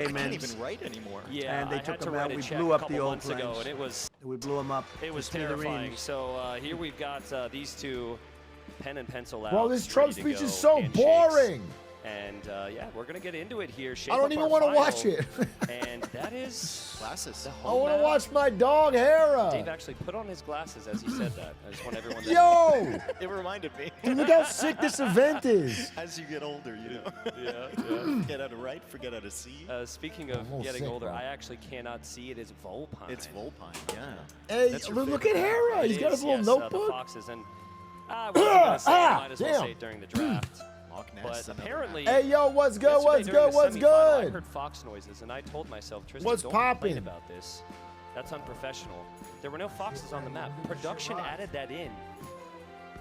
I can't even write anymore. Yeah, and they I took had to them write out. a We check blew a up couple the old months ago, planes. and We blew them up. it was to smithereens. terrifying. So here we've got these two pen and pencil out. Bro, this Trump ready to speech go, is so handshakes. boring. And yeah, we're gonna get into it here. I don't even want to watch it. And that is Glasses. the I whole want to map. watch my dog Hera. Dave actually put on his glasses as he said that. I just want everyone to Yo, It reminded me. dude, look how sick this event is. As you get older, you know. Yeah. Forget how to write, forget how to see. Speaking of I'm getting sick, older, bro. I actually cannot see it. It's Volpine. It's Volpine, yeah. Hey, That's your look at favorite Hera. It He's got is, his little yes, notebook. the foxes, and I wasn't gonna say it. I might as well damn. say it during the draft. Loch Ness, But another apparently, Hey, yo, what's good? yesterday What's during good? the What's semifinal, I good? heard fox noises, and I told myself, Tristan, What's don't poppin'? complain about this. That's unprofessional. There were no foxes on the map. Production added that in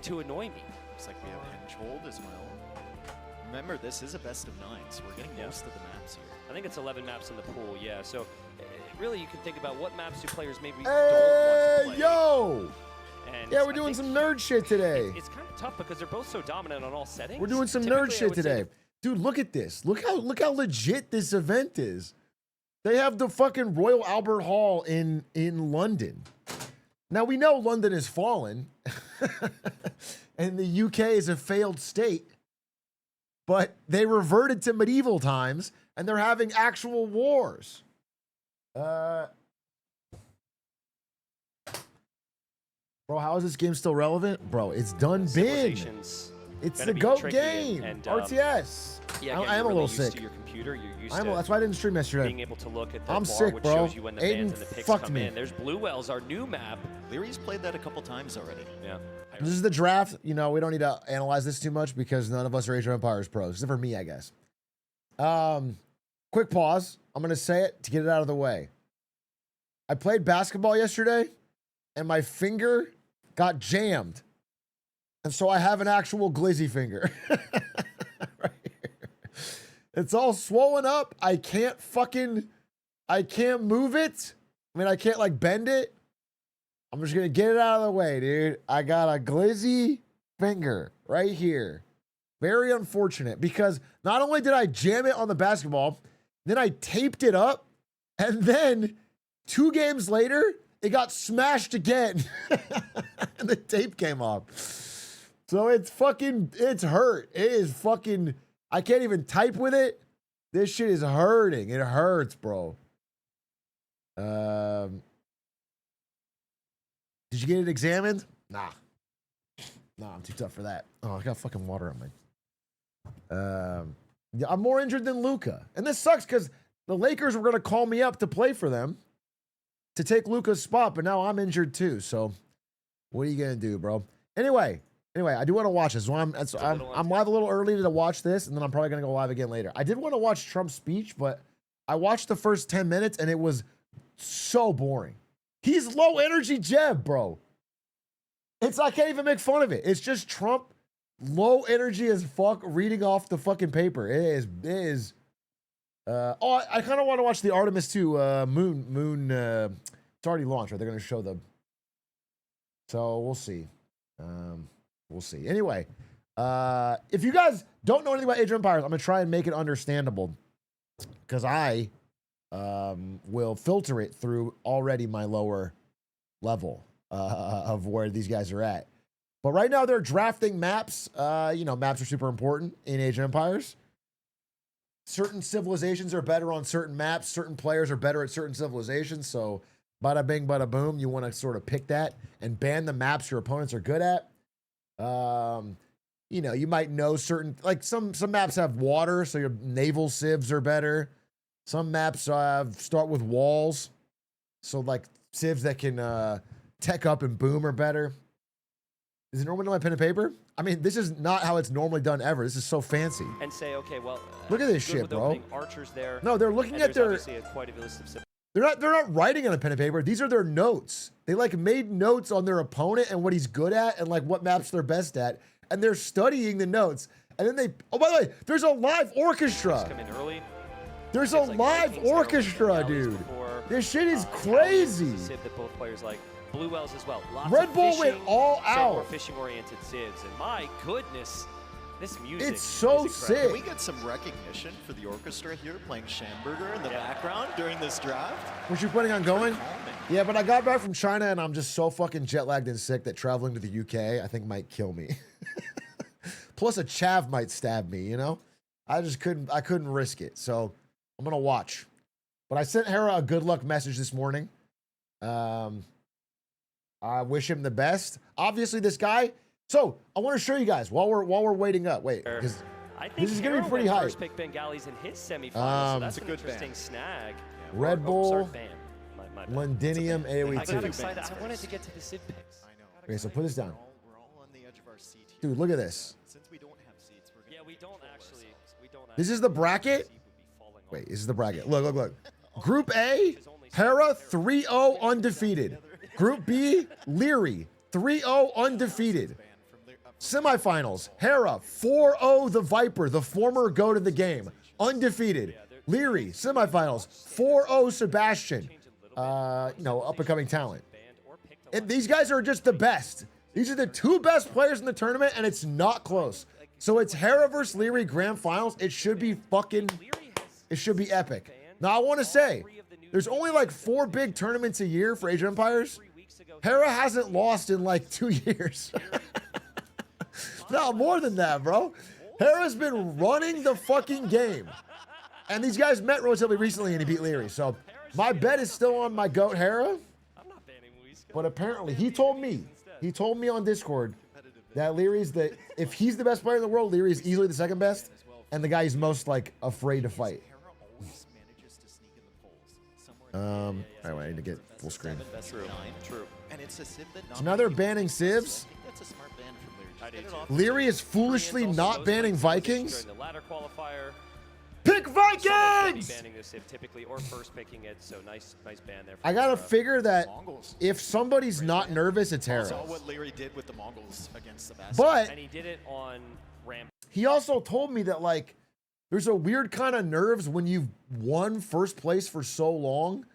to annoy me. Looks like we have Henchhold as well. Remember, this is a best of 9, so we're getting most of the maps here. I think it's 11 maps in the pool, yeah. So really, you can think about what maps do players maybe don't Hey, want to play. yo. And Yeah, we're I doing think some nerd shit today. It's kind of tough because they're both so dominant on all settings. We're doing some Typically, nerd I shit would say today. Dude, look at this. Look how legit this event is. They have the fucking Royal Albert Hall in London. Now we know London has fallen and the UK is a failed state, but they reverted to medieval times and they're having actual wars. Bro, how is this game still relevant? Bro, it's done been. Civilization's It's gonna the be GOAT tricky game. and, RTS. yeah, I again, am you're a really little used sick. to your computer. You're used to That's why I didn't stream yesterday. being able to look at the I'm bar, sick, which bro. shows you when the Aiden bans and the picks fucked come me. in. There's Blue Wells, our new map. Leary's played that a couple times already. Yeah. This is the draft. You know, we don't need to analyze this too much because none of us are Age of Empires pros, except for me, I guess. Quick pause. I'm going to say it to get it out of the way. I played basketball yesterday, and my finger got jammed. And so I have an actual glizzy finger. Right here. It's all swollen up. I can't move it. I mean, I can't like bend it. I'm just going to get it out of the way, dude. I got a glizzy finger right here. Very unfortunate because not only did I jam it on the basketball, then I taped it up, and then 2 games later, it got smashed again, and the tape came off. So it's hurt. It is fucking, I can't even type with it. This shit is hurting. It hurts, bro. Did you get it examined? Nah, I'm too tough for that. Oh, I got fucking water on my. Yeah, I'm more injured than Luka, and this sucks because the Lakers were gonna call me up to play for them, to take Luka's spot, but now I'm injured too. So, what are you gonna do, bro? Anyway, I do want to watch this. So I'm live a little early to watch this, and then I'm probably gonna go live again later. I did want to watch Trump's speech, but I watched the first 10 minutes, and it was so boring. He's low energy Jeb, bro. I can't even make fun of it. It's just Trump, low energy as fuck, reading off the fucking paper. It is. I kind of want to watch the Artemis 2 moon. It's already launched, right? They're going to show the. So we'll see. We'll see. Anyway, if you guys don't know anything about Age of Empires, I'm going to try and make it understandable because I will filter it through already my lower level of where these guys are at. But right now they're drafting maps. Maps are super important in Age of Empires. Certain civilizations are better on certain maps. Certain players are better at certain civilizations. So bada bing, bada boom. You want to sort of pick that and ban the maps your opponents are good at. You might know certain, like some maps have water, so your naval civs are better. Some maps start with walls, so like civs that can tech up and boom are better. Is it normally done by pen and paper? I mean, this is not how it's normally done ever. This is so fancy. And say, okay, well, look at this good shit, with bro. opening archers there. No, they're looking and at their. there's obviously quite a list of. They're not writing on a pen and paper. These are their notes. They like made notes on their opponent and what he's good at and like what maps they're best at, and they're studying the notes. And then they. Oh, by the way, there's a live orchestra. Come in early. There's a live orchestra, dude. This shit is crazy. Civ that both players like. Blue Wells as well. Lots Red of Bull fishing, went all so more out. fishing-oriented civs, and my goodness, This music It's so is sick. Can we get some recognition for the orchestra here playing Schamberger in the background during this draft? Was you planning on going? Calming. Yeah, but I got back from China and I'm just so fucking jet lagged and sick that traveling to the UK I think might kill me. Plus a chav might stab me, you know? I couldn't risk it. So I'm gonna watch. But I sent Hera a good luck message this morning. I wish him the best. Obviously this guy. So I want to show you guys while we're waiting up. Wait, because I think this is gonna be Hera pretty went hype. First pick Bengalis in his semifinals, so that's It's a an good interesting ban. snag. Red Oh, Bull, sorry, ban. My bad. Londinium, I got AoE2. excited. I wanted to get to the Civ picks. I know. Okay, so put this down. We're all on the edge of our seat here. Dude, look at this. Since we don't have seats, we're gonna Yeah, we don't actually. This is the bracket? Seed would be falling off. Wait, this is the bracket. Look. Group A, Hera 3-0 undefeated. Group B, Leary 3-0 undefeated. Semifinals, Hera 4-0 the Viper, the former GOAT of the game, undefeated. Leary, semifinals, 4-0 Sebastian, up and coming talent. And these guys are just the best. These are the two best players in the tournament, and it's not close. So it's Hera versus Leary grand finals. It should be it should be epic. Now I want to say, there's only like 4 big tournaments a year for Age of Empires. Hera hasn't lost in like 2 years. No, more than that, bro. Hera's been running the fucking game. And these guys met relatively recently and he beat Leary. So my bet is still on my GOAT Hera. But apparently he told me on Discord that Leary's if he's the best player in the world, Leary is easily the second best. And the guy he's most like afraid to fight. All right, wait, I need to get full screen. True. And it's a Civ that So now they're banning Civs. I think that's a smart ban from Leary. Just get it off. Leary is foolishly not banning Vikings. During the ladder qualifier. Pick Some guys would be Vikings! banning the Civ typically, or first picking it. So nice ban there. I gotta figure that Mongols. if somebody's not nervous, it's Hera. Saw what Leary did with the Mongols against Sebastian. But And he did it on ramp. he also told me that like there's a weird kind of nerves when you've won first place for so long.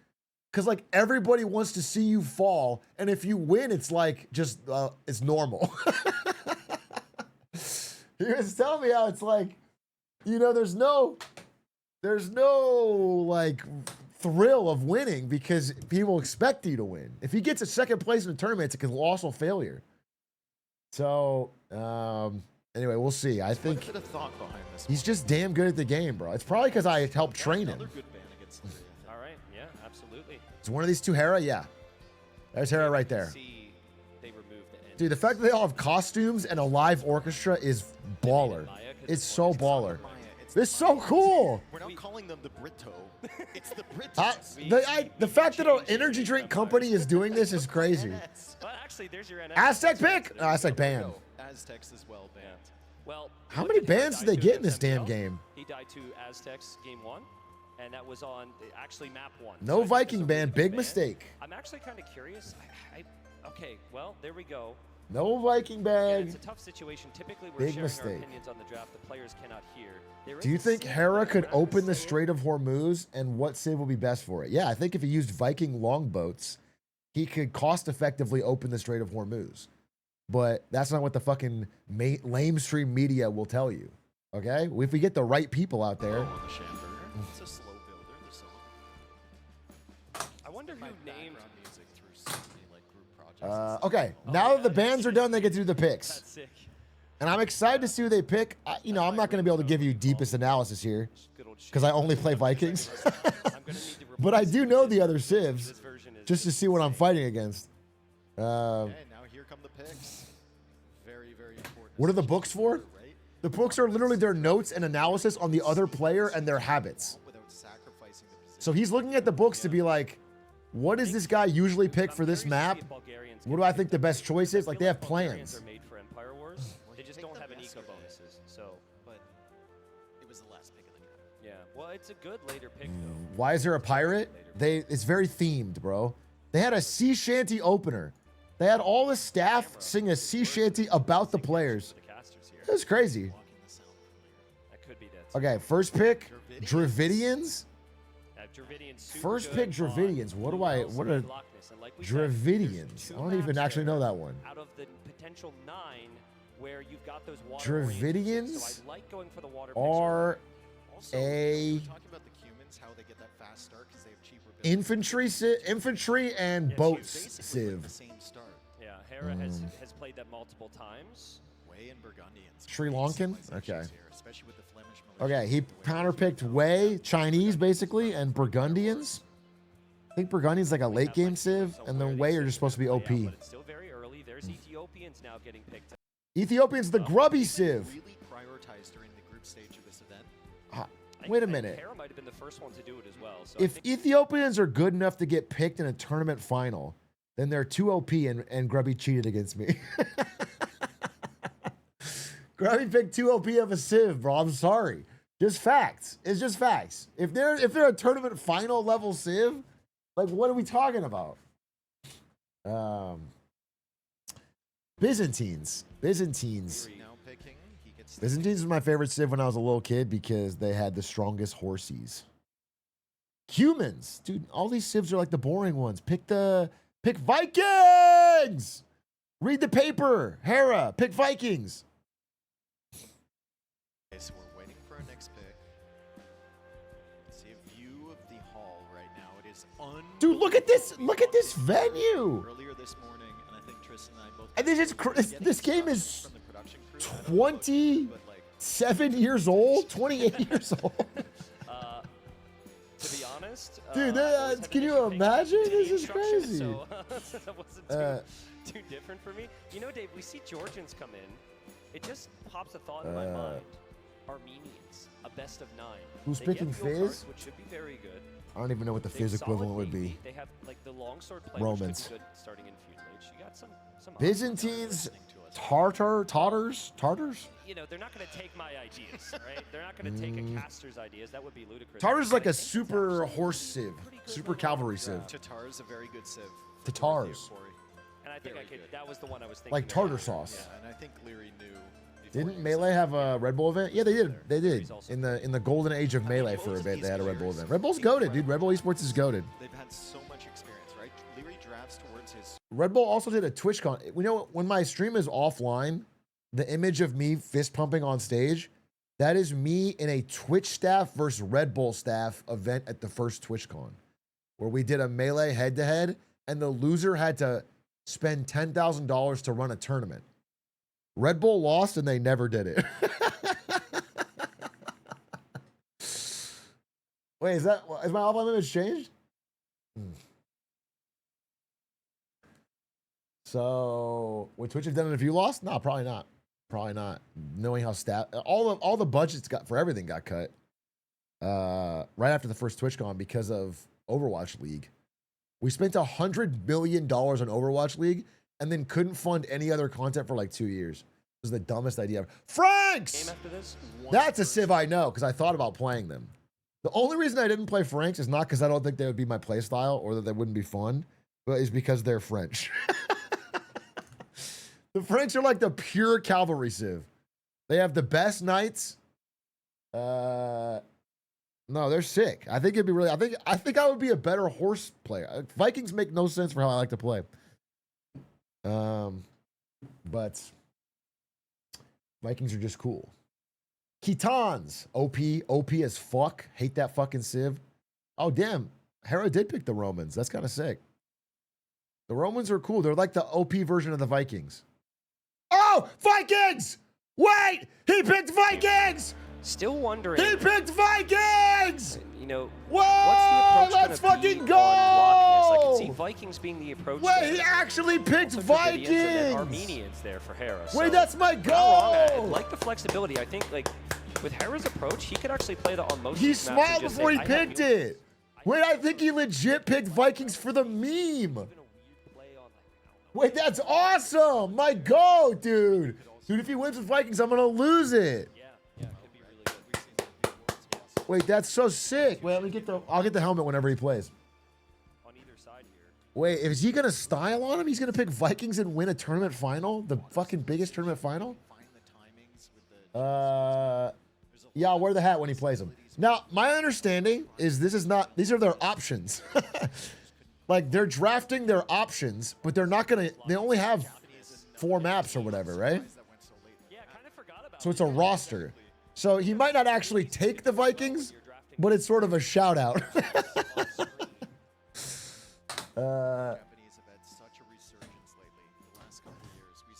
Cause like everybody wants to see you fall, and if you win, it's like just it's normal. He was telling me how it's like, there's no like thrill of winning because people expect you to win. If he gets a second place in the tournament, it's a colossal failure. So anyway, we'll see. I think Quite a bit of thought behind this. he's just damn good at the game, bro. It's probably because I helped train him. Another good ban against Leary. All right. Yeah, absolutely. It's one of these two Hera, yeah. There's Hera right there. See, they removed the end. Dude, the fact that they all have costumes and a live orchestra is baller. It's so baller. It's so cool. We're not calling them the Brito. It's the Brits. The fact that an energy drink company is doing this is crazy. Well, actually, there's your NS. Aztec pick? Oh, Aztec ban. Aztecs as well banned. Well, How look many at Hera bans did die they to get in this against damn MPL. game? He died to Aztecs game 1, and that was on actually map 1. No So I think Viking it's a ban, really big good ban. mistake. I'm actually kind of curious. Okay, well, there we go. No Viking And bag. it's a tough situation. Typically, we're Big sharing mistake. our opinions on the draft. The players cannot hear. There Do is you a think Civ Hera player, could we're not gonna open the say it. Strait of Hormuz, and what Civ will be best for it? Yeah, I think if he used Viking longboats, he could cost effectively open the Strait of Hormuz. But that's not what the fucking lamestream media will tell you. Okay? If we get the right people out there. Oh, the Schamberger. It's a slow builder. The song. I wonder who My named. background music through so many like group projects. Okay, now that the bans are done, they get to do the picks. That's sick. And I'm excited to see who they pick. I'm not going to be able to give you deepest analysis here Good old because I only play Vikings. I'm gonna need to But I replace do know the other Civs this version is just to see what I'm fighting against. Okay, now here come the picks. Very, very important. What are the books for? Right? The books are literally their notes and analysis on the other player and their habits. Without sacrificing the position. So he's looking at the books to be like, what does this guy usually pick for this map? What do I think the best choice is? Like, they have plans. Are made for Empire Wars. They just don't have any eco bonuses. So, But it was the last pick of the draft. yeah. Well, it's a good later pick though. Why is there a pirate? It's very themed, bro. They had a sea shanty opener. They had all the staff sing a sea shanty about the players. For the casters here. It was crazy. Walking this out from Leary. That could be that. Okay, first pick, Dravidians. Dravidians. super First good pick Dravidians. on What Blue are Elves and Dravidians? Loch Ness. And like we said, there's Dravidians. two I don't even maps actually know there. that one. Out of the potential 9, where you've got those water Dravidians so I like going for the water are Also, a we're talking about the humans, how they get that fast start because they have cheaper builds. infantry and Yeah, boats Basically like the civ. same start. Yeah, Hera has played that multiple times. Wei and Burgundians. Sri great Lankan? civilizations Okay. Here, especially with the Flemish militia Okay, he and the way counterpicked Wei, Chinese basically, and Burgundians. I think Burgundian's like a late game civ, and then Wei are just supposed to be OP. But it's still very early. There's Ethiopians now getting picked up. Ethiopian's the grubby civ. really prioritized during the group stage of this event. Wait a I think minute. Hera might have been the first one to do it as well. So If Ethiopians are good enough to get picked in a tournament final, then they're too OP and Grubby cheated against me. Grubby picked too OP of a civ, bro. I'm sorry. Just facts. It's just facts. If they're a tournament final level civ, like what are we talking about? Byzantines. Now picking, he gets Byzantines was my favorite civ when I was a little kid because they had the strongest horsies. Humans, dude, all these civs are like the boring ones. Pick Vikings. Read the paper. Hera, pick Vikings. Okay, so we're waiting for our next pick. See a view of the hall right now. It is Dude, look at this. Look at this venue. Earlier this morning, and I think Tristan and I both. And this game is from the production crew. I don't know about you, but, like, 27 years old, 28 years old. to be honest, Dude, I always had can an you issue paying imagine? attention to This the is instructions, crazy. So that wasn't too different for me. You know, Dave, we see Georgians come in. It just pops a thought in my mind. Armenians, a best of 9. Who's They picking get fuel Fizz? cards, which should be very good. I don't even know what the They've Fizz equivalent would solidly be. They have like the longsword play, Romans. which could be good starting in feudal age. You got some Byzantines, Tartars? You know, they're not going to take my ideas, right? They're not going to take a caster's ideas. That would be ludicrous. Tartars is like But I a think it's super actually horse civ, pretty good super level. cavalry civ. Tatar is a very good civ. Tatars. And I think Very I could. good. That was the one I was thinking. Like of. tartar sauce. Yeah, and I think Leary knew. before Didn't he Melee said have it. a Red Bull event? Yeah, they did. They did. He's also In the golden age of Melee for a bit, they had a Red Bull event. Red Bull's goaded, dude. Red Bull Esports is goaded. They've had so much experience, right? Leary drafts towards his. Red Bull also did a TwitchCon. We know when my stream is offline, the image of me fist pumping on stage, that is me in a Twitch staff versus Red Bull staff event at the first TwitchCon, where we did a Melee head to head, and the loser had to spend $10,000 to run a tournament. Red Bull lost, and they never did it. Wait, is my offline image changed? So would Twitch have done it if you lost? No, probably not. Probably not. Knowing how all the budgets got for everything got cut right after the first TwitchCon because of Overwatch League. We spent $100 million on Overwatch League and then couldn't fund any other content for like 2 years. It was the dumbest idea ever. Game Franks! after this. That's a civ I know because I thought about playing them. The only reason I didn't play Franks is not because I don't think they would be my playstyle or that they wouldn't be fun, but is because they're French. The Franks are like the pure cavalry civ. They have the best knights. No, they're sick. I think it'd be really. I think I would be a better horse player. Vikings make no sense for how I like to play. But Vikings are just cool. Khitans, OP as fuck. Hate that fucking civ. Oh damn, Hera did pick the Romans. That's kind of sick. The Romans are cool. They're like the OP version of the Vikings. Oh, Vikings! Wait, he picked Vikings. Still wondering. He picked Vikings. You know, Whoa, what's the approach let's gonna fucking be on blockness? I can see go! Vikings being the approach. Wait, there. he actually picked Also Dravidians and then Vikings. Armenians there for Hera. Wait, So, that's my not wrong. I goal. like the flexibility. I think like with Hera's approach, he could actually play that on most. He of these maps and smiled just before say, he "I have picked you." it. Wait, I think he legit picked Vikings for the meme. Even a weird play on, like, I don't know. Wait, that's awesome. My goal, dude. Dude, if he wins with Vikings, I'm gonna lose it. Yeah, it could be really good. Wait, that's so sick. Wait, let me get I'll get the helmet whenever he plays. On either side here. Wait, is he gonna style on him? He's gonna pick Vikings and win a tournament final? The fucking biggest tournament final? Find the timings with the. Yeah, I'll wear the hat when he plays them. Now, my understanding is these are their options. Like, they're drafting their options, but they're not gonna, they only have 4 maps or whatever, right? That went so late So it's a roster. So he might not actually take the Vikings, but it's sort of a shout out. Japanese have had such a resurgence lately. The last couple of years, we've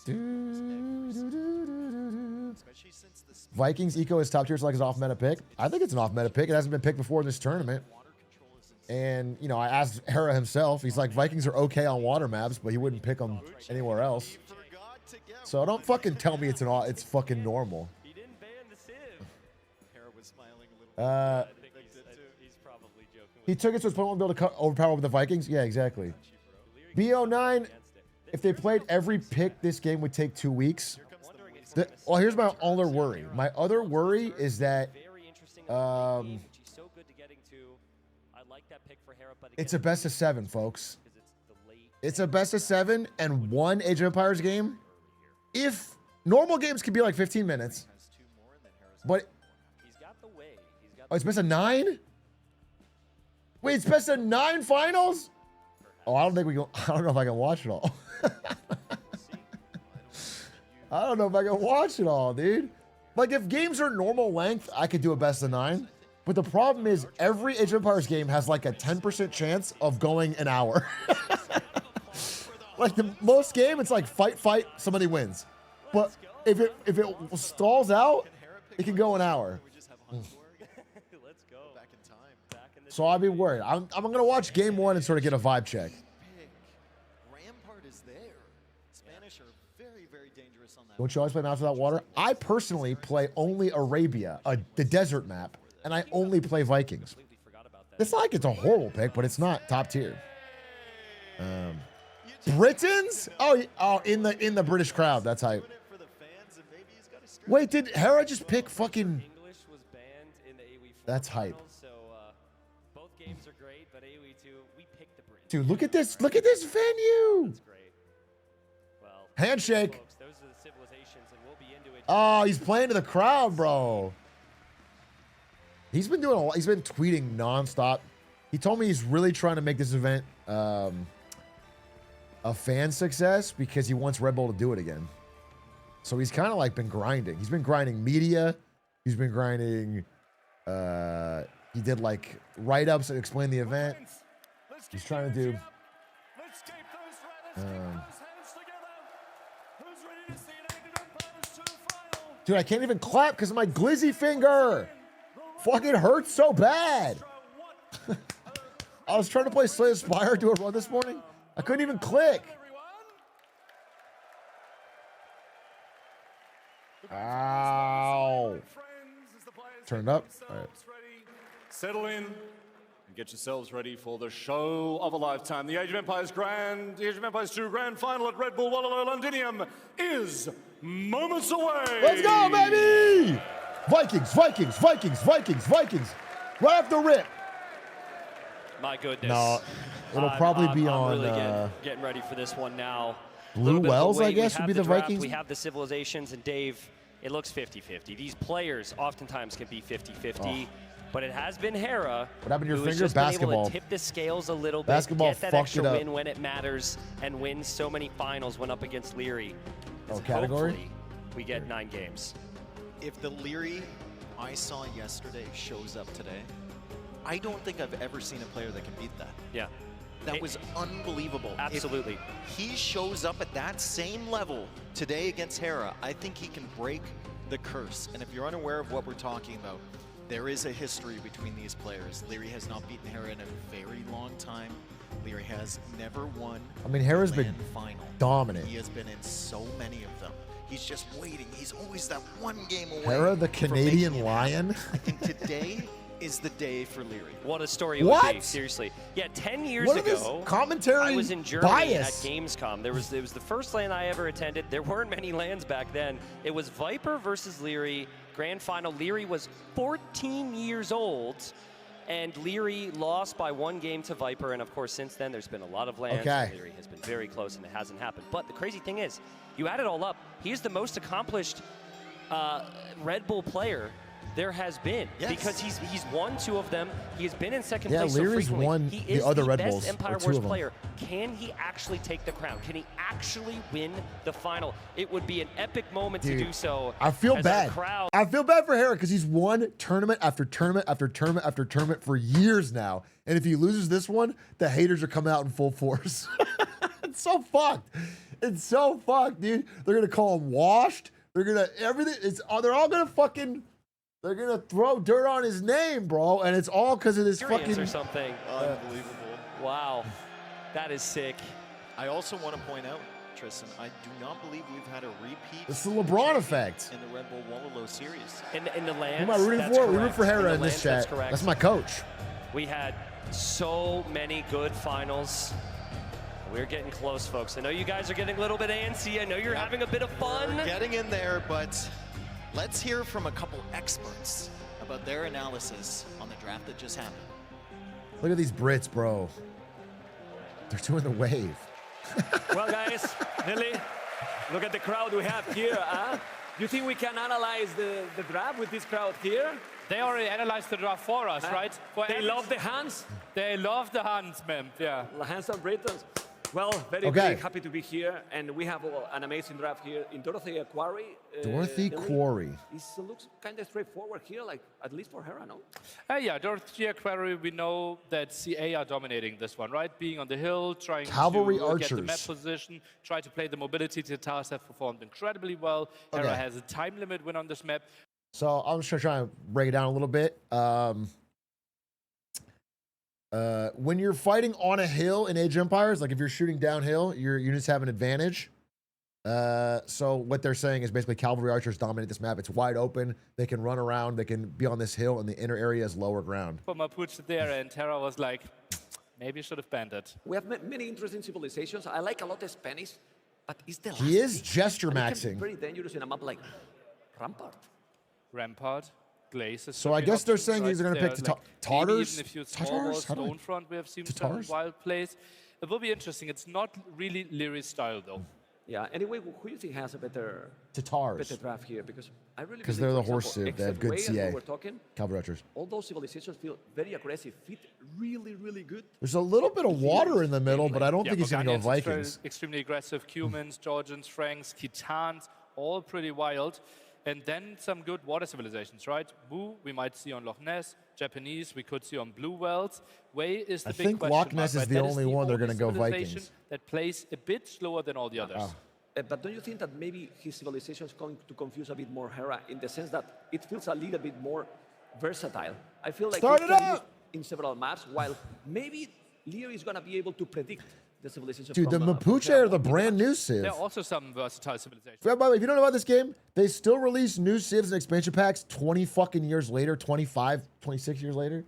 seen especially since the Vikings eco is top tier, so like his off meta pick. I think it's an off meta pick. It hasn't been picked before in this tournament. water control is insane. And, you know, I asked Hera himself. He's like, Vikings are okay on water maps, but he wouldn't pick them anywhere else. He forgot to get So don't fucking tell me it's fucking normal. He didn't ban the Civ. Hera was smiling a little bit. I think he's probably joking. He took it to his point, won't be able to overpower the Vikings. Yeah, exactly. BO9, if they played every pick, this game would take 2 weeks. Well, here's my other worry. My other worry is that it's a best of 7, folks. It's a best of 7 and one Age of Empires game. If normal games could be like 15 minutes, Has 2 more, and then Hera's but He's got the way. He's got oh, it's best of 9. Wait, it's best of 9 finals. Oh, I don't think we can. I don't know if I can watch it all. I don't know if I can watch it all, dude. Like, if games are normal length, I could do a best of 9. But the problem is, every Age of Empires game has like a 10% chance of going an hour. Like, the most game, it's like fight, somebody wins. But if it stalls out, it can go an hour. we just have Hunt for it. Let's go. Back in time. Back in the So I'd be worried. I'm gonna watch game 1 and sort of get a vibe check. Pick. Rampart is there. Spanish are very, very dangerous on that. Don't you always play maps without water? I personally play only Arabia, the desert map, and I only play Vikings. completely forgot about that. It's not like it's a horrible pick, but it's not top tier. Britons? Oh, in the British crowd. That's hype. Doing it for the fans, and maybe he's got a stretch. Wait, did Hera just pick fucking? English was banned in the AoE4 That's hype. finals, so both games are great, but AoE2, we picked the British. Dude, look at this! Look at this venue! That's great. Well, Handshake. folks, those are the civilizations, and we'll be into it. Oh, he's playing to the crowd, bro. He's been doing a lot. He's been tweeting nonstop. He told me he's really trying to make this event a fan success because he wants Red Bull to do it again. So he's kind of like been grinding. He's been grinding media. He's been grinding. He did like write-ups that explain the event. He's trying to do. Dude, I can't even clap because of my glizzy finger. Fucking hurts so bad. I was trying to play Slay the Spire, do a run this morning. I couldn't even click. Ow. Turned up. All right. Settle in and get yourselves ready for the show of a lifetime. The Age of Empires the Age of Empires 2 Grand Final at Red Bull Londinium is moments away. Let's go, baby! Vikings, Vikings, Vikings, Vikings, Vikings. Right off the rip. My goodness. No, it'll probably be I'm on really getting ready for this one now. Blue Little bit of a Wells, I wait. We guess, would have be the draft, Vikings. We have the civilizations, and Dave, it looks 50-50. These players oftentimes can be 50-50, but it has been Hera. What happened to your who has finger? just been able Basketball. to tip the scales a little bit, Basketball get that fucked extra it up. win when it matters, and win so many finals when up against Leary. Oh, category? Hopefully, we get 9 games. If the Leary I saw yesterday shows up today, I don't think I've ever seen a player that can beat that. Yeah. That was unbelievable. Absolutely. If he shows up at that same level today against Hera, I think he can break the curse. And if you're unaware of what we're talking about, there is a history between these players. Leary has not beaten Hera in a very long time. Leary has never won. I mean, Hera's a been LAN final. dominant. He has been in so many of them. He's just waiting. He's always that one game away. Hera, the from Canadian making it Lion. happen. I think today is the day for Leary. What a story it What? would be, seriously. Yeah, 10 years What is this ago, commentary I was in Germany bias? at Gamescom. It was the first LAN I ever attended. There weren't many LANs back then. It was Viper versus Leary, grand final. Leary was 14 years old, and Leary lost by 1 game to Viper. And of course, since then, there's been a lot of LANs. Okay. Leary has been very close, and it hasn't happened. But the crazy thing is, you add it all up, he's the most accomplished Red Bull player there has been. Yes. Because he's won 2 of them. He has been in second Yeah, place so Leary's frequently. won He the is other the Red best Bulls, or Empire 2 Wars of them. player. Can he actually take the crown? Can he actually win the final? It would be an epic moment to do so. I feel as bad. our crowd I feel bad for Hera because he's won tournament after tournament after tournament after tournament for years now. And if he loses this one, the haters are coming out in full force. It's so fucked. It's so fucked, dude. They're gonna call him washed. They're gonna everything. They're all gonna fucking. They're gonna throw dirt on his name, bro, and it's all because of this fucking or something. Unbelievable. Wow, that is sick. I also want to point out, Tristan, I do not believe we've had a repeat. It's the LeBron effect. In the Red Bull Wallow series. In the lands. Who am I rooting that's for? We root correct. for Hera in the this lands, chat. That's correct. That's my coach. We had so many good finals. We're getting close, folks. I know you guys are getting a little bit antsy. I know you're having a bit of fun. We're getting in there, but let's hear from a couple experts about their analysis on the draft that just happened. Look at these Brits, bro. They're doing the wave. Well, guys, Nelly, look at the crowd we have here. You think we can analyze the draft with this crowd here? They already analyzed the draft for us, right? They love the hands. They love the hands, man. Yeah. The hands of Britons. Well, very, Okay. very happy to be here. And we have an amazing draft here in Dorothy Quarry. Dorothy Nelly. Quarry. This looks kind of straightforward here, like at least for Hera, no? Yeah, Dorothy Quarry, we know that CA are dominating this one, right? Being on the hill, trying Cavalry to get the map archers. position, try to play the mobility. Tatars have performed incredibly well. Hera Okay. has a time limit win on this map. So I'm just gonna try and break it down a little bit. When you're fighting on a hill in Age of Empires, like if you're shooting downhill, your units have an advantage. So what they're saying is basically cavalry archers dominate this map. It's wide open. They can run around. They can be on this hill, and the inner area is lower ground. For Mapuche there, and Hera was like, maybe you should have banned it. We have many interesting civilizations. I like a lot of Spanish, but it's the last He is pick. gesture And it can maxing. be very dangerous in a map like Rampart. Rampart, Glaciers. So I guess they're saying these are gonna pick Tartars? Maybe even a few small Tatars? walls, How do I- Stonefront, we have seen some Tatars? wild plays. It will be interesting. It's not really Leary's style, though. Yeah. Anyway, who do you think has a better Tatars. draft here? Because I really Because believe, they're the for horse example, suit. They have except good Way and CA. we were talking, Cavalry archers. all those civilizations feel very aggressive, fit really, really good. There's a little bit of water in the middle, but I don't think he's gonna go Organians, Vikings. extremely aggressive. Cumans, Georgians, Franks, Khitans, all pretty wild. And then some good water civilizations, right? Wu, we might see on Loch Ness. Japanese, we could see on Blue Wells. Way is the I big think question Loch mark, Ness is right? the That only one they're gonna go civilization Vikings. That plays a bit slower than all the others. But don't you think that maybe his civilization is going to confuse a bit more Hera in the sense that it feels a little bit more versatile? I feel like Start it it can up! use in several maps, while maybe Leo is going to be able to predict the civilization. Dude, the from, Mapuche Hera are the in brand new match. Civ. There are also some versatile civilizations. By the way, if you don't know about this game, they still release new civs and expansion packs 20 fucking years later, 25, 26 years later.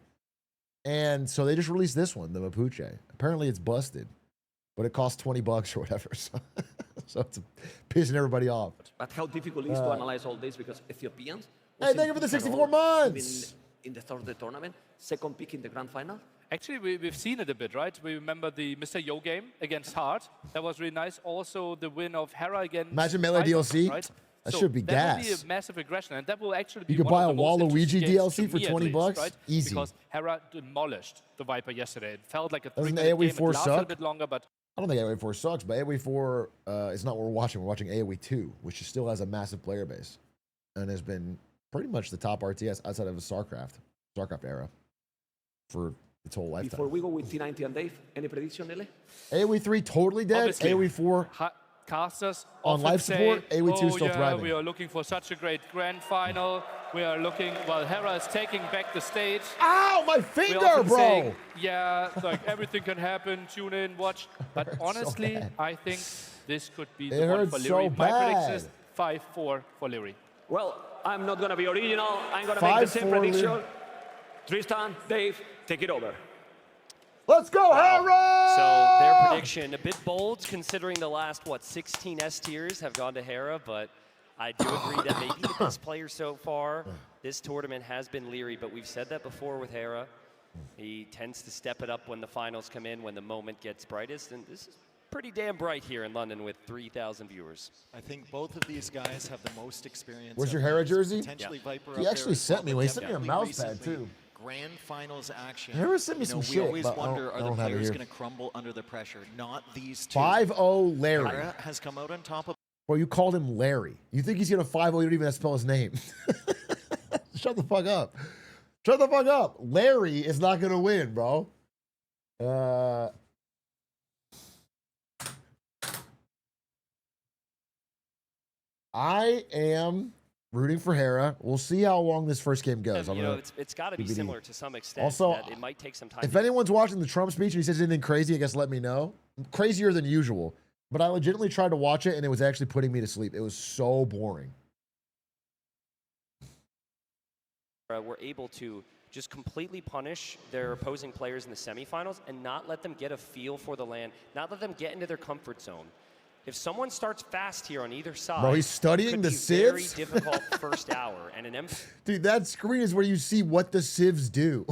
And so they just released this one, the Mapuche. Apparently it's busted, but it costs $20 or whatever. So it's pissing everybody off. But how difficult it is to analyze all this because Ethiopians. Hey, thank you for the 64 months. In the start of the tournament, second pick in the grand final. Actually, we've seen it a bit, right? We remember the Mr. Yo game against Hart. That was really nice. Also, the win of Hera against Imagine Melee Viper, DLC. Right? That So should be that will gas. be a massive aggression, and that will actually be You could one buy of a the most Waluigi interesting games DLC to for me at 20 least, bucks? right? Easy. Because Hera demolished the Viper yesterday. It felt like a Doesn't 3-minute game. AoE4 It lasted a suck? bit longer, but I don't think AoE4 sucks, but AoE4 is not what we're watching. We're watching AoE2, which still has a massive player base and has been pretty much the top RTS outside of the StarCraft era for its whole lifetime. Before we go with T90 and Dave, any prediction, Nele? AoE3 totally dead. Obviously. AoE4 casters On often life say, support, AoE2 oh, still yeah, thriving. we are looking for such a great grand final. We are looking, well, Hera is taking back the stage. Ow, my We're finger, often bro! saying, yeah, like everything can happen, tune in, watch. But hurts so honestly, bad. I think this could be It the one hurts for so Leary. My prediction bad. is 5-4 for Leary. Well, I'm not going to be original. I'm going to make the same 5-4 prediction. Leary. Tristan, Dave, take it over. Let's go, Hera! So their prediction, a bit bold considering the last, 16 S tiers have gone to Hera, but I do agree that maybe the best player so far this tournament has been Leary, but we've said that before with Hera. He tends to step it up when the finals come in, when the moment gets brightest, and this is pretty damn bright here in London with 3,000 viewers. I think both of these guys have the most experience. Where's of your Hera these. jersey? Potentially Viper He up actually there as sent me well, one. He but sent me a definitely mouse pad, recently, too. Grand finals action. Hera sent me some we shit, always but wonder, I are the don't have it players here. going to crumble under the pressure? Not these two. 5-0 Larry. Hera has come out on top of. Bro, you called him Larry. You think he's going to 5-0, you don't even have to spell his name. Shut the fuck up. Shut the fuck up. Larry is not going to win, bro. I am rooting for Hera. We'll see how long this first game goes. You know, it's got to be similar to some extent. Also, that it might take some time. If anyone's watching the Trump speech and he says anything crazy, I guess let me know. Crazier than usual. But I legitimately tried to watch it, and it was actually putting me to sleep. It was so boring. Were able to just completely punish their opposing players in the semifinals and not let them get a feel for the land, not let them get into their comfort zone. If someone starts fast here on either side, Bro, he's studying could the be civs? very difficult first hour. And an Dude, that screen is where you see what the civs do.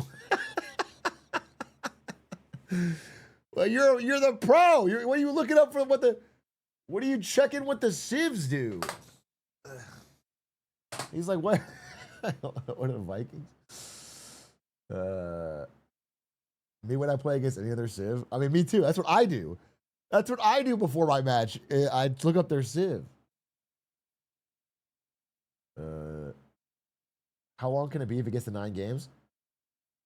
Well, you're the pro. What are you looking up for? What are you checking what the civs do? He's like, what? What are the Vikings? Me when I play against any other civ? I mean, me too. That's what I do. That's what I do before my match. I look up their civ. How long can it be if it gets to 9 games?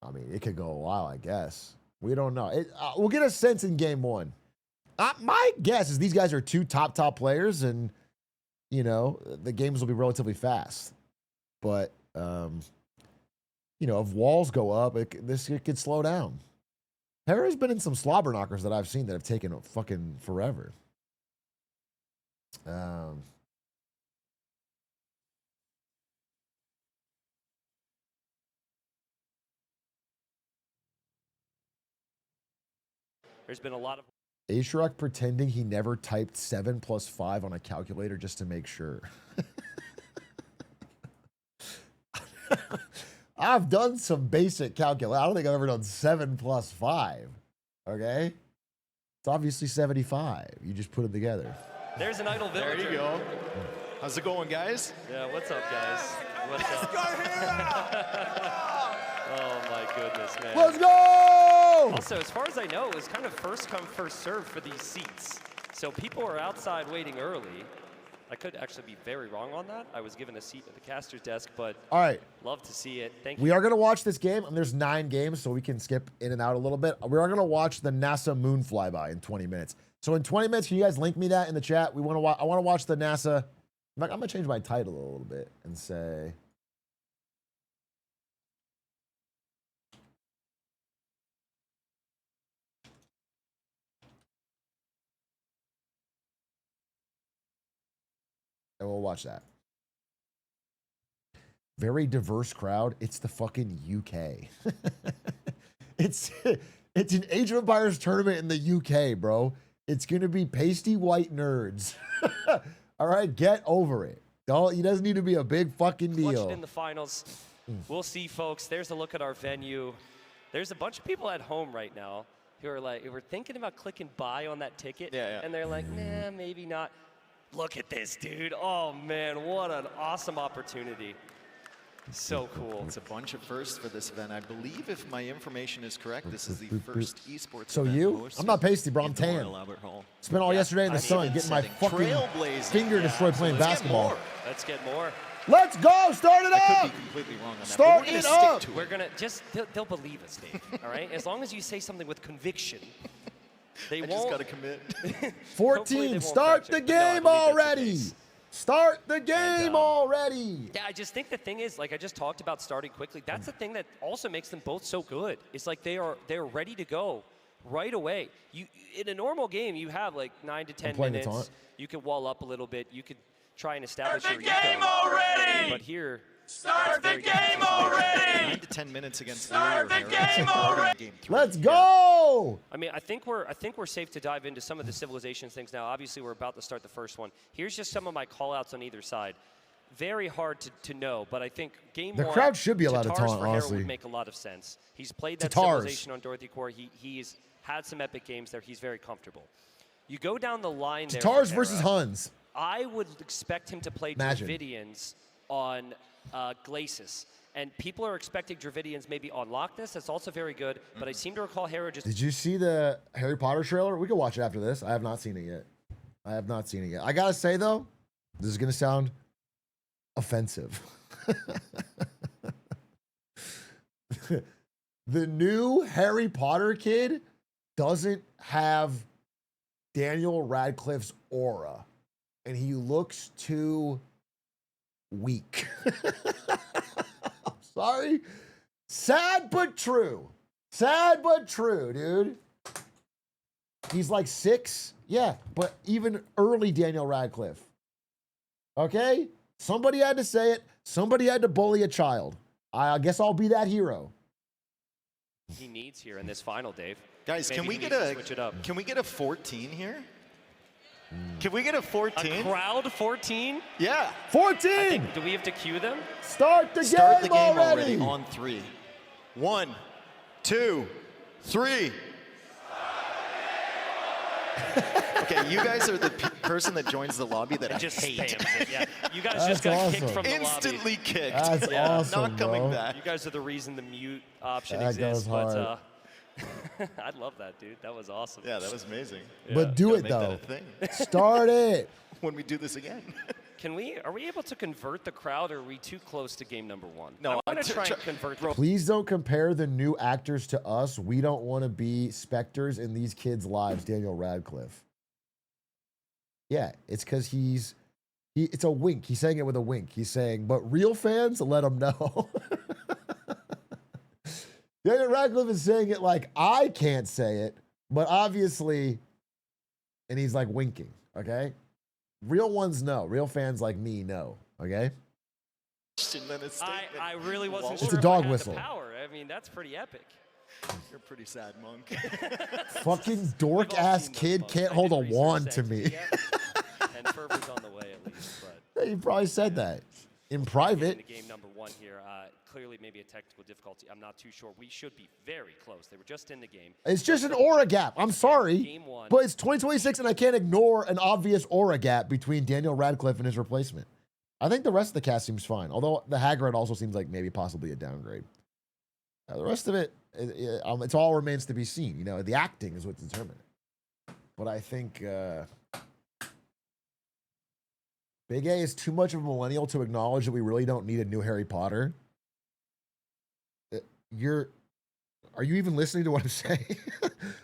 I mean, it could go a while, I guess. We don't know. We'll get a sense in game 1. My guess is these guys are 2 top players, and you know the games will be relatively fast. But you know, if walls go up, it could slow down. Hera's been in some slobber knockers that I've seen that have taken fucking forever. There's been a lot of Atrioc pretending he never typed 7 + 5 on a calculator just to make sure. I've done some basic calculation. I don't think I've ever done 7 + 5. Okay? It's obviously 75. You just put them together. There's an idle villager. There you go. How's it going, guys? Yeah, what's up, guys? What's up? Oh my goodness, man. Let's go! Also, as far as I know, it was kind of first come, first serve for these seats. So people are outside waiting early. I could actually be very wrong on that. I was given a seat at the caster's desk, but All right. love to see it. Thank you. We are going to watch this game, and there's 9 games, so we can skip in and out a little bit. We are going to watch the NASA moon flyby in 20 minutes. So in 20 minutes, can you guys link me that in the chat? I want to watch the NASA. In fact, I'm going to change my title a little bit and say... And we'll watch that. Very diverse crowd. It's the fucking UK. It's an Age of Empires tournament in the UK, bro. It's gonna be pasty white nerds. All right, get over it. It doesn't need to be a big fucking Watch deal. it in the finals. We'll see, folks. There's a look at our venue. There's a bunch of people at home right now who are like, we're thinking about clicking buy on that ticket, and they're like, nah, maybe not. Look at this, dude. Oh, man, what an awesome opportunity. So cool. It's a bunch of firsts for this event. I believe, if my information is correct, this is the first esports So event you? hosted I'm not pasty, bro. I'm in the tan. Royal Albert Hall. Spent all yesterday in the sun getting my fucking finger destroyed playing basketball. Let's get more. Let's go. Start it I up. could be completely wrong on that. Start but we're it gonna up. Stick to We're it. going to just, they'll believe us, Dave, all right? As long as you say something with conviction. They I won't. just got to commit. Hopefully they 14. won't Start catch the it, but no, I game believe that's the already. case. Start the game already. Yeah, I just think the thing is, like I just talked about starting quickly, that's the thing that also makes them both so good. It's like they're ready to go right away. In a normal game, you have like 9 to 10 playing the minutes. taunt. You could wall up a little bit. You could try and establish your game eco. already! But here, Start the game already! 9 to 10 minutes against Start Leary the or Hera. game That's harder already! in game 3. Let's go. I mean, I think we're safe to dive into some of the civilization things now. Obviously, we're about to start the first one. Here's just some of my call-outs on either side. Very hard to know, but I think game The one, crowd should be allowed to Tatar's taunt, for Hera honestly. would make a lot of sense. He's played that Tatar's. civilization on Dorothy Core. He's had some epic games there. He's very comfortable. You go down the line there. Tatars for versus Hera. Huns. I would expect him to play Imagine. Dravidians on Glacis. And people are expecting Dravidians maybe on Loch Ness. That's also very good. But I seem to recall Hera just... Did you see the Harry Potter trailer? We can watch it after this. I have not seen it yet. I gotta say, though, this is gonna sound offensive. The new Harry Potter kid doesn't have Daniel Radcliffe's aura, and he looks too weak. I'm sorry. Sad but true. Sad but true, dude. He's like 6. Yeah, but even early Daniel Radcliffe. Okay? Somebody had to say it. Somebody had to bully a child. I guess I'll be that hero. he needs here in this final, Dave. Guys, Maybe can we he get needs to a switch it up. can we get a 14 here? Can we get a 14? A crowd 14? Yeah. 14! Do we have to cue them? Start the Start game, the game already. on 3. 1, 2, 3. Okay, you guys are the person that joins the lobby that I Just hate. spams it. Yeah. You guys That's just got kicked awesome. from the Instantly lobby. kicked. That's awesome, Not coming bro. back. You guys are the reason the mute option That goes exists. But hard. I love that, dude. That was awesome. Yeah, that was amazing. But do Gotta it, make that though. a thing Start it. when we do this again. Are we able to convert the crowd, or are we too close to game number 1? No, I want to try and tr- convert the Please don't compare the new actors to us. We don't want to be specters in these kids' lives, Daniel Radcliffe. Yeah, it's because it's a wink. He's saying it with a wink. He's saying, but real fans, let them know. Daniel Radcliffe is saying it like I can't say it, but obviously, and he's like winking, okay? Real ones know. Real fans like me know, okay? I really wasn't It's sure a dog if I had whistle. the power. I mean, that's pretty epic. You're a pretty sad monk. Fucking dork ass Seen those kid months. can't I hold a didn't wand research to me. Sanctity yet, and Fervor's on the way at least. But He probably said that in in private. the game number 1 here, clearly maybe a technical difficulty. I'm not too sure. We should be very close. They were just in the game. It's just an aura gap. I'm sorry, Game 1. but it's 2026 and I can't ignore an obvious aura gap between Daniel Radcliffe and his replacement. I think the rest of the cast seems fine, although the Hagrid also seems like maybe possibly a downgrade. The rest of it, it's all remains to be seen. You know, the acting is what's determined. But I think Big A is too much of a millennial to acknowledge that we really don't need a new Harry Potter. Are you even listening to what I'm saying?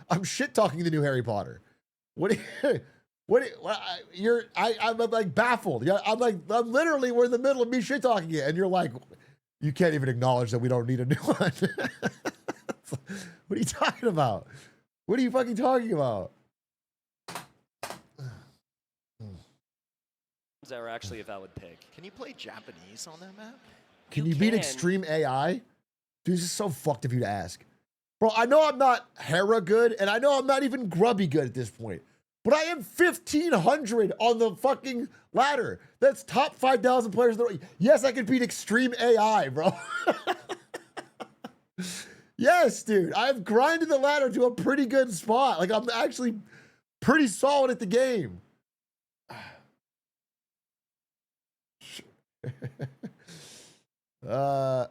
I'm shit talking the new Harry Potter. I'm like baffled. Yeah, I'm literally, we're in the middle of me shit talking it, and you're like, you can't even acknowledge that we don't need a new one. What are you talking about? What are you fucking talking about? That are actually a valid pick. Can you play Japanese on that map? Can you beat can. extreme AI? Dude, this is so fucked of you to ask. Bro, I know I'm not Hera good, and I know I'm not even grubby good at this point. But I am 1,500 on the fucking ladder. That's top 5,000 players. Yes, I can beat extreme AI, bro. Yes, dude. I've grinded the ladder to a pretty good spot. Like, I'm actually pretty solid at the game. Our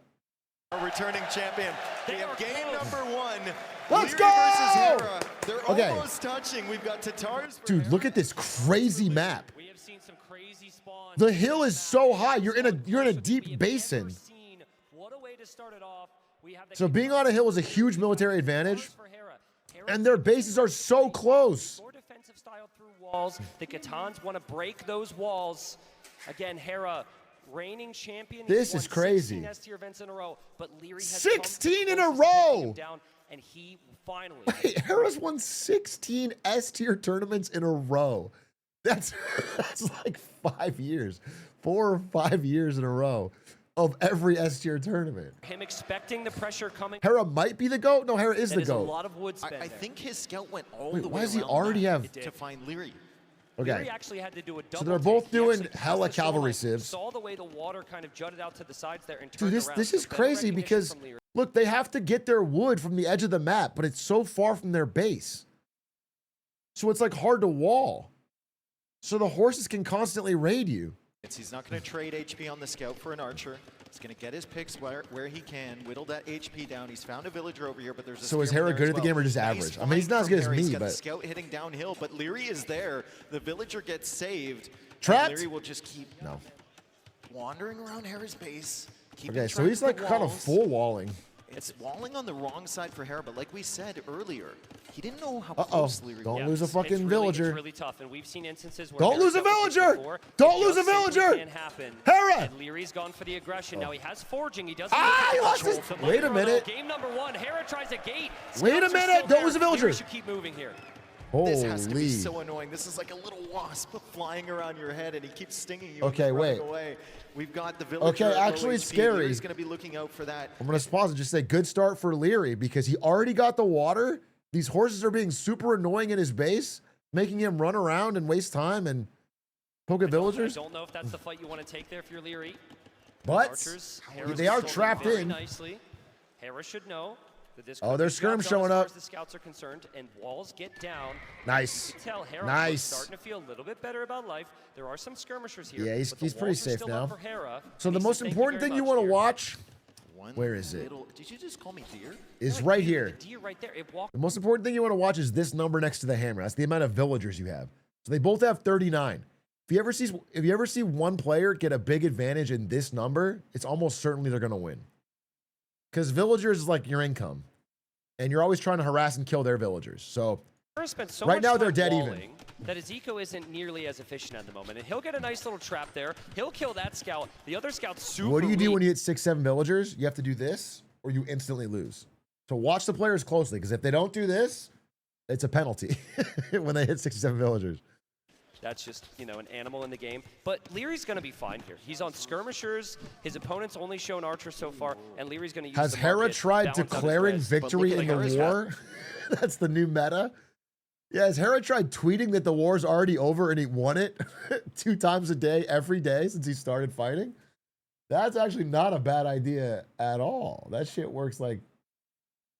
returning champion. We have game number 1. Let's Leary go! versus Hera. They're Okay. almost touching. We've got Tatars. for Dude, Hera. look at this crazy map. We have seen some crazy spawns. The hill is so high. You're in a deep basin. What a way to start it off. We have the So being on a hill is a huge military advantage. And their bases are so close. More defensive style through walls. The Catans want to break those walls. Again, Hera, reigning champion. This He's is won crazy. 16 S-tier events in a row, but Leary has 16 in a come close to taking him row. down, and he finally. Wait, Hera's won 16 S-tier tournaments in a row. That's like 5 years. 4 or 5 years in a row of every S-tier tournament. Him expecting the pressure coming. Hera might be the GOAT. No, Hera is That the is a GOAT. lot of wood spend I there. think his scout went all Wait, the why way does he around already that have- to find Leary. Okay. Leary actually had to do a double. they're take. both He doing actually hella crossed the cavalry shoreline, sieves. Saw the way the water kind of jutted out to the sides there and Dude, turned this around. is So better crazy recognition because, from Leary. look, they have to get their wood from the edge of the map, but it's so far from their base. So it's like hard to wall. So the horses can constantly raid you. He's not going to trade HP on the scout for an archer. He's going to get his picks where he can, whittle that HP down. He's found a villager over here, but there's a So is spearman Hera there good as at the well. game or just Nice average? I mean, he's not as find good as from Hera. He's me, got the but scout hitting downhill, but Leary is there. The villager gets saved. Trapped? And Leary will just keep no. wandering around Hera's base. Okay, so he's like kind of full walling. It's walling on the wrong side for Hera, but like we said earlier, he didn't know how Uh-oh. close Leary Don't was. lose a fucking It's villager. really tough, and we've seen instances where Don't lose a villager! Don't lose a villager! Hera! And Leary's gone for the aggression. Now he has forging. He doesn't. He lost his. Wait a minute. Game number 1. Hera tries a gate. Wait a Scouts are minute. still Don't there. lose a villager. Leary should keep moving here. This has to be Holy. so annoying. This is like a little wasp flying around your head, and he keeps stinging you. Okay, and running wait. Away. We've got the villager. Okay, at low actually, it's HP. scary. Leary's going to be looking out for that. I'm going to pause and just say good start for Leary because he already got the water. These horses are being super annoying in his base, making him run around and waste time and poke at villagers. I don't know if that's the fight you want to take there if you're Leary. But Archers, they are trapped very in. Nicely. Hera should know that this. Oh, there's skirm as showing far up. as the scouts are concerned, and walls get down. Nice. You can tell Hera Nice. is starting to feel a little bit better about life. There are some skirmishers here. Yeah, he's but the pretty walls are safe still now. up for Hera. So the He most says, "Thank important very thing you much, want to dear." watch, One where is it? little- Did you just call me dear? is Like, right the here. deer right there. It walked. The most important thing you want to watch is this number next to the hammer. That's the amount of villagers you have. So they both have 39. If you ever see one player get a big advantage in this number, it's almost certainly they're going to win. Because villagers is like your income. And you're always trying to harass and kill their villagers. So Hera spent so right much now time they're dead even. walling that his eco isn't nearly as efficient at the moment. And he'll get a nice little trap there. He'll kill that scout. The other scout's super what do you do weak. when you hit 6, 7 villagers? You have to do this or you instantly lose. So watch the players closely because if they don't do this, it's a penalty when they hit 6 or 7 villagers. That's just, you know, an animal in the game. But Leary's going to be fine here. He's on skirmishers. His opponent's only shown archers so far, and Leary's going to use Has the Hera market, tried balance out his declaring res. victory But in look at the Hera's war? That's the new meta. Yeah, has Hera tried tweeting that the war's already over and he won it 2 times a day, every day since he started fighting? That's actually not a bad idea at all. That shit works like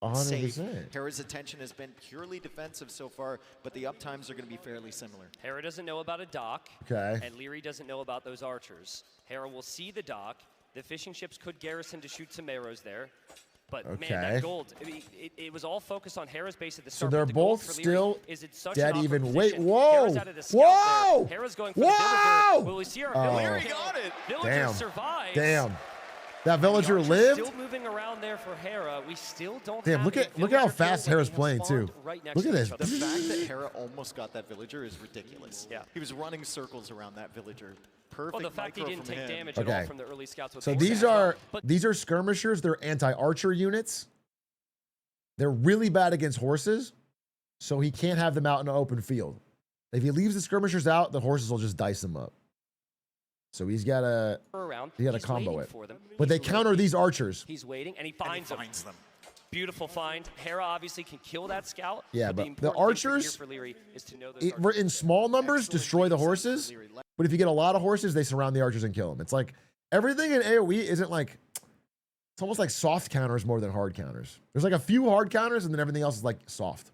100%. Safe. Hera's attention has been purely defensive so far, but the uptimes are going to be fairly similar. Hera doesn't know about a dock, Okay. and Leary doesn't know about those archers. Hera will see the dock. The fishing ships could garrison to shoot some arrows there. But man, Okay. that gold, I mean, it was all focused on Hera's base at the So start. they're but the gold both for Leary still is in such dead an awkward even. Wait, position. whoa! Hera's out of the scout Whoa! there. Hera's going for Whoa! the villager. Will we see our Oh. villager? Leary got it. Villager Damn. survives. Damn. That villager Archer's lived? Still moving around there for Hera. We still don't Damn, have look a at how villager fast kill Hera's when they playing have too. spawned right next Look at to this. each other. The fact that Hera almost got that villager is ridiculous. Yeah. He was running circles around that villager. Perfect Well, the fact he micro didn't from take him. damage at Okay. all from the early scouts. with So Hera these as well. are But skirmishers. They're anti-archer units. They're really bad against horses, so he can't have them out in an open field. If he leaves the skirmishers out, the horses will just dice them up. So he's got to, around. he got to He's combo waiting it. for them. But they He's counter waiting. these archers. He's waiting, and he And he finds them. finds them. Beautiful find. Hera obviously can kill that scout. Yeah, but but the, the important thing archers, for Leary is to know those In archers. small numbers, Excellent destroy the defense for horses. Leary. But if you get a lot of horses, they surround the archers and kill them. It's like everything in AoE isn't like, it's almost like soft counters more than hard counters. There's like a few hard counters and then everything else is like soft.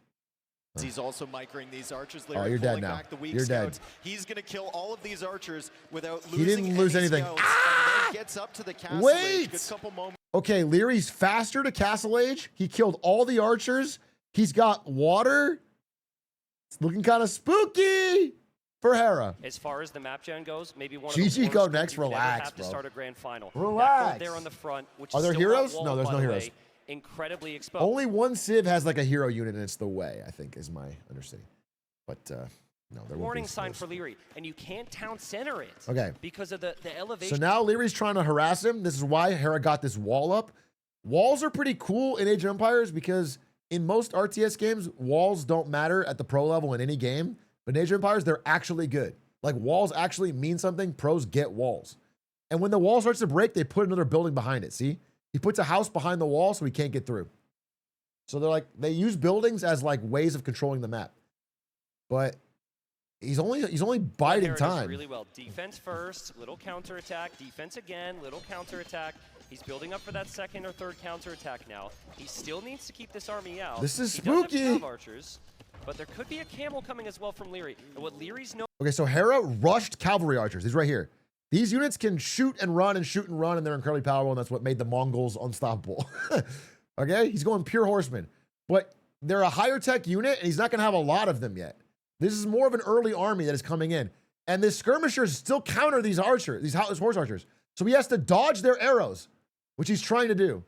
He's also microing these archers. Oh, Leary you're dead pulling now. back the weak You're dead. scouts. He's going to kill all of these archers without He losing didn't lose any anything. scouts, and then gets up to the castle Wait! age. Good couple moments. Okay, Leary's faster to Castle Age. He killed all the archers. He's got water. It's looking kind of spooky for Hera. As far as the map gen goes, maybe one of GG the go worst next, you can ever relax, have to bro. start a grand final. Relax. That gold there on the front, which Are is there still not heroes? walled, No, there's by no the heroes. way, incredibly exposed. Only one Civ has like a hero unit and it's the Way, I think, is my understanding. But no, there won't Warning be sign those. for Leary, and you can't town center it. Okay. Because of the elevation. So now Leary's trying to harass him. This is why Hera got this wall up. Walls are pretty cool in Age of Empires because in most RTS games, walls don't matter at the pro level in any game. But in Age of Empires, they're actually good. Like walls actually mean something. Pros get walls. And when the wall starts to break, they put another building behind it. See? He puts a house behind the wall so he can't get through. So they're like, they use buildings as like ways of controlling the map. But he's only biding Hera does time. really well. Defense first, little counterattack. Defense again, little counterattack. He's building up for that second or third counterattack now. He still needs to keep this army out. This is He does have spooky. 12 archers. but there could be a camel coming as well from Leary. And what Leary's known Okay, so Hera rushed cavalry archers. He's right here. These units can shoot and run, and they're incredibly powerful, and that's what made the Mongols unstoppable. Okay, he's going pure horsemen. But they're a higher tech unit, and he's not going to have a lot of them yet. This is more of an early army that is coming in. And the skirmishers still counter these archers, these horse archers. So he has to dodge their arrows, which he's trying to do.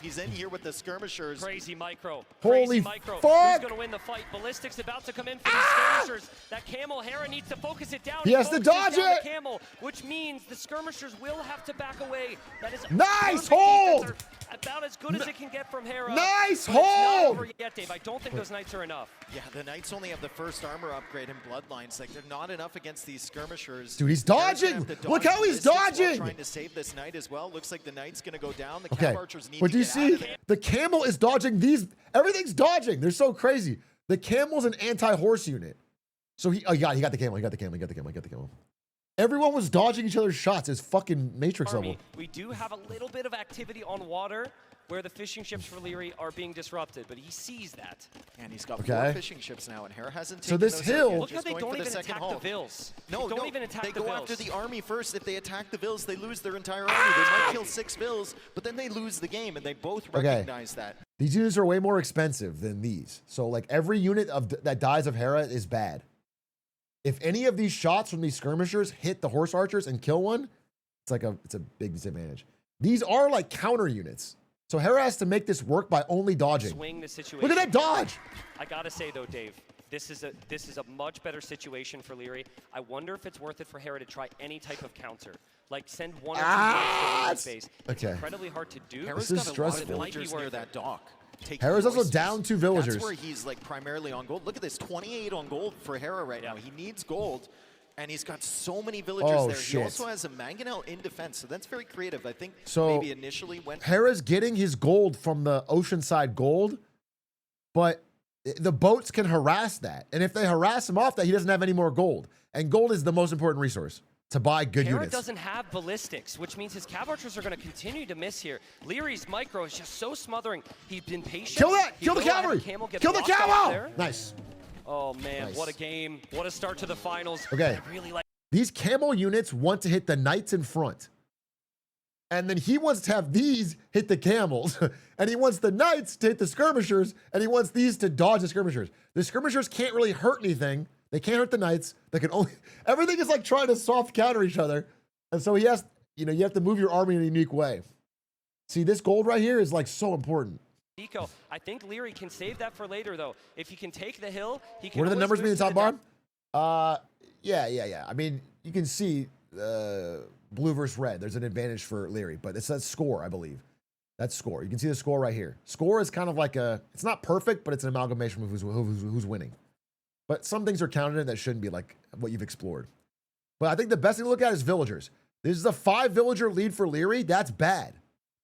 He's in here with the skirmishers. Crazy micro. Holy Crazy micro. fuck! Who's going to win the fight? Ballistic's about to come in for the skirmishers. That camel, Hera needs to focus it down. He has to focuses dodge down it! The camel, which means the skirmishers will have to back away. That is Nice perfect hold! defense, about as good as it can get from Hera. Nice but it's not hold! over yet, Dave. I don't think those knights are enough. Yeah, the knights only have the first armor upgrade in Bloodlines. Like, they're not enough against these skirmishers. Dude, he's Hera's gonna dodging! have to Look dodge how he's ballistics while dodging! Trying to save this knight as well. Looks like the knight's gonna go down. The Okay, cav archers need but to do you get out see? of there. The camel is dodging these. Everything's dodging. They're so crazy. The camel's an anti-horse unit. So he got the camel. He got the camel. Everyone was dodging each other's shots. It's fucking Matrix level. We do have a little bit of activity on water where the fishing ships for Leary are being disrupted, but he sees that. And he's got Okay. 4 fishing ships now, and Hera hasn't So taken this those hill- out yet, Look how just they going don't for the even second attack hull. the Vills. No, they don't even attack they the go Vills. after the army first. If they attack the Vills, they lose their entire army. They might kill 6 Vills, but then they lose the game, and they both recognize that. These units are way more expensive than these. So like every unit that dies of Hera is bad. If any of these shots from these skirmishers hit the horse archers and kill one, it's a big disadvantage. These are like counter units. So Hera has to make this work by only dodging. Swing the situation. Look at that dodge! I gotta say though, Dave, this is a much better situation for Leary. I wonder if it's worth it for Hera to try any type of counter. Like send one or two units to Leary's base. It's Okay. incredibly hard to do. Hera's This is got a lot of stressful. villagers near worth that it. dock. Taking Hera's also voices. down 2 villagers. That's where he's like primarily on gold. Look at this, 28 on gold for Hera right now. He needs gold, and he's got so many villagers Oh, there. shit. He also has a Mangonel in defense, so that's very creative. I think So, maybe initially went. Hera's getting his gold from the Oceanside gold, but the boats can harass that. And if they harass him off that, he doesn't have any more gold. And gold is the most important resource to buy good Hera units. doesn't have ballistics, which means his cav archers are going to continue to miss here. Leary's micro is just so smothering. He's been patient. Kill that! He Kill the will have cavalry! camel get Kill the blocked off camel! there. Nice. Oh man, Nice. what a game. What a start to the finals. Okay. I really like These camel units want to hit the knights in front. And then he wants to have these hit the camels. And he wants the knights to hit the skirmishers. And he wants these to dodge the skirmishers. The skirmishers can't really hurt anything. They can't hurt the knights. They can only... Everything is like trying to soft counter each other. And so he has... You know, you have to move your army in a unique way. See, this gold right here is like so important. Eco. I think Leary can save that for later, though. If he can take the hill, he can. What are the always numbers move mean in the to top bar? Yeah. I mean, you can see blue versus red. There's an advantage for Leary, but it says score, I believe. That's score. You can see the score right here. Score is kind of like it's not perfect, but it's an amalgamation of who's winning. But some things are counted in that shouldn't be like what you've explored. But I think the best thing to look at is villagers. This is a 5 villager lead for Leary. That's bad.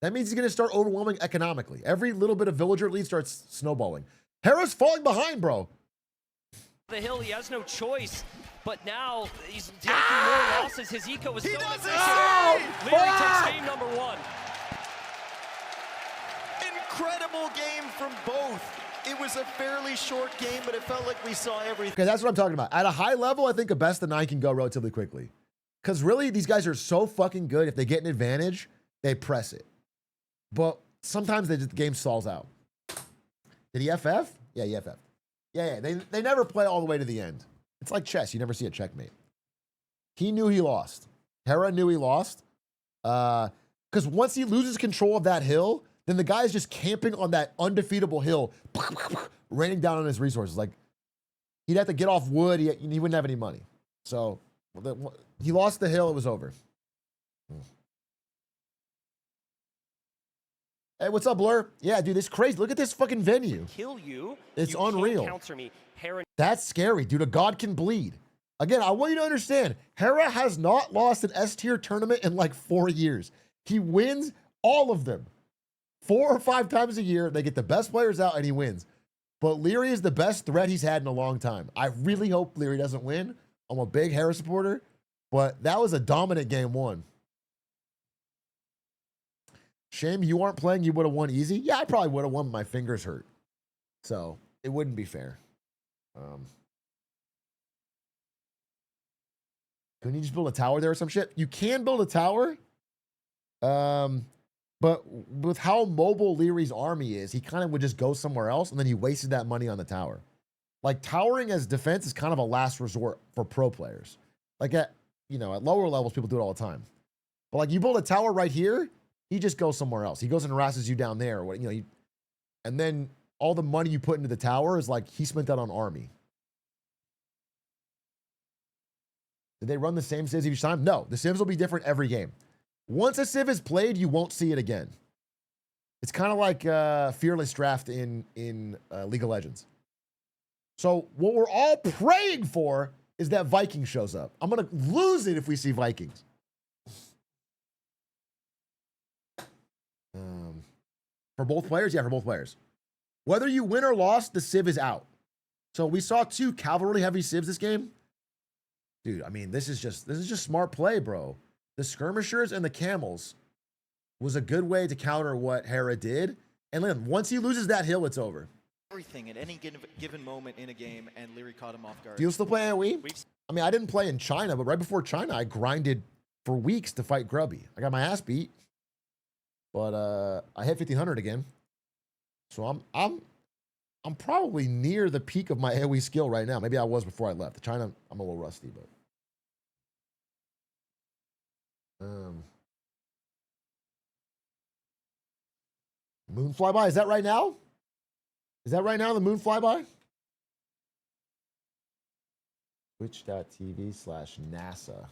That means he's going to start overwhelming economically. Every little bit of villager lead starts snowballing. Hera's falling behind, bro. the hill. He has no choice. But now he's taking more losses. His eco is still in position. Leary takes game number 1. Incredible game from both. It was a fairly short game, but it felt like we saw everything. Okay, that's what I'm talking about. At a high level, I think a best of 9 can go relatively quickly. Because really, these guys are so fucking good. If they get an advantage, they press it. But sometimes the game stalls out. Did he FF? Yeah, he FF. Yeah. They never play all the way to the end. It's like chess. You never see a checkmate. He knew he lost. Hera knew he lost. Because once he loses control of that hill, then the guy is just camping on that undefeatable hill, raining down on his resources. Like, he'd have to get off wood. He wouldn't have any money. So he lost the hill. It was over. Hey, what's up, Blur? Yeah, dude, it's crazy. Look at this fucking venue. Kill you. It's you unreal. Can't counter me. Hera. That's scary, dude. A god can bleed. Again, I want you to understand, Hera has not lost an S-tier tournament in like 4 years. He wins all of them. 4 or 5 times a year, they get the best players out and he wins. But Leary is the best threat he's had in a long time. I really hope Leary doesn't win. I'm a big Hera supporter, but that was a dominant game 1. Shame you aren't playing. You would have won easy. Yeah, I probably would have won. My fingers hurt. So It wouldn't be fair. Couldn't you just build a tower there or some shit? You can build a tower. But with how mobile Leary's army is, he kind of would just go somewhere else, and then he wasted that money on the tower. Like, towering as defense is kind of a last resort for pro players. Like, at lower levels, people do it all the time. But, like, you build a tower right here, he just goes somewhere else. He goes and harasses you down there. Or and then all the money you put into the tower is like he spent that on army. Did they run the same civs each time? No, the civs will be different every game. Once a civ is played, you won't see it again. It's kind of like Fearless Draft in League of Legends. So what we're all praying for is that Viking shows up. I'm going to lose it if we see Vikings. For both players? Yeah, for both players. Whether you win or lost, the civ is out. So we saw 2 cavalry-heavy civs this game. Dude, I mean, this is just smart play, bro. The skirmishers and the camels was a good way to counter what Hera did. And then once he loses that hill, it's over. Everything at any given moment in a game, and Leary caught him off guard. Do you still play AoE? I mean, I didn't play in China, but right before China, I grinded for weeks to fight Grubby. I got my ass beat, but I hit 1500 again. So I'm probably near the peak of my AoE skill right now. Maybe I was before I left. China, I'm a little rusty, but. Moon flyby, is that right now? Is that right now, the moon flyby? Twitch.tv/NASA.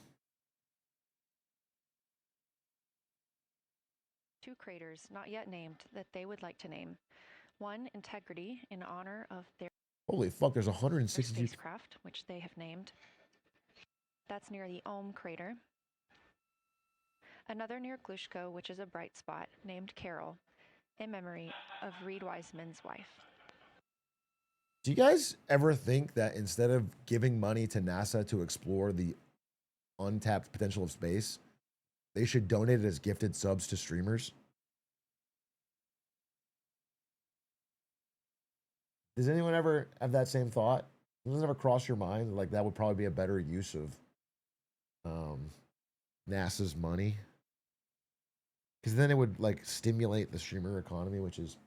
2 craters not yet named that they would like to name. 1, Integrity, in honor of their Holy fuck, there's 162 spacecraft, which they have named. That's near the Ohm crater. Another near Glushko, which is a bright spot, named Carol, in memory of Reed Wiseman's wife. Do you guys ever think that instead of giving money to NASA to explore the untapped potential of space, they should donate it as gifted subs to streamers? Does anyone ever have that same thought? Does it ever cross your mind? Like, that would probably be a better use of NASA's money? Because then it would, like, stimulate the streamer economy, which is...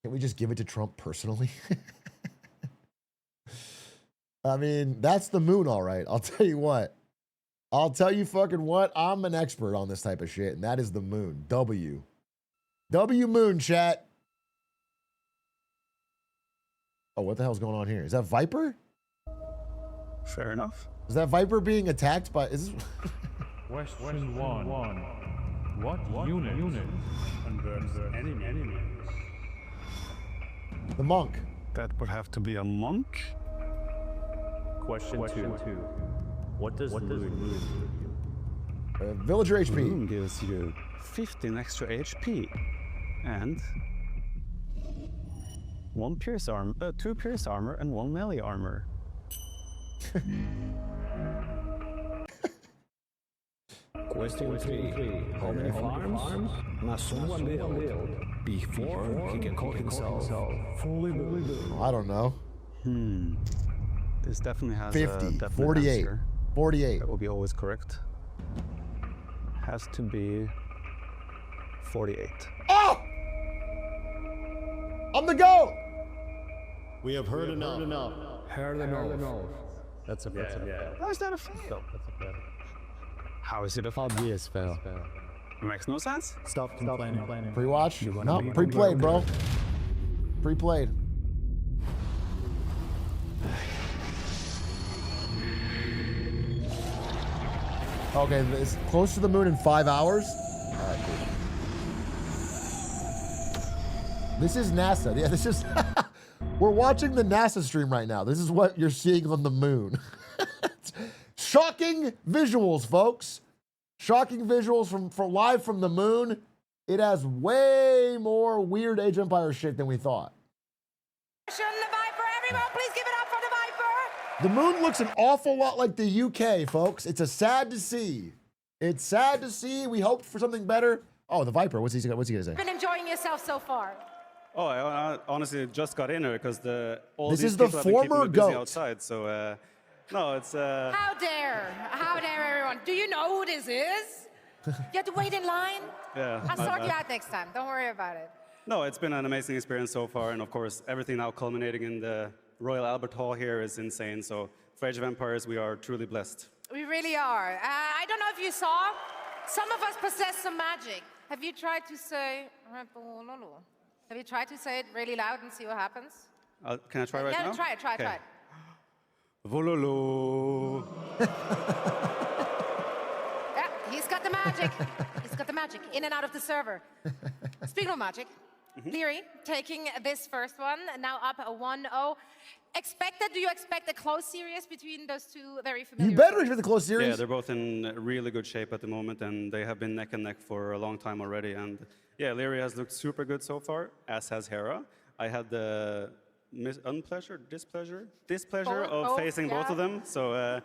Can we just give it to Trump personally? I mean, that's the moon, all right. I'll tell you what. I'll tell you fucking what. I'm an expert on this type of shit, and that is the moon. W. W moon, chat. Oh, what the hell's going on here? Is that Viper? Fair enough. Is that Viper being attacked by... Is this... Question 1. What unit converts enemies? The monk. That would have to be a monk. Question 2. What does the moon give you? Villager HP. Moon gives you 15 extra HP and 2 pierce armor and 1 melee armor. Question 3. How many farms must someone build before he can call himself fully built? I don't know. This definitely has 50, a definite 48, answer. 48. That will be always correct. Has to be 48. Oh! I'm the GOAT! We have heard enough. Heard enough. That's a fail. How is that a fail? That's a fail. How is it a fail? Obvious fail. It makes no sense. Stop complaining. Pre-watch? You wanna No, be- pre-played, bro. Pre-played. Okay, it's close to the moon in 5 hours. All right, cool. This is NASA. Yeah, this is... We're watching the NASA stream right now. This is what you're seeing on the moon. Shocking visuals, folks. Shocking visuals from live from the moon. It has way more weird Age of Empires shit than we thought. The Viper, everyone, please give it up for the Viper. The moon looks an awful lot like the UK, folks. It's a sad to see. It's sad to see. We hoped for something better. Oh, the Viper. What's he gonna say? Been enjoying yourself so far? Oh, I honestly just got in here because all This these is the people have been keeping former me busy GOAT. outside. So no, it's How dare everyone? Do you know who this is? You have to wait in line? yeah. I'll sort you out next time. Don't worry about it. No, it's been an amazing experience so far, and of course, everything now culminating in the Royal Albert Hall here is insane. So for Age of Empires, we are truly blessed. We really are. I don't know if you saw, some of us possess some magic. Have you tried to say Red Bull Lulu? Have you tried to say it really loud and see what happens? Can I try right now? Yeah, try it, try it. Vololo. Yeah, he's got the magic. He's got the magic in and out of the server. Speaking of magic, Leary taking this first one, now up 1-0. Do you expect a close series between those two very familiar? You better for the close series. Yeah, they're both in really good shape at the moment, and they have been neck and neck for a long time already. And yeah, Leary has looked super good so far, as has Hera. I had the displeasure of facing both of them. So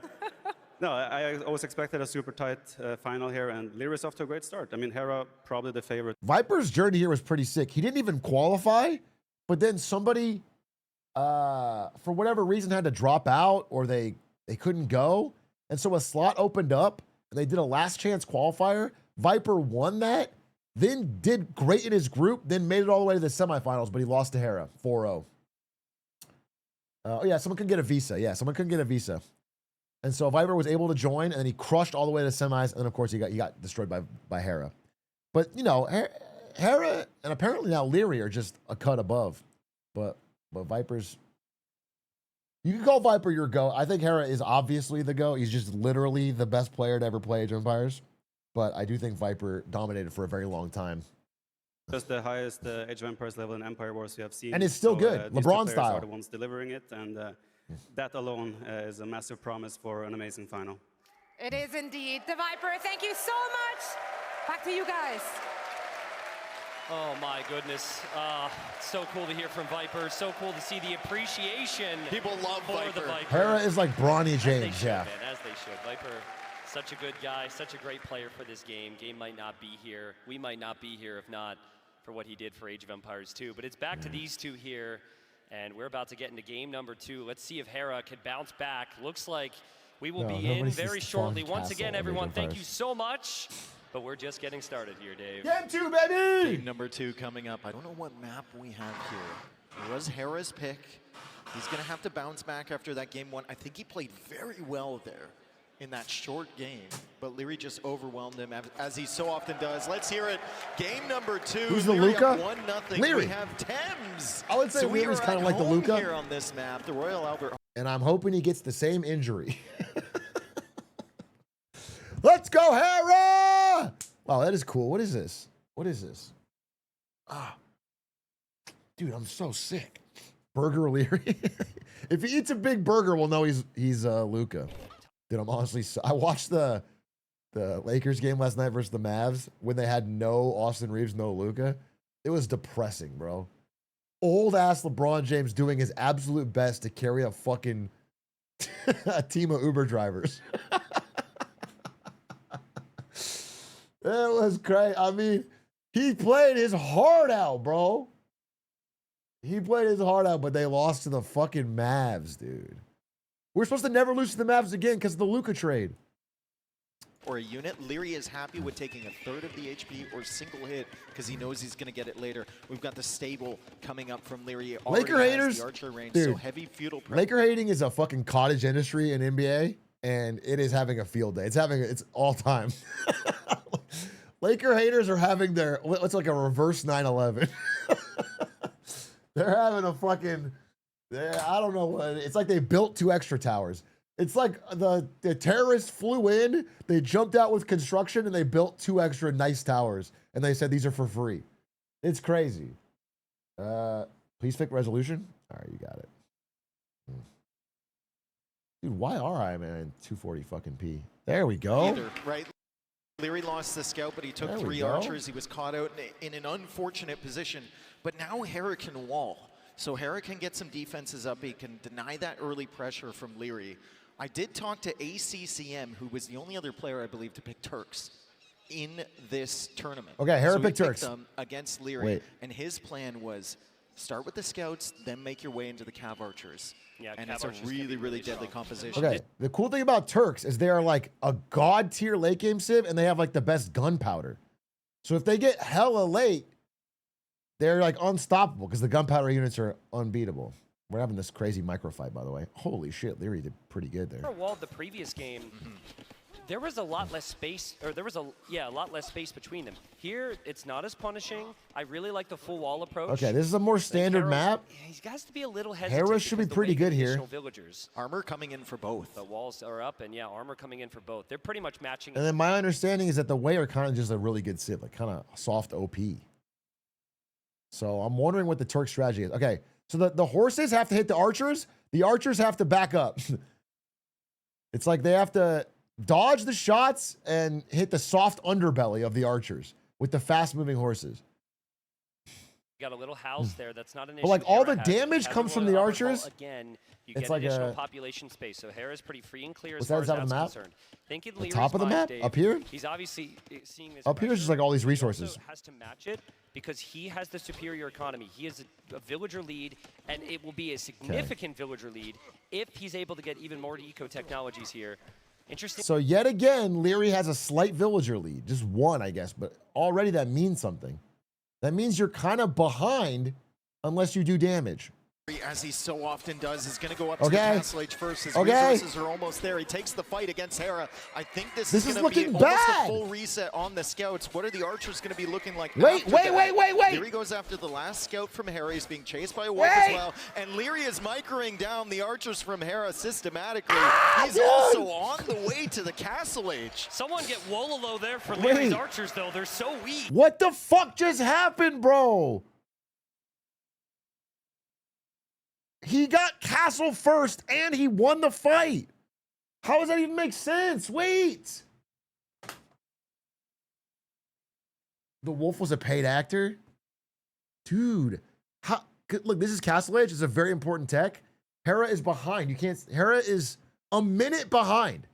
no, I always expected a super tight final here, and Leary's off to a great start. I mean, Hera probably the favorite. Viper's journey here was pretty sick. He didn't even qualify, but then somebody, for whatever reason, had to drop out or they couldn't go. And so a slot opened up and they did a last chance qualifier. Viper won that, then did great in his group, then made it all the way to the semifinals, but he lost to Hera, 4-0. Oh yeah, someone couldn't get a visa. Yeah, someone couldn't get a visa. And so Viper was able to join, and then he crushed all the way to the semis, and then of course he got destroyed by Hera. But you know, Hera and apparently now Leary are just a cut above. But Viper's, you can call Viper your GOAT. I think Hera is obviously the GOAT. He's just literally the best player to ever play Age of Empires. But I do think Viper dominated for a very long time. Just the highest Age of Empires level in Empire Wars we have seen. And it's still good, these LeBron two players style. are the ones delivering it, and that alone is a massive promise for an amazing final. It is indeed. The Viper, thank you so much. Back to you guys. Oh my goodness. So cool to hear from Viper. So cool to see the appreciation. People love for Viper. the Viper. Hera is like Bronny As they James, should, yeah. man, as they should. Viper, such a good guy, such a great player for this game. Game might not be here. We might not be here if not for what he did for Age of Empires 2. But it's back to these two here, and we're about to get into game number 2. Let's see if Hera can bounce back. Looks like we will be in very shortly. Once again, everyone, thank you so much. But we're just getting started here, Dave. Game 2, baby! Game number 2 coming up. I don't know what map we have here. It was Hera's pick. He's going to have to bounce back after that game 1. I think he played very well there in that short game, but Leary just overwhelmed him as he so often does. Let's hear it. Game number 2. Who's the Leary Luka? up 1-0. Leary. We have Thames. I would say so we Leary's are kind of at like the home Luka. here on this map, the Royal Albert. And I'm hoping he gets the same injury. Let's go, Hera! Wow, that is cool. What is this? What is this? Ah. Dude, I'm so sick. Burger Leary. If he eats a big burger, we'll know he's Luka. Dude, I'm honestly, I watched the Lakers game last night versus the Mavs when they had no Austin Reeves, no Luka. It was depressing, bro. Old ass LeBron James doing his absolute best to carry a fucking a team of Uber drivers. It was great. I mean, he played his heart out, bro. He played his heart out, but they lost to the fucking Mavs, dude. We're supposed to never lose to the Mavs again because of the Luka trade. Or a unit. Leary is happy with taking a third of the HP or single hit because he knows he's going to get it later. We've got the stable coming up from Leary. Laker haters, the archer range, dude, so heavy feudal pressure. Laker hating is a fucking cottage industry in NBA, and it is having a field day. It's all time. Laker haters are having their, what's like a reverse 9/11. They're having a fucking, I don't know what, it's like they built 2 extra towers. It's like the terrorists flew in, they jumped out with construction, and they built 2 extra nice towers. And they said these are for free. It's crazy. Please pick resolution. All right, you got it. Dude, why are I, man, 240 fucking P? There we go. Either, right? Leary lost the scout, but he took 3 archers. He was caught out in an unfortunate position. But now Hera can wall. So Hera can get some defenses up. He can deny that early pressure from Leary. I did talk to ACCM, who was the only other player, I believe, to pick Turks in this tournament. Okay, Hera so he picked Turks. them against Leary, Wait. and his plan was start with the scouts, then make your way into the Cav Archers. Yeah, and Cav it's a Archers can really, be really really deadly strong. composition. Okay, the cool thing about Turks is they are like a god tier late game civ, and they have like the best gunpowder. So if they get hella late, they're like unstoppable because the gunpowder units are unbeatable. We're having this crazy micro fight, by the way. Holy shit, Leary did pretty good there. Walled the previous game. There was a lot less space, or there was a lot less space between them. Here, it's not as punishing. I really like the full wall approach. Okay, this is a more standard map. He has to be a little hesitant. Hera should be because the pretty wave good of here. additional Villagers. Armor coming in for both. The walls are up, and yeah, armor coming in for both. They're pretty much matching. And then my understanding is that the way are kind of just a really good civ, like kind of soft OP. So I'm wondering what the Turk strategy is. Okay, so the horses have to hit the archers. The archers have to back up. It's like they have to dodge the shots and hit the soft underbelly of the archers with the fast-moving horses. Got a little house there. That's not an issue. But like all Hera the has. damage Has comes from everyone the on archers. Again, you It's get like additional a- population space. So Hera's pretty free and clear What's as far that as side of that's the map? concerned. Think in The Leary's top of the mind, map? Dave, Up here? He's obviously seeing this. Up here is just like all these resources. He also has to match it because he has the superior economy. He has a villager lead, and it will be a significant villager lead if he's able to get even more eco technologies here. Interesting. So yet again, Leary has a slight villager lead, just one, I guess, but already that means something. That means you're kind of behind unless you do damage. As he so often does, is going to go up to Okay. the Castle Age first. His Okay. resources are almost there. He takes the fight against Hera. I think this This is is going to be looking almost bad. a full reset on the scouts. What are the archers going to be looking like? Wait, after wait, that? wait. Leary goes after the last scout from Hera. He's being chased by a wolf as well. And Leary is microing down the archers from Hera systematically. He's also on the way to the Castle Age. Someone get Wololo there for Wait. Leary's archers, though. They're so weak. What the fuck just happened, bro? He got castle first and he won the fight. How does that even make sense? Wait. The wolf was a paid actor? Dude. How, look, this is Castle Age. It's a very important tech. Hera is behind. Hera is a minute behind.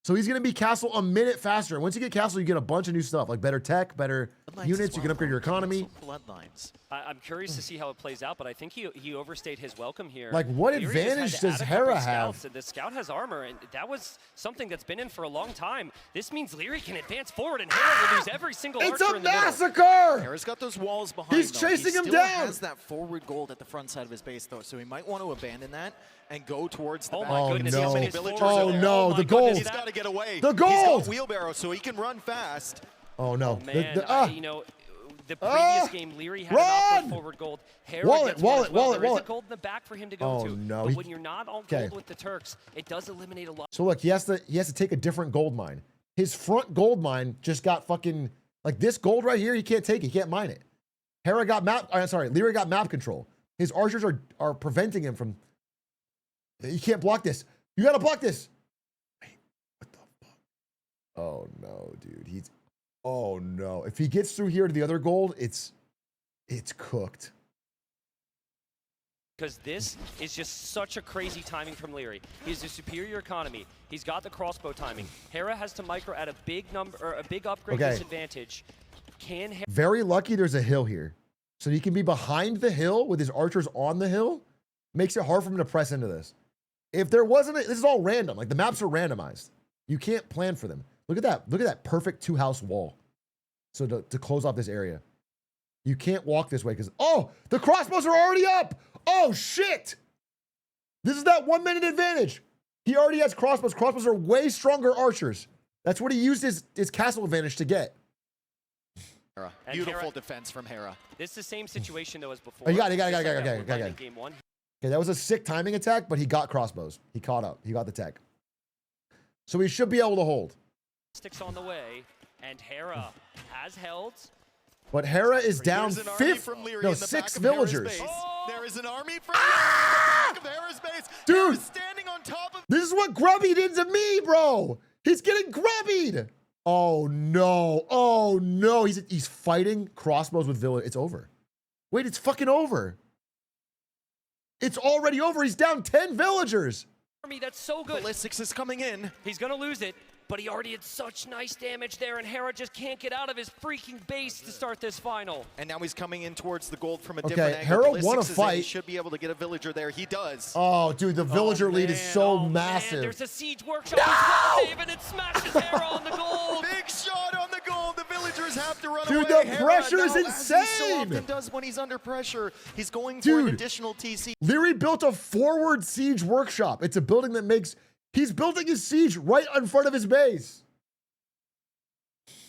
So he's going to be castle a minute faster. And once you get castle, you get a bunch of new stuff, like better tech, better Bloodlines units. as You can well, upgrade your though. economy. Bloodlines. I'm curious to see how it plays out, but I think he overstayed his welcome here. Like, what Leary just had advantage to does add a Hera couple have? scouts, and the scout has armor, and that was something that's been in for a long time. This means Leary can advance forward, and Hera will lose every single It's archer a in the middle. massacre! Hera's got those walls behind. He's though. chasing him He still down. has that forward gold at the front side of his base, though, so he might want to abandon that and go towards the Oh back. my Oh, goodness, no. how many villagers forwards are Oh, there. no, my the goodness, gold. He's that- got to get away. The He's gold. got wheelbarrow, so he can run fast. Oh, no. Oh, man, you know, the Ah! previous game, Leary had Run! an off forward gold. Hera Wallet, gets one wallet, as well. wallet, There is wallet. a gold in the back for him to go Oh, to. no, But he- when you're not on Okay. gold with the Turks, it does eliminate a lot. So look, he has to take a different gold mine. His front gold mine just got fucking, like this gold right here, he can't take it. He can't mine it. Leary got map control. His archers are preventing him from, you can't block this. You gotta block this. Wait, what the fuck? Oh no, dude. Oh no. If he gets through here to the other gold, it's cooked. Because this is just such a crazy timing from Leary. He has a superior economy. He's got the crossbow timing. Hera has to micro at a big upgrade Okay. disadvantage. Can Hera Very lucky there's a hill here. So he can be behind the hill with his archers on the hill. Makes it hard for him to press into this. If there wasn't, this is all random. Like the maps are randomized. You can't plan for them. Look at that. Look at that perfect 2-house wall. So to close off this area. You can't walk this way because, oh, the crossbows are already up. Oh, shit. This is that 1 minute advantage. He already has crossbows. Crossbows are way stronger archers. That's what he used his castle advantage to get. Hera. And Beautiful Hera- defense from Hera. This is the same situation though as before. Oh, you got it, Just like okay, that okay. in game one. Okay, that was a sick timing attack, but he got crossbows. He caught up. He got the tech. So he should be able to hold. Sticks on the way, and Hera has held. But Hera is down There's an army 6 from Leary in the back six of Hera's villagers. base. There is an army from Leary in the back of Hera's base. Dude. Hera's standing on top of. This is what Grubby did to me, bro. He's getting grubbied. Oh no. Oh no. He's fighting crossbows with villagers. It's over. Wait, it's fucking over. It's already over. He's down 10 villagers. Army, that's so good. Ballistics is coming in. He's gonna lose it, but he already had such nice damage there, and Hera just can't get out of his freaking base to start this final. And now he's coming in towards the gold from a Okay, different angle. Hera won a Ballistics is in. He fight. should be able to get a villager there. He does. Oh, dude, the villager lead is so Man, massive. there's a siege workshop as well, Dave, and it smashes Hera on the gold. Big shot on the goal. The villagers have to run Dude, away. the Hera pressure is now, as he so insane. often does when he's under pressure. He's going for an Dude. additional TC. Leary built a forward siege workshop. It's a building that makes... He's building his siege right in front of his base.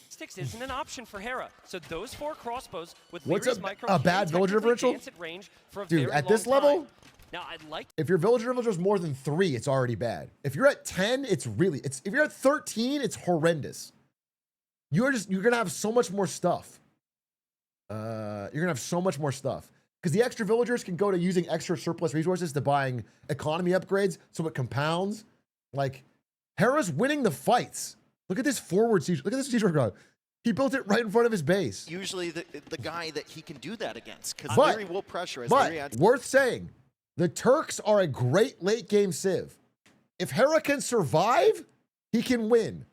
Sticks isn't an option for Hera. So those 4 crossbows with What's Leary's a micro bad can villager technically differential? dance at range for a Dude, very at this long level, time. Now I'd like if your villager differential is more than 3, it's already bad. If you're at 10, it's really... If you're at 13, it's horrendous. You're gonna have so much more stuff. You're gonna have so much more stuff. Because the extra villagers can go to using extra surplus resources to buying economy upgrades, so it compounds. Like, Hera's winning the fights. Look at this forward siege. Look at this siege workshop. He built it right in front of his base. Usually the guy that he can do that against, because But- Leary will pressure. As But Leary adds worth saying, the Turks are a great late game civ. If Hera can survive, he can win.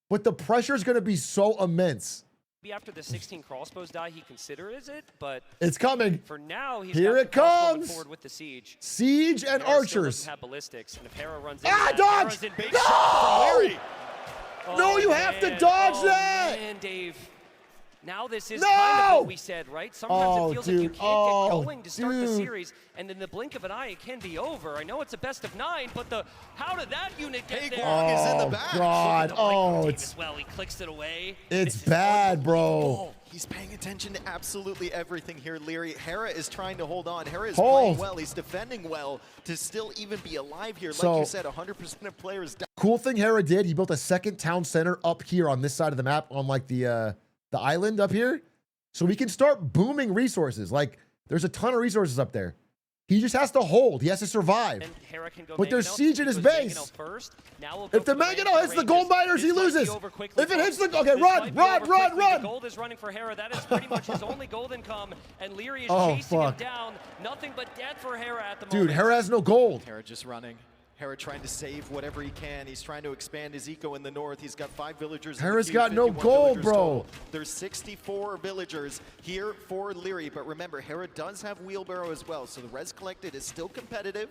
But the pressure is going to be so immense. maybe after the 16 crossbows die, he considers it, but It's coming. for now, he's Here got it the crossbow comes. forward with the siege. Siege and Hera still archers. doesn't have ballistics, and if Hera runs into Ah, that, dodge! Hera's in big No! shot from Leary. No, you have to dodge that! Man, Dave. Now this is No! kind of what we said, right? Sometimes Oh, it feels like you dude. can't Oh, get going to start the dude. series, and in the blink of an eye, it can be over. I know it's a best of 9, but how did that unit get there? Is in the Oh, back. God. The micro Oh, team it's as well. He clicks it away. it's This is bad, bro. Oh, he's paying attention to absolutely everything here, Leary. Hera is trying to hold on. Hera is Hold. playing well. He's defending well to still even be alive here. Like So- you said, 100% of players down. Cool thing Hera did, he built a second town center up here on this side of the map on like the island up here. So we can start booming resources. Like, there's a ton of resources up there. He just has to hold. He has to survive. And Hera can go But there's Mangonel. siege in He his goes base. Mangonel first. Now we'll go If the for range Mangonel hits the ranges. gold miners, he This might be loses. over quickly, If it hits folks. the... Okay, This run, might be run, over run, quickly. run. The gold is running for Hera. That is pretty much his only gold income, and Leary is Oh, chasing fuck. him down. Nothing but death for Hera at the Dude, moment. Hera has no gold. Hera just running. Hera trying to save whatever he can. He's trying to expand his eco in the north. He's got 5 villagers. in the Hera's queue, got no 51 gold, villagers bro. total. There's 64 villagers here for Leary, but remember, Hera does have wheelbarrow as well, so the res collected is still competitive.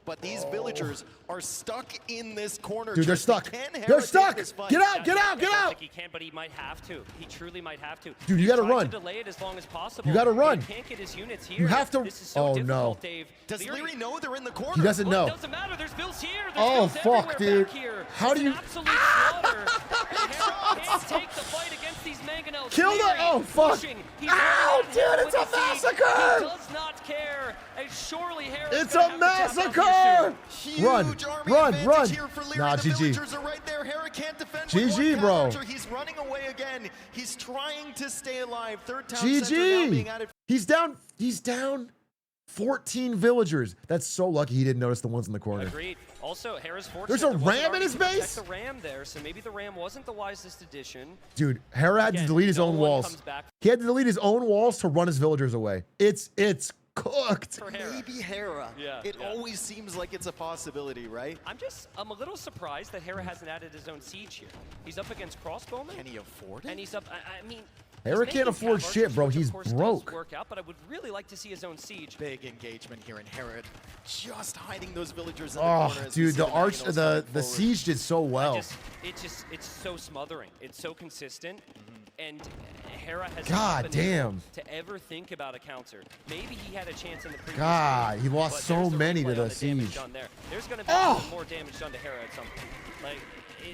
But these villagers are stuck in this corner. Dude, they're Tristan. stuck. Can Hera They're take stuck. this fight? Get out, get out, get I don't out. think he can, but he might have to. He truly might have to. Dude, you He's gotta trying run. to delay it as long as possible. You gotta but run. He can't get his units here. You have to- This is so Oh, no. difficult, Dave. Does Leary know they're in the corner? He doesn't Well, know. it doesn't matter. There's bills here. There's Oh, bills fuck, everywhere dude. back here. How It's do you- an absolute slaughter. And Hera can't take the fight against these Mangonels. Kill the- Leary oh, fuck. pushing. He's Ow, running dude, ahead it's with a the siege. massacre. He does not care. And surely Hera's It's gonna a have to tap out here massacre. soon. Huge Run, army run, advantage run. here for Leary. Nah, the GG. villagers are right there. Hera can't defend GG, with one bro. counter. He's running away again. He's trying to stay alive. Third town center now being GG. added. He's down 14 villagers. That's so lucky he didn't notice the ones in the corner. Agreed. Also, Hera's fortunate. There's a there wasn't ram in his army to protect base? The ram there, so maybe the ram wasn't the wisest addition. Dude, Hera had to Again, delete his no own one walls. comes back He had to delete his own walls to run his villagers away. It's cooked. for Hera. Maybe Hera. Yeah, It yeah. always seems like it's a possibility, right? I'm a little surprised that Hera hasn't added his own siege here. He's up against crossbowmen, Can he afford it? and he's up. I mean, Hera he's can't making afford cav shit, archers, bro. which of He's course broke. Does work out, but I would really like to see his own siege. Big engagement here in Hera. Just hiding those villagers in the Oh, corner. as we dude, see the Mangonels coming the forward. siege did so well. It's so smothering. It's so consistent, and Hera has God not been able damn. to ever think about a counter. Maybe he had a chance in the previous God, game, he lost but so there's the many to replay the on damage siege. done there. There's going to be Oh! more damage done to Hera at some point. Like,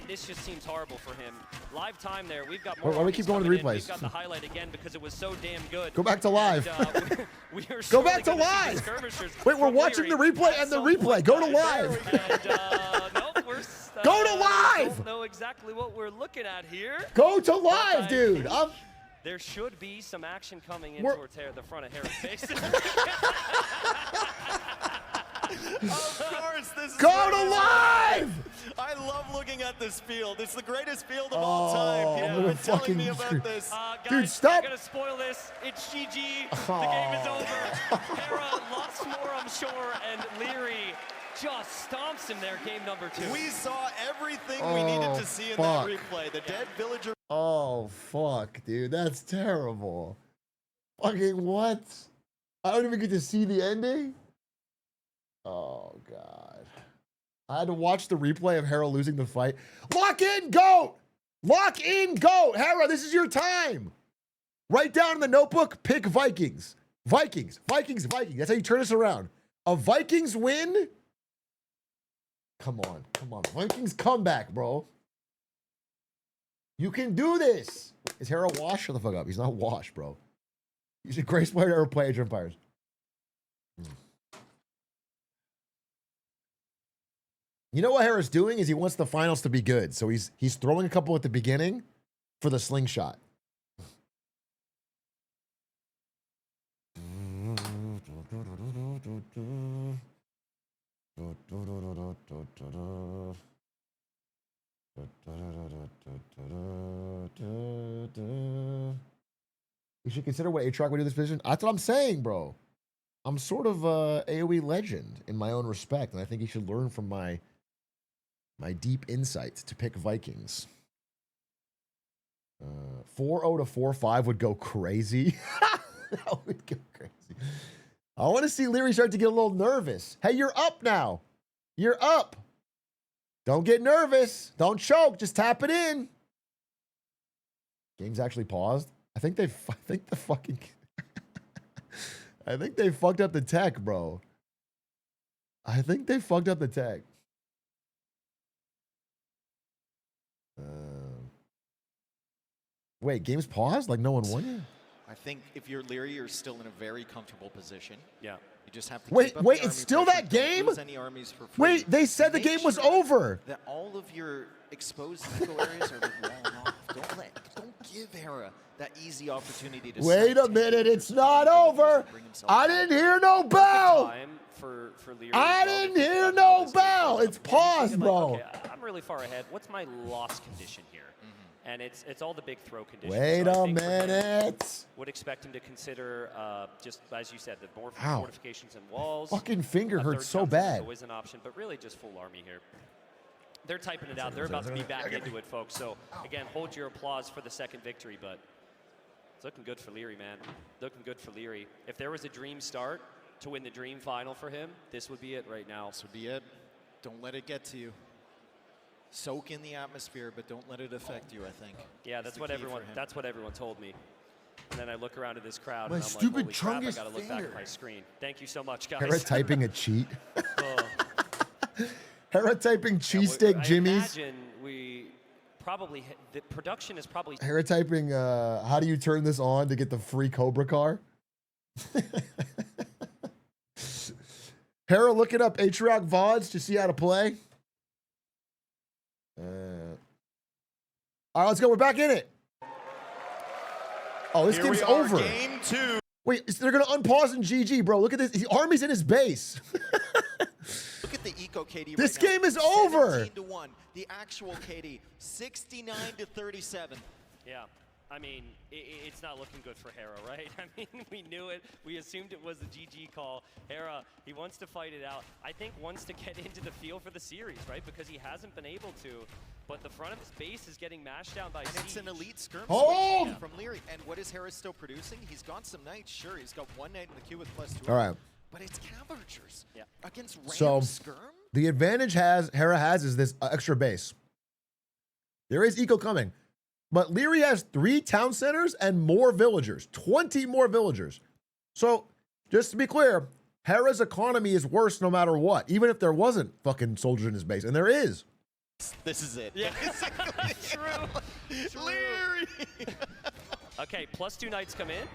this just seems horrible for him. Live time there. We've got more. Why don't we armies keep going to coming the in. replays? We've got the highlight again because it was so damn good. Go back to live. And, we are Go back surely to gonna see live. the skirmishers Wait, we're from watching the Leary replay at and the some replay. point, Go to guys. live. And, nope, Go to live. Don't know exactly what we're looking at here. Go to live, dude. There should be some action coming in We're- towards the front of Hera's face. Of course, this is Go what to it is. live. I love looking at this field. It's the greatest field of all time. Oh, People I'm have gonna been telling me fucking about this. Guys, Dude, stop. I'm gonna spoil this. It's GG. The game is over. Hera lots more, I'm sure, and Leary just stomps him there, game number 2. We saw everything we needed to see in that replay. The dead villager. Oh, fuck, dude. That's terrible. Fucking what? I don't even get to see the ending? Oh, God. I had to watch the replay of Hera losing the fight. Lock in, GOAT! Lock in, GOAT! Hera, this is your time. Write down in the notebook, pick Vikings. Vikings, Vikings, Vikings. That's how you turn this around. A Vikings win? Come on, come on. Vikings comeback, bro. You can do this. Is Hera washed? Shut the fuck up. He's not washed, bro. He's a great player to ever play Age of Empires. You know what Hera's doing is he wants the finals to be good. So he's throwing a couple at the beginning for the slingshot. You should consider what Atrioc would do this position. That's what I'm saying, bro. I'm sort of a AoE legend in my own respect, and I think you should learn from my deep insight to pick Vikings. 4-0 to 4-5 would go crazy. That would go crazy. I want to see Leary start to get a little nervous. Hey, you're up now. You're up. Don't get nervous. Don't choke. Just tap it in. Game's actually paused. I think they fucked up the tech, bro. I think they fucked up the tech. Wait, game's paused? Like no one won yet? I think if you're Leary, you're still in a very comfortable position. Yeah. You just have to Wait, keep up wait, the it's army still pressure. that game? Don't lose any armies for free. Wait, they said the Make game was sure over. That all of your exposed eco areas are walled off. Don't give Hera that easy opportunity to Wait a minute, it's not over. I didn't hear no bell. Time for Leary. I didn't hear no bell. It's paused, bro. Okay, I'm really far ahead. What's my loss condition here? And it's all the big throw conditions. Wait So I a think for him, minute. would expect him to consider, just as you said, the more Ow. fortifications and walls. Fucking finger A hurts third so town bad. is always an option, but really just full army here. They're typing it out. They're about to be back into it, folks. So again, hold your applause for the second victory, but it's looking good for Leary, man. Looking good for Leary. If there was a dream start to win the dream final for him, this would be it right now. This would be it. Don't let it get to you. Soak in the atmosphere, but don't let it affect you, I think. Yeah, that's what everyone told me. And then I look around at this crowd My and I'm stupid like, holy crap, I Chungus gotta look back at finger. my screen. Thank you so much, guys. Hera typing a cheat. Oh. Hera typing cheesesteak I Jimmy's. imagine we probably, the production is probably. Hera typing, how do you turn this on to get the free Cobra car? Hera looking up Atrioc VODs to see how to play. All right, let's go. We're back in it. Oh, this Here game's we are, over. Game 2. Wait, they're going to unpause in GG, bro. Look at this. The army's in his base. Look at the eco KD This right now. game is over. 17-1. The actual KD, 69-37. Yeah. I mean, it's not looking good for Hera, right? I mean, we knew it. We assumed it was a GG call. Hera, he wants to fight it out. I think wants to get into the feel for the series, right? Because he hasn't been able to. But the front of his base is getting mashed down by And Siege. it's an elite skirm Oh! switch from Leary. And what is Hera still producing? He's got some knights, sure. He's got one knight in the queue with +2. All right. But it's cav archers against random So, skirm. the advantage Hera has is this extra base. There is eco coming. But Leary has 3 town centers and more villagers. 20 more villagers. So, just to be clear, Hera's economy is worse no matter what. Even if there wasn't fucking soldiers in his base. And there is. This is it. Yeah, true. Leary. Okay, +2 knights come in.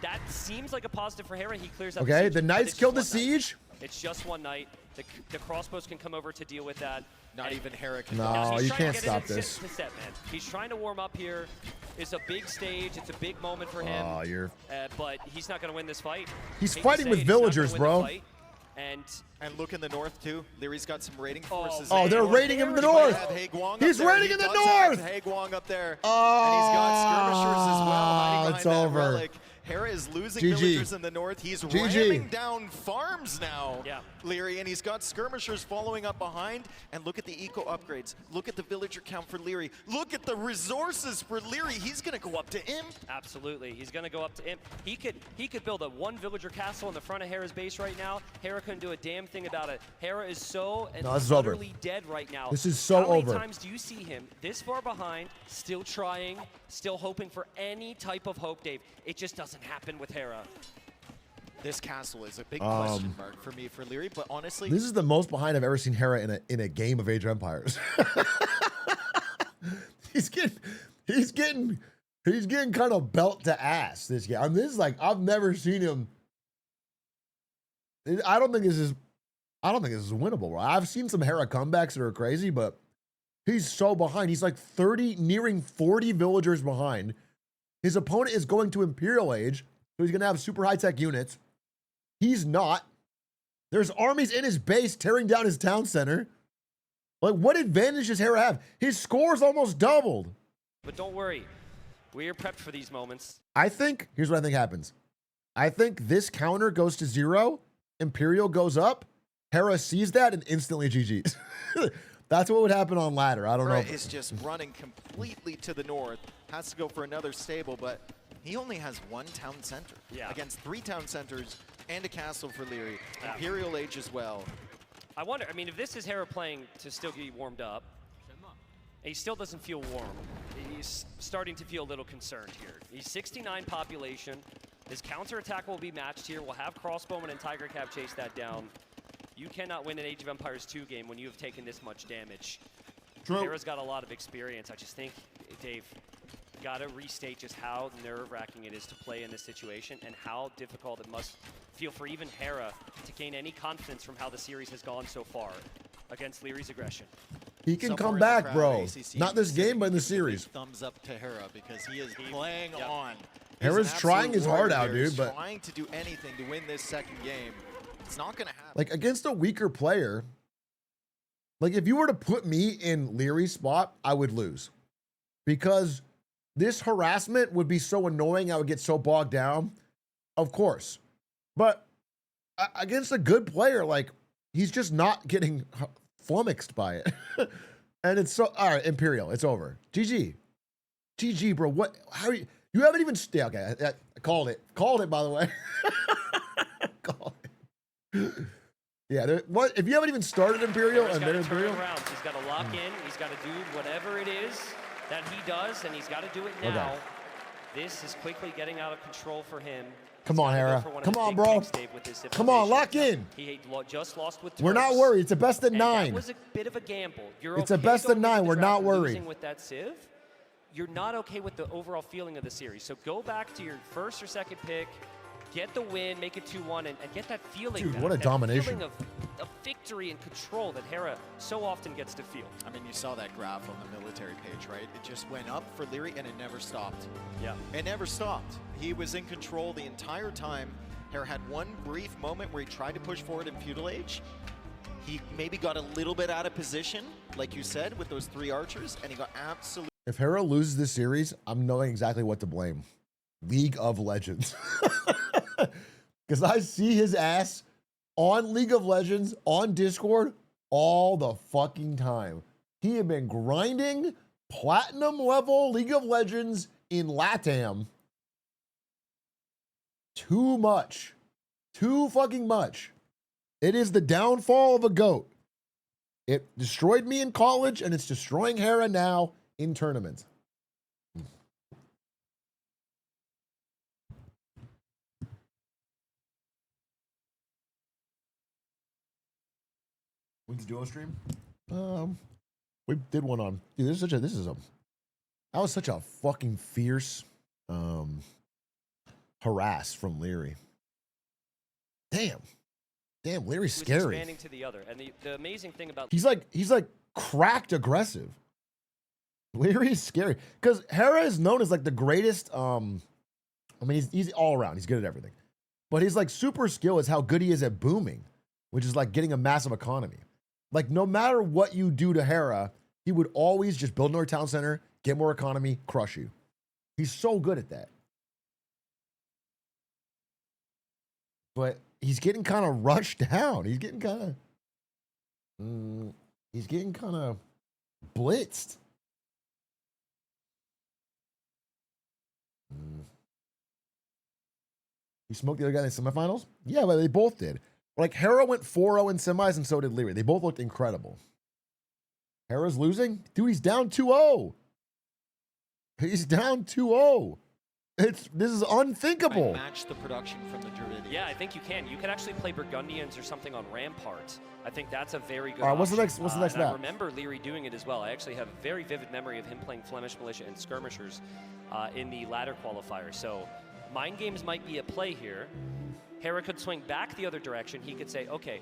That seems like a positive for Hera. He clears out Okay, the siege. the but knights it's killed the just one knight. siege. It's just one knight. The crossbows can come over to deal with that. Not And even Hera can. No, he's you trying to can't get stop into this. the set, man. He's trying to warm up here. It's a big stage. It's a big moment for him. Oh, you're... But he's not going to win this fight. He's Hate to fighting say with it, he's not gonna villagers, win the bro. fight. And look in the north, too. Leary's got some raiding forces. Oh, they're raiding him in the He might north. have Haegwang up He's there. raiding He in the does have north. Haegwang up there. Oh, And he's got skirmishers as well hiding it's behind that over. relic. Hera is losing GG. villagers in the north. He's GG. ramming down farms now, Leary, and he's got skirmishers following up behind. And look at the eco upgrades. Look at the villager count for Leary. Look at the resources for Leary. He's going to go up to Imp. Absolutely, he's going to go up to Imp. He could build a 1 villager castle in the front of Hera's base right now. Hera couldn't do a damn thing about it. Hera is so utterly dead right now. This is so How over. many times do you see him this far behind, still trying, still hoping for any type of hope, Dave? It just doesn't happen with Hera. This castle is a big question mark for me for Leary, but honestly, This is the most behind I've ever seen Hera in a game of Age of Empires. he's getting kind of belt to ass this game. I mean, this is like I've never seen him. I don't think this is winnable. Bro. I've seen some Hera comebacks that are crazy, but he's so behind. He's like 30, nearing 40 villagers behind. His opponent is going to Imperial Age, so he's going to have super high-tech units. He's not. There's armies in his base tearing down his town center. Like, what advantage does Hera have? His score's almost doubled. But don't worry, we are prepped for these moments. Here's what I think happens. I think this counter goes to 0, Imperial goes up, Hera sees that, and instantly GG's. That's what would happen on ladder. I don't know. Is just running completely to the north. Has to go for another stable, but he only has 1 town center against 3 town centers and a castle for Leary. Imperial Age as well. I wonder, I mean, if this is Hera playing to still get warmed up, he still doesn't feel warm. He's starting to feel a little concerned here. He's 69 population. His counterattack will be matched here. We'll have Crossbowman and Tiger Cab chase that down. You cannot win an Age of Empires 2 game when you have taken this much damage. True. Hera's got a lot of experience. I just think, Dave, you got to restate just how nerve-wracking it is to play in this situation and how difficult it must feel for even Hera to gain any confidence from how the series has gone so far against Leary's aggression. He can Somewhere come in the back, crowd, bro. ACC Not this game, but in the big series. Thumbs up to Hera because he is playing on. Hera's He's an trying absolute his heart warrior out, there. dude, He's but trying to do anything to win this second game. It's not going to happen. like against a weaker player, like if you were to put me in Leary's spot, I would lose because this harassment would be so annoying. I would get so bogged down, of course. But against a good player, like he's just not getting flummoxed by it. And it's so, all right, Imperial, it's over. GG. GG, bro. What, how are you? You haven't even, yeah, okay, I called it. Called it, by the way. Called it. Yeah, what, if you haven't even started Imperial Hera's and gotta then turn Imperial? around. He's got to lock in. He's got to do whatever it is that he does, and he's got to do it now. Okay. This is quickly getting out of control for him. Come on, Hera. Come on, bro. Come on, lock in. He just lost with We're not Turks, worried. It's a best of and 9. That was a bit of a gamble. You're It's a okay best of going into 9. the We're draft not worried. losing with that Civ. You're not okay with the overall feeling of the series. So go back to your first or second pick, get the win, make it 2-1, and get that feeling Dude, back, what a that domination. feeling of victory and control that Hera so often gets to feel. I mean, you saw that graph on the military page, right? It just went up for Leary, and it never stopped. Yeah. It never stopped. He was in control the entire time. Hera had one brief moment where he tried to push forward in Feudal Age. He maybe got a little bit out of position, like you said, with those 3 archers, and he got absolutely... If Hera loses this series, I'm knowing exactly what to blame. League of Legends. Because I see his ass on League of Legends, on Discord, all the fucking time. He had been grinding platinum level League of Legends in LATAM. Too much. Too fucking much. It is the downfall of a GOAT. It destroyed me in college, and it's destroying Hera now in tournaments. When's the duo stream? We did one on. Dude, that was such a fucking fierce harass from Leary. Damn, Leary's He was scary. expanding to the other. And the amazing thing about He's like cracked aggressive. Leary's scary because Hera is known as like the greatest. I mean, he's all around. He's good at everything, but his like super skill is how good he is at booming, which is like getting a massive economy. Like no matter what you do to Hera, he would always just build another town center, get more economy, crush you. He's so good at that. but he's getting kind of rushed down. He's getting kind of blitzed. He smoked the other guy in the semifinals? Yeah, but they both did. Like, Hera went 4-0 in semis, and so did Leary. They both looked incredible. Hera's losing? Dude, he's down 2-0. He's down 2-0. This is unthinkable. Match the production from the Dravidians. Yeah, I think you can. You could actually play Burgundians or something on Rampart. I think that's a very good All right, what's the option. next and I map? remember Leary doing it as well. I actually have a very vivid memory of him playing Flemish Militia and Skirmishers in the ladder qualifier. So mind games might be a play here. Hera could swing back the other direction. He could say, okay,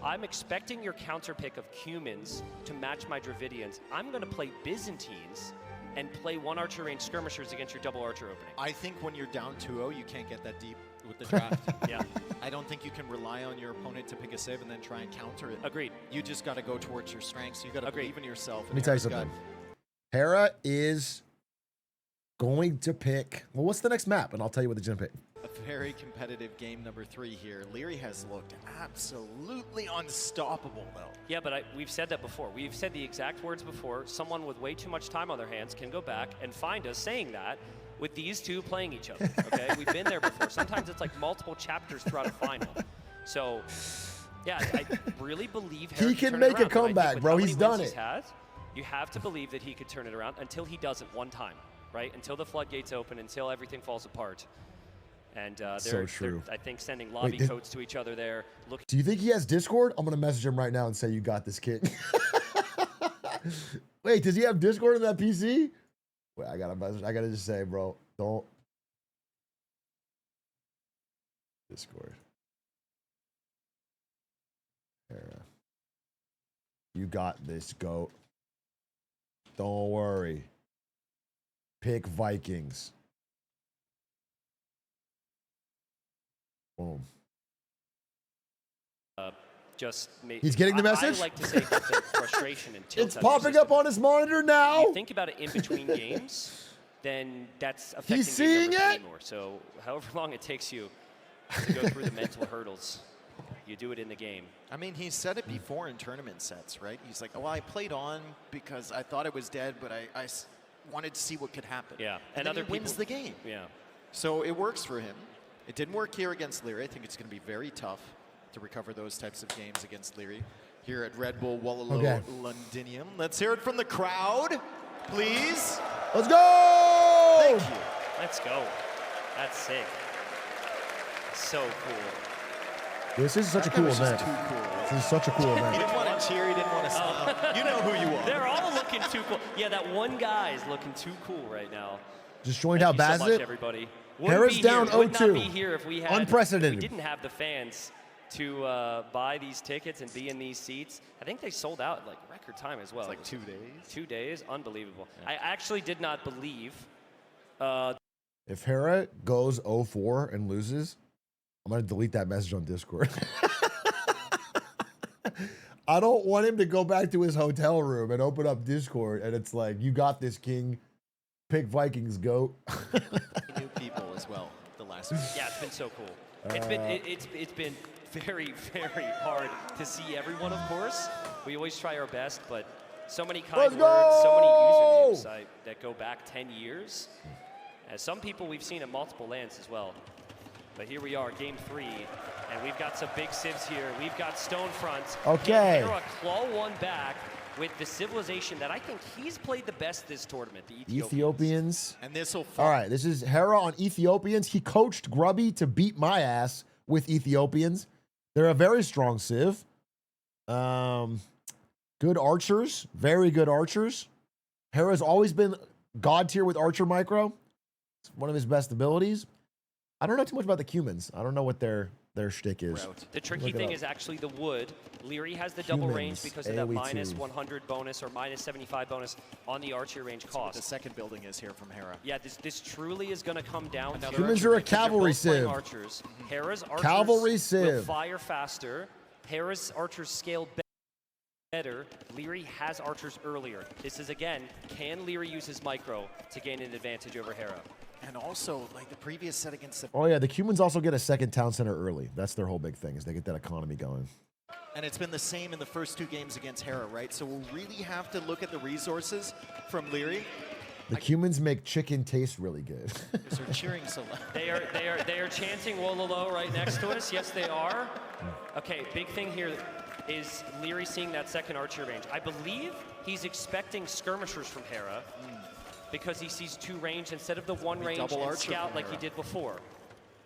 I'm expecting your counter pick of Cumans to match my Dravidians. I'm going to play Byzantines and play one archer range skirmishers against your double archer opening. I think when you're down 2-0, you can't get that deep with the draft. Yeah. I don't think you can rely on your opponent to pick a save and then try and counter it. Agreed. You just got to go towards your strengths. You got to believe in yourself. Let me tell you something. Hera is going to pick. Well, what's the next map? And I'll tell you what he's going to pick. A very competitive game number 3 here. Leary has looked absolutely unstoppable, though. Yeah, but we've said that before. We've said the exact words before. Someone with way too much time on their hands can go back and find us saying that with these two playing each other, okay? We've been there before. Sometimes it's like multiple chapters throughout a final. So, yeah, I really believe Hera he can make a comeback, bro. He's done it. You have to believe that he could turn it around until he doesn't one time, right? Until the floodgates open, until everything falls apart. And they're, I think, sending lobby codes to each other there. Look. Do you think he has Discord? I'm going to message him right now and say, you got this, kid. Wait, does he have Discord on that PC? Wait, I got to message. I got to just say, bro, don't. Discord. Hera. You got this, GOAT. Don't worry. Pick Vikings. Boom. He's getting the message? I like to say the frustration and tilt. It's popping up on his monitor now. If you think about it in between games, then that's affecting He's seeing it more. So however long it takes you to go through the mental hurdles, you do it in the game. I mean, he said it before in tournament sets, right? He's like, well, I played on because I thought it was dead, but I wanted to see what could happen. Yeah, and other people wins the game. Yeah. So it works for him. It didn't work here against Leary. I think it's going to be very tough to recover those types of games against Leary here at Red Bull Londinium. Let's hear it from the crowd, please. Let's go! Thank you. Let's go. That's sick. So cool. This is such a cool event. This is such a cool event. He didn't want to cheer. He didn't want to smile. You know who you are. They're all looking too cool. Yeah, that one guy is looking too cool right now. Just joined out Thank you so much, Bassett. everybody. Hera's down 0-2. Would not be here if we had, unprecedented. We didn't have the fans to buy these tickets and be in these seats. I think they sold out at like record time as well. It's like 2 days. 2 days, unbelievable. Yeah. I actually did not believe. If Hera goes 0-4 and loses, I'm gonna delete that message on Discord. I don't want him to go back to his hotel room and open up Discord and it's like, you got this, King. Pick Vikings, GOAT. New people as well the last week. Yeah, it's been so cool. It's been very, very hard to see everyone, of course. We always try our best, but so many kind words, so many usernames that go back 10 years. As some people we've seen at multiple lands as well. But here we are, game 3, and we've got some big civs here. We've got Stonefront. Okay. Hera claw one back with the civilization that I think he's played the best this tournament, the Ethiopians. And this will All right, this is Hera on Ethiopians. He coached Grubby to beat my ass with Ethiopians. They're a very strong civ. Good archers, very good archers. Hera's always been god tier with archer micro. It's one of his best abilities. I don't know too much about the Cumans. I don't know what their shtick is. The tricky thing is actually the wood. Leary has the double range because of that minus 100 bonus or minus 75 bonus on the archer range cost. The second building is here from Hera. Yeah, this truly is going to come down. Humans are a cavalry civ. Archers. Hera's archers cavalry civ. Will fire faster. Hera's archers scale better. Leary has archers earlier. This is, again, can Leary use his micro to gain an advantage over Hera? And also, like the previous set against the... Oh yeah, the Cumans also get a second town center early. That's their whole big thing, is they get that economy going. And it's been the same in the first 2 games against Hera, right? So we'll really have to look at the resources from Leary. The Cumans make chicken taste really good. They're cheering so loud. They are chanting Wololo right next to us. Yes, they are. Okay, big thing here is Leary seeing that second archer range. I believe he's expecting skirmishers from Hera because he sees 2 range instead of the 1 range and scout like he did before.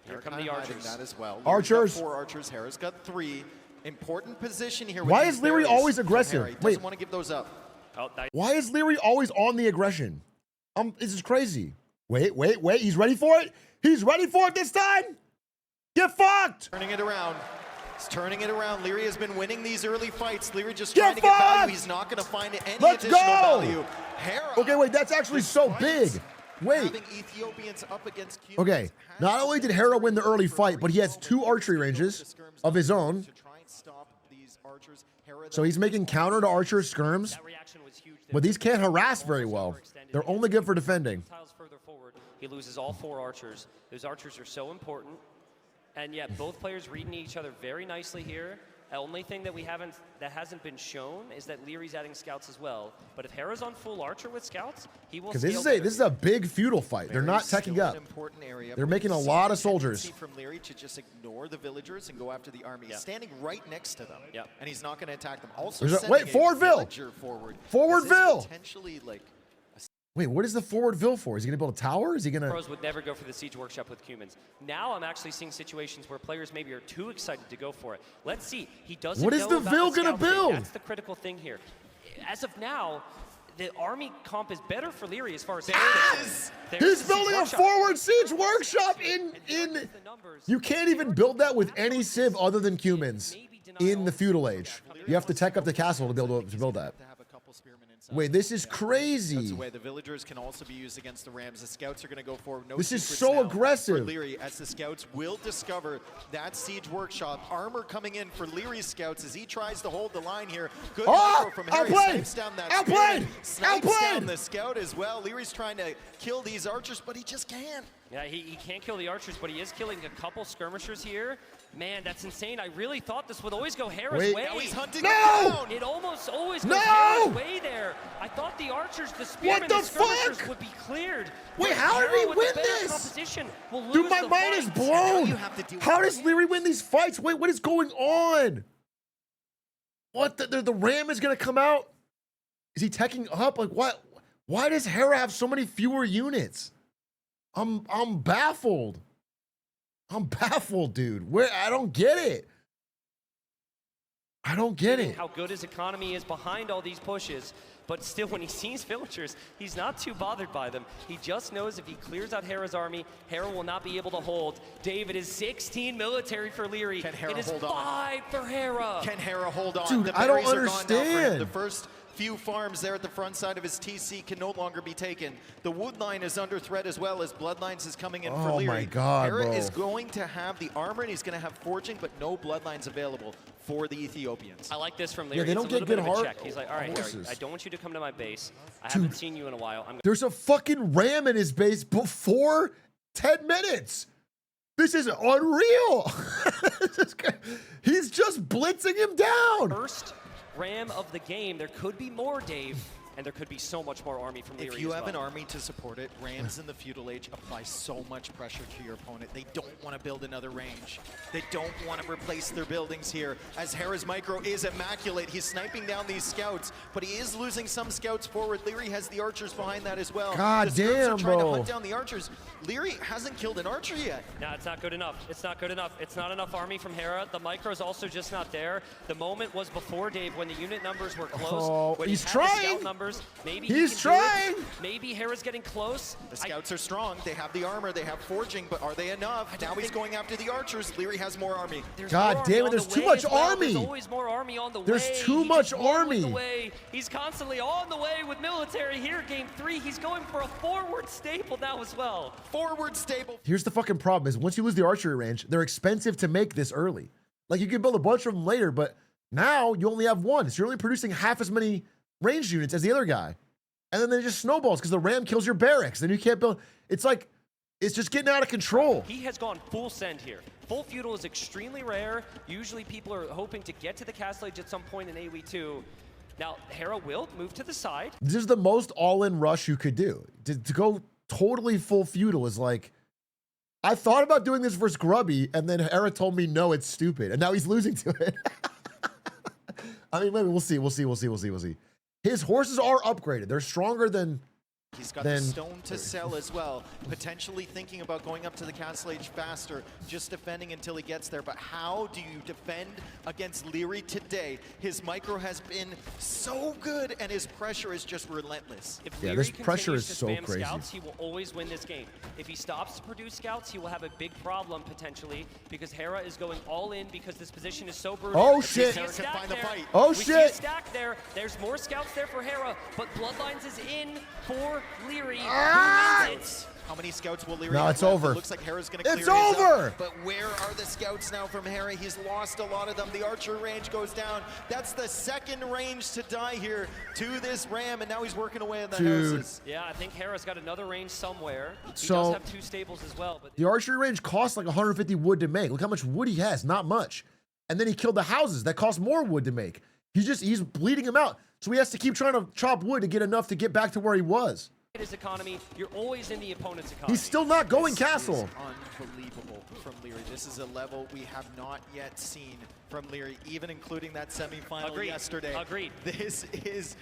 Here come the archers. That as well. Archers. 4 archers. Hera's got 3. Important position here. Why is Leary always aggressive? He doesn't want to give those up. Oh, Why is Leary always on the aggression? This is crazy. Wait. He's ready for it. He's ready for it this time. Get fucked. Turning it around. He's turning it around. Leary has been winning these early fights. Leary just Get trying to get value. fucked! He's not going to find any Let's additional go! value. Hera. Okay, wait, that's actually so big. Wait. Having Ethiopians up against Cubans Okay, not only did Hera win the early fight, but he has 2 archery ranges of his own. to try and stop these archers. Hera So he's making counter to archer skirms. that reaction was huge. But these can't harass very well. They're only good for defending. Tiles further forward, he loses all 4 archers. Those archers are so important. And yet both players reading each other very nicely here. The only thing that hasn't been shown is that Leary's adding scouts as well. But if Hera's on full archer with scouts, he will. Because scale this is a big feudal fight. They're not Still teching an up. important area, They're but making a we see lot the of soldiers. tendency from Leary to just ignore the villagers and go after the army. Yeah. He's standing right next to them, Yeah. and he's not going to attack them. Also, There's a- sending wait, forward, Vil! villager forward. Forward, This is Vil! Potentially, like, Wait, what is the forward Vil for? Is he going to build a tower? Is he going to... Pros would never go for the siege workshop with Cumans. Now I'm actually seeing situations where players maybe are too excited to go for it. Let's see. He doesn't What is know the about Vil the gonna scout thing. build? That's the critical thing here. As of now, the army comp is better for Leary as far as Yes! There's He's the siege building a workshop. forward siege workshop in... The numbers, You can't even build that with any civ other than Cumans in the feudal age. You have to tech up the castle to build that. to have a couple spearmen inside. Wait, this is That's crazy. the way the villagers can also be used against the Rams. The scouts are going to go forward. No This is secrets so now aggressive. for Leary, as the scouts will discover that siege workshop. Armor coming in for Leary's scouts as he tries to hold the line here. Good Oh, micro from Harry. outplayed! Snipes down that Outplayed! spearman. Snipes down Outplayed! the scout as well. Leary's trying to kill these archers, but he just can't. Yeah, he can't kill the archers, but he is killing a couple skirmishers here. Man, that's insane. I really thought this would always go Hera's Wait. way. Now he's hunting No! him down. It almost always No! goes Hera's way there. I thought the archers, the spearmen, the and skirmishers fuck? would be cleared. Wait, But how did Hera he with win the better this? composition will lose Dude, my the mind is fight. blown. you have to deal How with does Leary win these fights? Wait, what is going on? What? The ram is going to come out? Is he teching up? Like, what? Why does Hera have so many fewer units? I'm baffled. I'm baffled, dude. I don't get it. I don't get it. How good his economy is behind all these pushes, but still when he sees villagers, he's not too bothered by them. He just knows if he clears out Hera's army, Hera will not be able to hold. David is 16 military for Leary. Can Hera it is hold on? 5 for Hera. Can Hera hold on? Dude, The I don't berries are gone now for him. understand. The first few farms there at the front side of his TC can no longer be taken. The wood line is under threat as well as Bloodlines is coming in for Oh Leary. my God, Hera bro. is going to have the armor and he's going to have forging, but no Bloodlines available for the Ethiopians. I like this from Leary. they It's don't a little get bit good of a heart check. He's like, all right, Harry, horses. I don't want you to come to my base. I Dude. haven't seen you in a while. There's a fucking ram in his base before 10 minutes. This is unreal. He's just blitzing him down. First ram of the game. There could be more, Dave, and there could be so much more army from Leary If you as have well. an army to support it, Rams in the feudal age apply so much pressure to your opponent. They don't want to build another range. They don't want to replace their buildings here. As Hera's micro is immaculate, he's sniping down these scouts, but he is losing some scouts forward. Leary has the archers behind that as well. God the Scripts damn, are trying bro. to hunt down the archers. Leary hasn't killed an archer yet. No, it's not good enough. It's not good enough. It's not enough army from Hera. The micro's also just not there. The moment was before, Dave, when the unit numbers were close. Oh, when he's he had the trying. scout numbers, maybe He's he can do it. trying. Maybe Hera's getting close. The scouts are strong. They have the armor. They have forging, but are they enough? Now he's going after the archers. Leary has more army. There's God more damn army it, on there's the too way much as well. army. There's always more army on the There's way. too He much just won with army. the way. He's constantly on the way with military here. Game 3, he's going for a forward staple now as well. Forward stable. Here's the fucking problem is once you lose the archery range, they're expensive to make this early. Like you can build a bunch of them later, but now you only have one. So you're only producing half as many ranged units as the other guy. And then it just snowballs because the ram kills your barracks. Then you can't build. It's like It's just getting out of control. He has gone full send here. Full feudal is extremely rare. Usually people are hoping to get to the castle age at some point in AoE2. Now, Hera will move to the side. This is the most all-in rush you could do. To go totally full feudal is like, I thought about doing this versus Grubby, and then Hera told me, no, it's stupid. And now he's losing to it. I mean, maybe we'll see. His horses are upgraded. They're stronger than... He's got the stone to sell as well, potentially thinking about going up to the castle age faster, just defending until he gets there. But how do you defend against Leary today? His micro has been so good, and his pressure is just relentless. If Yeah, Leary this pressure is continues so to spam crazy. Scouts, he will always win this game. If he stops to produce scouts, he will have a big problem potentially because Hera is going all in because this position is so brutal. Oh, We shit. see a Hera can stack find the there. fight. Oh, We see shit. a stack there. There's more scouts there for Hera, but Bloodlines is in for Leary. Who wins it? How many scouts will Leary No, have it's left? over. It looks like Hera's going to clear It's his up. over. But where are the scouts now from Hera? He's lost a lot of them. The archer range goes down. That's the second range to die here to this ram, and now he's working away on the Dude. houses. Yeah, I think Hera's got another range somewhere. He So- does have 2 stables as well, but The archery range costs like 150 wood to make. Look how much wood he has, not much. And then he killed the houses that cost more wood to make. He's bleeding him out. So he has to keep trying to chop wood to get enough to get back to where he was. his economy, you're always in the opponent's economy. He's still not going This castle. is unbelievable from Leary. This is a level we have not yet seen from Leary, even including that semifinal Agreed. yesterday. Agreed. This is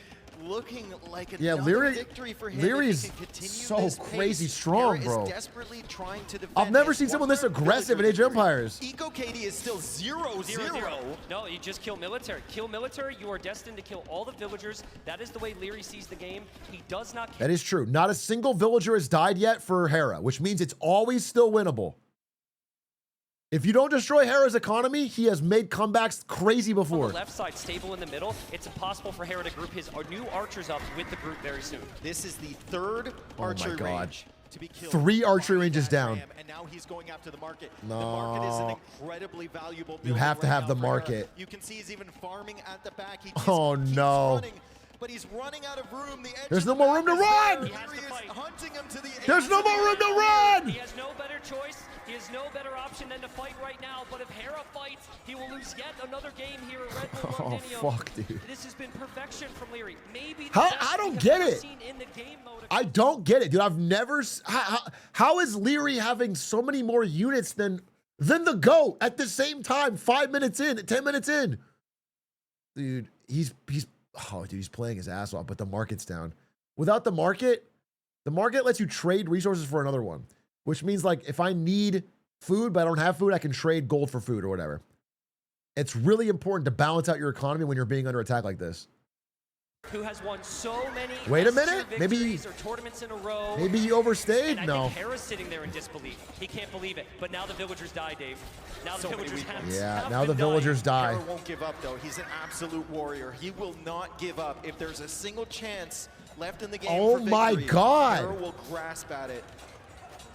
looking like Yeah, another Leary- victory for him. Leary's if he can continue so this crazy pace. strong, Hera bro. Is desperately trying to defend. I've never his seen someone this one aggressive in villager Age of victory. Empires. Eco Katie is still 0-0. No, you just kill military. Kill military, you are destined to kill all the villagers. That is the way Leary sees the game. He does not care. That is true. Not a single villager has died yet for Hera, which means it's always still winnable. If you don't destroy Hera's economy, he has made comebacks crazy On before. the left side, stable in the middle. It's impossible for Hera to group his new archers up with the group very soon. This is the third archery God. range to be killed. 3 archery by ranges that down. ram, and now he's going after the market. No. The market is an incredibly valuable You building have to right have now the for Hera. market. You can see he's even farming at the back. He just Oh, keeps no. running, but he's running out of room. The edge There's of no the more map room to is run! there. He has to Leary is fight. hunting him to the There's edge no of the more room to map. run! He has no better choice. He has no better option than to fight right now. But if Hera fights, he will lose yet another game here at Red Bull Oh, Londinium. fuck, dude. This has been perfection from Leary. Maybe the How- best I don't we have get ever it. seen in the game mode. I don't get it, dude. I've never... How is Leary having so many more units than the GOAT at the same time? 5 minutes in, 10 minutes in. Dude, he's playing his ass off, but the market's down. Without the market lets you trade resources for another one, which means like if I need food but I don't have food, I can trade gold for food or whatever. It's really important to balance out your economy when you're being under attack like this. Who has won so many Wait a S-tier minute, maybe- victories or tournaments in a row. Maybe he overstayed? And I No. think Hera's sitting there in disbelief. He can't believe it. But now the villagers die, Dave. Now the So many villagers weak have ones. Yeah, have now the been dying. villagers die. Hera won't give up, though. He's an absolute warrior. He will not give up. If there's a single chance left in the game Oh for my victory, God. Hera will grasp at it.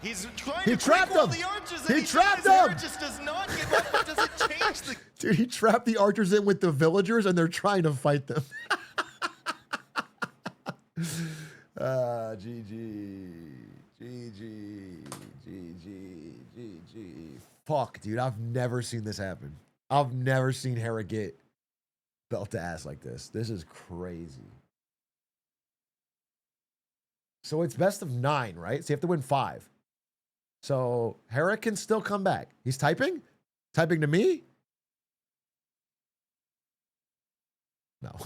He's trying He to trapped break all him. the archers, He and trapped does. Hera him. just does not give up. But does it change the Dude, he trapped the archers in with the villagers and they're trying to fight them. GG. Fuck, dude, I've never seen this happen. I've never seen Hera get belt to ass like this. This is crazy. So it's best of 9, right? So you have to win 5. So Hera can still come back. He's typing? Typing to me? No.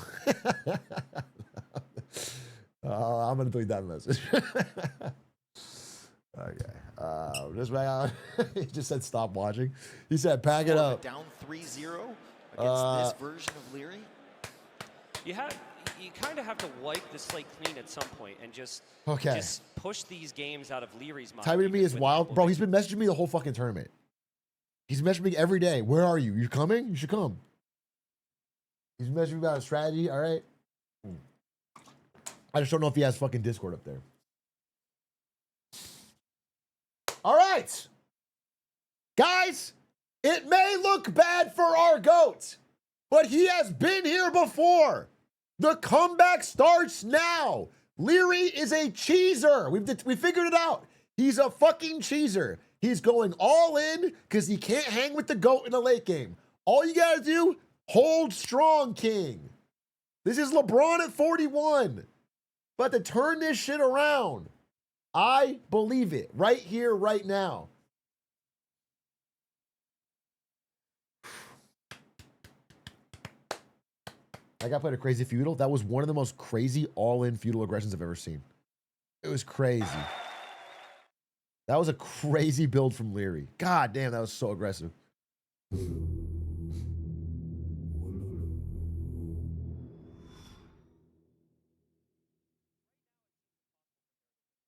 I'm going to delete that message. Okay. Just back out. He just said stop watching. He said pack it up. down 3-0 against this version of Leary? You kind of have to wipe the slate clean at some point and just Okay. just push these games out of Leary's mind. Typing to me even is with wild. equal Bro, he's been messaging me the whole fucking tournament. He's messaging me every day. Where are you? You coming? You should come. He's messaging me about a strategy. All right. I just don't know if he has fucking Discord up there. All right. Guys, it may look bad for our GOAT, but he has been here before. The comeback starts now. Leary is a cheeser. We figured it out. He's a fucking cheeser. He's going all in because he can't hang with the GOAT in the late game. All you gotta do, hold strong, King. This is LeBron at 41. But to turn this shit around, I believe it right here, right now. I got played a crazy feudal. That was one of the most crazy all-in feudal aggressions I've ever seen. It was crazy. That was a crazy build from Leary. God damn, that was so aggressive.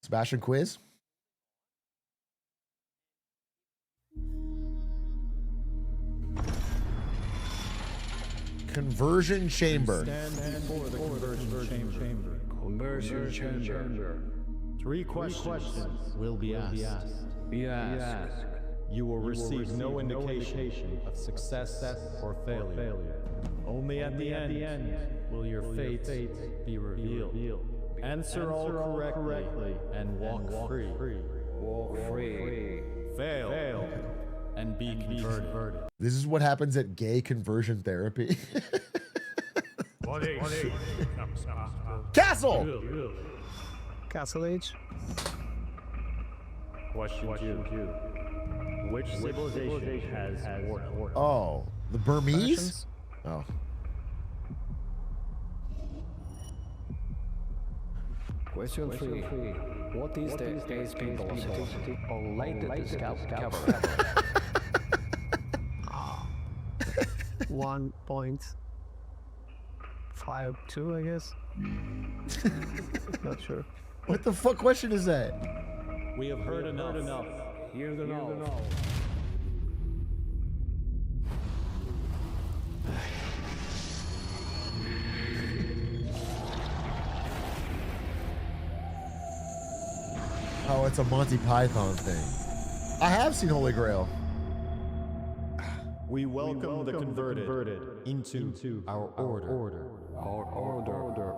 Sebastian quiz. Conversion chamber. Stand before the conversion chamber. Conversion chamber. Three questions will be asked. You will receive no indication of success or failure. Only at the end will your fate be revealed. Answer all correctly and walk free. Walk free. Fail and be converted. This is what happens at gay conversion therapy. Castle! Castle Age. Question 2. Which civilization has war? Oh, the Burmese? Oh. Question 3. What is the speed velocity of latest discovery? 1.52, I guess. Not sure. What the fuck question is that? We have heard enough. Hear the know. Oh, it's a Monty Python thing. I have seen Holy Grail. We welcome the converted into our order. Our order.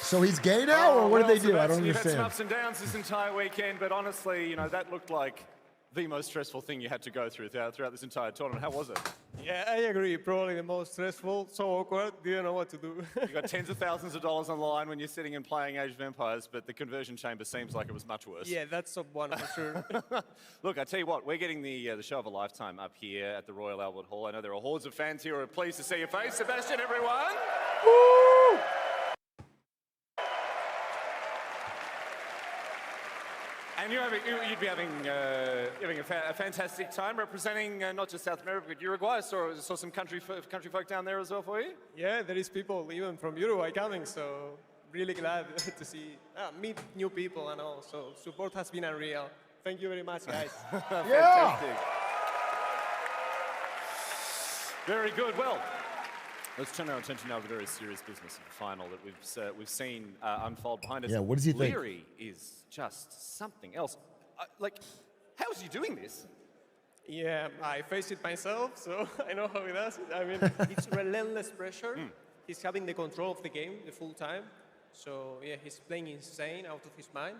So he's gay now, or what did they do? I don't You've had some understand. ups and downs this entire weekend, but honestly, you know, that looked like the most stressful thing you had to go through throughout this entire tournament. How was it? Yeah, I agree. Probably the most stressful, so awkward, didn't know what to do. You got tens of thousands of dollars on the line when you're sitting and playing Age of Empires, but the conversion chamber seems like it was much worse. Yeah, that's top one for sure. Look, I tell you what, we're getting the show of a lifetime up here at the Royal Albert Hall. I know there are hordes of fans here who are pleased to see your face. Sebastian, everyone! Woo! And you'd be having a fantastic time representing not just South America, but Uruguay. I saw some country folk down there as well for you. Yeah, there is people even from Uruguay coming, so really glad to see, meet new people and all. So support has been unreal. Thank you very much, guys. Fantastic. Very good. Well, let's turn our attention now to the very serious business of the final that we've seen unfold behind us. Yeah, what does he think? Leary is just something else. How is he doing this? Yeah, I faced it myself, so I know how he does it. I mean, it's relentless pressure. He's having the control of the game the full time. So yeah, he's playing insane, out of his mind.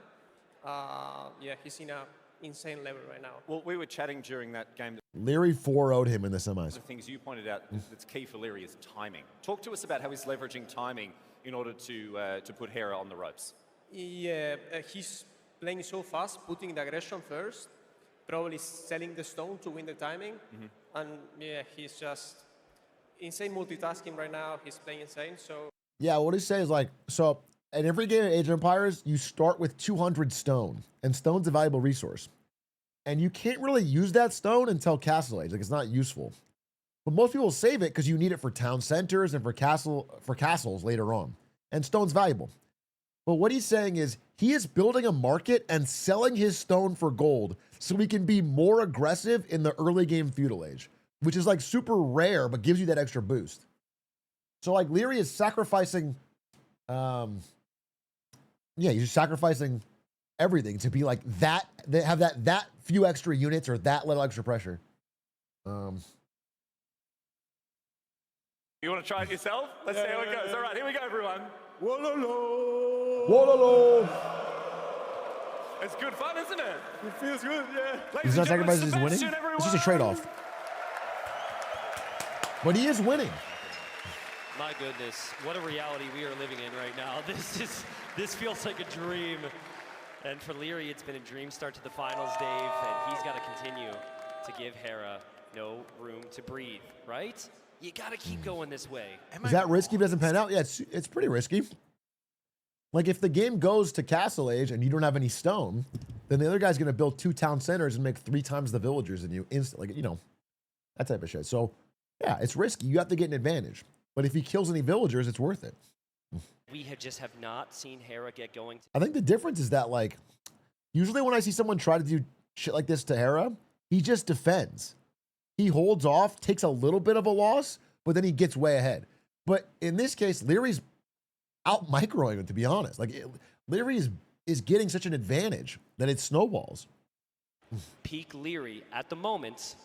Yeah, he's in a insane level right now. Well, we were chatting during that game. Leary 4-0'd him in the semis. One of the things you pointed out that's key for Leary is timing. Talk to us about how he's leveraging timing in order to put Hera on the ropes. Yeah, he's playing so fast, putting the aggression first, probably selling the stone to win the timing. And yeah, he's just insane multitasking right now. He's playing insane, so... Yeah, what he's saying is like, so in every game of Age of Empires, you start with 200 stone, and stone's a valuable resource. And you can't really use that stone until Castle Age, like it's not useful. But most people save it because you need it for town centers and for castles later on. And stone's valuable. But what he's saying is he is building a market and selling his stone for gold so he can be more aggressive in the early game feudal age, which is like super rare, but gives you that extra boost. So like Leary is sacrificing, he's sacrificing everything to be like that, they have that few extra units or that little extra pressure. You want to try it yourself? Let's see how it goes. All right, here we go, everyone. Wololo. Wololo. It's good fun, isn't it? It feels good, yeah. He's not sacrificing his winning. It's just a trade-off. But he is winning. My goodness, what a reality we are living in right now. This feels like a dream. And for Leary, it's been a dream start to the finals, Dave, and he's got to continue to give Hera no room to breathe, right? You got to keep going this way. Is that risky if it doesn't pan out? Yeah, it's pretty risky. Like, if the game goes to Castle Age and you don't have any stone, then the other guy's going to build 2 town centers and make 3 times the villagers than you instantly. Like, you know, that type of shit. So, yeah, it's risky. You have to get an advantage. But if he kills any villagers, it's worth it. We have not seen Hera get going. I think the difference is that, like, usually when I see someone try to do shit like this to Hera, he just defends. He holds off, takes a little bit of a loss, but then he gets way ahead. But in this case, Leary's out microing him, to be honest. Like, Leary is getting such an advantage that it snowballs. Peak Leary at the moment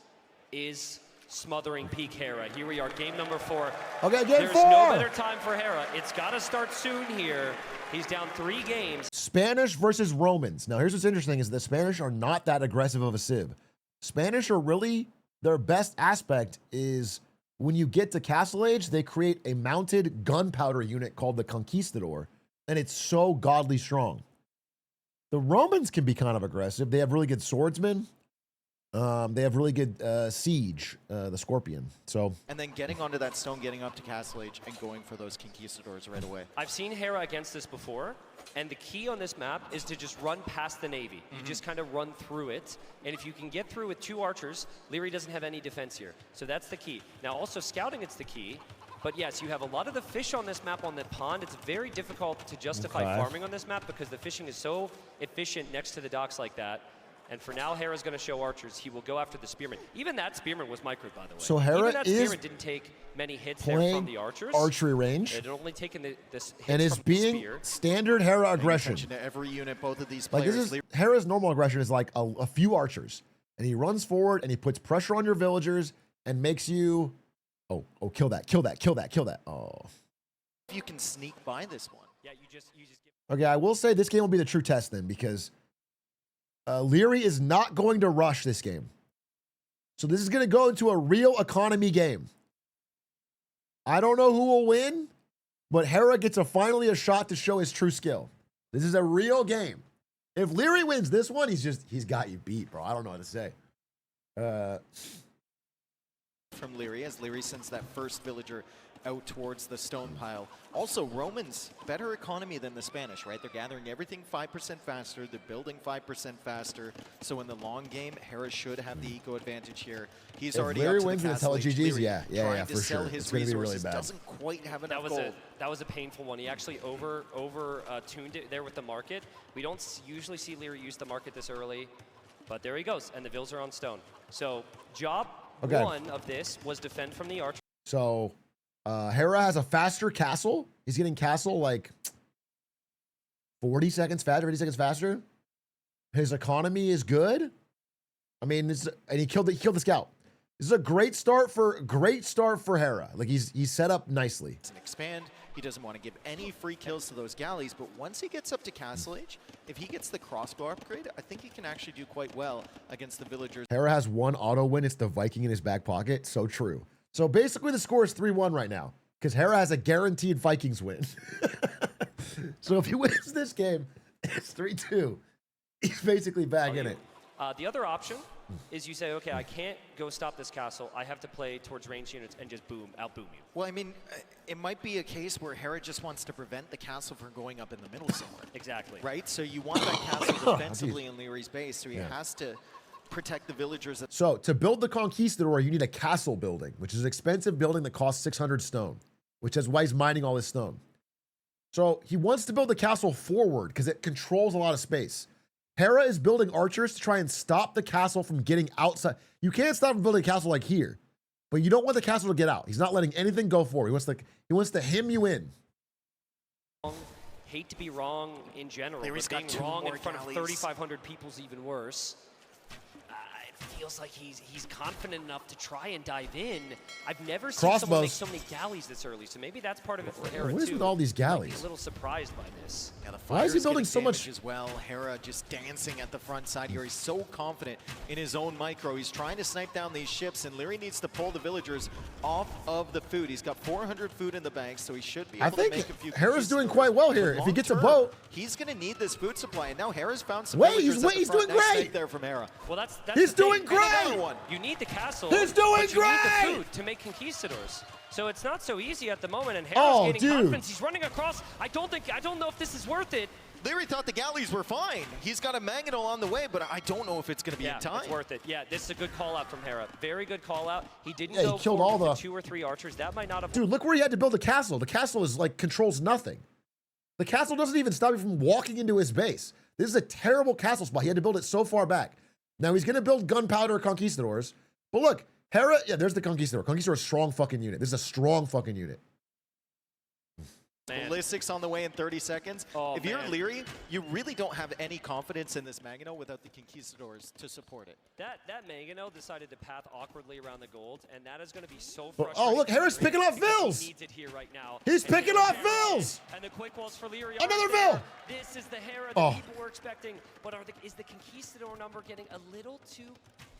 is smothering peak Hera. Here we are, game number 4. Okay, game There's 4. no better time for Hera. It's got to start soon here. He's down 3 games. Spanish versus Romans. Now, here's what's interesting is the Spanish are not that aggressive of a civ. Spanish are really, their best aspect is when you get to Castle Age, they create a mounted gunpowder unit called the Conquistador, and it's so godly strong. The Romans can be kind of aggressive. They have really good swordsmen. They have really good siege, the Scorpion. So, and then getting onto that stone, getting up to Castle Age, and going for those Conquistadors right away. I've seen Hera against this before, and the key on this map is to just run past the Navy. You just kind of run through it, and if you can get through with 2 archers, Leary doesn't have any defense here. So that's the key. Now, also scouting, it's the key. But yes, you have a lot of the fish on this map on the pond. It's very difficult to justify farming on this map because the fishing is so efficient next to the docks like that. And for now, Hera's going to show archers. He will go after the spearman. Even that spearman was microed, by the way. So Hera Even that is spearman didn't take many hits there from the archers. Archery range. It had only taken this hit and is from being the spear. standard Hera aggression. To every unit, both of these Like, players. this is Hera's normal aggression is like a few archers, and he runs forward and he puts pressure on your villagers and makes you, oh, kill that. Oh. If you can sneak by this one. Yeah, you just give. Okay, I will say this game will be the true test then, because Leary is not going to rush this game. So this is going to go into a real economy game. I don't know who will win, but Hera gets finally a shot to show his true skill. This is a real game. If Leary wins this one, he's got you beat, bro. I don't know what to say. From Leary, as Leary sends that first villager out towards the stone pile. Also, Romans, better economy than the Spanish, right? They're gathering everything 5% faster. They're building 5% faster. So in the long game, Hera should have the eco advantage here. He's already Leary up to wins the in the tele Castle Age. GGs, Leary yeah, to for sell sure. his It's going to be really resources, bad. doesn't quite have enough gold. That was a painful one. He actually over tuned it there with the market. We don't usually see Leary use the market this early, but there he goes, and the Vills are on stone. So job 1 of this was defend from the archer. So Hera has a faster castle. He's getting castle like 40 seconds faster, 50 seconds faster. His economy is good. I mean, and he killed the scout. This is a great start for Hera. Like, he's set up nicely. It's an expand. He doesn't want to give any free kills to those galleys, but once he gets up to Castle Age, if he gets the crossbow upgrade, I think he can actually do quite well against the villagers. Hera has 1 auto win. It's the Viking in his back pocket. So true. So basically the score is 3-1 right now because Hera has a guaranteed Vikings win. So if he wins this game, it's 3-2. He's basically back in it. The other option is you say, okay, I can't go stop this castle. I have to play towards ranged units and just outboom you. Well, I mean, it might be a case where Hera just wants to prevent the castle from going up in the middle somewhere. Exactly. Right? So you want that castle defensively in Leary's base, so he has to protect the villagers. So to build the Conquistador, you need a castle building, which is an expensive building that costs 600 stone, which is why he's mining all this stone. So he wants to build the castle forward because it controls a lot of space. Hera is building archers to try and stop the castle from getting outside. You can't stop him building a castle like here, but you don't want the castle to get out. He's not letting anything go forward. He wants to hem you in. Hate to be wrong in general, Leary's but got being 2 wrong more in front galleys. of 3,500 people is even worse. feels like he's confident enough to try and dive in. I've never seen someone make so many galleys this early, so maybe that's part of it for Hera What is too. with all these Might be galleys? a little surprised by this. Yeah, the Why is he fighter's building getting so much- damage as well? Hera just dancing at the front side here. He's so confident in his own micro. He's trying to snipe down these ships, and Leary needs to pull the villagers off of the food. He's got 400 food in the bank, so he should be able to make a few. Hera's doing quite well here. If he gets a boat, he's going to need this food supply, and now Hera's found some. Wait, villagers at the he's front. doing Nice great. snipe there from Hera. Well, that's He's the thing. doing great. You need the castle. He's doing but you need the great. food to make conquistadors. So it's not so easy at the moment, and Hera's Oh, gaining dude. confidence. He's running across. I don't know if this is worth it. Leary thought the galleys were fine. He's got a mangonel on the way, but I don't know if it's going to be in time. It's worth it. Yeah, this is a good call out from Hera. Very good call out. He didn't Yeah, he go killed forward all with the- 2 or 3 archers. That might not have. dude, look where he had to build a castle. The castle is like controls nothing. The castle doesn't even stop you from walking into his base. This is a terrible castle spot. He had to build it so far back. Now he's going to build gunpowder conquistadors. But look, Hera, yeah, there's the conquistador. Conquistador is a strong fucking unit. This is a strong fucking unit. Man. Ballistics on the way in 30 seconds. Oh, if you're man. Leary, you really don't have any confidence in this mangonel without the conquistadors to support it. That Mangonel decided to path awkwardly around the gold, and that is going to be so But- frustrating. oh, look, Hera's for Leary picking off because Vils. He needs it here right now. He's And picking here's off Hera. Vils. And the quick walls for Leary. Another aren't there. Vil. This is the Hera that Oh. people were expecting, but is the conquistador number getting a little too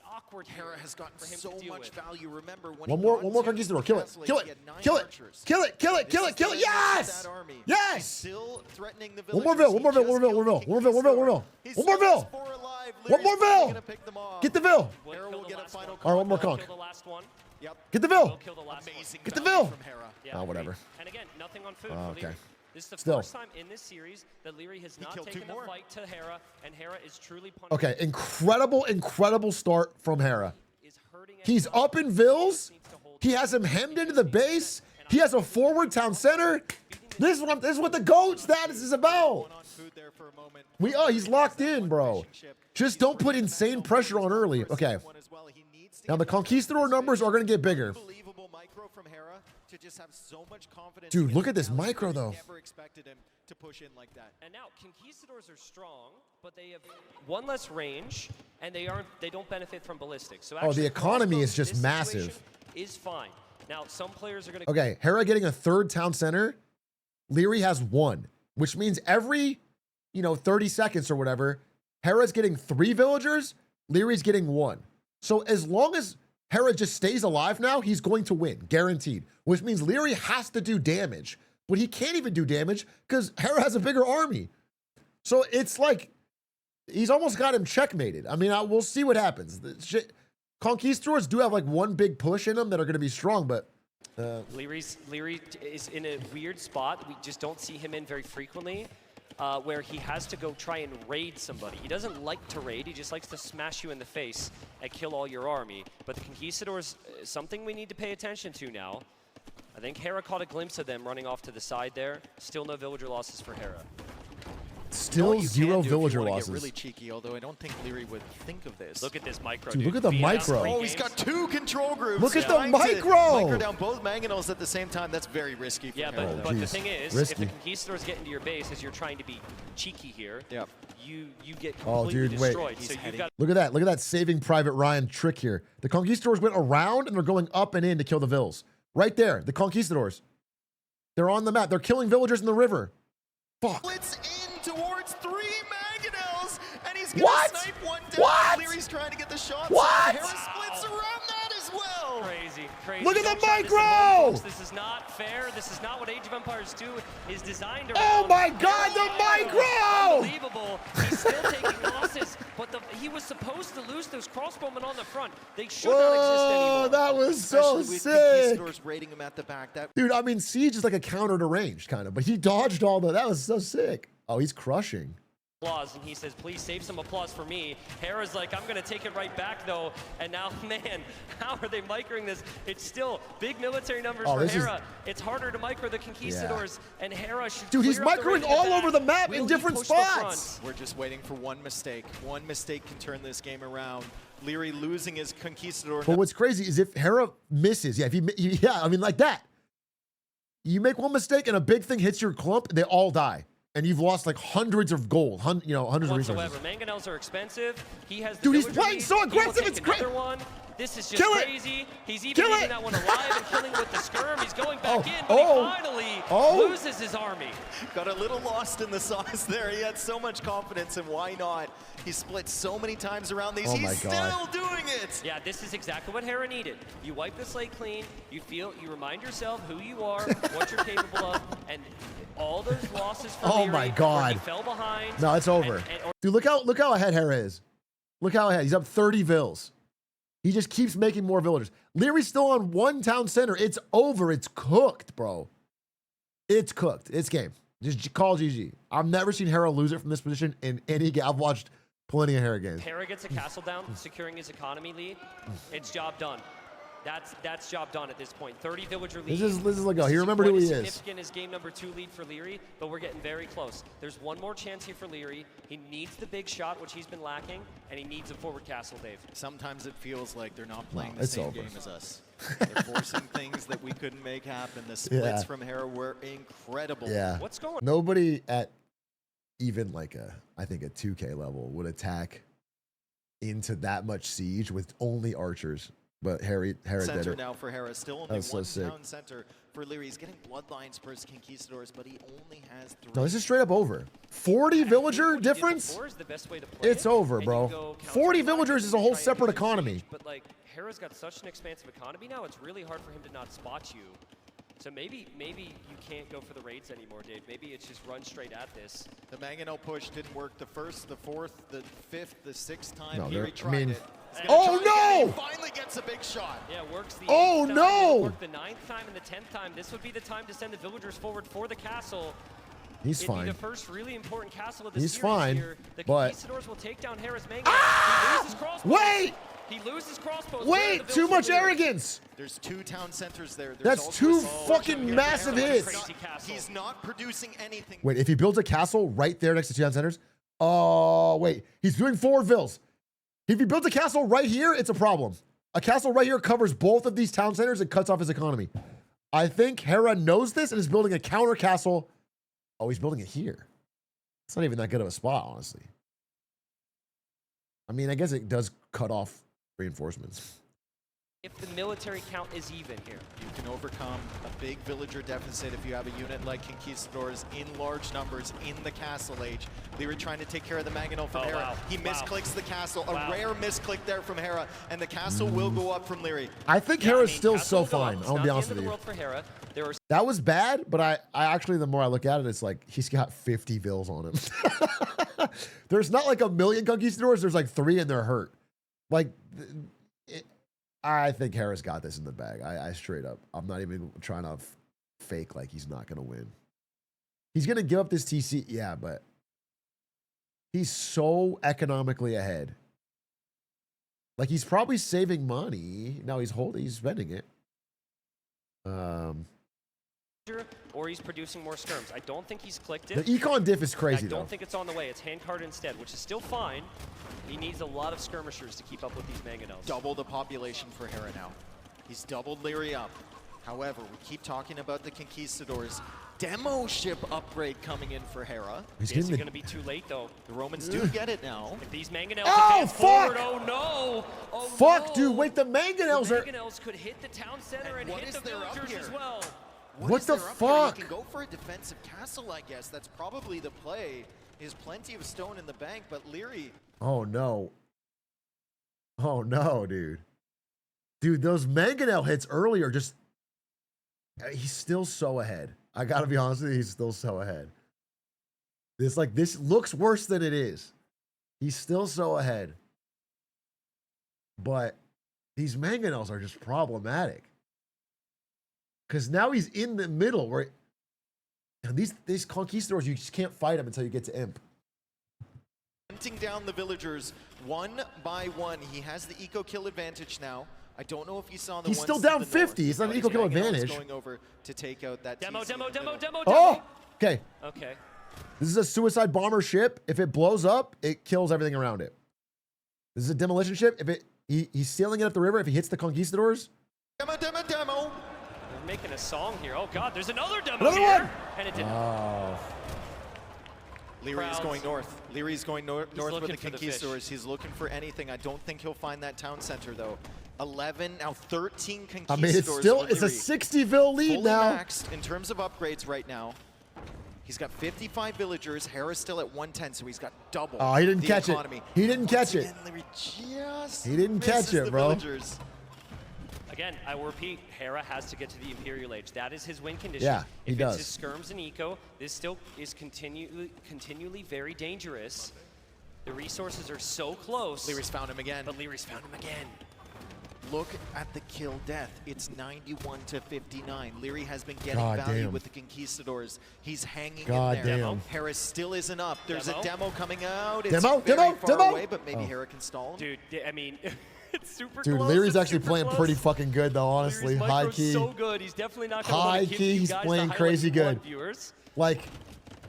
awkward here Hera has gotten for him so to deal much with? value. Remember when One he more got into conquistador. Kill it. Castle, Kill he it. had 9 Kill it. archers. Kill it. Kill it. Kill This it. is Kill the it. end of Yes. that army. He's Yes. still threatening the One more villagers. Vil. One more He Vil. just One more killed Vil. the One more Vil. One more Vil. One more Vil. He One more still has Vil. 4 alive. One more Leary's probably Vil. gonna pick them off. Get the Vil. Hera will get a final All right, one more Will conk. kill the last one. Yep. Get the Will Vil. kill the last Amazing one. Get the value Vil. from Hera. Yeah, Oh, whatever. And again, nothing on food. Oh, for Leary. okay. This is the Still. first time in this series that Leary has not killed 2 taken the more. fight to Hera, and Hera is truly punishing. Okay, incredible start from Hera. Is hurting He's everyone. up in Vils. Needs to hold He has him hemmed into the base. He has a forward town center. This is what the GOAT status is about. On food there for a moment. He's locked in, bro. Just don't put insane pressure on early. Okay. One as well. He needs to Now get the conquistador numbers are going to get bigger. unbelievable micro from Hera to just have so much confidence. Dude, in look his at this balance. micro, We though. Never expected him to push in like that. And now conquistadors are strong, but they have one less range, and they don't benefit from ballistics. So Oh, the actually, economy is crossbows in just this massive. situation Is fine. Now some players are going to. Okay, Hera getting a 3rd town center. Leary has 1, which means every, 30 seconds or whatever, Hera's getting 3 villagers, Leary's getting 1. So as long as Hera just stays alive now, he's going to win, guaranteed. Which means Leary has to do damage, but he can't even do damage because Hera has a bigger army. So it's like he's almost got him checkmated. I mean, we'll see what happens. Conquistadors do have like one big push in them that are going to be strong, but Leary is in a weird spot. We just don't see him in very frequently, where he has to go try and raid somebody. He doesn't like to raid. He just likes to smash you in the face and kill all your army. But the conquistadors, something we need to pay attention to now. I think Hera caught a glimpse of them running off to the side there. Still no villager losses for Hera. still You 0 can do if you villager wanna losses. Get really cheeky, although I don't think Leary would think of this. Look at this micro, Dude, look at the micro. Oh, he's got 2 control groups. Look at the trying to micro! Micro down both mangonels at the same time. That's very risky for Yeah, Hera. but the geez. thing is, Risky. if the conquistadors get into your base as you're trying to be cheeky here, Yep. you get Oh, completely dude, wait. destroyed. He's So you've heading. got Look at that Saving Private Ryan trick here. The Conquistadors went around and they're going up and in to kill the Vils. Right there, the Conquistadors. They're on the map. They're killing villagers in the river. Fuck. Blitz in towards 3 mangonels, and he's gonna What? snipe one down. What? Leary's trying to get the shots. What? Hera splits around that as well. crazy. Look at Don't the try this at micro! home, folks. This is not fair. This is not what Age of Empires 2 is designed around. Oh my God, the micro! Unbelievable. He's still taking losses, but he was supposed to lose those crossbowmen on the front. They should not exist Whoa, anymore. that was so Especially with sick. Conquistadors raiding him at the back. That Dude, I mean, Siege is like a counter to range, kind of, but he dodged all the. That was so sick. Oh, he's crushing. Applause, and he says, please save some applause for me. Hera's like, I'm going to take it right back, though. And now, man, how are they microing this? It's still big military numbers for this is- Hera. It's harder to micro the Conquistadors, and Hera should Dude, he's clear up the microing range at all back. over the map Will in he different push the front? spots. we're just waiting for one mistake. One mistake can turn this game around. Leary losing his Conquistador. But what's crazy is if Hera misses, yeah, I mean, like that. You make one mistake and a big thing hits your clump, they all die. and you've lost like hundreds of gold, hundreds of resources. Mangonels are expensive. He has the Dude, he's villager playing lead. so He will aggressive, take it's great. another one. This is just Kill it. crazy. He's even leaving that one alive and killing with the skirm. He's going back in, but he finally loses his army. Got a little lost in the sauce there. He had so much confidence, and why not? He split so many times around these. Oh my He's God. still doing it. Yeah, this is exactly what Hera needed. You wipe the slate clean. You remind yourself who you are, what you're capable of, and all those losses for Oh Leary, my where God. he fell behind. No, it's over. Dude, look how ahead Hera is. Look how ahead. He's up 30 vills. He just keeps making more villagers. Leary's still on one town center. It's over. It's cooked, bro. It's cooked. It's game. Just call GG. I've never seen Hera lose it from this position in any game. I've watched plenty of Hera games. Hera gets a castle down, securing his economy lead. It's job done. That's job done at this point. 30 villager lead. This is like, oh, he remembered who he is. Significant is game number 2 lead for Leary, but we're getting very close. There's one more chance here for Leary. He needs the big shot, which he's been lacking, and he needs a forward castle, Dave. Sometimes it feels like they're not playing the it's same over. game as us. They're forcing things that we couldn't make happen. The splits from Hera were incredible. Yeah. What's going on? Nobody at even like I think a 2K level would attack into that much siege with only archers. But Hera did Center it. now for Hera. Still only That's one so sick. town center for Leary. He's getting bloodlines for his conquistadors, but he only has 3. No, this is straight up over. 40 villager difference? Is the best way to play It's it, over, and you bro. go 40 counter villagers is a and whole try and separate push your economy. siege, But like Hera's got such an expansive economy now, it's really hard for him to not spot you. So maybe you can't go for the raids anymore, Dave. Maybe it's just run straight at this. The Mangonel push didn't work the first, the fourth, the fifth, the sixth time No, Leary tried it. Oh no! He finally gets a big shot. Yeah, works the Oh, 8th time, no! worked the 9th time and the 10th time. This would be the time to send the villagers forward for the castle. He's It'd fine. be the first really important castle of the He's series fine, here. The but- conquistadors will take down Hera's Mangonel. He loses crossbows. Wait! He loses crossbows. Wait! Too much arrogance! There's 2 town centers there. There's That's also 2 a siege fucking here for massive Hera. hits. He's not producing anything. Wait, if he builds a castle right there next to 2 town centers? Oh, wait. He's doing forward vills. If he builds a castle right here, it's a problem. A castle right here covers both of these town centers and cuts off his economy. I think Hera knows this and is building a counter castle. Oh, he's building it here. It's not even that good of a spot, honestly. I mean, I guess it does cut off reinforcements. If the military count is even here. You can overcome a big villager deficit if you have a unit like Conquistadors in large numbers in the castle age. Leary trying to take care of the Mangonel from Hera. Wow. He misclicks the castle. Wow. A rare misclick there from Hera, and the castle will go up from Leary. I think Hera's still Castle so will go up. fine. It's I'll not be the honest end with of the you. world for Hera. There are That was bad, but I actually, the more I look at it, it's like he's got 50 vills on him. There's not like a million conquistadors. There's like 3 and they're hurt. Like, I think Hera's got this in the bag. I straight up. I'm not even trying to fake like he's not going to win. He's going to give up this TC. Yeah, but he's so economically ahead. Like, he's probably saving money. No, he's spending it. or he's producing more skirms. I don't think he's clicked The it. econ diff is crazy, I don't though. think it's on the way. It's hand card instead, which is still fine. He needs a lot of skirmishers to keep up with these Mangonels. Double the population for Hera now. He's doubled Leary up. However, we keep talking about the Conquistadors. Demo ship upgrade coming in for Hera. He's Is getting it the going to be too late, though? The Romans do get it now. If these Mangonels Oh, advance fuck! forward, oh no! Oh Fuck, no! dude, wait, the Mangonels The are... Mangonels could hit the town center and what hit is the there up villagers here? as well. What is the there up here? fuck? You can go for a defensive castle, I guess. That's probably the play. There's plenty of stone in the bank, but Leary... Oh, no. Oh, no, dude. Dude, those Mangonel hits earlier just... He's still so ahead. I gotta be honest with you, he's still so ahead. This looks worse than it is. He's still so ahead. But these Mangonels are just problematic. Because now he's in the middle where... And these Conquistadors, you just can't fight them until you get to Imp. Hunting down the villagers one by one. He has the eco kill advantage now. I don't know if you saw the He's ones still to down the 50. north. It's not an These eco kill Mangonels advantage. Going over to take out that Demo, TC in demo, the demo, middle. demo, Oh! Okay. Okay. This is a suicide bomber ship. If it blows up, it kills everything around it. This is a demolition ship. If he's sailing it up the river, if he hits the Conquistadors. Demo, demo, demo. They're making a song here. Oh god, there's another demo Another here. one! And it didn't. Oh. Leary is Crowds. going north. Leary's going north with looking the for the Conquistadors. He's looking for anything. I don't think he'll find that town center, though. 11, now 13 Conquistadors. I mean, it's still, for it's a Leary. 60-ville lead Fully now. maxed in terms of upgrades right now. He's got 55 villagers. Hera's still at 110, so he's got double. Oh, he didn't the catch economy. it. He didn't catch it. Again, Leary just He didn't catch misses it, the bro. Villagers. Again, I will repeat, Hera has to get to the Imperial Age. That is his win condition. Yeah, he if does. it's his skirms and eco, this still is continually very dangerous. The resources are so close. Leary's found him again. But Leary's found him again. Look at the kill death. It's 91 to 59. Leary has been getting God value damn. with the Conquistadors. He's hanging God in there. damn. Harris still isn't up. There's Demo? a demo coming out. It's Demo? very Demo? far Demo? away, but maybe Oh. Hera can stall him. Dude, I mean, it's super Dude, close. Leary's it's actually super playing close. pretty fucking good, though, honestly. Leary's High micro's key. so good. He's definitely not going High to give key, you he's guys playing the crazy highlights you want, good. viewers. Like,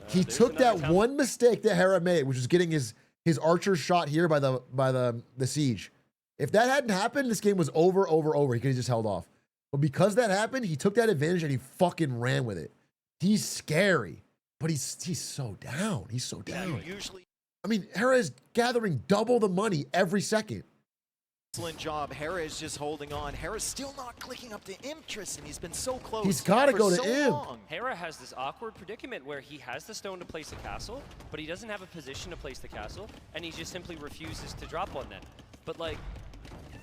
he there's took that another town. one mistake that Hera made, which was getting his archer shot here by the siege. If that hadn't happened, this game was over. He could have just held off. But because that happened, he took that advantage and he fucking ran with it. He's scary, but he's so down. He's so down. Usually, I mean, Hera is gathering double the money every second. excellent job. Hera is just holding on. Hera's still not clicking up to Imp, and he's been so close. He's gotta for go to so Imp. long. Hera has this awkward predicament where he has the stone to place a castle, but he doesn't have a position to place the castle, and he just simply refuses to drop one then. But like,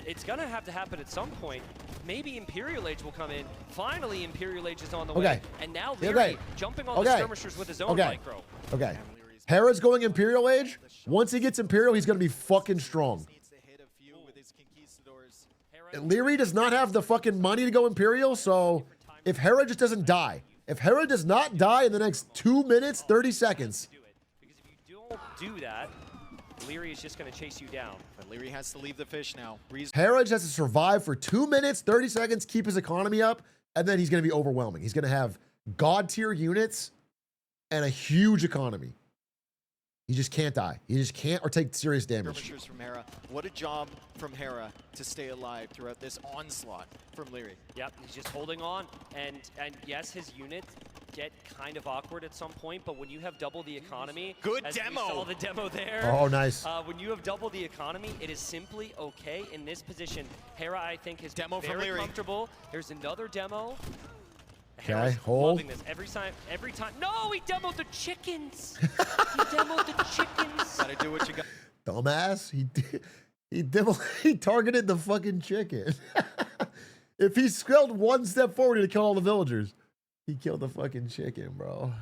it's gonna have to happen at some point. Maybe Imperial Age will come in. Finally, Imperial Age is on the way. Okay. And now Okay. Leary jumping on the Okay. skirmishers with his own Okay. micro. Okay. Hera's going Imperial Age. Once he gets Imperial, he's going to be fucking strong. Needs to hit a few with his Conquistadors. Leary does not have the fucking money to go Imperial, so if Hera just doesn't die, if Hera does not die in the next 2 minutes, 30 seconds, Do it. Because if you don't do that, Leary is just gonna chase you down. But Leary has to leave the fish now. Hera just has to survive for 2 minutes, 30 seconds, keep his economy up, and then he's going to be overwhelming. He's going to have god tier units and a huge economy. He just can't die. He just can't or take serious damage. Skirmishers from Hera. What a job from Hera to stay alive throughout this onslaught from Leary. Yep, he's just holding on. And yes, his units get kind of awkward at some point, but when you have double the economy, Good as demo. we saw the demo there. Oh, nice. When you have double the economy, it is simply okay in this position. Hera, I think, is Demo from very Leary. comfortable. Here's another demo. Okay, Hera's hold. loving this every time. No, he demoed the chickens. He demoed the chickens. Gotta do what you got. Dumbass. He targeted the fucking chicken. If he scaled one step forward, he'd kill all the villagers. He killed the fucking chicken, bro.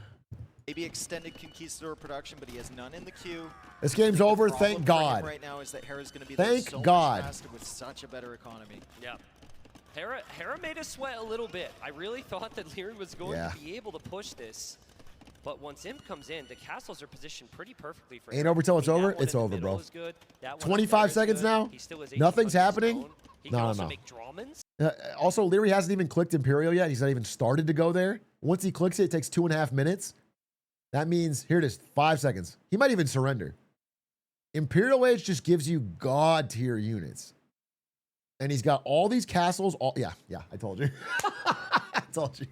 Maybe extended Conquistador production, but he has none in the queue. This game's The over, problem thank for him God. right now is that Hera's going to be Thank so God. much faster with such a better economy. Yeah. Hera made us sweat a little bit. I really thought that Leary was going Yeah. to be able to push this. But once Imp comes in, the castles are positioned pretty perfectly for Ain't Hera. over till it's That over? one in It's the over, middle bro. is good. That one up 25 there is seconds good. now? He still has Nothing's 18 happening? stone. He No, can no, also no. make Drawmans. Also, Leary hasn't even clicked Imperial yet. He's not even started to go there. Once he clicks it, it takes 2.5 minutes. That means, here it is, 5 seconds. He might even surrender. Imperial Age just gives you god tier units. And he's got all these castles. Yeah, I told you. I told you.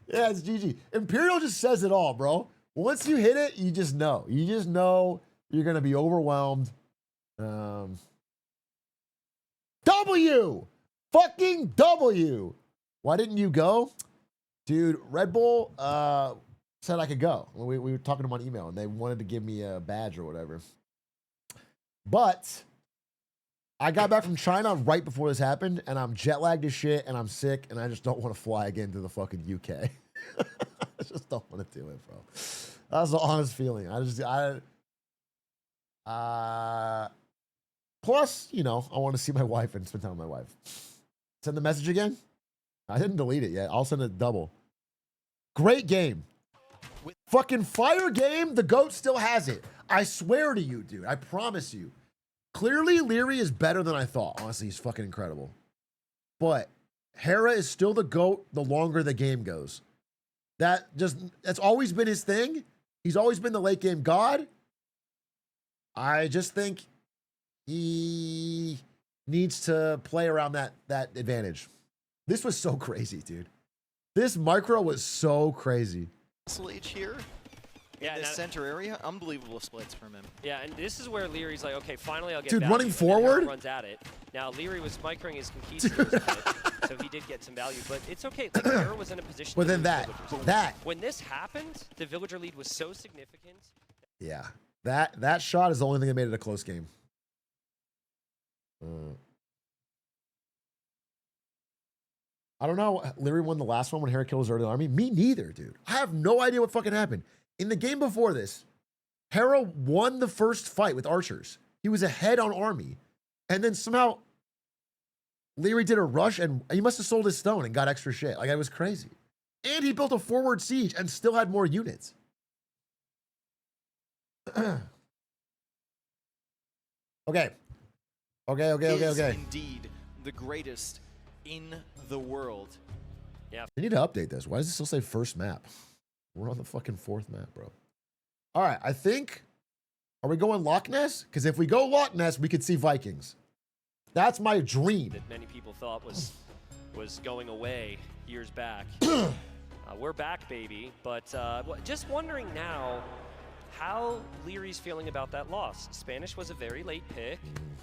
Yeah, it's GG. Imperial just says it all, bro. Once you hit it, you just know. You just know you're going to be overwhelmed. W! Fucking W! Why didn't you go? Dude, Red Bull said I could go. We were talking to them on email, and they wanted to give me a badge or whatever. But I got back from China right before this happened, and I'm jet lagged as shit, and I'm sick, and I just don't want to fly again to the fucking UK. I just don't want to do it, bro. That's the honest feeling. Plus, you know, I want to see my wife and spend time with my wife. Send the message again? I didn't delete it yet. I'll send it double. Great game. Fucking fire game. The GOAT still has it. I swear to you, dude. I promise you. Clearly, Leary is better than I thought. Honestly, he's fucking incredible. But Hera is still the GOAT the longer the game goes. That's always been his thing. He's always been the late game god. I just think he needs to play around that advantage. This was so crazy, dude. This micro was so crazy. Castle Age here. Yeah, in the now- center area, unbelievable splits from him. Yeah, and this is where Leary's like, okay, finally I'll get Dude, value, running and then Hera forward? runs at it. Now, Leary was microing his conquistadors a bit, so he did get some value, but it's okay. Like, Hera was in a position But to then lose that, villagers. When this happened, the villager lead was so significant. yeah, that shot is the only thing that made it a close game. I don't know. Leary won the last one when Hera killed his early army. Me neither, dude. I have no idea what fucking happened. In the game before this, Hera won the first fight with archers. He was ahead on army. And then somehow Leary did a rush and he must have sold his stone and got extra shit. Like, it was crazy. And he built a forward siege and still had more units. Okay. Is indeed the greatest in the world. Yeah. They need to update this. Why does it still say first map? We're on the fucking fourth map, bro. All right, I think... Are we going Loch Ness? Because if we go Loch Ness, we could see Vikings. That's my dream. That many people thought was going away years back. We're back, baby. But just wondering now how Leary's feeling about that loss. Spanish was a very late pick.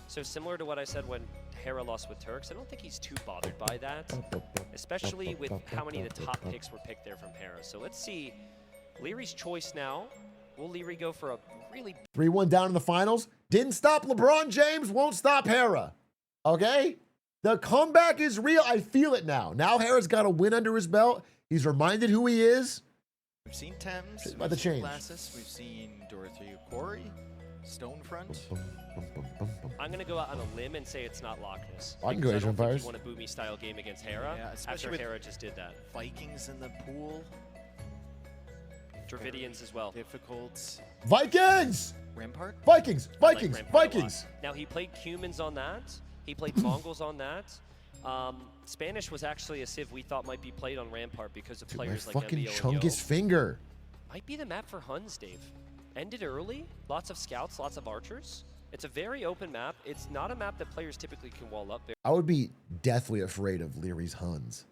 So similar to what I said when Hera lost with Turks, I don't think he's too bothered by that, especially with how many of the top picks were picked there from Hera. So let's see Leary's choice now. Will Leary go for a really... 3-1 down in the finals. Didn't stop LeBron James, won't stop Hera. Okay? The comeback is real. I feel it now. Now Hera's got a win under his belt. He's reminded who he is. We've seen Thames, Shit's about we've to seen change. Glasses, we've seen Dorothy Quarry, Stonefront. I'm going to go out on a limb and say it's not Loch Ness. I can go because Asian don't think Empires. he won a Boomy style game against Hera Yeah, especially after with Hera just did that. Vikings in the pool. Dravidians as well. Difficult. Vikings! Rampart? Vikings! I like Vikings! Rampart a lot. Vikings! Now, he played Cumans on that. He played Mongols on that. Spanish was actually a civ we thought might be played on Rampart because of Dude, my players like fucking MBO and chunk Yo. his finger. Might be the map for Huns, Dave. Ended early, lots of scouts, lots of archers. It's a very open map. It's not a map that players typically can wall up. I would be deathly afraid of Leary's Huns.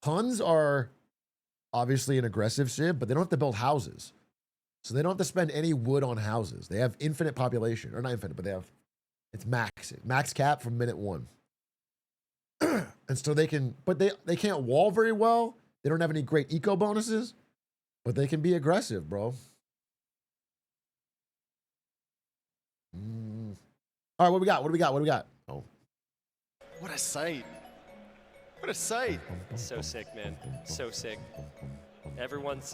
Huns are obviously an aggressive civ, but they don't have to build houses. So they don't have to spend any wood on houses. They have infinite population. Or not infinite, but it's max cap from minute one. And so they can, but they can't wall very well. They don't have any great eco bonuses, but they can be aggressive, bro. All right, what we got? Oh. What a sight. What a sight. So sick, man. So sick. Everyone's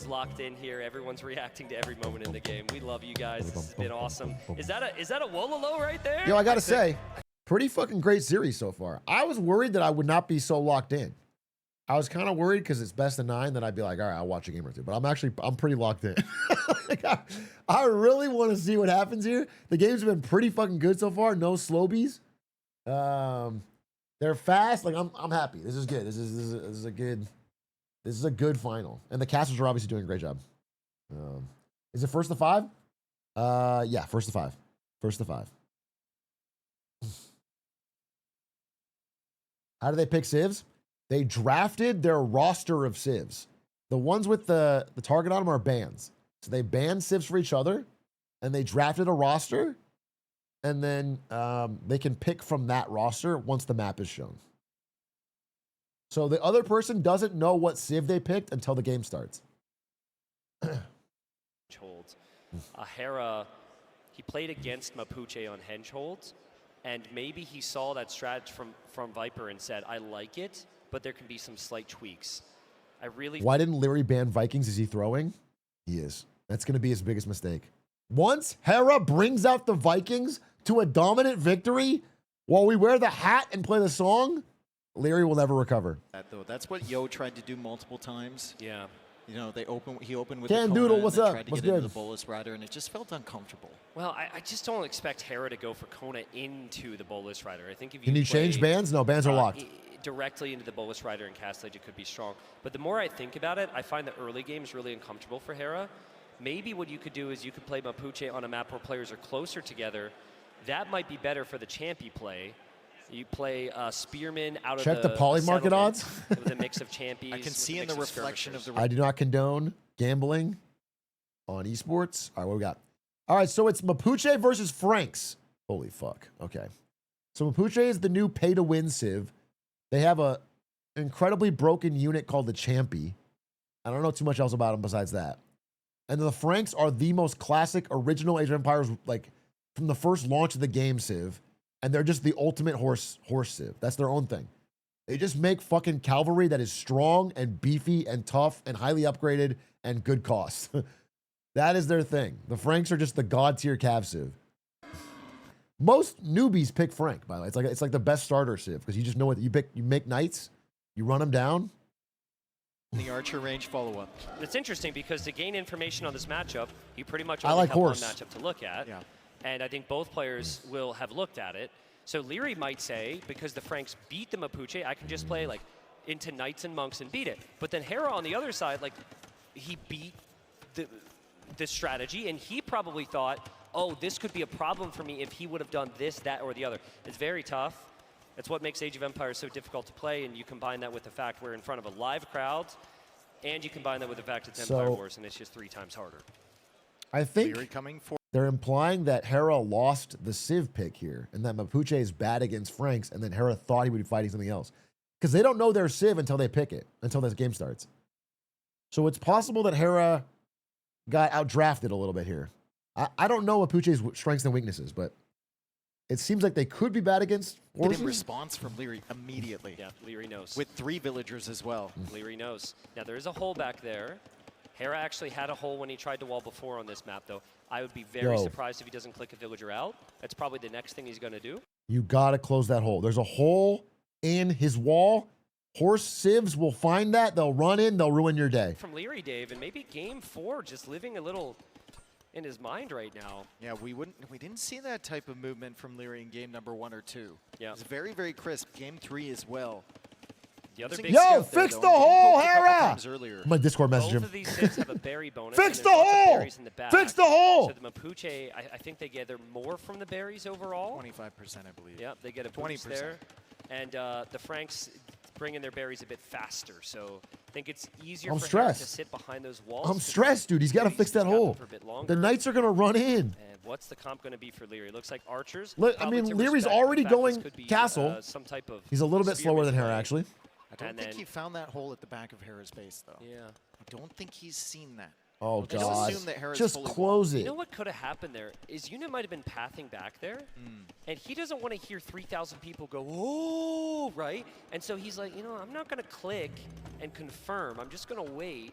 locked in here. Everyone's reacting to every moment in the game. We love you guys. This has been awesome. Is that a Wololo right there? Yo, I gotta say, pretty fucking great series so far. I was worried that I would not be so locked in. I was kind of worried because it's best of 9 that I'd be like, all right, I'll watch a game or two. But I'm pretty locked in. Like, I really want to see what happens here. The games have been pretty fucking good so far. No slowies. They're fast. Like, I'm happy. This is good. This is a good final. And the casters are obviously doing a great job. Is it first to 5? Yeah, first to 5. First to 5. How do they pick civs? They drafted their roster of civs. The ones with the target on them are bans. So they banned civs for each other, and they drafted a roster, and then they can pick from that roster once the map is shown. So the other person doesn't know what civ they picked until the game starts. Henchholds. Hera, he played against Mapuche on Henchholds, and maybe he saw that strategy from Viper and said, I like it, but there can be some slight tweaks. Why didn't Leary ban Vikings? Is he throwing? He is. That's going to be his biggest mistake. Once Hera brings out the Vikings to a dominant victory while we wear the hat and play the song, Leary will never recover. That's what Yo tried to do multiple times. Yeah. You know, he opened with Can the Doodle, Kona what's and then up? tried to What's get into good? the Bolus Rider, and it just felt uncomfortable. Well, I just don't expect Hera to go for Kona into the Bolus Rider. I think if you Can you change bans? No, bans are locked. Directly into the Bolus Rider and Cast Age, it could be strong. But the more I think about it, I find the early games really uncomfortable for Hera. Maybe what you could do is you could play Mapuche on a map where players are closer together. That might be better for the Champy play. You play Spearman out of Check the poly market odds. with a mix of Champies. I can see in the reflection of the... I do not condone gambling on esports. All right, what we got? All right, so it's Mapuche versus Franks. Holy fuck. Okay. So Mapuche is the new pay-to-win Civ. They have a incredibly broken unit called the Champy. I don't know too much else about them besides that. And the Franks are the most classic, original Age of Empires, like from the first launch of the game Civ. And they're just the ultimate horse Civ. That's their own thing. They just make fucking cavalry that is strong and beefy and tough and highly upgraded and good cost. That is their thing. The Franks are just the god tier cav Civ. Most newbies pick Frank, by the way. It's like the best starter Civ because you just know what you pick. You make knights, you run them down. The archer range follow-up. It's interesting because to gain information on this matchup, you pretty much I only like have horse. one matchup to look at. Yeah. And I think both players will have looked at it. So Leary might say, because the Franks beat the Mapuche, I can just play like into knights and monks and beat it. But then Hera on the other side, like he beat the strategy, and he probably thought, oh, this could be a problem for me if he would have done this, that, or the other. It's very tough. It's what makes Age of Empires so difficult to play, and you combine that with the fact we're in front of a live crowd, and you combine that with the fact it's Empire Wars, and it's just 3 times harder. I think Leary coming for they're implying that Hera lost the Civ pick here, and that Mapuche is bad against Franks, and then Hera thought he would be fighting something else. Because they don't know their Civ until they pick it, until this game starts. So it's possible that Hera got outdrafted a little bit here. I don't know Mapuche's strengths and weaknesses, but it seems like they could be bad against horses. in response from Leary immediately. Yeah, Leary knows. With 3 villagers as well. Leary knows. Now, there is a hole back there. Hera actually had a hole when he tried to wall before on this map, though. I would be very surprised if he doesn't click a villager out. That's probably the next thing he's going to do. You got to close that hole. There's a hole in his wall. Horse Civs will find that. They'll run in. They'll ruin your day. From Leary, Dave, and maybe game 4 just living a little in his mind right now. Yeah, we didn't see that type of movement from Leary in game number 1 or 2. Yeah. It's very, very crisp. Game 3 as well. The other big Yo, fix the hole, Hera! My Discord message Both him. of these Civs have a berry bonus. Fix and the there's lots of hole! berries in the back. Fix the hole! So the Mapuche, I think they gather more from the berries overall. 25%, I believe. Yep, they get a 20%. boost there. And the Franks bring in their berries a bit faster, so I think it's easier I'm for Hera to stressed. sit behind those walls. I'm stressed, dude. He's got to fix that hole. For a bit longer. The Knights are going to run in. And what's the comp going to be for Leary? Looks like archers. Look, I Probably mean, to Leary's respect the already fact this going could be, castle. some type of He's a little bit slower than spearmint Hera, play. actually. I don't And think then- he found that hole at the back of Hera's base, though. Yeah. I don't think he's seen that. Oh, Just God. assume that Hera's Just fully close You it. know what could have happened there is Unit might have been pathing back there, and he doesn't want to hear 3,000 people go, oh, right? And so he's like, you know, I'm not going to click and confirm. I'm just going to wait.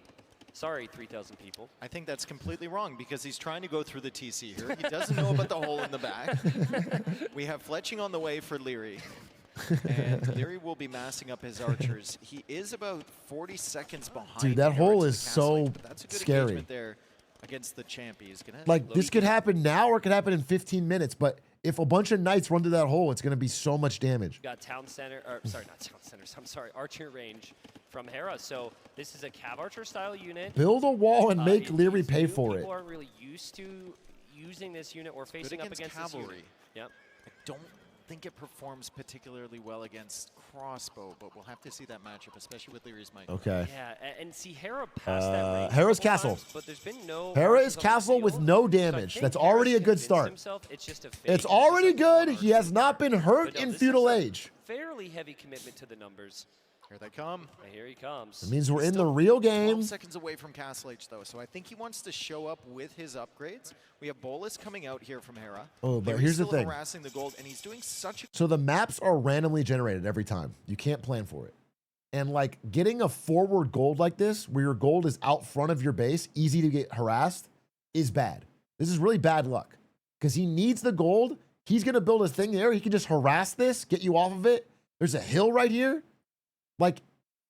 Sorry, 3,000 people. I think that's completely wrong because he's trying to go through the TC here. He doesn't know about the hole in the back. We have fletching on the way for Leary. And Leary will be massing up his archers. He is about 40 seconds behind. Dude, that Hera hole to is the castle so edge, but that's a good scary. engagement there against the champ. He's gonna Like, this could happen now or it could happen in 15 minutes, but if a bunch of Knights run through that hole, it's going to be so much damage. Got town center, or sorry, not town centers. I'm sorry, archer range from Hera. So this is a cav archer style unit. Build a wall and make It Leary is pay new. for it. People aren't really used to using this unit or facing up against against cavalry. this unit. Yep. I don't think it performs particularly well against crossbow, but we'll have to see that matchup, especially with Leary's mic. Okay. Yeah, and see Hera passed that range a Hera's couple castle. times, but there's been no Hera archers is on the castle with field. no So I damage. think That's Hera's already a good convinced start. himself it's just a fake. It's just already like good. archers. He has not been hurt But no, in this is feudal a age. Fairly heavy commitment to the numbers. Here they come. And here he comes. It means we're in the Still real 12 game. seconds away from Castle H, though, so I think he wants to show up with his upgrades. We have Bolus coming out here from Hera. Oh, but Leary's here's the still thing. harassing the gold, and he's doing such a So the maps are randomly generated every time. You can't plan for it. And like getting a forward gold like this, where your gold is out front of your base, easy to get harassed, is bad. This is really bad luck. Because he needs the gold. He's going to build his thing there. He can just harass this, get you off of it. There's a hill right here. Like,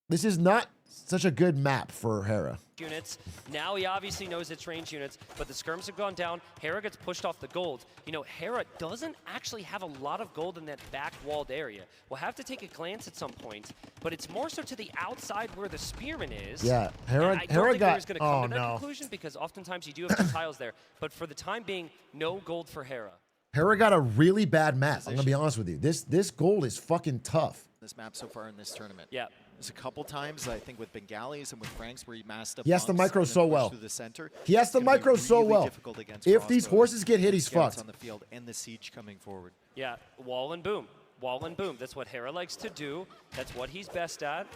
this is not such a good map for Hera. Units. Now he obviously knows it's range units, but the skirms have gone down. Hera gets pushed off the gold. You know, Hera doesn't actually have a lot of gold in that back walled area. We'll have to take a glance at some point, but it's more so to the outside where the spearman is. Yeah, And I don't Hera think got. Hera's going to come Oh to that no. conclusion because oftentimes you do have two tiles there. But for the time being, no gold for Hera. Hera got a really bad map. I'm gonna be honest with you. This gold is fucking tough. this map so far in this tournament. Yeah. There's a couple times, I think, with Bengalis and with Franks where he masked up. He has the monks micro and then so pushed well. through the center. He has the It's gonna be micro so really well. difficult against If these crossbows, horses get hit, he's scouts fucked. on the field and the siege coming forward. Yeah, wall and boom. Wall and boom. That's what Hera likes to do. That's what he's best at.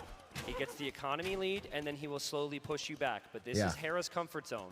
He gets the economy lead, and then he will slowly push you back. But this is Hera's comfort zone.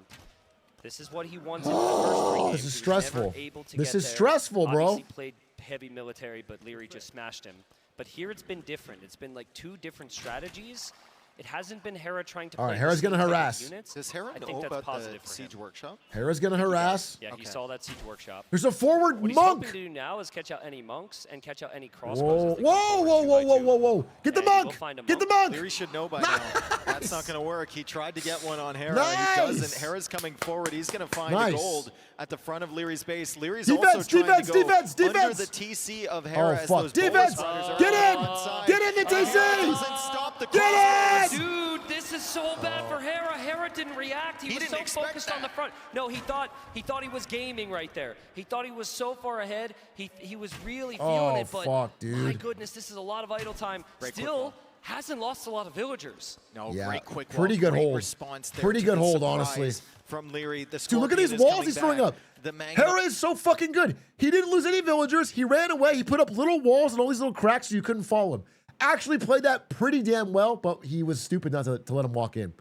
This is what he wants in the first 3 games. This is He was never stressful. able to This get is there. stressful, bro. Obviously played heavy military, but Leary just smashed him. But here it's been different. It's been like 2 different strategies. It hasn't been Hera trying to play. All right, Hera's gonna harass. Units. Does Hera I know think that's about positive the for siege him. workshop? Hera's gonna harass. Yeah, he saw that siege workshop. There's a forward What he's monk. hoping to do now is catch out any monks and catch out any Whoa, crossbows. as they whoa, come whoa, forward whoa, 2 whoa, by 2. whoa, whoa! Get the And we'll monk! find a Get the monk! Leary should know by now. That's not going to work. He tried to get one on Hera. Nice. He doesn't. Hera's coming forward. He's going to find Nice. the gold at the front of Leary's base. Leary's Defense, also trying defense, to go defense, under defense. the TC of Hera. Oh, as fuck. those Defense. Bolus riders are Get on in. one side. Get in the TC. Hera doesn't stop the Get crossbows. Dude, this is so bad for Hera. Hera didn't react. He was didn't so expect focused on the that. front. No, he thought he was gaming right there. He thought he was so far ahead. He was really feeling Oh, it. But fuck, my dude. goodness, this is a lot of idle time. Great quick Still wall. hasn't lost a lot of villagers. No, Yeah, great quick pretty wall, good great hold. response there Pretty to good the hold, surprise honestly. From Leary. The Dude, look at these Scorpion is walls coming he's throwing back. up. The Magna Hera is so fucking good. He didn't lose any villagers. He ran away. He put up little walls and all these little cracks so you couldn't follow him. Actually played that pretty damn well, but he was stupid not to let him walk in.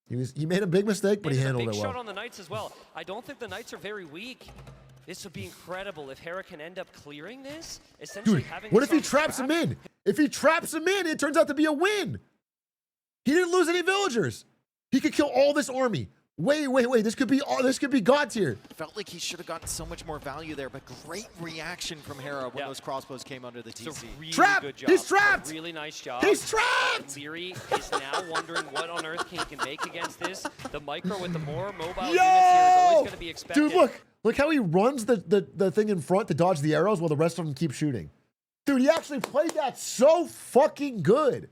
He made a big mistake, but he There's a handled big it shot well. on the Knights as well. I don't think the Knights are very weak. This would be incredible if Hera can end up clearing this. Essentially Dude, having what this if he on traps him track. in? If he traps him in, it turns out to be a win. He didn't lose any villagers. He could kill all this army. Wait. This could be God tier. Felt like he should have gotten so much more value there, but great reaction from Hera when those crossbows came under the It's a TC. really Trap! good job. He's trapped! A really nice job. He's trapped! Leary is now wondering what on earth he can make against this. The micro with the more mobile Yo! units here is always going to be expected. Dude, look how he runs the thing in front to dodge the arrows while the rest of them keep shooting. Dude, he actually played that so fucking good.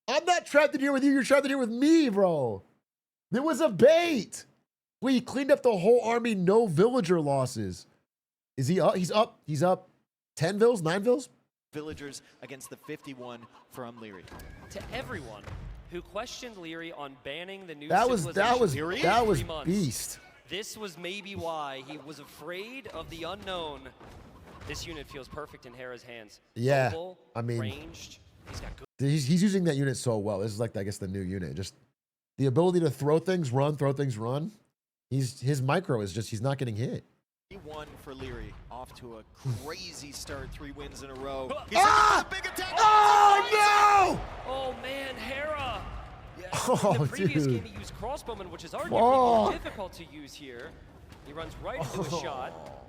I'm not trapped in here with you. You're trapped in here with me, bro. There was a bait. Wait, he cleaned up the whole army, no villager losses. Is he up? He's up. He's up 10 vills, 9 vills? Villagers against the 51 from Leary. To everyone who questioned Leary on banning the new That was civilization in 3 months, beast. This was maybe why he was afraid of the unknown. This unit feels perfect in Hera's hands. Yeah, Mobile, I mean, ranged. He's got good. He's using that unit so well. This is like, I guess, the new unit. Just the ability to throw things, run. His micro is just, he's not getting hit. He won for Leary, off to a crazy start, 3 wins in a row. He's Ah! a big attack. Oh, Oh man, Hera! Yeah, Oh, in the previous dude. game he used crossbowmen, which is arguably more Fuck. difficult to use here. He runs right into a shot.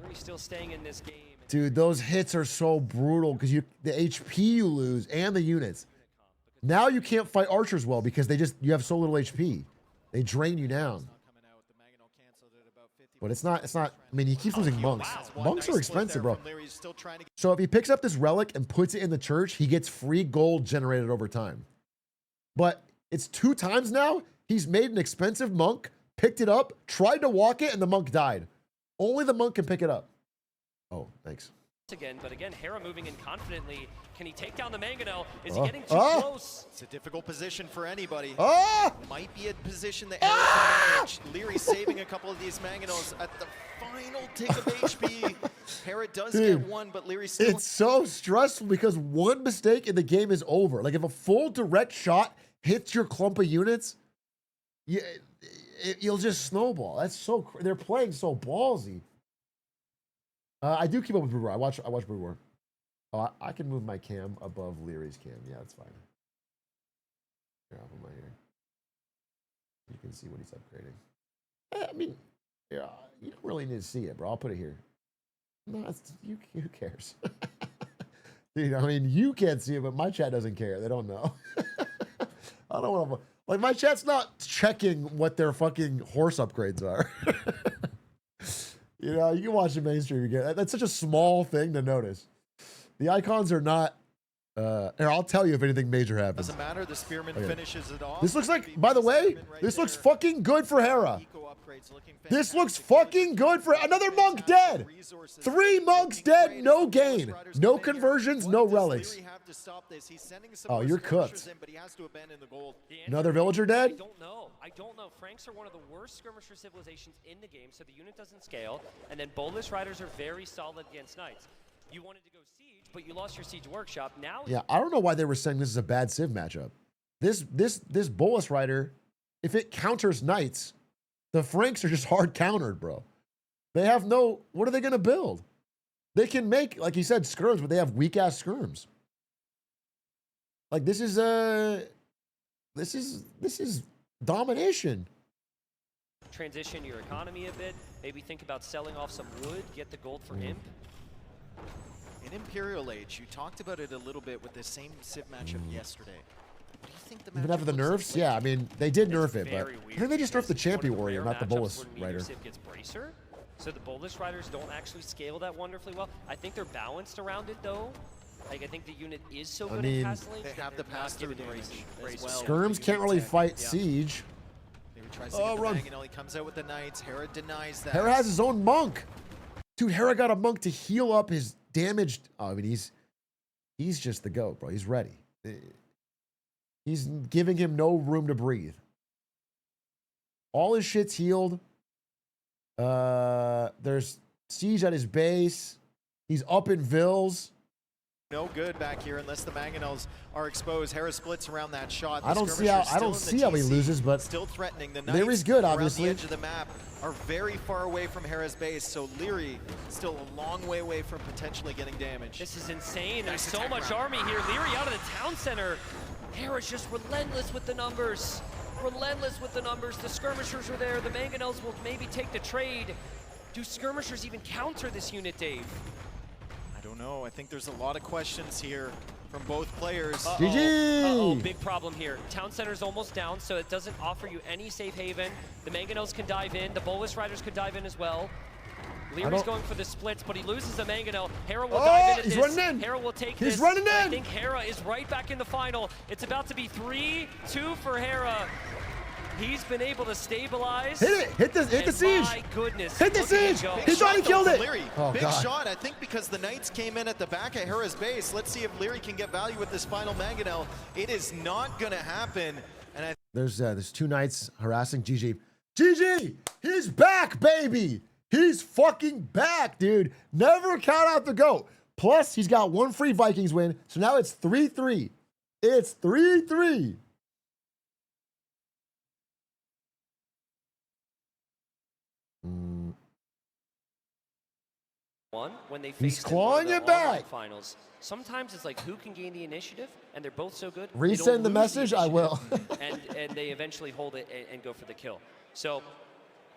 Leary's still staying in this game. Dude, those hits are so brutal because the HP you lose and the units. Now you can't fight archers well because you have so little HP. They drain you down. But it's not, I mean, he keeps losing monks. Monks are expensive, bro. So if he picks up this relic and puts it in the church, he gets free gold generated over time. But it's 2 times now. He's made an expensive monk, picked it up, tried to walk it, and the monk died. Only the monk can pick it up. Oh, thanks. Again, but again, Hera moving in confidently. Can he take down the Mangonel? Is Oh. he getting too Oh. close? It's a difficult position for anybody. Ah! Might be a position that Hera can manage. Leary saving a couple of these Mangonels at the final tick of HP. Hera does Dude, get one, but Leary still... It's so stressful because one mistake and the game is over. Like if a full direct shot hits your clump of units, you'll just snowball. That's so... They're playing so ballsy. I do keep up with Brew War. I watch Brew War. Oh, I can move my cam above Leary's cam. Yeah, that's fine. Here, I'll put my here. You can see what he's upgrading. I mean, yeah, you don't really need to see it, bro. I'll put it here. No, who cares? Dude, I mean, you can't see it, but my chat doesn't care. They don't know. I don't want to... Like, my chat's not checking what their fucking horse upgrades are. You know, you can watch the mainstream again. That's such a small thing to notice. The icons are not Here, I'll tell you if anything major happens. Doesn't matter. The Spearman Okay. finishes it off. This looks like, by the way, this looks fucking good for Hera. This looks fucking good for another monk dead. 3 monks dead, no gain. No conversions, no relics. Oh, you're cooked. Another villager dead? I don't know. Franks are one of the worst skirmisher civilizations in the game, so the unit doesn't scale. And then Bolus Riders are very solid against Knights. You wanted to go Siege, but you lost your Siege Workshop. Now, Yeah, I don't know why they were saying this is a bad Civ matchup. This Bolus Rider, if it counters Knights, the Franks are just hard countered, bro. They have no, what are they going to build? They can make, like you said, skirms, but they have weak-ass skirms. Like, this is domination. transition your economy a bit. Maybe think about selling off some wood, get the gold for Imp. In Imperial Age, you talked about it a little bit with the same Civ matchup yesterday. What do you think the Even after the matchup looks nerfs? like? Yeah, I mean, they did nerf it, but Very I weird. think they just nerfed the It's one of Champion Warrior, rare not the matchups Bolus where neither Rider. Civ gets Bracer. So the Bolus Riders don't actually scale that wonderfully well. I think they're balanced around it, though. Like, I think the unit is so good mean, at Castle Age They that have the they're not pass-through giving damage Bracer. as well. Skirms can't really fight Yeah. Siege. Maybe tries to Oh, get the run. Mangonel. He comes out with the Knights. Hera denies that. Hera has his own monk. Dude, Hera got a monk to heal up his damaged. Oh, I mean, he's just the GOAT, bro. He's ready. He's giving him no room to breathe. All his shit's healed. There's Siege at his base. He's up in Vills. No good back here unless the Mangonels are exposed. Hera splits around that shot. The I don't see how he loses, but still threatening. The Leary's Knights good, around obviously. the edge of the map are very far away from Hera's base, so Leary still a long way away from potentially getting damage. This is insane. There's Nice so attack much round. army here. Leary out of the town center. Hera's just relentless with the numbers. Relentless with the numbers. The skirmishers are there. The Mangonels will maybe take the trade. Do skirmishers even counter this unit, Dave? I don't know. I think there's a lot of questions here from both players. GG! Uh-oh, big problem here. Town center's almost down, so it doesn't offer you any safe haven. The Mangonels can dive in. The Bolus Riders could dive in as well. Leary's going for the splits, but he loses the Mangonel. Hera will dive in at he's this. running in. Hera will take He's this. running I in. think Hera is right back in the final. It's about to be 3-2 for Hera. He's been able to stabilize. Hit it! Hit the And Siege! my goodness. Hit the look at him Siege! go. He thought he killed it! Leary. Oh, Big God. shot, I think, because the Knights came in at the back of Hera's base. Let's see if Leary can get value with this final Mangonel. It is not going to happen. And There's 2 Knights harassing GG. GG! He's back, baby! He's fucking back, dude. Never count out the GOAT. Plus, he's got 1 free Vikings win, so now it's 3-3. It's 3-3. When they He's face clawing it back. finals. Sometimes it's like who can gain the initiative, and they're both so good. they Resend don't the lose message? I will. initiative, and they eventually hold it and go for the kill. So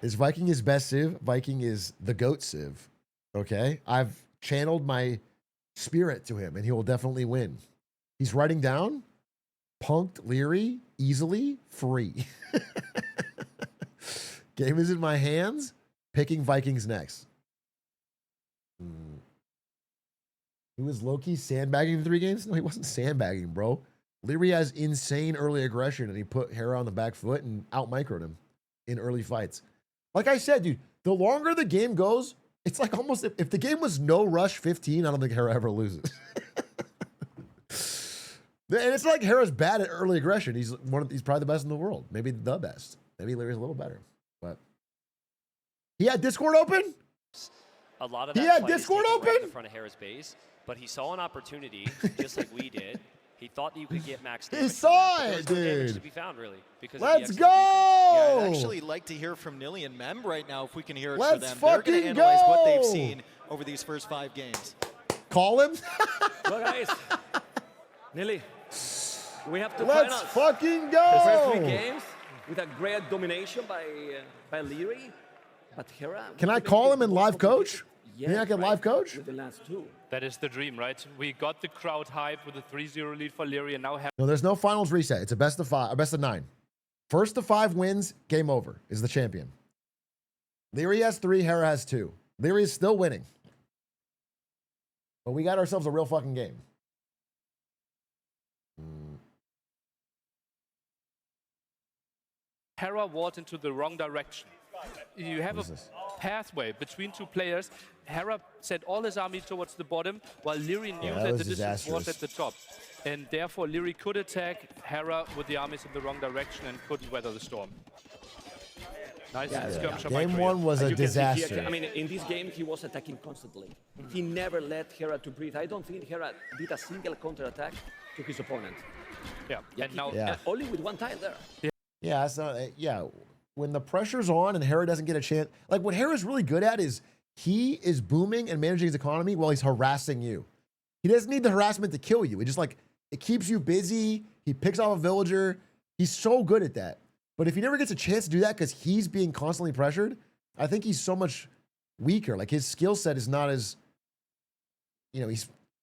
Is Viking his best Civ? Viking is the GOAT Civ. Okay? I've channeled my spirit to him, and he will definitely win. He's writing down punked Leary easily free. Game is in my hands. Picking Vikings next. He was low-key sandbagging in 3 games? No, he wasn't sandbagging, bro. Leary has insane early aggression, and he put Hera on the back foot and out-microed him in early fights. Like I said, dude, the longer the game goes, it's like almost, if the game was no rush 15, I don't think Hera ever loses. And it's like Hera's bad at early aggression. He's probably the best in the world. Maybe the best. Maybe Leary's a little better. But he had Discord open? a lot of He that had fight is Discord taken right in open? the front of Hera's base, but he saw an opportunity, just like we did. He thought that you could get max He damage. saw from that, but there was it, no damage dude. to be found, really. Because of the Let's excellent go! Yeah, I'd actually like to hear from Nilly and Mem right now if we can hear it Let's for them. They're going fucking to analyze what they've go! seen over these first 5 games. Call him? Well, guys, Nilly, we have to Let's finals. fucking The first 3 go! games with a great domination by Leary, but Hera. Can I call him in live coach? Yeah, Maybe I can live coach? With the last 2. That is the dream, right? We got the crowd hype with a 3-0 lead for Leary, and now have No, there's no finals reset. It's a best of 5, a best of 9. First to 5 wins, game over, is the champion. Leary has 3, Hera has 2. Leary is still winning. But we got ourselves a real fucking game. Hera walked into the wrong direction. You have a pathway between two players. Hera sent all his army towards the bottom, while Leary knew that the distance was at the top. And therefore, Leary could attack Hera with the armies in the wrong direction and couldn't weather the storm. Nice skirmish on Game 1 was a disaster. Here, I mean, in this game, he was attacking constantly. He never let Hera to breathe. I don't think Hera did a single counterattack to his opponent. Yeah, and now only with one tile there. Yeah, when the pressure's on and Hera doesn't get a chance, like what Hera's really good at is he is booming and managing his economy while he's harassing you. He doesn't need the harassment to kill you. It just like, it keeps you busy. He picks off a villager. He's so good at that. But if he never gets a chance to do that because he's being constantly pressured, I think he's so much weaker. Like his skill set is not as, he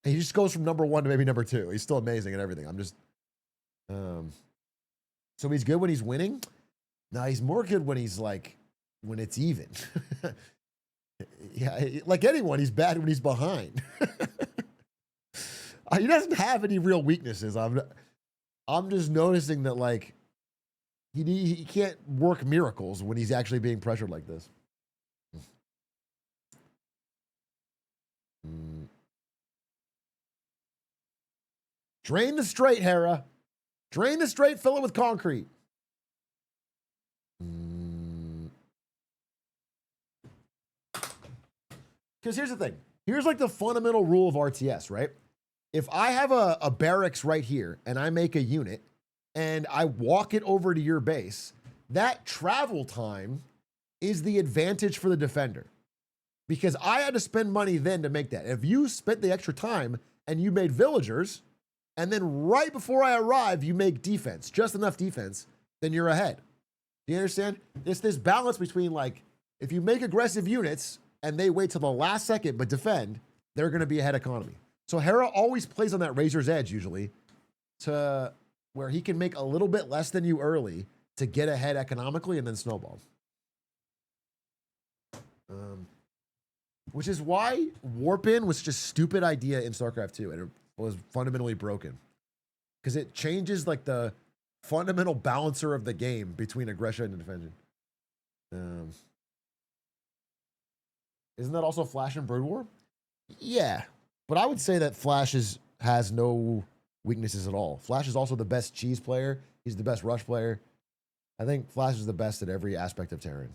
just goes from number 1 to maybe number 2. He's still amazing at everything. I'm just, so he's good when he's winning. No, he's more good when he's like, when it's even. Yeah, like anyone, he's bad when he's behind. He doesn't have any real weaknesses. I'm just noticing that like he can't work miracles when he's actually being pressured like this. Drain the straight, Hera. Drain the straight, fill it with concrete. Because here's the thing. Here's like the fundamental rule of RTS, right? If I have a barracks right here and I make a unit and I walk it over to your base, that travel time is the advantage for the defender. Because I had to spend money then to make that. If you spent the extra time and you made villagers, and then right before I arrive, you make defense, just enough defense, then you're ahead. Do you understand? It's this balance between like, if you make aggressive units and they wait till the last second but defend, they're going to be ahead economy. So Hera always plays on that razor's edge usually to where he can make a little bit less than you early to get ahead economically and then snowball. Which is why warp-in was such a stupid idea in StarCraft 2, and it was fundamentally broken. Because it changes like the fundamental balancer of the game between aggression and defension. Isn't that also Flash and Brood War? Yeah, but I would say that Flash has no weaknesses at all. Flash is also the best cheese player. He's the best rush player. I think Flash is the best at every aspect of Terran.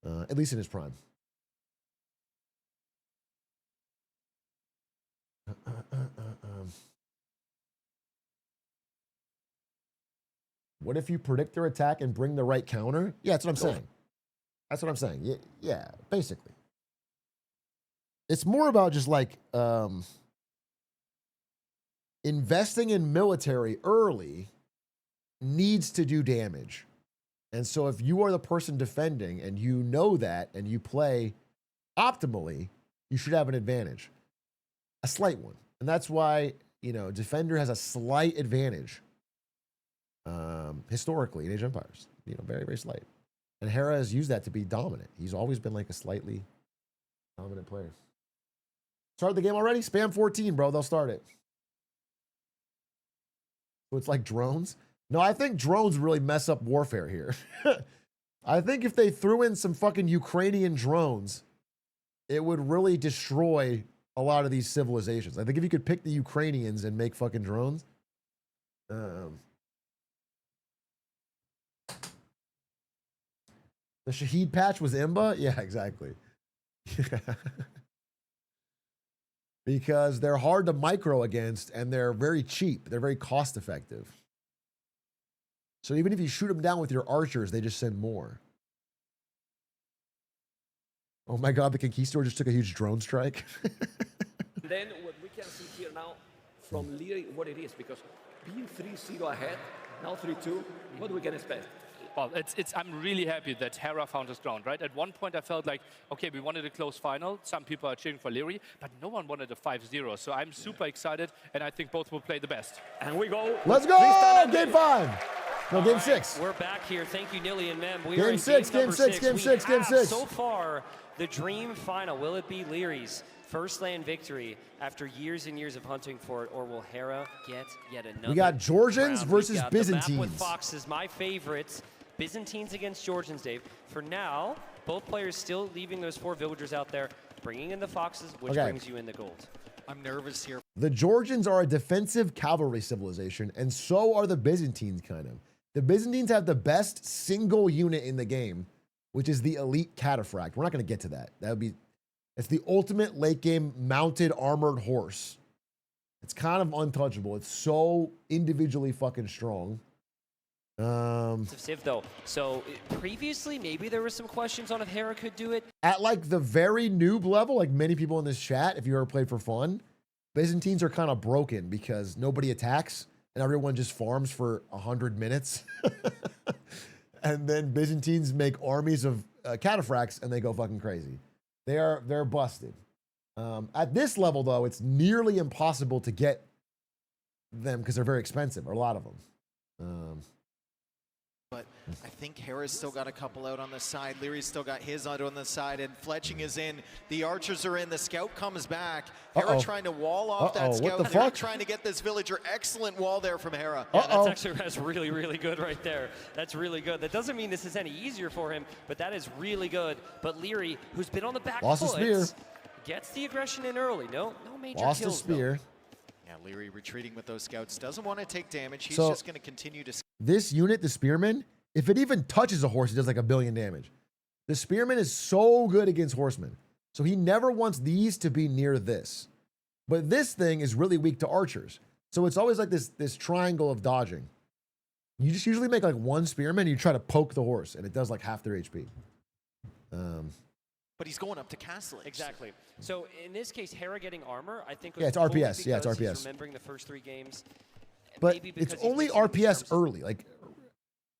At least in his prime. What if you predict their attack and bring the right counter? Yeah, that's what I'm saying. That's what I'm saying. Yeah, basically. It's more about just like investing in military early needs to do damage. And so if you are the person defending and you know that and you play optimally, you should have an advantage. A slight one. And that's why, Defender has a slight advantage historically in Age of Empires. Very, very slight. And Hera has used that to be dominant. He's always been like a slightly dominant player. Start the game already? Spam 14, bro. They'll start it. So it's like drones? No, I think drones really mess up warfare here. I think if they threw in some fucking Ukrainian drones, it would really destroy a lot of these civilizations. I think if you could pick the Ukrainians and make fucking drones. The Shaheed patch was Imba? Yeah, exactly. Because they're hard to micro against and they're very cheap. They're very cost effective. So even if you shoot them down with your archers, they just send more. Oh my God, the Conquistador just took a huge drone strike. Then what we can see here now from Leary, what it is, because being 3-0 ahead, now 3-2, what we can expect? Well, I'm really happy that Hera found his ground, right? At one point, I felt like, okay, we wanted a close final. Some people are cheering for Leary, but no one wanted a 5-0. So I'm super excited, and I think both will play the best. And we go. Let's go! Game 5. No, game 6. We're back here. Thank you, Nilly and Mem. We Game are in 6, game 6, game 6, game 6. So far, the dream final. Will it be Leary's first land victory after years and years of hunting for it, or will Hera get yet another? We got Georgians versus we got Byzantines. The map with Fox is my favorite. Byzantines against Georgians, Dave. For now, both players still leaving those 4 villagers out there, bringing in the foxes, which brings you in the gold. I'm nervous here. The Georgians are a defensive cavalry civilization, and so are the Byzantines, kind of. The Byzantines have the best single unit in the game, which is the elite cataphract. We're not going to get to that. It's the ultimate late game mounted armored horse. It's kind of untouchable. It's so individually fucking strong. Civ though. So previously, maybe there were some questions on if Hera could do it. At like the very noob level, like many people in this chat, if you ever played for fun, Byzantines are kind of broken because nobody attacks and everyone just farms for 100 minutes. And then Byzantines make armies of cataphracts and they go fucking crazy. They're busted. At this level though, it's nearly impossible to get them because they're very expensive, or a lot of them. But I think Hera's still got a couple out on the side. Leary's still got his out on the side, and fletching is in. The archers are in. The scout comes back. Hera trying to wall off that scout. What the fuck? Trying to get this villager. Excellent wall there from Hera. Yeah, that's really, really good right there. That's really good. That doesn't mean this is any easier for him, but that is really good. But Leary, who's been on the back foot, gets the aggression in early. No major Lost kills, a spear. Yeah, Leary retreating with those scouts. Doesn't want to take damage. He's just going to continue to... This unit, the spearman, if it even touches a horse, it does like 1 billion damage. The spearman is so good against horsemen. So he never wants these to be near this. But this thing is really weak to archers. So it's always like this triangle of dodging. You just usually make like 1 spearman and you try to poke the horse and it does like half their HP. But he's going up to castle. Exactly. So in this case, Hera getting armor, I think was it's RPS. Yeah, it's because RPS. he's remembering the first 3 games. But it's only RPS early. Like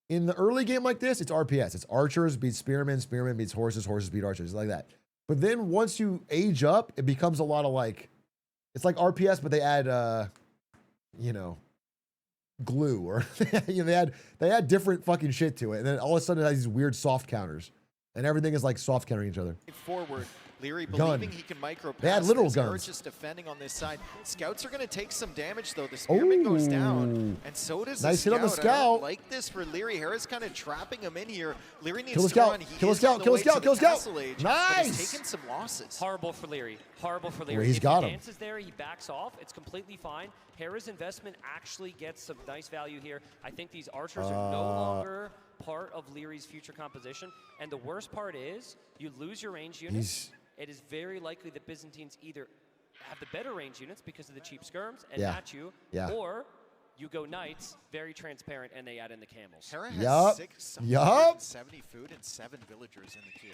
in the early game like this, it's RPS. It's archers beat spearmen, spearmen beats horses, horses beat archers, like that. But then once you age up, it becomes a lot of like, it's like RPS, but they add, you know, glue or you know, they add different fucking shit to it, and then all of a sudden it has these weird soft counters, and everything is like soft countering each other. Forward. Leary believing he can micro pass. They had literal this. guns. Hera's just defending on this side. Scouts are going to take some damage though. The spearman goes down, and so does nice the hit on the I don't scout. like this for Leary. Hera's kind of trapping him in here. Leary needs Kill the to scout. run. Kill the scout. Kill the scout. Kill the scout. Nice. Nice. He's taking some losses. Horrible for Leary. Horrible for Leary. Well, he's if got he him. dances there, he backs off. It's completely fine. Hera's investment actually gets some nice value here. I think these archers are no longer part of Leary's future composition. And the worst part is you lose your range units. It is very likely that Byzantines either have the better range units because of the cheap skirms and match you, or you go knights, very transparent, and they add in the camels. Hera has 670 food and 7 villagers in the queue.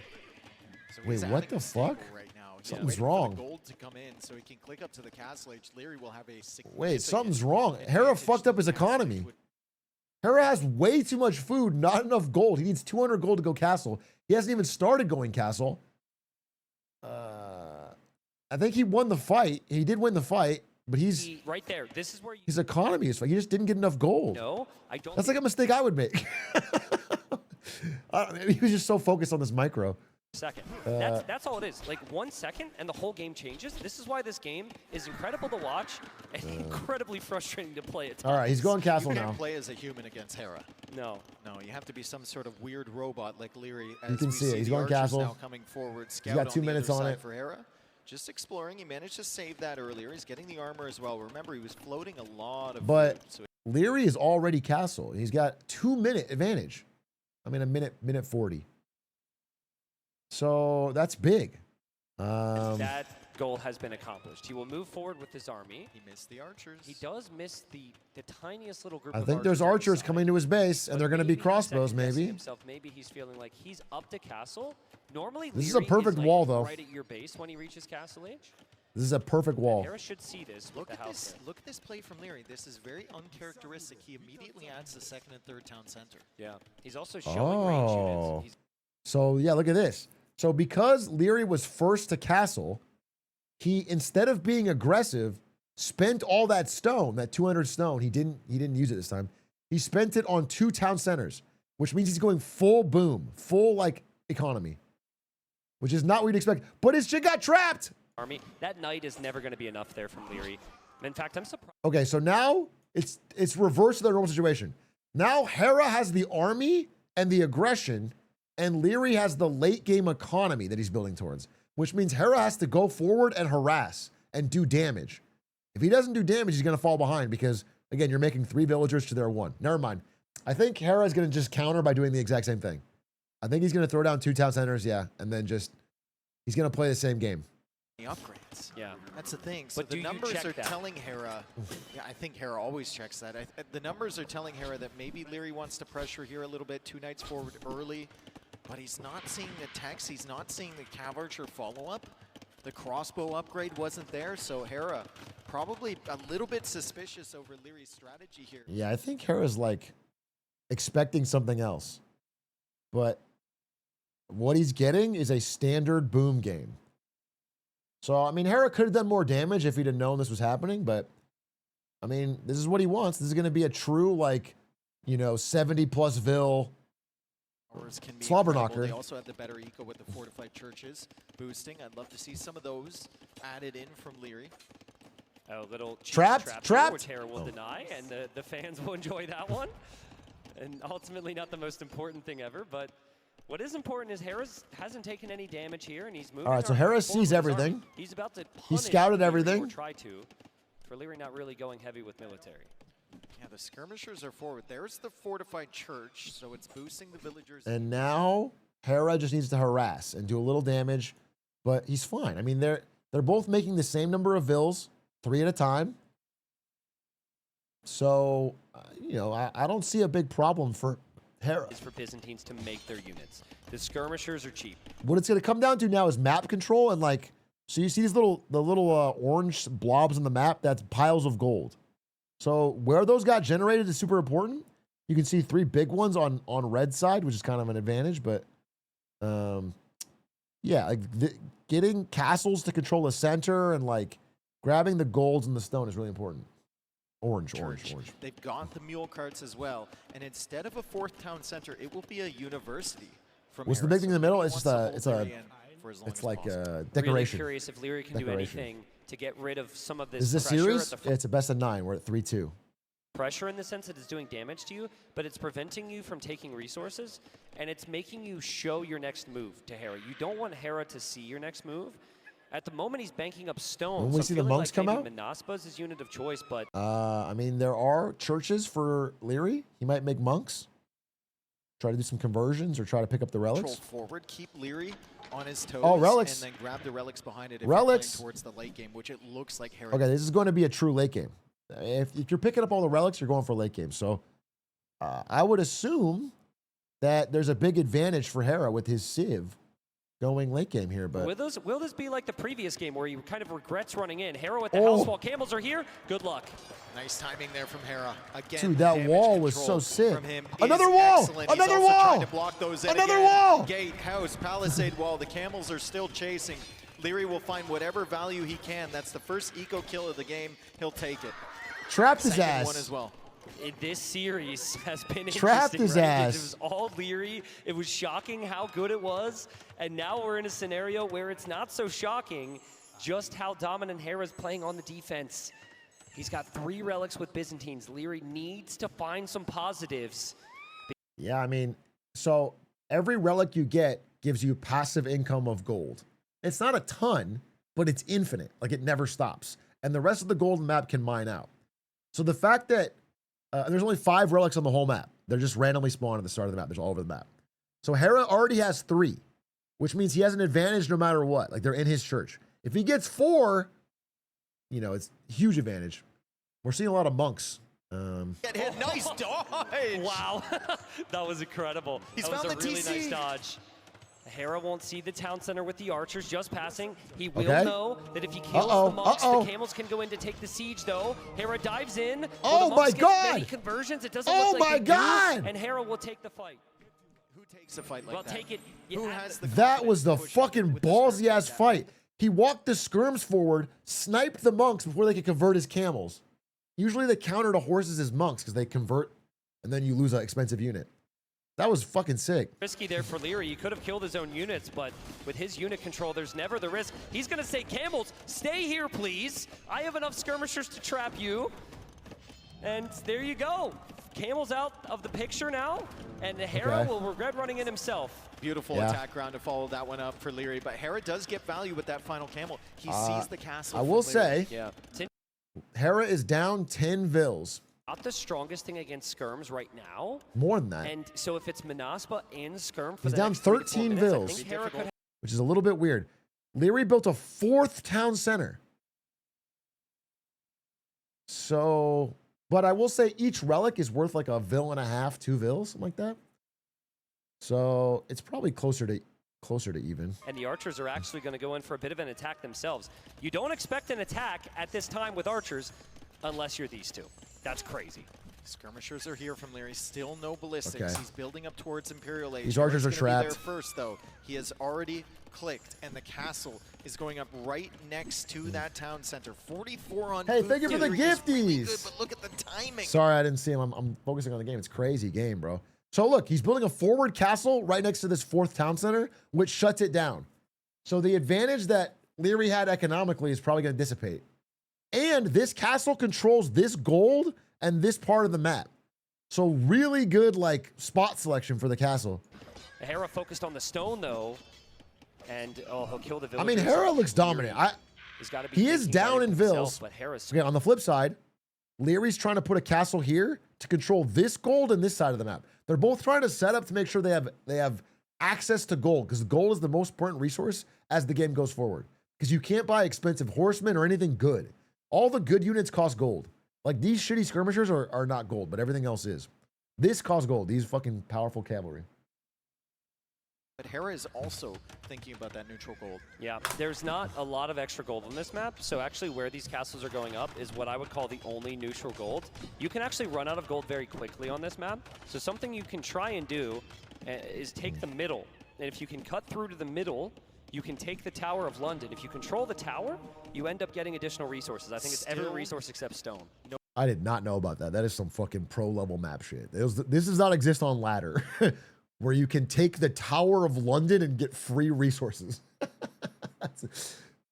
So Wait, what the fuck? Right now. Something's wrong. For the gold to come in so he can click up to the castle age. Leary will have a Wait, something's wrong. Hera fucked up his economy. Hera has way too much food, not enough gold. He needs 200 gold to go castle. He hasn't even started going castle. I think he won the fight. He did win the fight, but he's right there. This is where his economy is. He just didn't get enough gold. No, I don't. That's like a mistake I would make. He was just so focused on this micro. Second. That's all it is. Like 1 second and the whole game changes. This is why this game is incredible to watch and incredibly frustrating to play at times. All right, he's going castle you now. can't play as a human against Hera. No. No, you have to be some sort of weird robot like Leary. You can see it. He's going castle. Now coming forward. He's got 2 minutes on it. For Hera. Just exploring. He managed to save that earlier. He's getting the armor as well. Remember, he was floating a lot of food, so Leary is already castle. He's got 2-minute advantage. I mean, a minute 40. So that's big. That goal has been accomplished. He will move forward with his army. He missed the archers. He does miss the tiniest little group I of think there's archers coming to his base, and they're going to be crossbows, maybe. Maybe he's feeling like he's up to castle. Normally, this is a perfect like wall, though. Right at your base when he reaches castle age. This is a perfect wall. Hera should see this. Look at this play from Leary. This is very uncharacteristic. He immediately adds the 2nd and 3rd town center. Yeah, he's also showing range units. So yeah, look at this. So because Leary was first to castle, he, instead of being aggressive, spent all that stone, that 200 stone. He didn't use it this time. He spent it on 2 town centers, which means he's going full boom, full like economy, which is not what you'd expect. But his shit got trapped. Army. That knight is never going to be enough there from Leary. In fact, I'm surprised. Okay, so now it's reverse of the normal situation. Now Hera has the army and the aggression, and Leary has the late game economy that he's building towards, which means Hera has to go forward and harass and do damage. If he doesn't do damage, he's going to fall behind because, again, you're making 3 villagers to their 1. Never mind. I think Hera is going to just counter by doing the exact same thing. I think he's going to throw down 2 town centers, yeah, and then just, he's going to play the same game. The upgrades. Yeah. That's the thing. So But the do you numbers check are that? telling Hera, yeah, I think Hera always checks that. The numbers are telling Hera that maybe Leary wants to pressure here a little bit, 2 knights forward early, but he's not seeing the text, he's not seeing the Cav Archer follow-up. The crossbow upgrade wasn't there, so Hera probably a little bit suspicious over Leary's strategy here. Yeah, I think Hera's like expecting something else. But what he's getting is a standard boom game. So, I mean, Hera could have done more damage if he'd have known this was happening, but I mean, this is what he wants. This is going to be a true, like, you know, 70+ vil Can be slobber incredible. knocker. They also have the better eco with the fortified churches boosting. I'd love to see some of those added in from Leary. A little cheap Trapped, trap here, trapped. which Hera will deny, and the fans will enjoy that one. And ultimately not the most important thing ever, but what is important is Hera hasn't taken any damage here, and he's moving. All right, so our Hera forward sees with his everything. army. He's about to He punish scouted Leary, everything. Or try to. For Leary not really going heavy with military. Yeah, the skirmishers are forward. There's the fortified church, so it's boosting the villagers. And now Hera just needs to harass and do a little damage, but he's fine. I mean, they're both making the same number of vills, 3 at a time. So, you know, I don't see a big problem for Hera. Is for Byzantines to make their units. The skirmishers are cheap. What it's going to come down to now is map control and like, so you see these little orange blobs on the map. That's piles of gold. So where those got generated is super important. You can see 3 big ones on red side, which is kind of an advantage. But yeah, like getting castles to control the center and like grabbing the golds and the stone is really important. Orange. They've got the mule carts as well, and instead of a 4th town center, it will be a university. From What's the Hera. big thing in the middle? It's just It's like a Really decoration. curious if Leary can do anything to get rid of some of this Is this pressure series? at the It's a best of 9. We're at 3-2. pressure in the sense that it's doing damage to you, but it's preventing you from taking resources, and it's making you show your next move to Hera. You don't want Hera to see your next move. At the moment, he's banking up stones. When we so see I'm the feeling monks like come maybe out? Manaspa is his unit of choice, but I mean, there are churches for Leary. He might make monks. Try to do some conversions or try to pick up the relics. Control forward, keep Leary on his toes. Oh, relics. And then grab the relics behind it if Relics. you're playing towards the late game, which it looks like Hera. Okay, this is going to be a true late game. If you're picking up all the relics, you're going for late game. So I would assume that there's a big advantage for Hera with his Civ going late game here. But will this be like the previous game where he kind of regrets running in? Hera with the house while camels are here. Good luck. Nice timing there from Hera. Again, dude, that damage wall was control so sick. from him Another is wall! excellent. Another He's also wall! trying to block those in Another again. wall! Gate, house, palisade wall. The camels are still chasing. Leary will find whatever value he can. That's the first eco kill of the game. He'll take it. trapped his Second ass. one as well. This series has been Trapped interesting, his right? ass. Because it was all Leary. It was shocking how good it was. And now we're in a scenario where it's not so shocking just how dominant Hera's playing on the defense. He's got 3 relics with Byzantines. Leary needs to find some positives. Yeah, I mean, so every relic you get gives you passive income of gold. It's not a ton, but it's infinite. Like, it never stops. And the rest of the golden map can mine out. So the fact that there's only 5 relics on the whole map. They're just randomly spawned at the start of the map. There's all over the map. So Hera already has 3, which means he has an advantage no matter what. Like, they're in his church. If he gets 4, you know, it's a huge advantage. We're seeing a lot of monks. Get hit. Nice dodge. Wow, that was incredible. He's that was found a the really TC. nice dodge. Hera won't see the town center with the archers just passing. He will Okay. know that if he kills the monks, the camels can go in to take the siege, though. Hera dives in. Will Oh the my monks get God. many conversions? It doesn't Oh look like my they do, God. and Hera will take the fight. Who takes a fight like Well, that? take it. Who has the That was the confidence to push fucking with the ballsy ass skirms like fight. He walked the skirms forward, sniped the monks before they could convert his camels. Usually they counter to horses as monks because they convert and then you lose an expensive unit. That was fucking sick. Risky there for Leary. He could have killed his own units, but with his unit control, there's never the risk. He's going to say, camels, stay here, please. I have enough skirmishers to trap you. And there you go. Camel's out of the picture now, and Hera will regret running in himself. Beautiful attack round to follow that one up for Leary, but Hera does get value with that final camel. He sees the castle. I will say, Yeah. Hera is down 10 Vils. Not the strongest thing against Skirms right now. More than that. And so if it's Manaspa and Skirm for He's the down next 3 to 4 13 minutes, I Vils, think Hera could which is a little bit weird. Leary built a 4th town center. So, but I will say each relic is worth like a Vil and a half, 2 Vils, something like that. So it's probably closer to even. And the archers are actually going to go in for a bit of an attack themselves. You don't expect an attack at this time with archers unless you're these two. That's crazy. Skirmishers are here from Leary. Still no ballistics. Okay. He's building up towards Imperial Age. These archers are He's gonna be trapped. there first, though. He has already clicked, and the castle is going up right next to that town center. 44 on Hey, food. thank you for the Leary is really gifties. good, but look at the timing. Sorry, I didn't see him. I'm focusing on the game. It's a crazy game, bro. So look, he's building a forward castle right next to this 4th town center, which shuts it down. So the advantage that Leary had economically is probably going to dissipate. And this castle controls this gold and this part of the map. So really good, like, spot selection for the castle. Hera focused on the stone, though. And, oh, he'll kill the I villagers. mean, Hera looks dominant. He is down in Vils. But Hera's Okay, on the flip side, Leary's trying to put a castle here to control this gold and this side of the map. They're both trying to set up to make sure they have access to gold, because gold is the most important resource as the game goes forward. Because you can't buy expensive horsemen or anything good. All the good units cost gold. Like, these shitty skirmishers are not gold, but everything else is. This costs gold. These fucking powerful cavalry. But Hera is also thinking about that neutral gold. Yeah, there's not a lot of extra gold on this map, so actually where these castles are going up is what I would call the only neutral gold. You can actually run out of gold very quickly on this map, so something you can try and do is take the middle. And if you can cut through to the middle, you can take the Tower of London. If you control the tower, you end up getting additional resources. I think it's every resource except stone. No. I did not know about that. That is some fucking pro-level map shit. This does not exist on Ladder, where you can take the Tower of London and get free resources.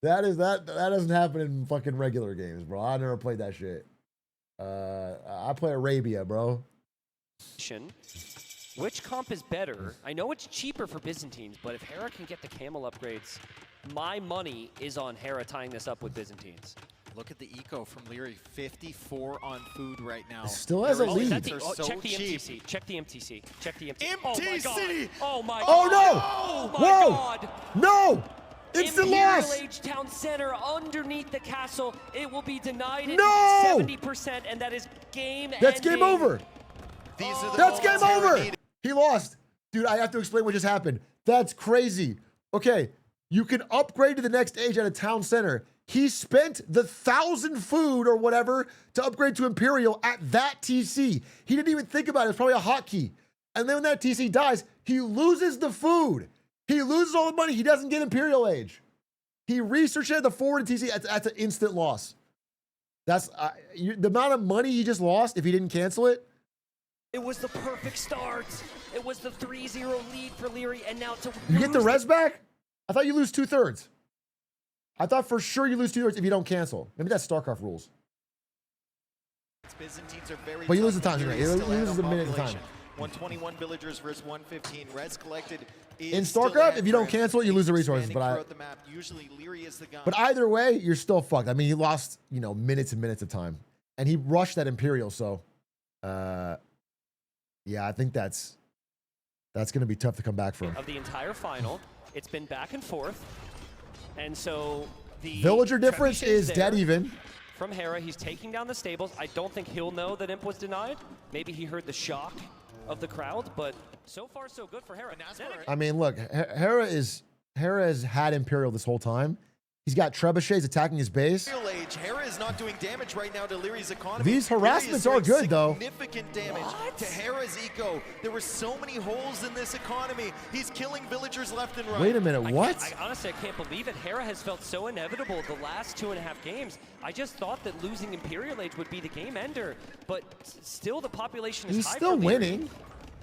that doesn't happen in fucking regular games, bro. I never played that shit. I play Arabia, bro. Which comp is better? I know it's cheaper for Byzantines, but if Hera can get the camel upgrades, my money is on Hera tying this up with Byzantines. Look at the eco from Leary, 54 on food right now. Still has a lead. Are so check the cheap. MTC. Check the MTC. Check the MTC. MTC! Oh my god. Oh no! Oh my Whoa! god! No! Instant loss! Imperial Age Town Center underneath the castle. It will be denied at No! 70%, and that is game That's ending. game over. These are the That's game moments Hera over. needed. He lost. Dude, I have to explain what just happened. That's crazy. Okay, you can upgrade to the next age at a town center. He spent the 1,000 food or whatever to upgrade to Imperial at that TC. He didn't even think about it. It's probably a hotkey. And then when that TC dies, he loses the food. He loses all the money. He doesn't get Imperial Age. He researched it at the forward TC. That's an instant loss. That's the amount of money he just lost if he didn't cancel it. It was the perfect start. It was the 3-0 lead for Leary, and now to You get the lose res back? I thought you lose 2/3. I thought for sure you lose 2/3 if you don't cancel. Maybe that's StarCraft rules. Byzantines are very But you lose the tough, time, but you Leary's lose still ahead a on minute at a time. population. 121 villagers versus 115. Res collected is In still StarCraft, ahead if you for don't him. cancel it, you lose the He's resources, expanding but throughout the map. Usually Leary is the guy. But either way, you're still fucked. I mean, he lost, minutes and minutes of time. And he rushed that Imperial, so yeah, I think that's going to be tough to come back from. of the entire final. It's been back and forth. And so the Villager difference trebuchet is there dead even. From Hera, he's taking down the stables. I don't think he'll know that Imp was denied. Maybe he heard the shock of the crowd, but so far so good for Hera. I mean, look, Hera has had Imperial this whole time. He's got trebuchets attacking his base. Imperial Age, Hera is not doing damage right now to Leary's economy. These Leary is harassments are doing good, though. Significant damage to Hera's eco. There were so many holes in this economy. He's killing villagers left and right. Wait a minute, what? Honestly, I can't believe it. Hera has felt so inevitable the last 2.5 games. I just thought that losing Imperial Age would be the game ender, but still the population is He's high still for Leary. winning.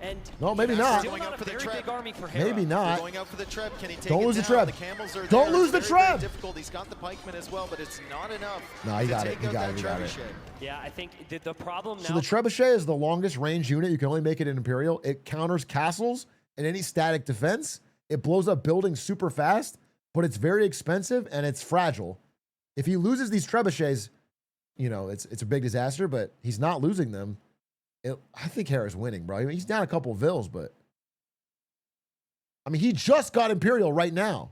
And No, maybe not. Still Going not out a for the very trap. big army for Hera. Maybe not. Going out for the trap. Can he take Don't it lose the down? trap. The camels are Don't there. lose It's the very, very trap. difficult. He's got the pikeman as well, but it's not enough No, he to got it. take He out got that it. He got it. trebuchet. Yeah, I think the problem now. So the trebuchet is the longest range unit. You can only make it in Imperial. It counters castles and any static defense. It blows up buildings super fast, but it's very expensive and it's fragile. If he loses these trebuchets, you know, it's a big disaster, but he's not losing them. I think Hera's winning, bro. I mean, he's down a couple of vills, but I mean, he just got Imperial right now.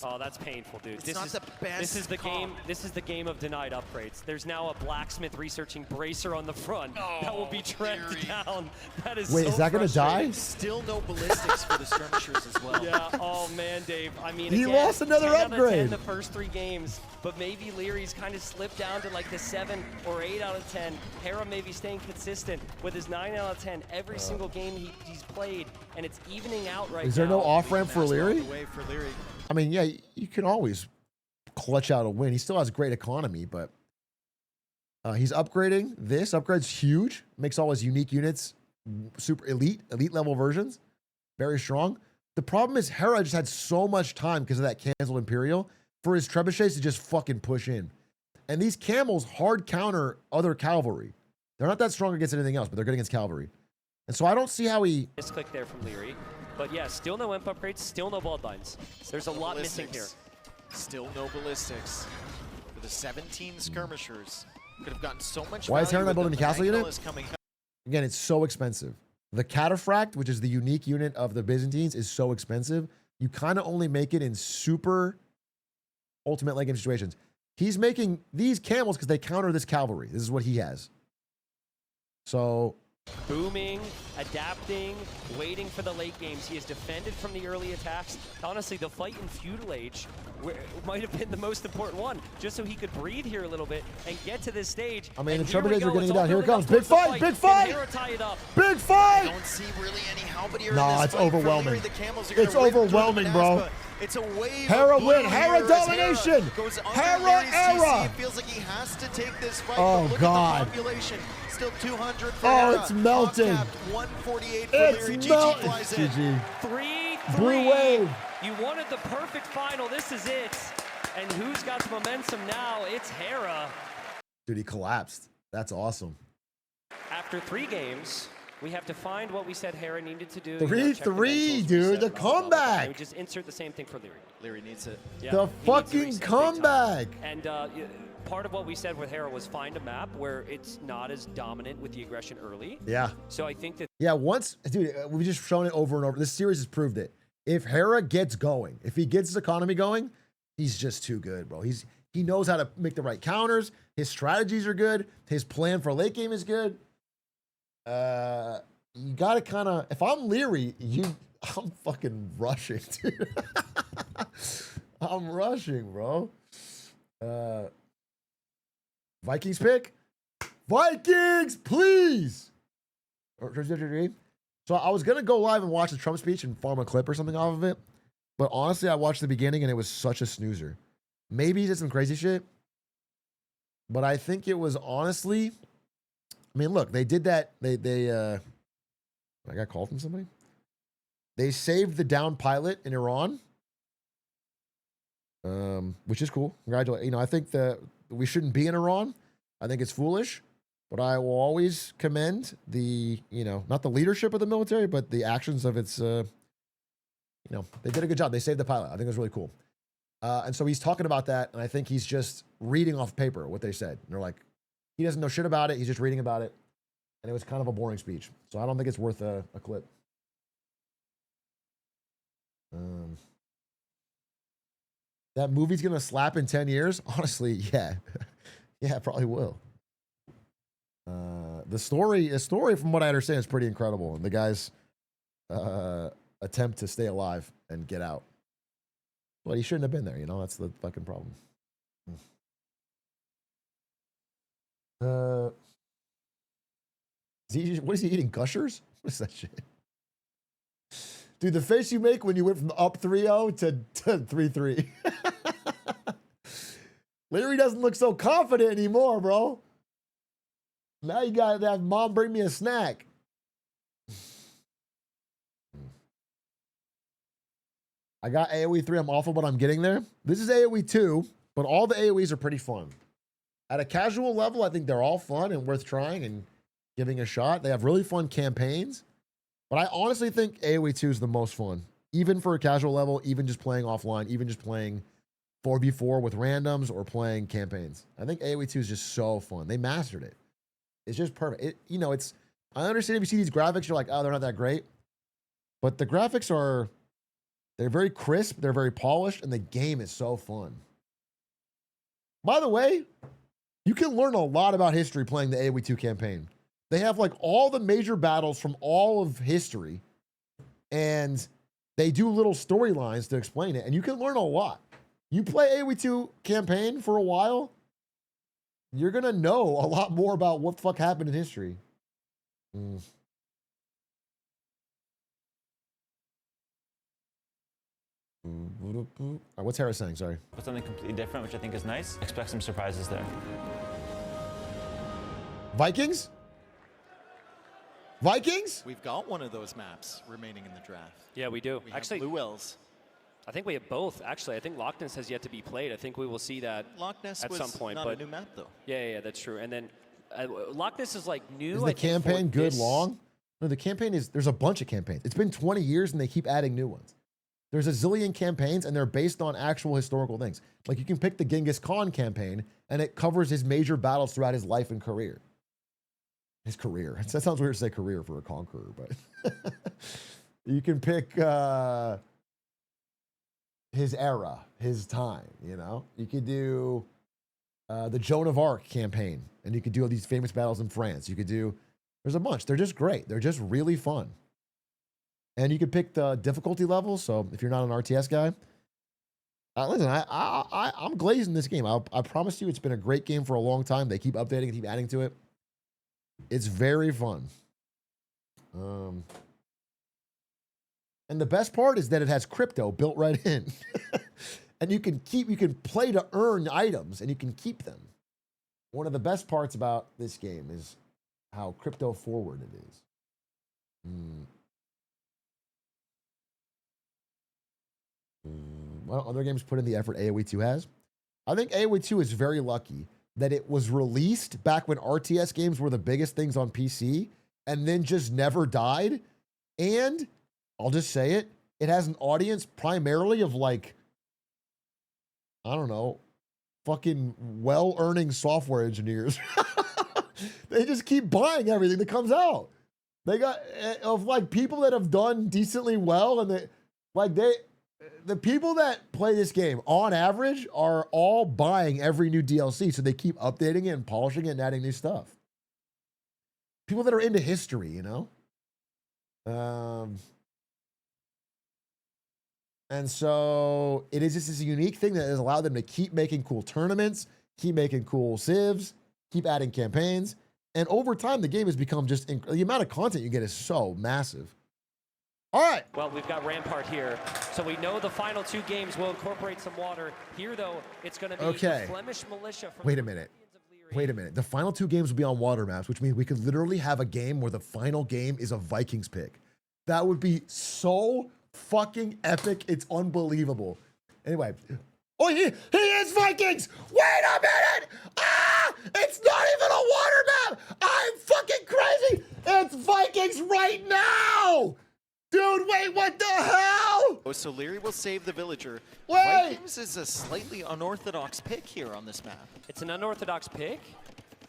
Oh, that's painful, dude. It's not the best This is the comp. game. This is the game of denied upgrades. There's now a blacksmith researching bracer on the front that will be treads down. That is. Wait, so is that gonna frustrating. die? Still no ballistics for the skirmishers as well. Yeah. Oh man, Dave. I mean, He again, lost another 10 out of 10 upgrade. the first 3 games, but maybe Leary's kind of slipped down to like the 7 or 8 out of 10. Hera maybe staying consistent with his 9 out of 10 every single game he's played, and it's evening out right now. Is there no off ramp for Leary? Way for Leary. I mean, yeah, you can always clutch out a win. He still has great economy, but he's upgrading. This upgrade's huge. Makes all his unique units super elite level versions. Very strong. The problem is Hera just had so much time because of that canceled Imperial for his trebuchets to just fucking push in. And these camels hard counter other cavalry. They're not that strong against anything else, but they're good against cavalry. And so I don't see how he... Misclick there from Leary. But yeah, still no imp upgrades, still no bloodlines. There's a lot missing here. Still no ballistics. For the 17 skirmishers. Could have gotten so much Why is Hera value not with building the castle Magna unit? is coming up. Again, it's so expensive. The Cataphract, which is the unique unit of the Byzantines, is so expensive. You kind of only make it in super ultimate late game situations. He's making these camels because they counter this cavalry. This is what he has. So... Booming, adapting, waiting for the late games. He has defended from the early attacks. Honestly, the fight in Feudal Age might have been the most important one, just so he could breathe here a little bit and get to this stage. I mean, And the here we trebuchets go. are getting It's it down. all Here it building comes. up Big towards the fight! Big fight! And Hera tie it up. Big fight! Don't see really any halberdier Nah, in this it's fight for overwhelming. Leary. The camels are gonna It's rip through overwhelming, the bro. Naspa. It's a wave Hera of blue win. Hera here as domination. Goes under Hera Leary's era. TC. It feels like he has to take this fight. Oh, but look God. at the population. Still 200 for Oh, Hera. it's melting. Off-capped, 148 for It's Leary. GG melting. flies in. GG. 3-3. Blue wave. You wanted the perfect final. This is it. And who's got the momentum now? It's Hera. Dude, he collapsed. That's awesome. After 3 games, we have to find what we said Hera needed to do. 3-3, dude. The comeback. We just insert the same thing for Leary. Leary needs it. Yeah, The he needs to fucking reset big time. comeback. And part of what we said with Hera was find a map where it's not as dominant with the aggression early. Yeah. So I think that Yeah, once, dude, we've just shown it over and over. This series has proved it. If Hera gets going, if he gets his economy going, he's just too good, bro. He knows how to make the right counters. His strategies are good. His plan for late game is good. You gotta kind of, if I'm Leary, I'm fucking rushing, dude. I'm rushing, bro. Vikings pick? Vikings, please! So I was gonna go live and watch the Trump speech and farm a clip or something off of it, but honestly, I watched the beginning and it was such a snoozer. Maybe he did some crazy shit, but I think it was honestly, I mean, look, they did that. I got called from somebody. They saved the downed pilot in Iran, which is cool. Congratulations. I think that we shouldn't be in Iran. I think it's foolish, but I will always commend the, not the leadership of the military, but the actions of its, they did a good job. They saved the pilot. I think it was really cool. And so he's talking about that, and I think he's just reading off paper what they said. And they're like, he doesn't know shit about it. He's just reading about it. And it was kind of a boring speech. So I don't think it's worth a clip. That movie's going to slap in 10 years? Honestly, yeah. Yeah, it probably will. The story, from what I understand, is pretty incredible. And the guy's attempt to stay alive and get out. But he shouldn't have been there, That's the fucking problem. What is he eating? Gushers? What is that shit? Dude, the face you make when you went from up 3-0 to 3-3. Leary doesn't look so confident anymore, bro. Now you gotta have mom bring me a snack. I got AoE 3. I'm awful, but I'm getting there. This is AoE 2, but all the AoEs are pretty fun. At a casual level, I think they're all fun and worth trying and giving a shot. They have really fun campaigns, but I honestly think AoE 2 is the most fun, even for a casual level, even just playing offline, even just playing 4v4 with randoms or playing campaigns. I think AoE 2 is just so fun. They mastered it. It's just perfect. I understand if you see these graphics, you're like, oh, they're not that great. But the graphics they're very crisp, they're very polished, and the game is so fun. By the way, you can learn a lot about history playing the AoE 2 campaign. They have like all the major battles from all of history, and they do little storylines to explain it, and you can learn a lot. You play AoE 2 campaign for a while, you're going to know a lot more about what the fuck happened in history. What's Hera saying? Sorry. But something completely different, which I think is nice. Expect some surprises there. Vikings? Vikings? We've got one of those maps remaining in the draft. Yeah, we do. We Actually, have Blue Wells. I think we have both. Actually, I think Loch Ness has yet to be played. I think we will see that Loch Ness at was some point. not but a new map, though. Yeah, that's true. And then Loch Ness is like new. Is the campaign good long? No, the campaign there's a bunch of campaigns. It's been 20 years and they keep adding new ones. There's a zillion campaigns and they're based on actual historical things. Like you can pick the Genghis Khan campaign and it covers his major battles throughout his life and career. His career. That sounds weird to say career for a conqueror, but you can pick his era, his time, You could do the Joan of Arc campaign, and you could do all these famous battles in France. There's a bunch. They're just great. They're just really fun. And you can pick the difficulty level, so if you're not an RTS guy, listen, I'm glazing this game. I promise you it's been a great game for a long time. They keep updating and keep adding to it. It's very fun. And the best part is that it has crypto built right in. And you can play to earn items and you can keep them. One of the best parts about this game is how crypto forward it is. What other games put in the effort AoE 2 has? I think AoE 2 is very lucky that it was released back when RTS games were the biggest things on PC and then just never died. And I'll just say it, it has an audience primarily of like, I don't know, fucking well-earning software engineers. They just keep buying everything that comes out. They got of like people that have done decently well, and the people that play this game on average are all buying every new DLC, so they keep updating it and polishing it and adding new stuff. People that are into history, And so it is just this unique thing that has allowed them to keep making cool tournaments, keep making cool civs, keep adding campaigns. And over time, the game has become just, the amount of content you get is so massive. All right. Well, we've got Rampart here. So we know the final two games will incorporate some water. Here, though, it's going to be the Flemish militia. Wait a minute. The final two games will be on water maps, which means we could literally have a game where the final game is a Vikings pick. That would be so fucking epic. It's unbelievable. Anyway. Oh, he is Vikings! Wait a minute! Ah! It's not even a water map! I'm fucking crazy! It's Vikings right now! Dude, wait, what the hell? Oh, so Leary will save the villager. Wait! Vikings is a slightly unorthodox pick here on this map. It's an unorthodox pick,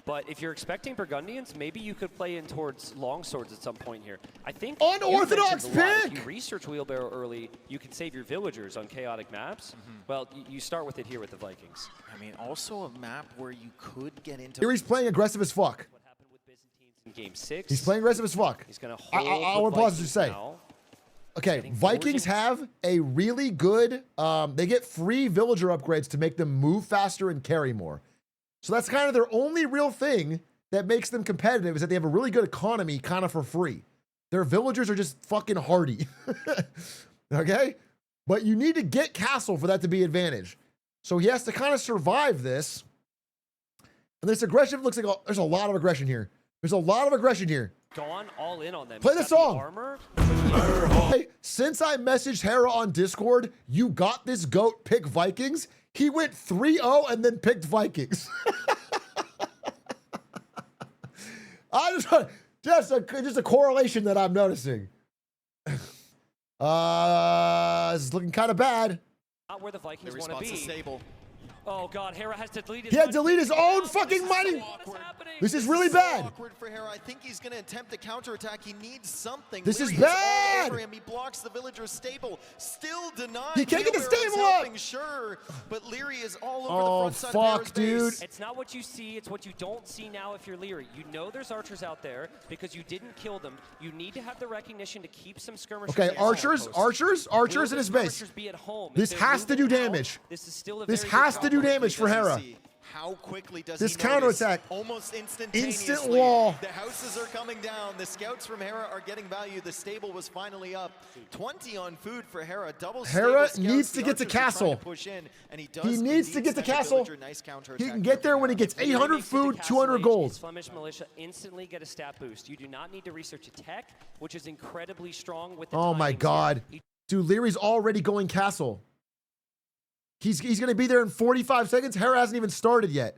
but if you're expecting Burgundians, maybe you could play in towards longswords at some point here. I think unorthodox pick! If you research wheelbarrow early, you can save your villagers on chaotic maps. Well, you start with it here with the Vikings. I mean, also a map where you could get into... Here he's playing aggressive as fuck. What happened with Byzantines in Game 6? He's playing aggressive as fuck. He's going to hold I want to pause to say. Now. Okay, Vikings have a really good, they get free villager upgrades to make them move faster and carry more. So that's kind of their only real thing that makes them competitive, is that they have a really good economy kind of for free. Their villagers are just fucking hardy. Okay? But you need to get castle for that to be advantage. So he has to kind of survive this. And this aggression looks like there's a lot of aggression here. There's a lot of aggression here. gone all in on them. Play He's the got song. Armor. Hey, since I messaged Hera on Discord, you got this goat, pick Vikings. He went 3-0 and then picked Vikings. I just a correlation that I'm noticing. This is looking kind of bad. Not where the Vikings The want to response be. is stable. Oh God, Hera has to delete his. He had to delete his own fucking mighty. This is really bad. Awkward for Hera. I think he's going to attempt a counterattack. He needs something. This is Leary all bad. over him. He blocks the villager's stable. Still denied. He can't get the Wheelbarrow's stable up. helping, sure, but Leary is all over Oh, the front side fuck, of Hera's base. dude. It's not what you see, it's what you don't see now if you're Leary. You know there's archers out there because you didn't kill them. You need to have the recognition to keep some skirmishers. Okay, in archers in his base. Skirmishers be at home. If This they're has to do moving out, damage. This is still a This very has good to do problem. damage for Hera. How quickly does This he notice? counterattack. Almost instantaneously. Instant wall. The houses are coming down. The scouts from Hera are getting value. The stable was finally up. 20 on food for Hera. Double Hera stable needs scouts. to The get to archers are trying castle. push in, and he does He needs to indeed get to send a castle. villager. Nice He counterattack can get there when he gets Leary 800 makes it to food, Castle 200 Age, gold. his Flemish militia instantly get a stat boost. You do not need to research a tech, which is incredibly strong with the Oh my timings God. here. Dude, Leary's already going castle. He's going to be there in 45 seconds. Hera hasn't even started yet.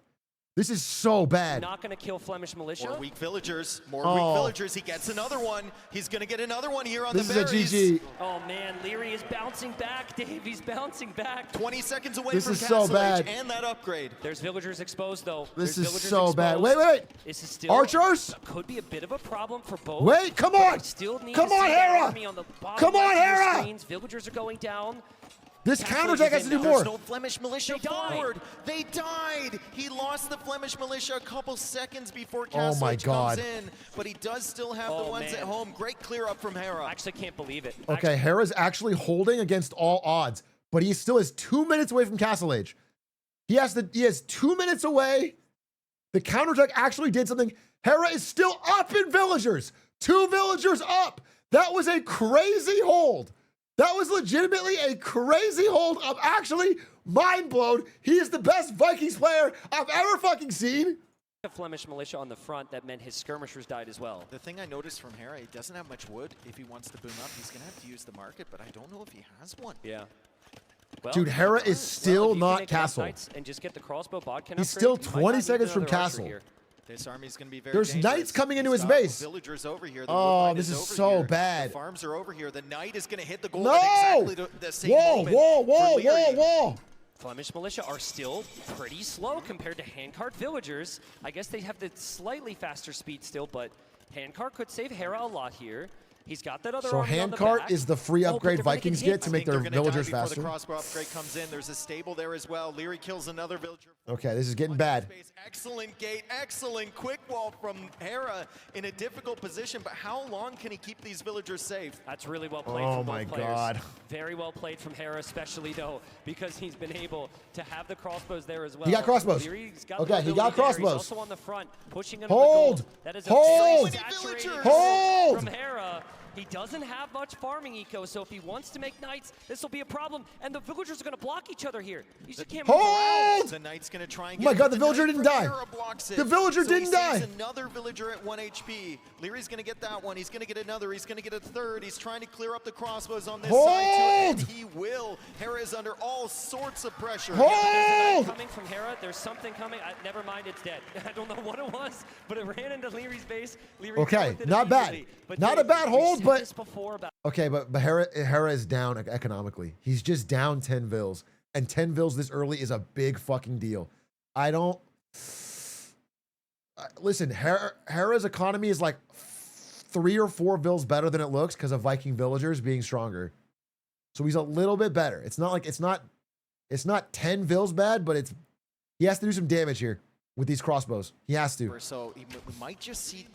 This is so bad. Not going to kill Flemish militia. More weak villagers. More Oh. weak villagers. He gets another one. He's going to get another one here on This the is a berries. GG. Oh man, Leary is bouncing back, Dave. He's bouncing back. 20 seconds away This from is so Castle Age bad. and that upgrade. There's villagers exposed though. This There's is villagers so bad. exposed. Wait. This is still Archers? could be a bit of a problem for both. Wait, come but on. we still need Come to on, see that Hera. army on the bottom Come on, left of your Hera. screens. Villagers are going down. This Castle counterattack is has in to do now. more. There's no Flemish militia They died. forward. They died. He lost the Flemish militia a couple seconds before Oh Castle my Age God. comes in, but he does still have the Oh, ones man. at home. Great clear up from Hera. I actually can't believe it. Okay, Hera's actually holding against all odds, but he still is 2 minutes away from Castle Age. He is 2 minutes away. The counterattack actually did something. Hera is still up in villagers. 2 villagers up. That was a crazy hold. That was legitimately a crazy hold. I'm actually mind blown. He is the best Vikings player I've ever fucking seen. The Flemish militia on the front, that meant his skirmishers died as well. The thing I noticed from Hera, he doesn't have much wood. If he wants to boom up, he's going to have to use the market, but I don't know if he has one. Yeah. Well, Dude, Hera is well, still if you can not make castle. knights and just get the crossbow bot can He's upgrade, still you might 20 not need seconds from another archer castle. here. This army's going to be very There's dangerous. knights coming into He's his got base. Villagers over here. The Oh, wood line this is over so here. bad. The farms are over here. The knight is going to hit the goal No! at exactly the same Whoa, moment. whoa, for Leary. whoa. Flemish militia are still pretty slow compared to handcart villagers. I guess they have the slightly faster speed still, but handcart could save Hera a lot here. He's got that other So army on the handcart back. is the free Oh, but upgrade they're gonna Vikings hit. get to I make think their they're gonna die villagers before faster. the crossbow upgrade comes in. There's a stable there as well. Leary kills another villager. Okay, this is getting bad. Space. Excellent gate, excellent quick wall from Hera in a difficult position, but how long can he keep these villagers safe? That's really well played Oh from both my players. God. Very well played from Hera, especially though, because he's been able to have the crossbows there as well. He got crossbows. Leary's got Okay, the he got ability there. He's crossbows. also on the front, pushing into Hold. the gold. That is a Hold. very saturated Hold. from Hera. He doesn't have much farming eco, so if he wants to make knights, this will be a problem. And the villagers are going to block each other here. You just can't move around. Hold. The knight's going to try and Oh my get God, it, the but villager knight didn't from die. Hera blocks it. The villager So didn't he die. saves another villager at 1 HP. Leary's going to get that one. He's going to get another. He's going to get a third. He's trying to clear up the crossbows on this side Hold. too, and he will. Hera is under all sorts of pressure. There's a knight Hold. coming from Hera. There's something coming. Never mind, it's dead. I don't know what it was, but it ran into Leary's base. Leary Okay, dealt with it not bad. immediately. But Not Dave, a bad we hold, said but- this before about Okay, but Hera is down economically. He's just down 10 vils. And 10 vils this early is a big fucking deal. I don't... Listen, Hera's economy is like 3 or 4 vils better than it looks because of Viking villagers being stronger. So he's a little bit better. It's not like it's not 10 vils bad, but he has to do some damage here with these crossbows. He has to. So we might just see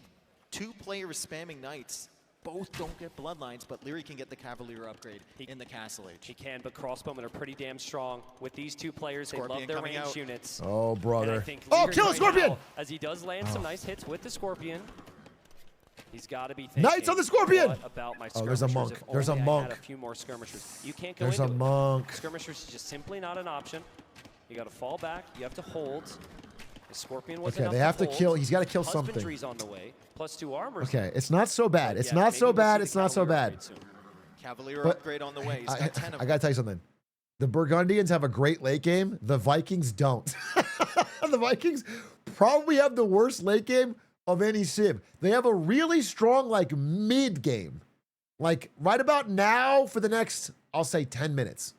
2 players spamming knights. Both don't get bloodlines, but Leary can get the Cavalier upgrade in the Castle Age. He can, but crossbowmen are pretty damn strong. With these 2 players, Scorpion they love their coming ranged out. units. Oh, brother. And I think Oh, Leary kill the right Scorpion! now, as he does land some nice hits with the Scorpion. He's got to be thinking, Knights on the Scorpion! what about my Oh, skirmishers? there's a monk. If There's a only I monk. had a few more skirmishers. You can't go There's a into it. monk. Skirmishers is just simply not an option. You got to fall back. You have to hold. The Scorpion was Okay, enough they have to hold. kill. He's got to kill something. Husbandry's on the way. +2 armor. Okay, it's not so bad. It's Yeah, not maybe so we'll bad. see It's the not so Cavalier bad. upgrade soon. Cavalier But upgrade on the way. He's got 10 of I them. gotta tell you something. The Burgundians have a great late game. The Vikings don't. The Vikings probably have the worst late game of any Civ. They have a really strong like mid game. Like right about now for the next, I'll say 10 minutes.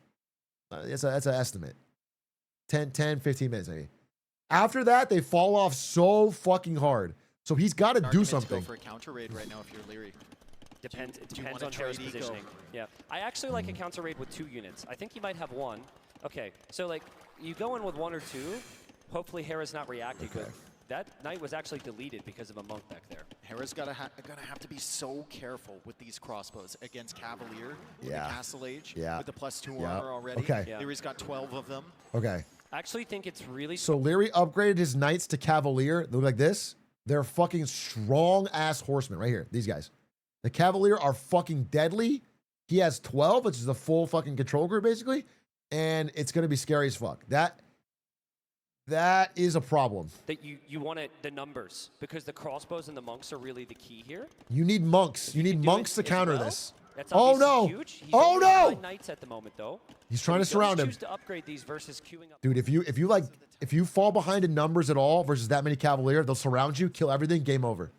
That's an estimate. 10, 15 minutes maybe. After that, they fall off so fucking hard. So he's got to do Argument to something. go for a counter raid right now if you're Leary. Depends. It do you depends wanna on Hera's trade eco? positioning. Yeah, I actually like a counter raid with 2 units. I think he might have 1. Okay, so like you go in with 1 or 2. Hopefully Hera's not reacting. But that knight was actually deleted because of a monk back there. Hera's gonna have to be so careful with these crossbows against Cavalier with the Castle Age with the +2 armor already. Okay. Yeah. Leary's got 12 of them. Okay. I actually think it's really So Leary upgraded his knights to Cavalier. They look like this. They're fucking strong ass horsemen right here. These guys. The Cavalier are fucking deadly. He has 12, which is a full fucking control group basically, and it's gonna be scary as fuck. That is a problem. that you want the numbers because the crossbows and the monks are really the key here. You need monks. You need do monks it to as counter well. this. That's Oh obviously no! huge. He's Oh only no! 9 knights at the moment though. He's trying to So he surround does him. choose to upgrade these versus queuing up. Dude, if you fall behind in numbers at all versus that many Cavalier, they'll surround you, kill everything, game over.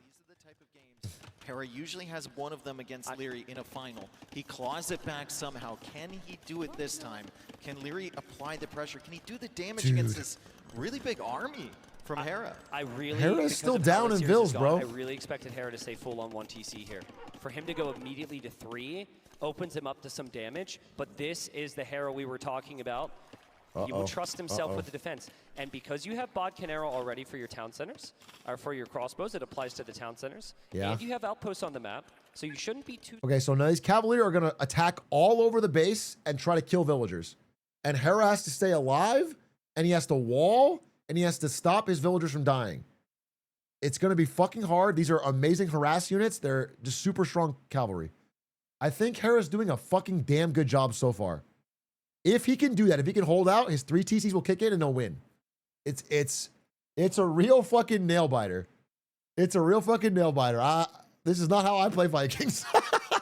Hera usually has one of them against Leary in a final. He claws it back somehow. Can he do it this time? Can Leary apply the pressure? Can he do the damage against this really big army from Hera? I really Hera's because still of how down the in series Vils, has gone, bro. I really expected Hera to stay full on 1 TC here. For him to go immediately to 3 opens him up to some damage, but this is the Hera we were talking about. He will trust himself with the defense. And because you have Bodkin Arrow already for your town centers, or for your crossbows, it applies to the town centers. Yeah. And you have outposts on the map, so you shouldn't be too... Okay, so now these Cavalier are going to attack all over the base and try to kill villagers. And Hera has to stay alive, and he has to wall, and he has to stop his villagers from dying. It's going to be fucking hard. These are amazing harass units. They're just super strong cavalry. I think Hera's doing a fucking damn good job so far. If he can do that, if he can hold out, his 3 TCs will kick in and they'll win. It's a real fucking nail biter. It's a real fucking nail biter. This is not how I play Vikings.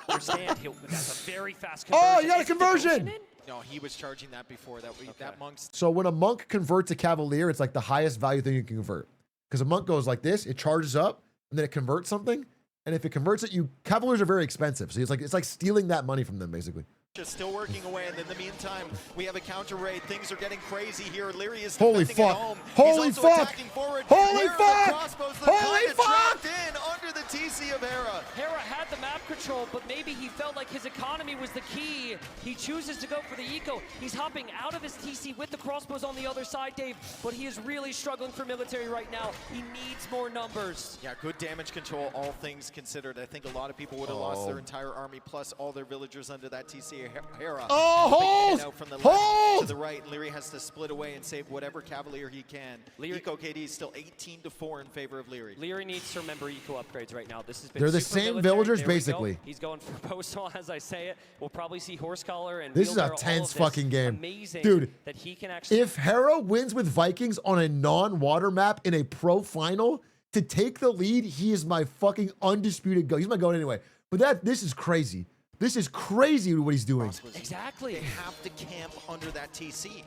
Understand, that's a very fast conversion. Oh, you got a Is the conversion! devotion in? No, he was charging that before. That monk's So when a monk converts a Cavalier, it's like the highest value thing you can convert. Because a monk goes like this, it charges up, and then it converts something. And if it converts it, Cavaliers are very expensive. So it's like stealing that money from them, basically. just still working away, and in the meantime, we have a counter raid. Things are getting crazy here. Leary is Holy defending at fuck. home. Holy He's also fuck. attacking forward. Holy Where are the fuck. crossbows? They're Holy kinda fuck. trapped in under the TC of Hera. Hera had the map control, but maybe he felt like his economy was the key. He chooses to go for the eco. He's hopping out of his TC with the crossbows on the other side, Dave, but he is really struggling for military right now. He needs more numbers. Yeah, good damage control, all things considered. I think a lot of people would have lost their entire army, plus all their villagers under that TC of Hera. hold! Out from the Hold! left to the right. Leary has to split away and save whatever Cavalier he can. Eco KD is still 18-4 in favor of Leary. Leary needs to remember eco upgrades right now. This has been They're the super same military. villagers, There we go. basically. He's going for postal as I say it. We'll probably see horse collar and This is a wheelbarrow, all tense of this. fucking game. Amazing, dude. that he can actually. If Hera wins with Vikings on a non-water map in a pro final to take the lead, he is my fucking undisputed GOAT. He's my GOAT anyway. But this is crazy. This is crazy what he's doing. Exactly. They have to camp under that TC.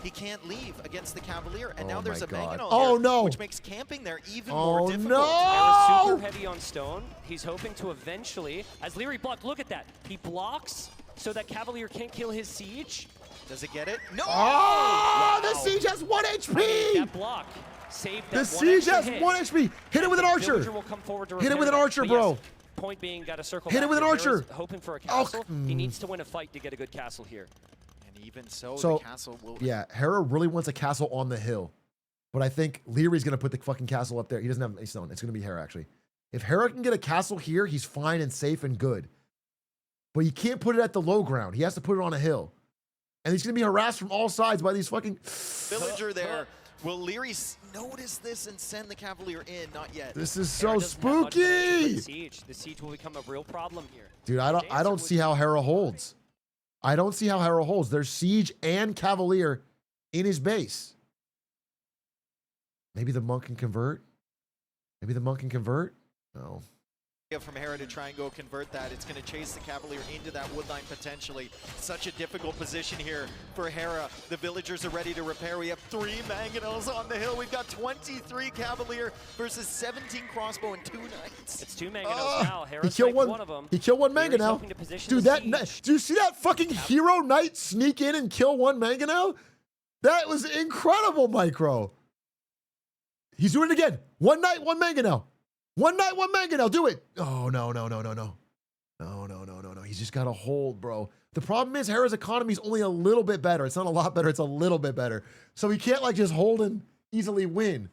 He can't leave against the Cavalier, and Oh now there's my a God. Mangonel Oh, here, no. which makes camping there even Oh, more difficult. no. Hera's super heavy on stone. He's hoping to eventually, as Leary blocked, look at that. He blocks so that Cavalier can't kill his siege. Does it get it? No! Oh, the Wow. siege has 1 I mean, HP! that block saved that The one siege extra has hit. 1 HP. Hit it with an archer. Villager will come forward to Hit it with an repair that. archer, But bro. yes, point being, got a circle. Hit it back with an here. archer. Hera's hoping for a castle. He needs to win a fight to get a good castle here. And even so, So, the castle will... yeah, Hera really wants a castle on the hill. But I think Leary's going to put the fucking castle up there. He doesn't have any stone. It's going to be Hera, actually. If Hera can get a castle here, he's fine and safe and good. But he can't put it at the low ground. He has to put it on a hill. And he's going to be harassed from all sides by these fucking... Villager there. Will Leary notice this and send the Cavalier in? Not yet. This is Hera so doesn't have much damage with spooky! The siege. The siege will become a real problem here. Dude, I don't see how Hera holds. I don't see how Hera holds. There's Siege and Cavalier in his base. Maybe the monk can convert. Maybe the monk can convert. No. From Hera to try and go convert that. It's going to chase the Cavalier into that woodline potentially. Such a difficult position here for Hera. The villagers are ready to repair. We have 3 Mangonels on the hill. We've got 23 Cavalier versus 17 crossbow and 2 knights. It's 2 Mangonels now. He Hera's killed one of them. He killed one Leary's Mangonel. hoping to position Dude, the that siege. do you see that fucking hero knight sneak in and kill one Mangonel? That was incredible, Micro. He's doing it again. One knight, one Mangonel. One knight, one Mangonel. Do it. Oh, no. He's just got to hold, bro. The problem is Hera's economy is only a little bit better. It's not a lot better. It's a little bit better. So he can't like just hold and easily win.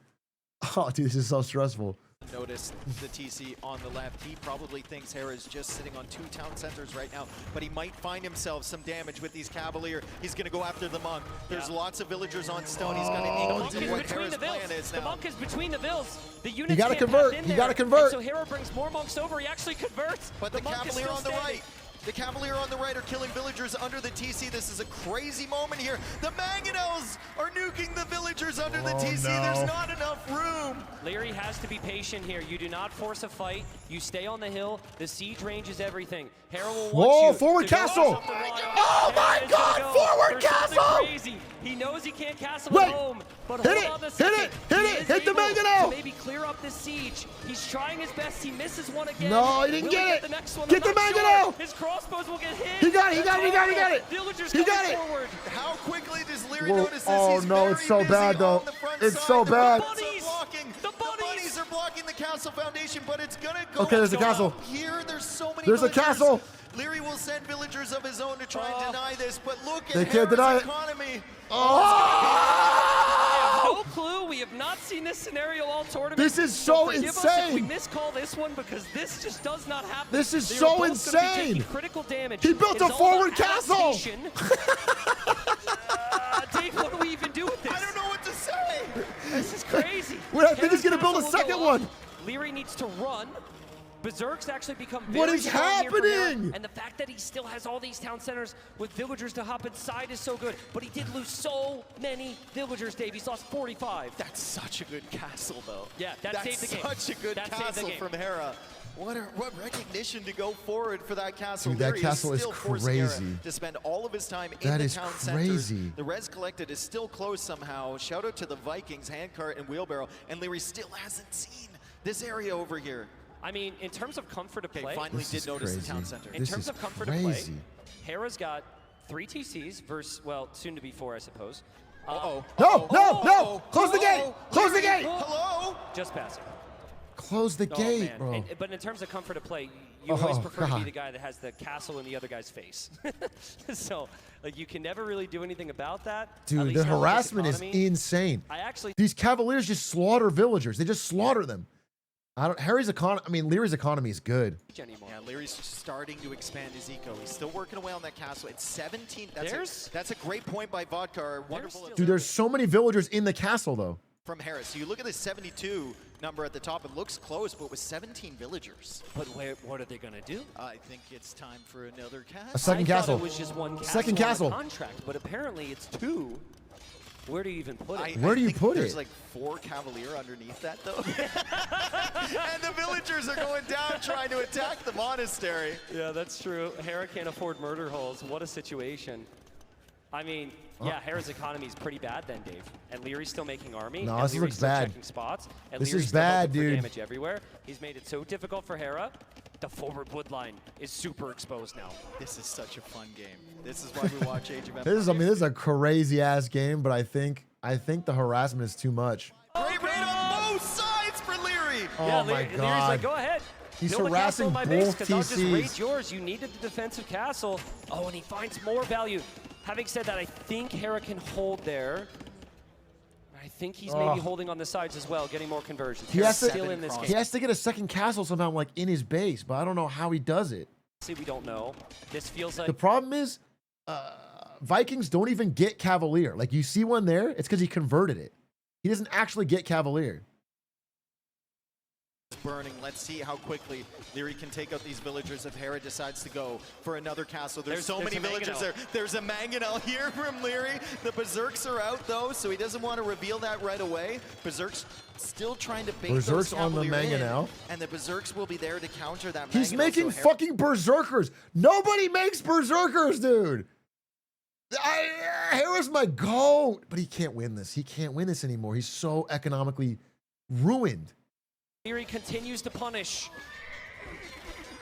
Oh, dude, this is so stressful. Notice the TC on the left. He probably thinks Hera is just sitting on 2 town centers right now, but he might find himself some damage with these Cavalier. He's going to go after the monk. There's lots of villagers on stone. He's going to ignore what Hera's plan is now. The monk is between the vills. The units You got to can't convert. pass in You got to there. convert. And so Hera brings more monks over. He actually converts. But the monk is Cavalier still on the standing. right. The Cavalier on the right are killing villagers under the TC. This is a crazy moment here. The Mangonels are nuking the villagers under the TC. no. There's not enough room. Leary has to be patient here. You do not force a fight. You stay on the hill. The siege range is everything. Hera will want Whoa, you forward to go castle. something wild. Oh my Hera is gonna God, go forward for something castle. Crazy. He knows he can't castle Wait, at home, but hit hold it, on a hit second. it, hit He it, is hit the able Mangonel. to maybe clear up this siege. He's trying his best. He misses one again. No, he didn't Will get he it. The next one? Get I'm the not Mangonel. sure. His crossbows will get hit. He got it, he got it, he got it, he got it. Villagers He got coming it. forward. How quickly does Leary Whoa. notice this? Oh He's no, it's so very busy bad though. on the front It's side. so The bad. bunnies are blocking. The bunnies are blocking the castle foundation, but it's gonna go. Okay, there's a go castle. up here. There's so many. There's a villagers. castle. Leary will send villagers of his own to try and deny this, but look at They can't Hera's deny it. economy. No clue. We have not seen this scenario all tournament. This is so Forgive us if insane. we miscall this one because this just does not happen. This is They are so both gonna be insane. taking critical damage. He built It's a all forward about castle. adaptation. Dave, what do we even do with this? I don't know what to say. This is crazy. Wait, I think he's Hera's gonna build a castle will second go up. one. Leary needs to run. Berserk's actually become What very is strong here for Hera, happening? and the fact that he still has all these town centers with villagers to hop inside is so good. But he did lose so many villagers, Dave. He's lost 45. That's such a good castle, though. Yeah, that saved the game. That's such a good That saved the castle game. from Hera. What recognition to go forward for that castle. Dude, that Leary castle is still forcing Hera crazy. to spend all of his time in That the is town crazy. centers. The res collected is still close somehow. Shout out to the Vikings, handcart and wheelbarrow, and Leary still hasn't seen this area over here. I mean, in terms of comfort of Okay, play, finally This did is notice crazy. the town center. in This terms is of comfort of play, crazy. Hera's got 3 TCs versus, well, soon to be 4, I suppose. Uh-oh. No, no, Uh-oh. no! Close the gate! Uh-oh. Close the Leary, gate! Hello? Just passing. Close the Oh, gate, man. bro. But in terms of comfort of play, you always Oh, prefer to God. be the guy that has the castle in the other guy's face. So, like, you can never really do anything about that. at Dude, least the not with this harassment is economy. insane. I actually These Cavaliers just slaughter villagers. They just slaughter them. Leary's economy is good. anymore. Yeah, Leary's starting to expand his eco. He's still working away on that castle. It's 17. There's- That's a great point by Vodka. Wonderful still- Dude, there's so many villagers in the castle, though. from Harris. So you look at the 72 number at the top. It looks close, but with 17 villagers. But what are they going to do? I think it's time for another castle. A second I castle. thought it was just one castle Second on the castle. contract, but apparently it's 2. Where do you even put it? Where do you think put there's it? like 4 Cavalier underneath that, though. And the villagers are going down trying to attack the monastery. Yeah, that's true. Hera can't afford murder holes. What a situation. I mean, yeah, Hera's economy is pretty bad then, Dave. And Leary's still making army. No, and this Leary's looks still bad. checking spots. And This Leary's is still hoping bad, for dude. damage everywhere. He's made it so difficult for Hera. The forward wood line is super exposed now. This is such a fun game. This is why we watch Age of Empires. This is a crazy ass game, but I think the harassment is too much. Great raid on both sides for Leary. Oh yeah, my Leary's god. like, go ahead. He's Build a castle harassing on my base both 'cause I'll just raid TCs. yours. You needed the defensive castle. Oh, and he finds more value. Having said that, I think Hera can hold there. I think he's maybe holding on the sides as well, getting more conversions. He Hera's has to- still in this game. He has to get a second castle somehow, like in his base, but I don't know how he does it. See, we don't know. This feels like The problem is, Vikings don't even get Cavalier. Like you see one there, it's because he converted it. He doesn't actually get Cavalier. burning. Let's see how quickly Leary can take out these villagers if Hera decides to go for another castle. There's so many villagers there. There's a mangonel here from Leary. The Berserks are out though, so he doesn't want to reveal that right away. Berserks still trying to bait those Berserks on the Cavalier mangonel. in, and the Berserks will be there to counter that He's mangonel. making So Hera fucking Berserkers. Nobody makes Berserkers, dude. Hera's my GOAT. But he can't win this. He can't win this anymore. He's so economically ruined. Leary continues to punish.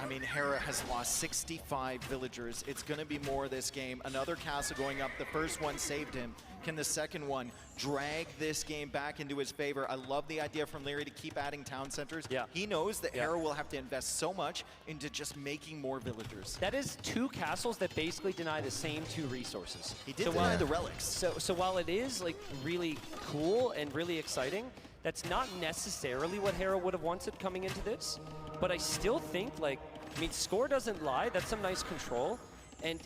I mean, Hera has lost 65 villagers. It's going to be more this game. Another castle going up. The first one saved him. Can the second one drag this game back into his favor? I love the idea from Leary to keep adding town centers. Yeah. He knows that Hera will have to invest so much into just making more villagers. That is 2 castles that basically deny the same 2 resources. He did deny the relics. So while it is like really cool and really exciting, that's not necessarily what Hera would have wanted coming into this. But I still think, like, I mean, score doesn't lie. That's some nice control. And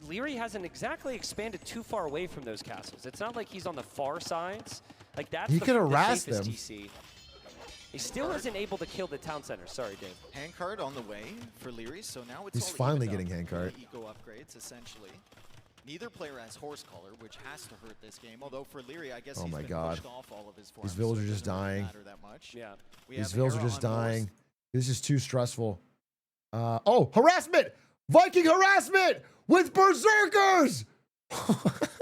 Leary hasn't exactly expanded too far away from those castles. It's not like he's on the far sides. Like, that's He the could harass safest them. TC. He still isn't able to kill the town center. Sorry, Dave. Handcard on the way for Leary, so now it's He's all finally evened getting up. handcard. Eco upgrades, essentially. Neither player has horse collar, which has to hurt this game. Although for Leary, I guess Oh he's my been God. pushed off all of his forms. These villagers so it just doesn't really dying. matter that much. Yeah. We These have villagers Hera are just on horse. dying. This is too stressful. Oh, harassment! Viking harassment with Berserkers!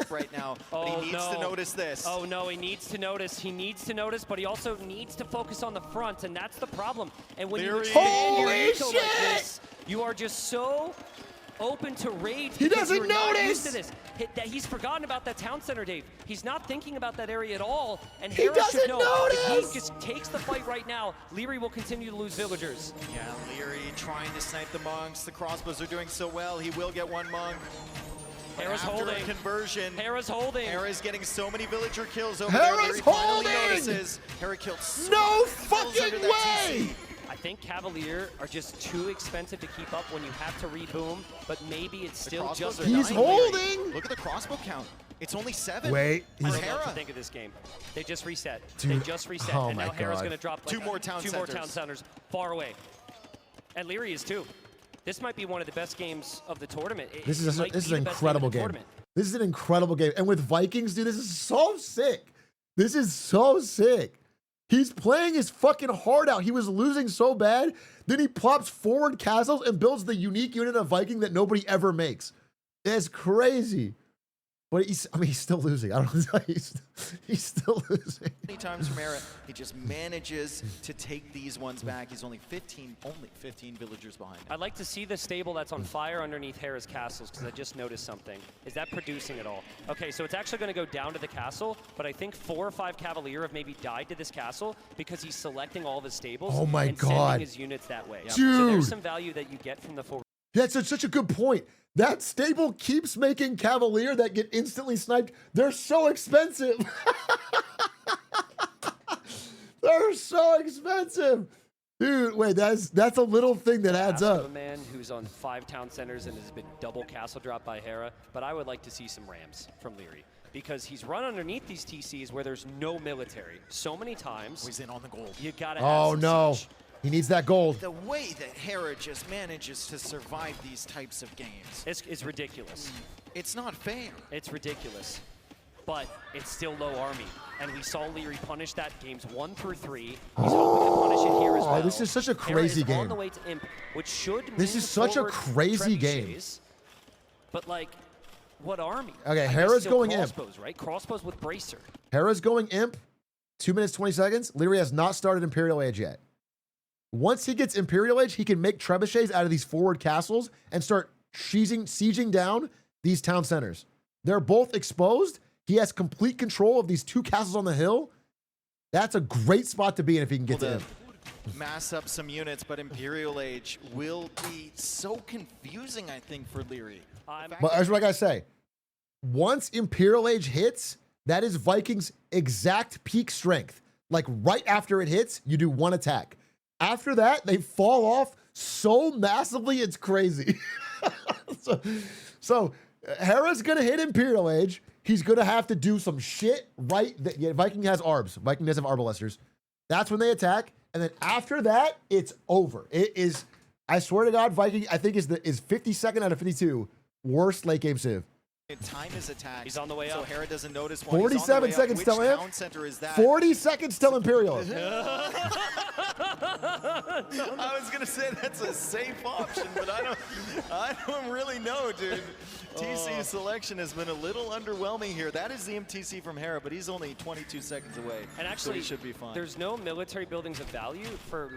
right now, but he needs to notice this. Oh no, he needs to notice. He needs to notice, but he also needs to focus on the front, and that's the problem. And when you expand your eco like this, you are just so open to raids. He because doesn't you're not used notice! to this. He's forgotten about that town center, Dave. He's not thinking about that area at all, and He Hera should doesn't know. notice! If he just takes the fight right now, Leary will continue to lose villagers. Yeah, Leary trying to snipe the monks. The crossbows are doing so well. He will get one monk. But Hera's after holding. a conversion. Hera's holding. Hera's getting so many villager kills over Hera's there. Leary finally holding! notices. Hera killed so No many fucking under that way! TC. I think Cavalier are just too expensive to keep up when you have to reboom, but maybe it's still Crossbows just are He's dying, Leary. holding! Look at the crossbow count. It's only 7. Wait, I he's don't know what to Hera. think of this game. They just reset. Dude, They just reset, oh and my now Hera's God. going to drop like, 2 more town two more centers. town centers far away. And Leary is too. This might be one of the best games of the tournament. This is It might this is be an the best incredible of the game. tournament. This is an incredible game. And with Vikings, dude, this is so sick. This is so sick. He's playing his fucking heart out. He was losing so bad. Then he plops forward castles and builds the unique unit of Viking that nobody ever makes. It's crazy. But he's still losing. I don't know. He's still losing. Many times from Hera, he just manages to take these ones back. He's only 15 villagers behind him. I'd like to see the stable that's on fire underneath Hera's castles, because I just noticed something. Is that producing at all? Okay, so it's actually going to go down to the castle, but I think 4 or 5 Cavalier have maybe died to this castle because he's selecting all of his stables Oh my and God. sending his units that way. So Dude. there's some value that you get from the forward. That's such a good point. That stable keeps making Cavalier that get instantly sniped. They're so expensive. They're so expensive. Dude, wait, that's a little thing that adds Ask of up. a man who's on 5 town centers and has been double castle dropped by Hera, but I would like to see some Rams from Leary, because he's run underneath these TCs where there's no military so many times. He's in on the gold. You gotta Oh have some no. siege. He needs that gold. The way that Hera just manages to survive these types of games. It's ridiculous. It's not fair. It's ridiculous. But it's still low army. And we saw Leary punish that games 1 through 3. He's hoping to punish it here as well. This is such a Hera crazy is game. on the way to Imp, which should This mean is such a forward crazy game. trebuchets. But like, what army? Okay, I guess Hera's still going Imp. crossbows, right? Crossbows with bracer. Hera's going imp. 2 minutes, 20 seconds. Leary has not started Imperial Age yet. Once he gets Imperial Age, he can make trebuchets out of these forward castles and start sieging down these town centers. They're both exposed. He has complete control of these 2 castles on the hill. That's a great spot to be in if he can get to imp. Mass up some units, but Imperial Age will be so confusing, I think, for Leary. But here's what I gotta say. Once Imperial Age hits, that is Vikings' exact peak strength. Like right after it hits, you do 1 attack. After that, they fall off so massively, it's crazy. so Hera's gonna hit Imperial Age. He's gonna have to do some shit right. Yeah, Viking has arbs. Viking does have arbalesters. That's when they attack. And then after that, it's over. It is, I swear to God, Viking, I think is 52nd out of 52 worst late game civ. Time is attacked. He's on the way so up. Hera doesn't notice. 47 seconds till him. 40 seconds till Imperial. I was gonna say that's a safe option, but I don't really know, dude. TC selection has been a little underwhelming here. That is the MTC from Hera, but he's only 22 seconds away. And actually, so he should be fine. There's no military buildings of value for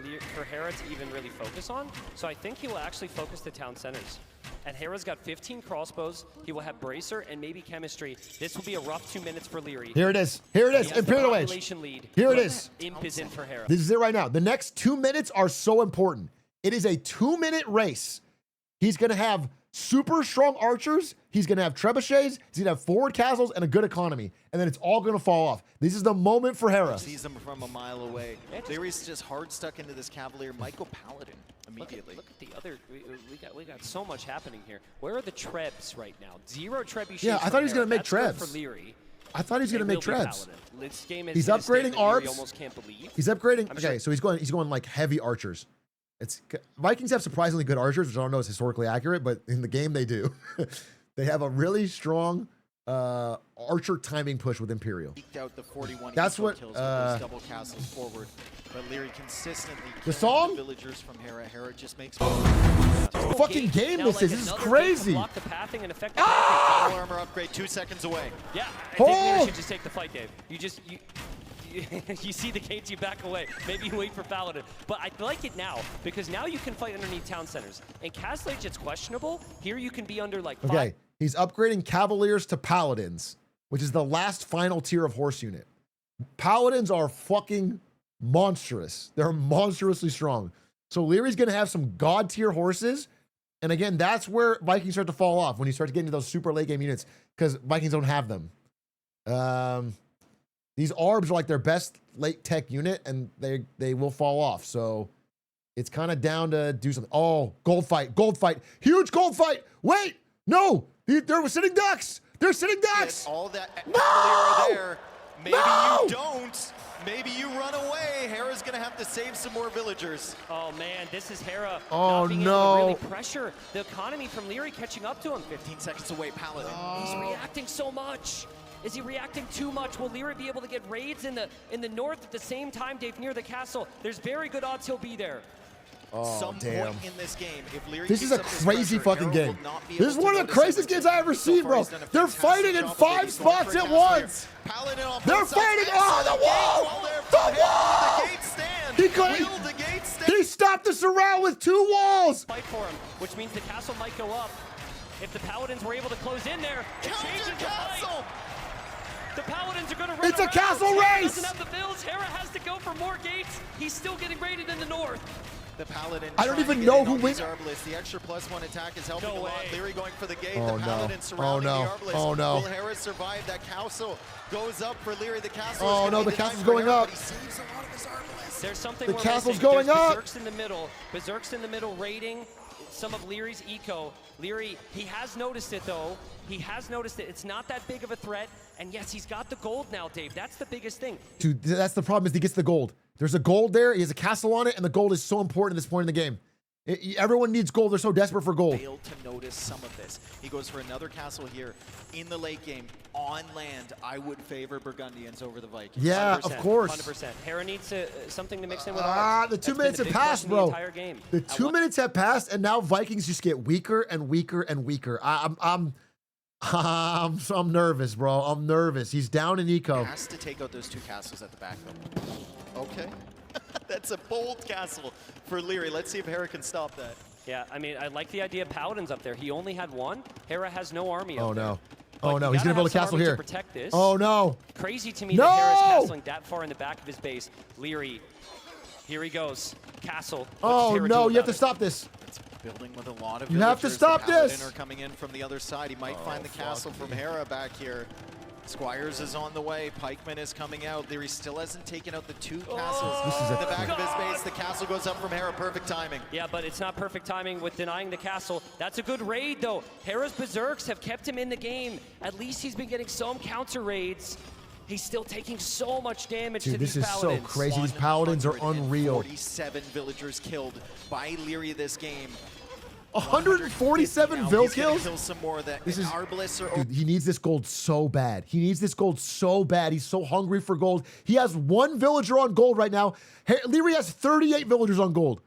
Hera to even really focus on. So I think he will actually focus the town centers. And Hera's got 15 crossbows. He will have Bracer and maybe Chemistry. This will be a rough 2 minutes for Leary. Here it is. Here it is. Imperial Age. Lead. Here it is. Imp is in for Hera. This is it right now. The next 2 minutes are so important. It is a 2-minute race. He's going to have super strong archers. He's going to have trebuchets. He's going to have forward castles and a good economy. And then it's all going to fall off. This is the moment for Hera. Sees them from a mile away. Leary's just hard stuck into this Cavalier. Might go Paladin immediately. Look at the other. We got so much happening here. Where are the trebs right now? 0 trebuchets. Yeah, I thought he was going to make trebs trebs. For Leary. I thought he was going to make trebs. This game He's upgrading ARPs. Almost can't believe. He's upgrading. Okay, so he's going like heavy archers. Vikings have surprisingly good archers, which I don't know is historically accurate, but in the game they do. They have a really strong archer timing push with Imperial. Eked out the 41 That's what kills with those double castles forward, but Leary consistently the song the villagers from Hera. Hera just makes fucking game this is. This is crazy. Block the pathing and affect the Battle armor upgrade 2 seconds away. Yeah, I think Leary should just take the fight, Dave. You see the gates, you back away. Maybe you wait for Paladin. But I like it now, because now you can fight underneath town centers. In Castle Age, it's questionable. Here you can be under like 5. Okay, he's upgrading Cavaliers to Paladins, which is the last final tier of horse unit. Paladins are fucking monstrous. They're monstrously strong. So Leary's going to have some god tier horses. And again, that's where Vikings start to fall off when you start to get into those super late game units, because Vikings don't have them. These ARBs are like their best late tech unit, and they will fall off. So it's kind of down to do something. Oh, gold fight, huge gold fight. Wait, no, they're sitting ducks. They're sitting ducks. All that no! there. Maybe no! You don't. Maybe you run away. Hera's gonna have to save some more villagers. Oh man, this is Hera. Oh not being no! Able to really pressure the economy from Leary catching up to him. 15 seconds away, Paladin. He's reacting so much. Is he reacting too much? Will Leary be able to get raids in the north at the same time, Dave, near the castle? There's very good odds he'll be there. Oh, Some damn. point in this game, if Leary This is a keeps up crazy pressure, fucking Hera game. will not be This is able one to of the notice craziest games everything. I've ever So seen, far, bro. he's done a They're fantastic fighting in job of 5 getting going spots for at Cavalier. once. Paladin on They're both sides. fighting Answer on the gate wall. while they're The wall. the gate stand. He couldn't. Will the gate stand? He stopped the surround with 2 walls. Fight for him, which means the castle might go up. If the Paladins were able to close in there, it changes the fight. The Paladins are going to run It's a around. castle Hera race. doesn't have the bills. Hera has to go for more gates. He's still getting raided in the north. The Paladin. I don't trying even to know get who in on wins. these Arbalists. The extra +1 attack is helping No a lot. way. Leary going for the gate. Oh, the no. Paladin Oh, surrounding no. the Arbalists. Oh, no. Will Hera survive? That castle goes up for Leary. The castle. Oh, is no, gonna the be denied castle's for going Hera, up. but he saves a lot of his Arbalists. There's something The we're castle's missing. going There's up. Berserk's in the middle. Berserk's in the middle raiding some of Leary's eco. Leary, he has noticed it though. He has noticed it. It's not that big of a threat. And yes, he's got the gold now, Dave. That's the biggest thing. Dude, that's the problem is he gets the gold. There's a gold there. He has a castle on it, and the gold is so important at this point in the game. Everyone needs gold. They're so desperate for gold. Failed to notice some of this. He goes for another castle here in the late game on land. I would favor Burgundians over the Vikings. Yeah, of course. 100%. Hera needs something to mix in with The 2 minutes have passed, bro. The 2 minutes have passed, and now Vikings just get weaker and weaker and weaker. I'm nervous, bro. I'm nervous. He's down in eco. Has to take out those 2 castles at the back, though. Okay. That's a bold castle for Leary. Let's see if Hera can stop that. Yeah, I mean, I like the idea of Paladins up there. He only had 1. Hera has no army Oh, up there. no. But Oh, no. you He's going to gotta build a have some castle army to here. protect this. Oh, no. Crazy to me No! that Hera's castling that far in the back of his base. Leary, here he goes. Castle. Oh, no. You have to stop this. It's building with a lot of You have to villagers. stop the Paladin this. are coming in from the other side. He might find the castle from Hera back here. Squires is on the way. Pikeman is coming out. Leary still hasn't taken out the 2 castles in the back of his base. The castle goes up from Hera. Perfect timing. Yeah, but it's not perfect timing with denying the castle. That's a good raid, though. Hera's Berserks have kept him in the game. At least he's been getting some counter raids. He's still taking so much damage to Dude, these this is paladins. so crazy. These paladins are unreal. 47 villagers killed by Leary this game. 147 Vil kills? Kill some more. That This is Arbalists are Dude, he needs this gold so bad. He needs this gold so bad. He's so hungry for gold. He has 1 villager on gold right now. Leary has 38 villagers on gold.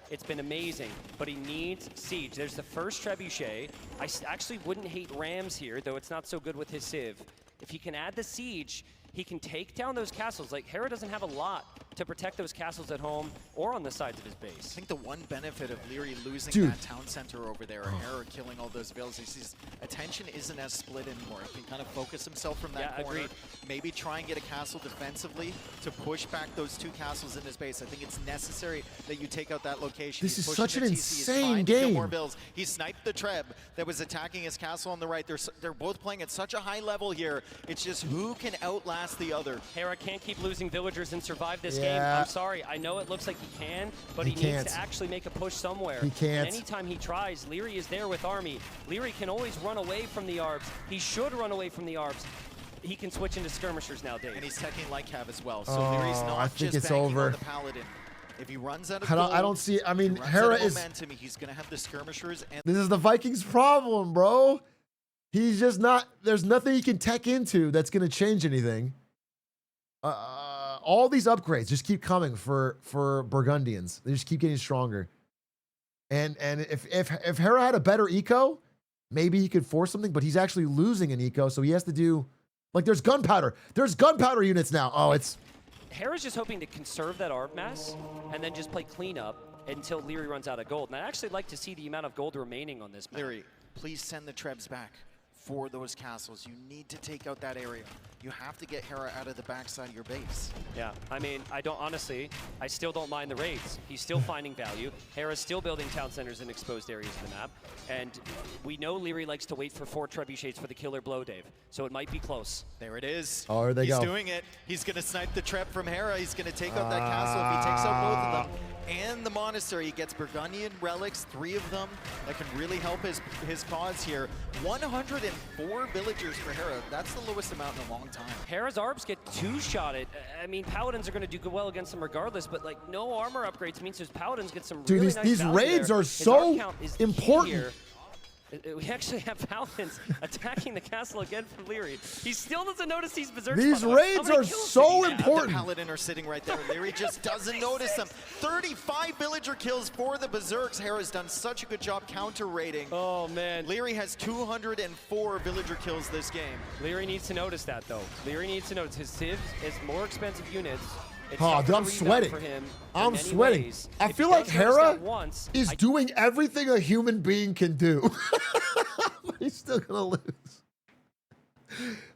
It's been amazing, but he needs siege. There's the first trebuchet. I actually wouldn't hate Rams here, though it's not so good with his civ. If he can add the siege, he can take down those castles. Like, Hera doesn't have a lot to protect those castles at home or on the sides of his base. I think the one benefit of Leary losing Dude. that town center over there, and Hera killing all those villas, is his attention isn't as split anymore. He can kind of focus himself from that corner. Agreed. Maybe try and get a castle defensively to push back those 2 castles in his base. I think it's necessary that you take out that location. This He's is pushing such an the TC. He's insane trying to kill game. more vills. He sniped the Treb that was attacking his castle on the right. They're both playing at such a high level here. It's just who can outlast the other. Hera can't keep losing villagers and survive this game. Yeah. I'm sorry. I know it looks like he can, but he can't. needs to actually make a push somewhere. He can't. And anytime he tries, Leary is there with army. Leary can always run away from the Arbs. He should run away from the Arbs. He can switch into skirmishers now, Dave. And he's teching like Cav as well. So Leary's not I think just it's banking over. on the Paladin. If he runs out of I don't see. I mean, runs Hera out of is. momentum, he's going to have the skirmishers. And This is the Vikings' problem, bro. He's just not. There's nothing he can tech into that's going to change anything. All these upgrades just keep coming for Burgundians. They just keep getting stronger. And if Hera had a better eco, maybe he could force something. But he's actually losing an eco, so he has to do. Like, there's gunpowder. There's gunpowder units now. Oh, it's. Hera's just hoping to conserve that Arb mass and then just play cleanup until Leary runs out of gold. And I'd actually like to see the amount of gold remaining on this map. Leary, please send the Trebs back for those castles. You need to take out that area. You have to get Hera out of the backside of your base. Yeah, I mean, honestly, I still don't mind the raids. He's still finding value. Hera's still building town centers in exposed areas of the map. And we know Leary likes to wait for 4 trebuchets for the killer blow, Dave. So it might be close. There it is. Oh, there they go. He's doing it. He's going to snipe the Treb from Hera. He's going to take out that castle. If he takes out both of them and the monastery, he gets Burgundian relics, 3 of them, that can really help his cause here. 104 villagers for Hera. That's the lowest amount in a long time. Hera's Arbs get 2-shotted. I mean, Paladins are going to do well against them regardless, but like no armor upgrades means his Paladins get some Dude, really nice these value raids there. are His so Arb count is key important. here. We actually have Paladins attacking the castle again from Leary. He still doesn't notice these berserks. These by the way. How raids many are kills so did he have? important. The Paladin are sitting right there. Leary just doesn't notice them. 35 villager kills for the Berserks. Hera's done such a good job counter-raiding. Oh, man. Leary has 204 villager kills this game. Leary needs to notice that, though. Leary needs to notice his civs is more expensive units. It's Oh, tougher dude, to I'm rebound sweating. for him in I'm many sweating. ways. I If feel he like does notice Hera that once, is doing everything a human being can do. But he's still gonna lose.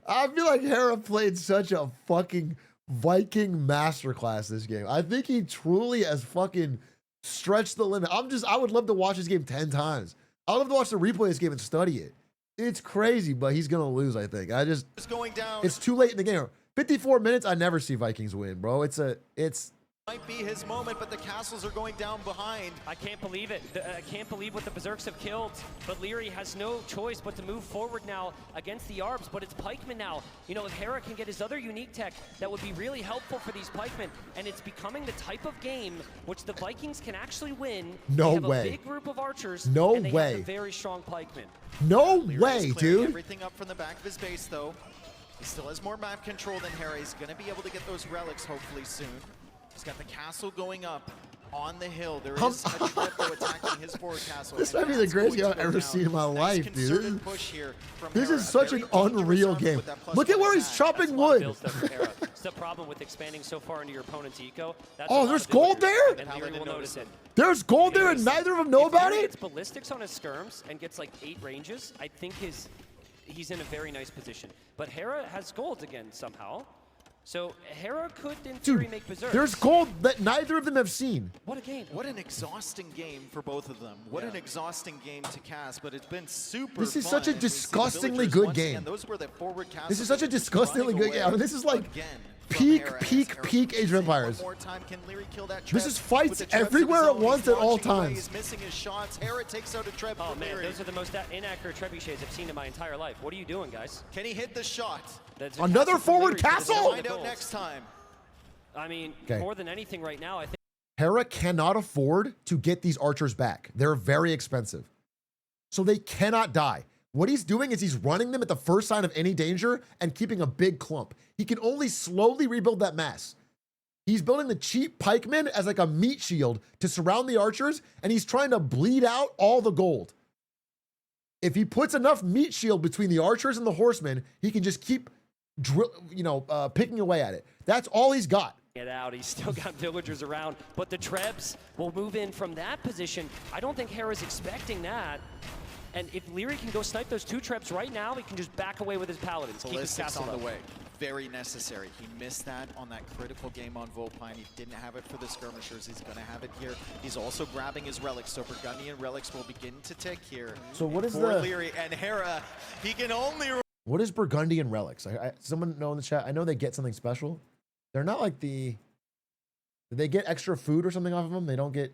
I feel like Hera played such a fucking Viking masterclass this game. I think he truly has fucking stretched the limit. I would love to watch this game 10 times. I would love to watch the replay of this game and study it. It's crazy, but he's gonna lose, I think. It's going down. It's too late in the game. 54 minutes, I never see Vikings win, bro. It's Might be his moment, but the castles are going down behind. I can't believe it. I can't believe what the Berserks have killed. But Leary has no choice but to move forward now against the Arbs. But it's Pikemen now. You know, if Hera can get his other unique tech, that would be really helpful for these Pikemen. And it's becoming the type of game which the Vikings can actually win. No they have way. a big group of archers. No and they way. Have a very strong Pikemen. no Leary way, is clearing dude. everything up from the back of his base, though. He still has more map control than Hera. He's going to be able to get those relics hopefully soon. He's got the castle going up on the hill. There is a trip, though, attacking his forward castle. This and might be the that's greatest going game to I've go ever down. seen in my Nice life, dude. concerted push here from This Hera. is A such very an dangerous unreal round game. with that +1 Look at where he's attack. chopping That's a lot of wood. builds there for Hera. It's the problem with expanding so far into your opponent's eco. That's a Oh, lot there's of gold villagers, there? And Leary will Paladin notice it. There's gold there and neither of them know If about Leary it? gets ballistics on his skirms and gets like 8 ranges, I think he's in a very nice position. But Hera has gold again somehow. So Hera could, in theory, Dude, make berserks. there's gold that neither of them have seen. What a game. What an exhausting game for both of them. What an exhausting game to cast, but it's been super This is fun. such a And we see the disgustingly villagers good once game. again. Those were the forward castles This is such a that are just disgustingly running good game. I away mean, this is like again from peak, Hera as peak, Hera peak Age of Empires. One more time, can Leary kill that This Treb is fights with the Trebs of his everywhere at own? once He's at all launching away, times. He's missing his shots. Hera takes out a Treb Oh from man, Leary. those are the most inaccurate trebuchets I've seen in my entire life. What are you doing, guys? Can he hit the shot? That's a Another castle from forward Leary for the castle? goal. Find out next time. I mean, Okay. more than anything right now, I think. Hera cannot afford to get these archers back. They're very expensive. So they cannot die. What he's doing is he's running them at the first sign of any danger and keeping a big clump. He can only slowly rebuild that mass. He's building the cheap pikemen as like a meat shield to surround the archers, and he's trying to bleed out all the gold. If he puts enough meat shield between the archers and the horsemen, he can just keep picking away at it. That's all he's got. Get out. He's still got villagers around, but the Trebs will move in from that position. I don't think Hera's expecting that. And if Leary can go snipe those 2 Trebs right now, he can just back away with his paladins. Keep his Ballistics castle on up. the way. Very necessary. He missed that on that critical game on Volpine. He didn't have it for the skirmishers. He's going to have it here. He's also grabbing his relics, so Burgundian relics will begin to tick here. So what is for the Leary and Hera? He can only. What is Burgundian relics? Someone know in the chat. I know they get something special. They're not like the. Did they get extra food or something off of them? They don't get.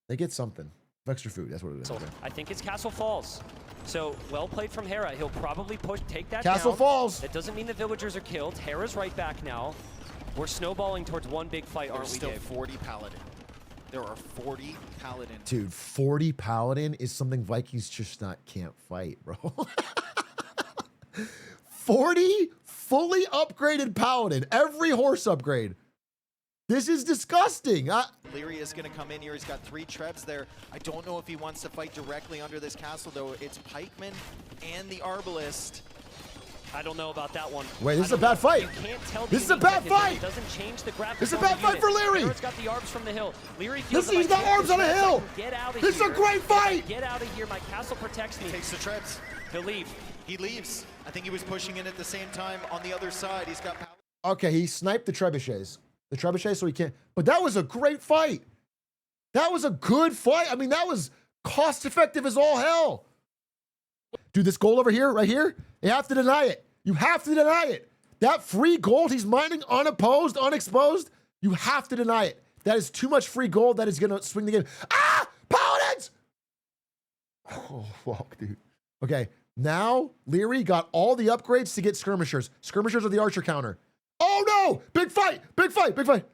They get something. Extra food. That's what it is. So I think it's Castle Falls. So well played from Hera. He'll probably take that Castle down. Falls. That doesn't mean the villagers are killed. Hera's right back now. We're snowballing towards one big fight, aren't we, Still Dave? 40 paladin. There are 40 paladin. Dude, 40 paladin is something Vikings just can't fight, bro. 40 fully upgraded paladin. Every horse upgrade. This is disgusting. Leary is going to come in here. He's got 3 Trebs there. I don't know if he wants to fight directly under this castle, though. It's pikemen and the arbalist. I don't know about that one. Wait, this is a bad fight. You can't tell This is a bad fight. It doesn't change the graphics. This is a bad fight for Leary. Hera's got the arbs from the hill. Leary feels He's got arms on a hill. Get out of This is here. a great fight. Get out of here. My castle protects me. Takes the Trebs. He'll leave. He leaves. I think he was pushing in at the same time on the other side. He's got paladin. Okay, he sniped the trebuchets. The trebuchet, so he can't. But that was a great fight. That was a good fight. I mean, that was cost effective as all hell. Dude, this gold over here, right here, you have to deny it. You have to deny it. That free gold he's mining unopposed, unexposed, you have to deny it. That is too much free gold. That is going to swing the game. Ah! Paladins! Oh, fuck, dude. Okay, now Leary got all the upgrades to get skirmishers. Skirmishers are the archer counter. Oh no! Big fight! Big fight! Big fight!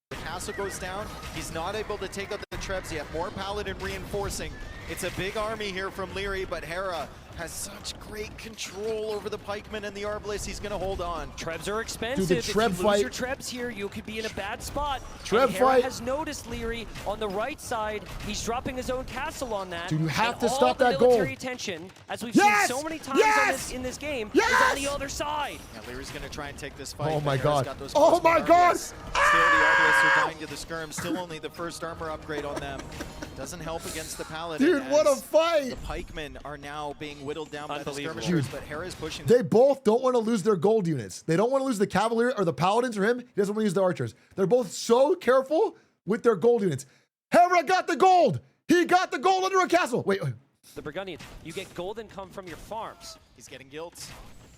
The castle goes down. He's not able to take out the Trebs. You have more paladin reinforcing. It's a big army here from Leary, but Hera has such great control over the pikemen and the arbalist. He's going to hold on. Trebs are expensive. Dude, the Treb if you fight. lose your Trebs here, you could be in a bad spot. Treb and Hera fight. has noticed Leary on the right side. He's dropping his own castle on that. Dude, you have and to stop that all the military gold. attention, as we've Yes! seen so many times Yes! in this game, Yes! is on the other side. Yeah, Leary's going to try and take this fight. Oh but my Hera's God. got those Oh close my armors. God. Still the arbalists are dying to the skirm. Still only the first armor upgrade on them. Doesn't help against the paladin. Dude, what a as fight! The pikemen are now being whittled down by the Unbelievable. skirmishers, Dude. but Hera's pushing. They both don't want to lose their gold units. They don't want to lose the cavalry or the paladins or him. He doesn't want to use the archers. They're both so careful with their gold units. Hera got the gold. He got the gold under a castle. Wait. The Burgundian, you get gold income from your farms. He's getting guilds.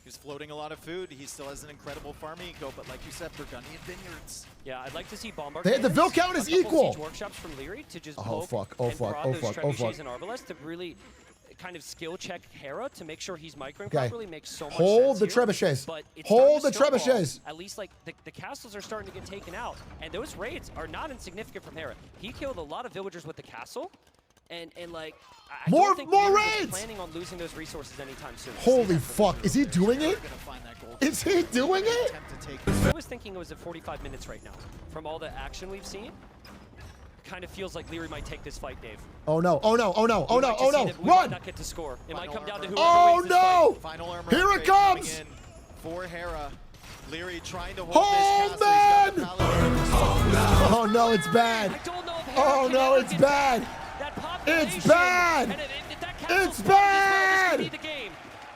He's floating a lot of food. He still has an incredible farm eco, but like you said, Burgundian vineyards. Yeah, I'd like to see bombard. The Vil count is equal. Siege workshops from Leary to just Oh, poke fuck. Oh, and fuck. prod Oh, those fuck. Oh, trebuchets fuck. and arbalists to really kind of skill check Hera to make sure he's microing Okay. properly. Makes so much Hold sense the here, trebuchets. but it's Hold the starting to snowball. trebuchets. At least like the castles are starting to get taken out, and those raids are not insignificant from Hera. He killed a lot of villagers with the castle. And like, I More- don't think more Leary was raids! planning on losing those resources anytime soon. Holy fuck. Is he doing it? Gonna find that gold. Is he doing it? Attempt to take I was thinking it was at 45 minutes right now. From all the action we've seen, kind of feels like Leary might take this fight, Dave. Oh no. Oh no. Oh no. Oh We no. might Oh just see no. that we might Run. not get to score. It might Final come down to armor. whoever Oh wins this no. fight. Final armor Here it upgrade coming comes! in for Hera. Leary trying to hold Hold, this castle. He's got the man! paladin. Oh no, it's bad. I don't know if Hera Oh can no, ever it's get bad. that population. It's bad. And if that castle It's falls as well, bad. this could be the game.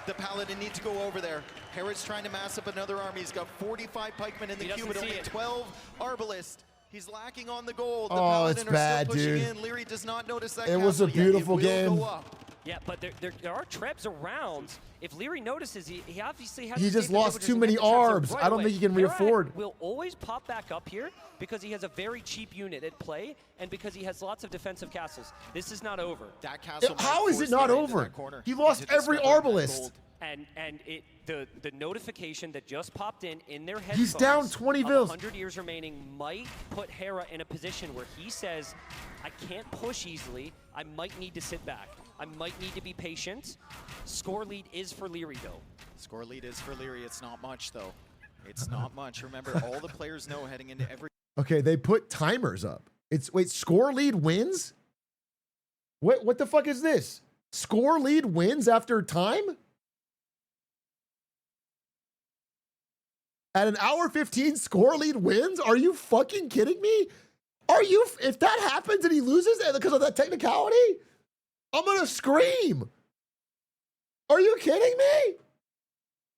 The paladin needs to go over there. Hera's trying to mass up another army. He's got 45 pikemen in the He queue, doesn't but see only it. 12 arbalists. He's lacking on the gold. The Oh, paladin it's are bad, still pushing dude. in. Leary does not notice that It was a castle yet. beautiful It will game. go up. Yeah, but there are trebs around. If Leary notices, he obviously has. He just lost too many arbs. I don't think he can re-afford. Will always pop back up here because he has a very cheap unit at play and because he has lots of defensive castles. This is not over. That castle. How is it not over? He lost every arbalist. And the notification that just popped in their headphones. He's down 20 bills. 100 years remaining might put Hera in a position where he says, I can't push easily. I might need to sit back. I might need to be patient. Score lead is for Leary, though. Score lead is for Leary. It's not much, though. It's not much. Remember, all the players know heading into every... Okay, they put timers up. Wait, score lead wins? What the fuck is this? Score lead wins after time? At an hour 15, score lead wins? Are you fucking kidding me? If that happens and he loses because of that technicality, I'm gonna scream. Are you kidding me?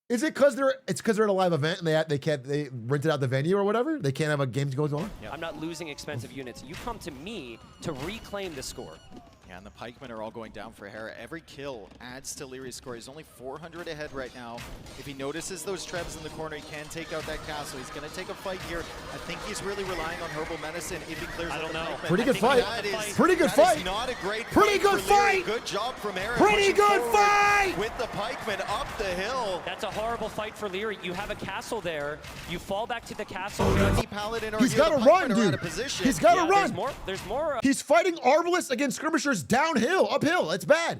Is it because they're at a live event and they rented out the venue or whatever? They can't have a game going on? Yeah. I'm not losing expensive units. You come to me to reclaim the score. Yeah, and the pikemen are all going down for Hera. Every kill adds to Leary's score. He's only 400 ahead right now. If he notices those trebs in the corner, he can take out that castle. He's going to take a fight here. I think he's really relying on herbal medicine if he clears out the pikemen. Pretty good fight. Pretty good that fight. Is not a great Pretty fight good for Leary. fight. Good job from Hera. Pretty good fight. With the pikemen up the hill. That's a horrible fight for Leary. You have a castle there. You fall back to the castle. He's got to run, dude. He's got to run. There's more. He's fighting Arbalists against skirmishers downhill, uphill. It's bad.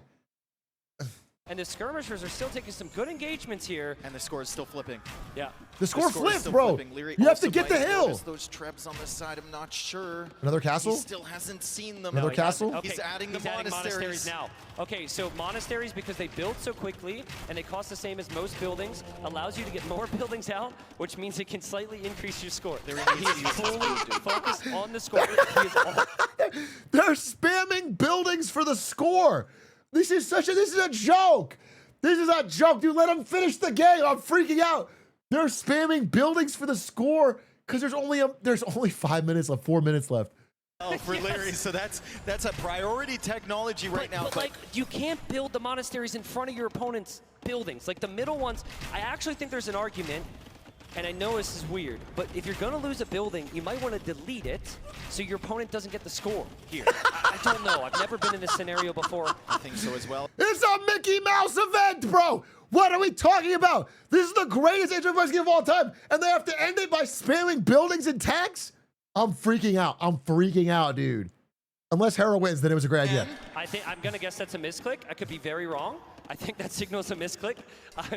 And the skirmishers are still taking some good engagements here. And the score is still flipping. Yeah. The score flipped, bro. You have to get the hill. Those trebs on the side, I'm not sure. Another castle? He still hasn't seen them. Another castle? Okay. He's adding the adding monasteries now. Okay, so monasteries, because they build so quickly and they cost the same as most buildings, allows you to get more buildings out, which means it can slightly increase your score. He's fully focused on the score. They're spamming buildings for the score. This is a joke. This is a joke, dude. Let him finish the game. I'm freaking out. They're spamming buildings for the score because there's only 5 minutes left, 4 minutes left. Oh, for Leary, so that's a priority technology right now. But like, you can't build the monasteries in front of your opponent's buildings. Like the middle ones, I actually think there's an argument, and I know this is weird, but if you're gonna lose a building, you might want to delete it so your opponent doesn't get the score here. I don't know. I've never been in this scenario before. I think so as well. It's a Mickey Mouse event, bro. What are we talking about? This is the greatest Age of Empires game of all time, and they have to end it by spamming buildings and tanks? I'm freaking out. I'm freaking out, dude. Unless Hera wins, then it was a great idea. I'm gonna guess that's a misclick. I could be very wrong. I think that signals a misclick.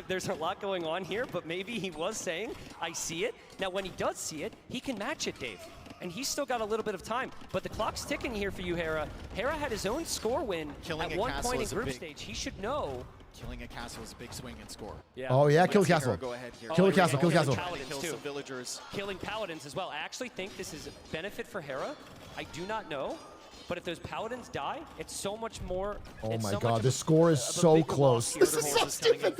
There's a lot going on here, but maybe he was saying, I see it. Now, when he does see it, he can match it, Dave. And he's still got a little bit of time. But the clock's ticking here for you, Hera. Hera had his own score win at one point in group stage. He should know. Killing a castle is a big swing in score. Yeah. Oh, yeah, kill a castle. Go ahead here. Kill a castle, kill a castle. Kill some villagers. Killing paladins as well. I actually think this is a benefit for Hera. I do not know. But if those paladins die, it's so much more. Oh my god, the score is so close. This is so stupid.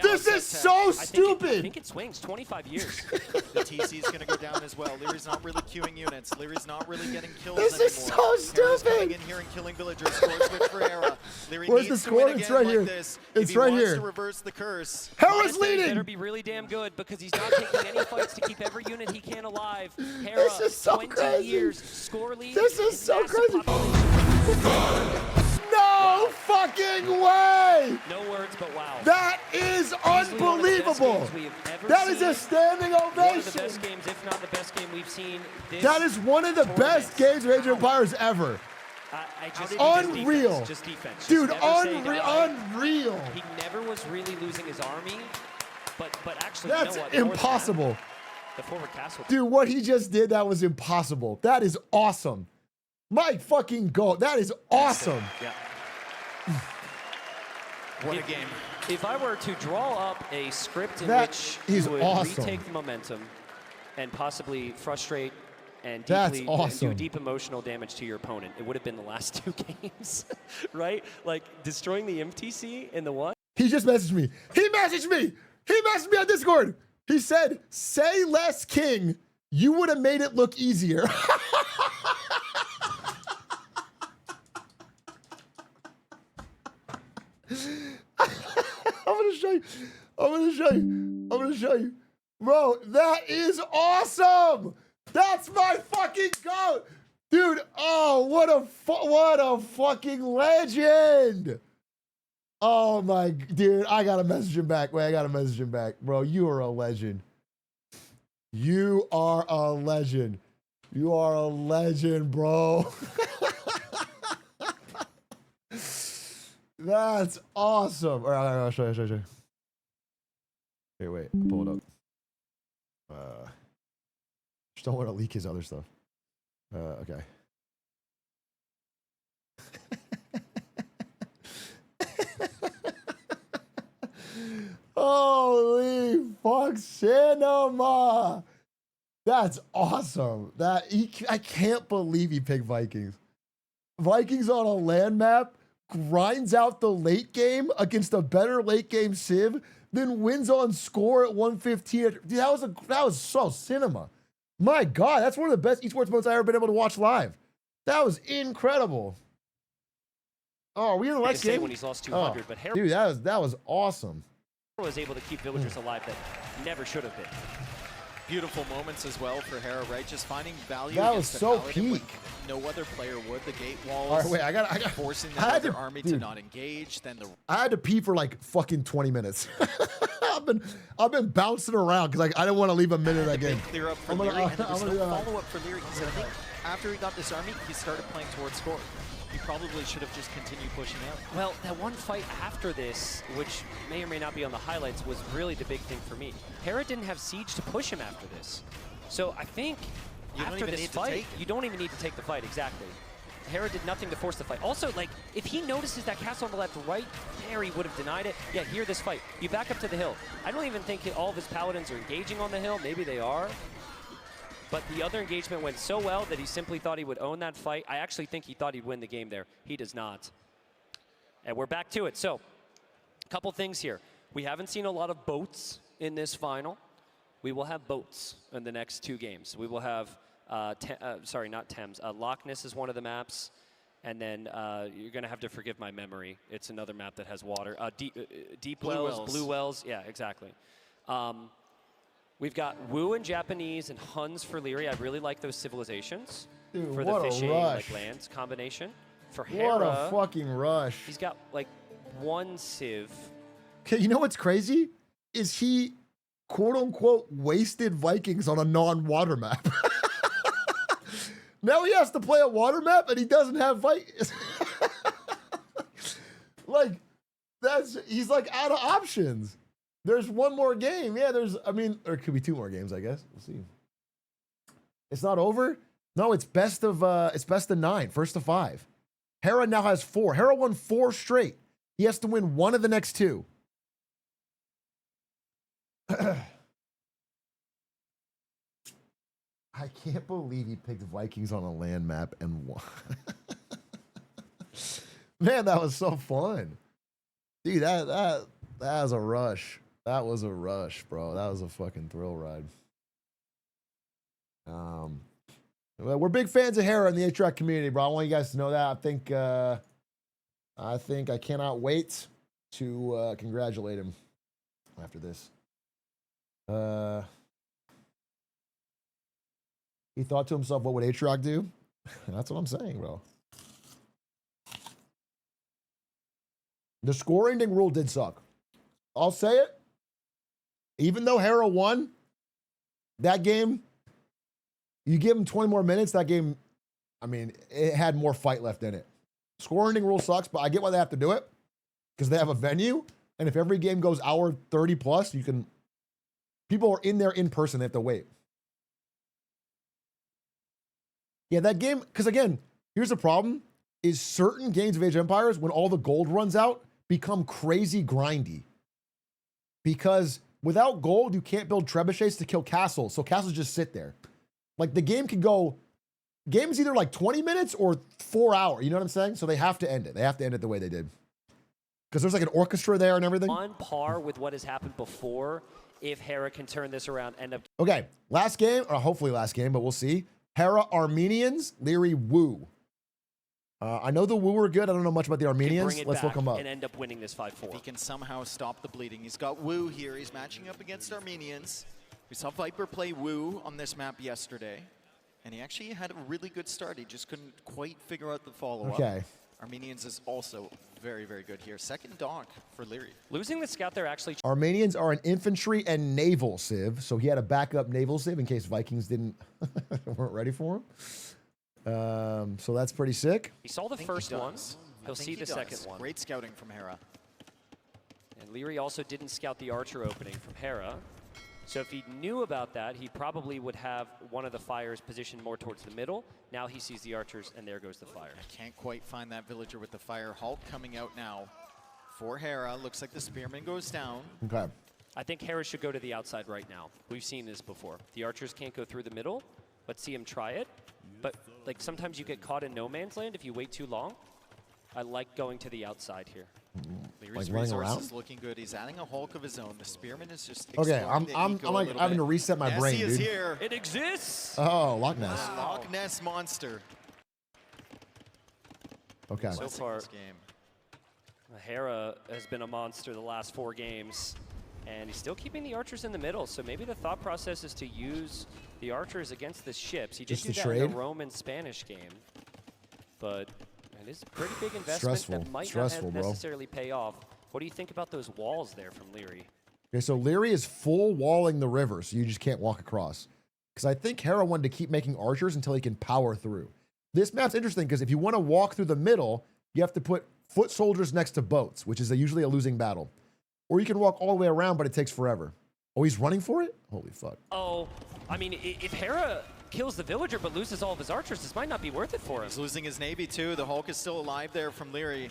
This is so stupid. I think it swings 25 years. The TC is going to go down as well. Leary's not really queuing units. Leary's not really getting kills anymore. This is so stupid. Coming in here and killing villagers. Score switch for Hera. Leary Where's the score? It's right here. It's right here. To reverse the curse. Hera's leading. Better be really damn good because he's not taking any fights to keep every unit he can alive. Hera, this is so 20 crazy. years, score lead. This is so crazy. No fucking way! No words, but wow. That is unbelievable. That is a standing ovation. One of the best games, if not the best game we've seen. That is one of the best games of Age of Empires ever. Unreal. Just defense. Dude, unreal. He never was really losing his army, but actually, that's you know what? impossible. The forward castle. Dude, what he just did, that was impossible. That is awesome. My fucking God, that is awesome. Yeah. What a game. If I were to draw up a script in that which is you would awesome. retake the momentum and possibly frustrate and That's deeply awesome. do deep emotional damage to your opponent, it would have been the last 2 games, right? Like destroying the MTC in the one. He just messaged me. He messaged me. He messaged me on Discord. He said, "Say less, King. You would have made it look easier." you. I'm gonna show you. I'm gonna show you. Bro, that is awesome. That's my fucking goat. Dude, oh, what a fucking legend. Oh my, dude, I gotta message him back. Wait, I gotta message him back. Bro, you are a legend. You are a legend. You are a legend, bro. That's awesome. All right, I'll show you. Here, wait, pull it up. Just don't want to leak his other stuff. Okay. Holy fuck, cinema! That's awesome. I can't believe he picked Vikings. Vikings on a land map, grinds out the late game against a better late game Civ, then wins on score at 115. Dude, that was so cinema. My God, that's one of the best esports moments I've ever been able to watch live. That was incredible. Oh, are we in the next game? When he's lost 200, but Hera, dude, that was awesome. Was able to keep villagers alive that never should have been. Beautiful moments as well for Hera, right? Just finding value. That was so Paladin peak. No other player would. The gate walls. All right, wait, I got forcing the other army to not engage. Then I had to pee for like fucking 20 minutes. I've been bouncing around because I didn't want to leave a minute again. Clear up for Leary, and there was no follow up for Leary. He said, I think after he got this army, he started playing towards score. He probably should have just continued pushing out. Well, that one fight after this, which may or may not be on the highlights, was really the big thing for me. Hera didn't have siege to push him after this. So I think after this fight, you don't even need to take the fight, exactly. Hera did nothing to force the fight. Also, like, if he notices that castle on the left right there, he would have denied it. Yeah, here, this fight. You back up to the hill. I don't even think all of his paladins are engaging on the hill. Maybe they are. But the other engagement went so well that he simply thought he would own that fight. I actually think he thought he'd win the game there. He does not. And we're back to it. So, a couple things here. We haven't seen a lot of boats in this final. We will have boats in the next two games. We will have, sorry, not Thames. Loch Ness is one of the maps. And then you're going to have to forgive my memory. It's another map that has water. Deep Blue Wells. Yeah, exactly. We've got Wu in Japanese and Huns for Leary. I really like those civilizations. Dude, for the fishing like lands combination. For Hera, what a fucking rush. He's got like one civ. Okay, you know what's crazy? Is he, quote unquote, wasted Vikings on a non-water map. Now he has to play a water map and he doesn't have Vikings. Like, he's like out of options. There's one more game. Yeah, there could be two more games, I guess. We'll see. It's not over? No, it's best of 9, first to 5. Hera now has 4. Hera won 4 straight. He has to win one of the next 2. I can't believe he picked Vikings on a land map and won. Man, that was so fun. Dude, that was a rush. That was a rush, bro. That was a fucking thrill ride. We're big fans of Hera in the Atrioc community, bro. I want you guys to know that. I think I cannot wait to congratulate him after this. He thought to himself, what would Atrioc do? That's what I'm saying, bro. The score ending rule did suck. I'll say it. Even though Hera won that game, you give him 20 more minutes, that game, I mean, it had more fight left in it. Score ending rule sucks, but I get why they have to do it because they have a venue. And if every game goes hour 30 plus, people are in there in person, they have to wait. Yeah, that game, because again, here's the problem, is certain games of Age of Empires, when all the gold runs out, become crazy grindy. Because without gold, you can't build trebuchets to kill castles, so castles just sit there. Like, the game game's either like 20 minutes or 4 hours, you know what I'm saying? So they have to end it. They have to end it the way they did. Because there's like an orchestra there and everything. On par with what has happened before, if Hera can turn this around, end up... Okay, last game, or hopefully last game, but we'll see. Hera Armenians, Leary Wu. I know the Wu are good. I don't know much about the Can bring Armenians. it Let's back look them up. and end up winning this 5-4. If he can somehow stop the bleeding. He's got Wu here. He's matching up against Armenians. We saw Viper play Wu on this map yesterday, and he actually had a really good start. He just couldn't quite figure out the follow-up. Okay. Armenians is also very, very good here. Second dock for Leary. Losing the scout there actually. Armenians are an infantry and naval civ, so he had a backup naval civ in case Vikings weren't ready for him. So that's pretty sick. He saw the first one. He'll see the second one. Great scouting from Hera. And Leary also didn't scout the archer opening from Hera. So if he knew about that, he probably would have one of the fires positioned more towards the middle. Now he sees the archers, and there goes the fire. I can't quite find that villager with the fire. Hulk coming out now for Hera. Looks like the spearman goes down. Okay. I think Hera should go to the outside right now. We've seen this before. The archers can't go through the middle. Let's see him try it. But like sometimes you get caught in no man's land if you wait too long. I like going to the outside here. Leary's running resources around? looking good. He's adding a Hulk of his own. The spearman is just Okay, exploring the I'm eco a like little having bit. to reset my brain, Nessie is dude. here. It exists. Oh, Loch Ness. Loch Ness monster. Okay. So far, This game. Hera has been a monster the last 4 games, and he's still keeping the archers in the middle. So maybe the thought process is to use the archers against the ships. He did Just do to that in trade? the Roman-Spanish game, but it is a pretty big investment Stressful. that might Stressful, not bro. necessarily pay off. What do you think about those walls there from Leary? Okay, so Leary is full walling the river, so you just can't walk across. Because I think Hera wanted to keep making archers until he can power through. This map's interesting because if you want to walk through the middle, you have to put foot soldiers next to boats, which is usually a losing battle. Or you can walk all the way around, but it takes forever. Oh, he's running for it? Holy fuck. Oh, I mean, if Hera kills the villager but loses all of his archers, this might not be worth it for him. He's losing his navy too. The Hulk is still alive there from Leary.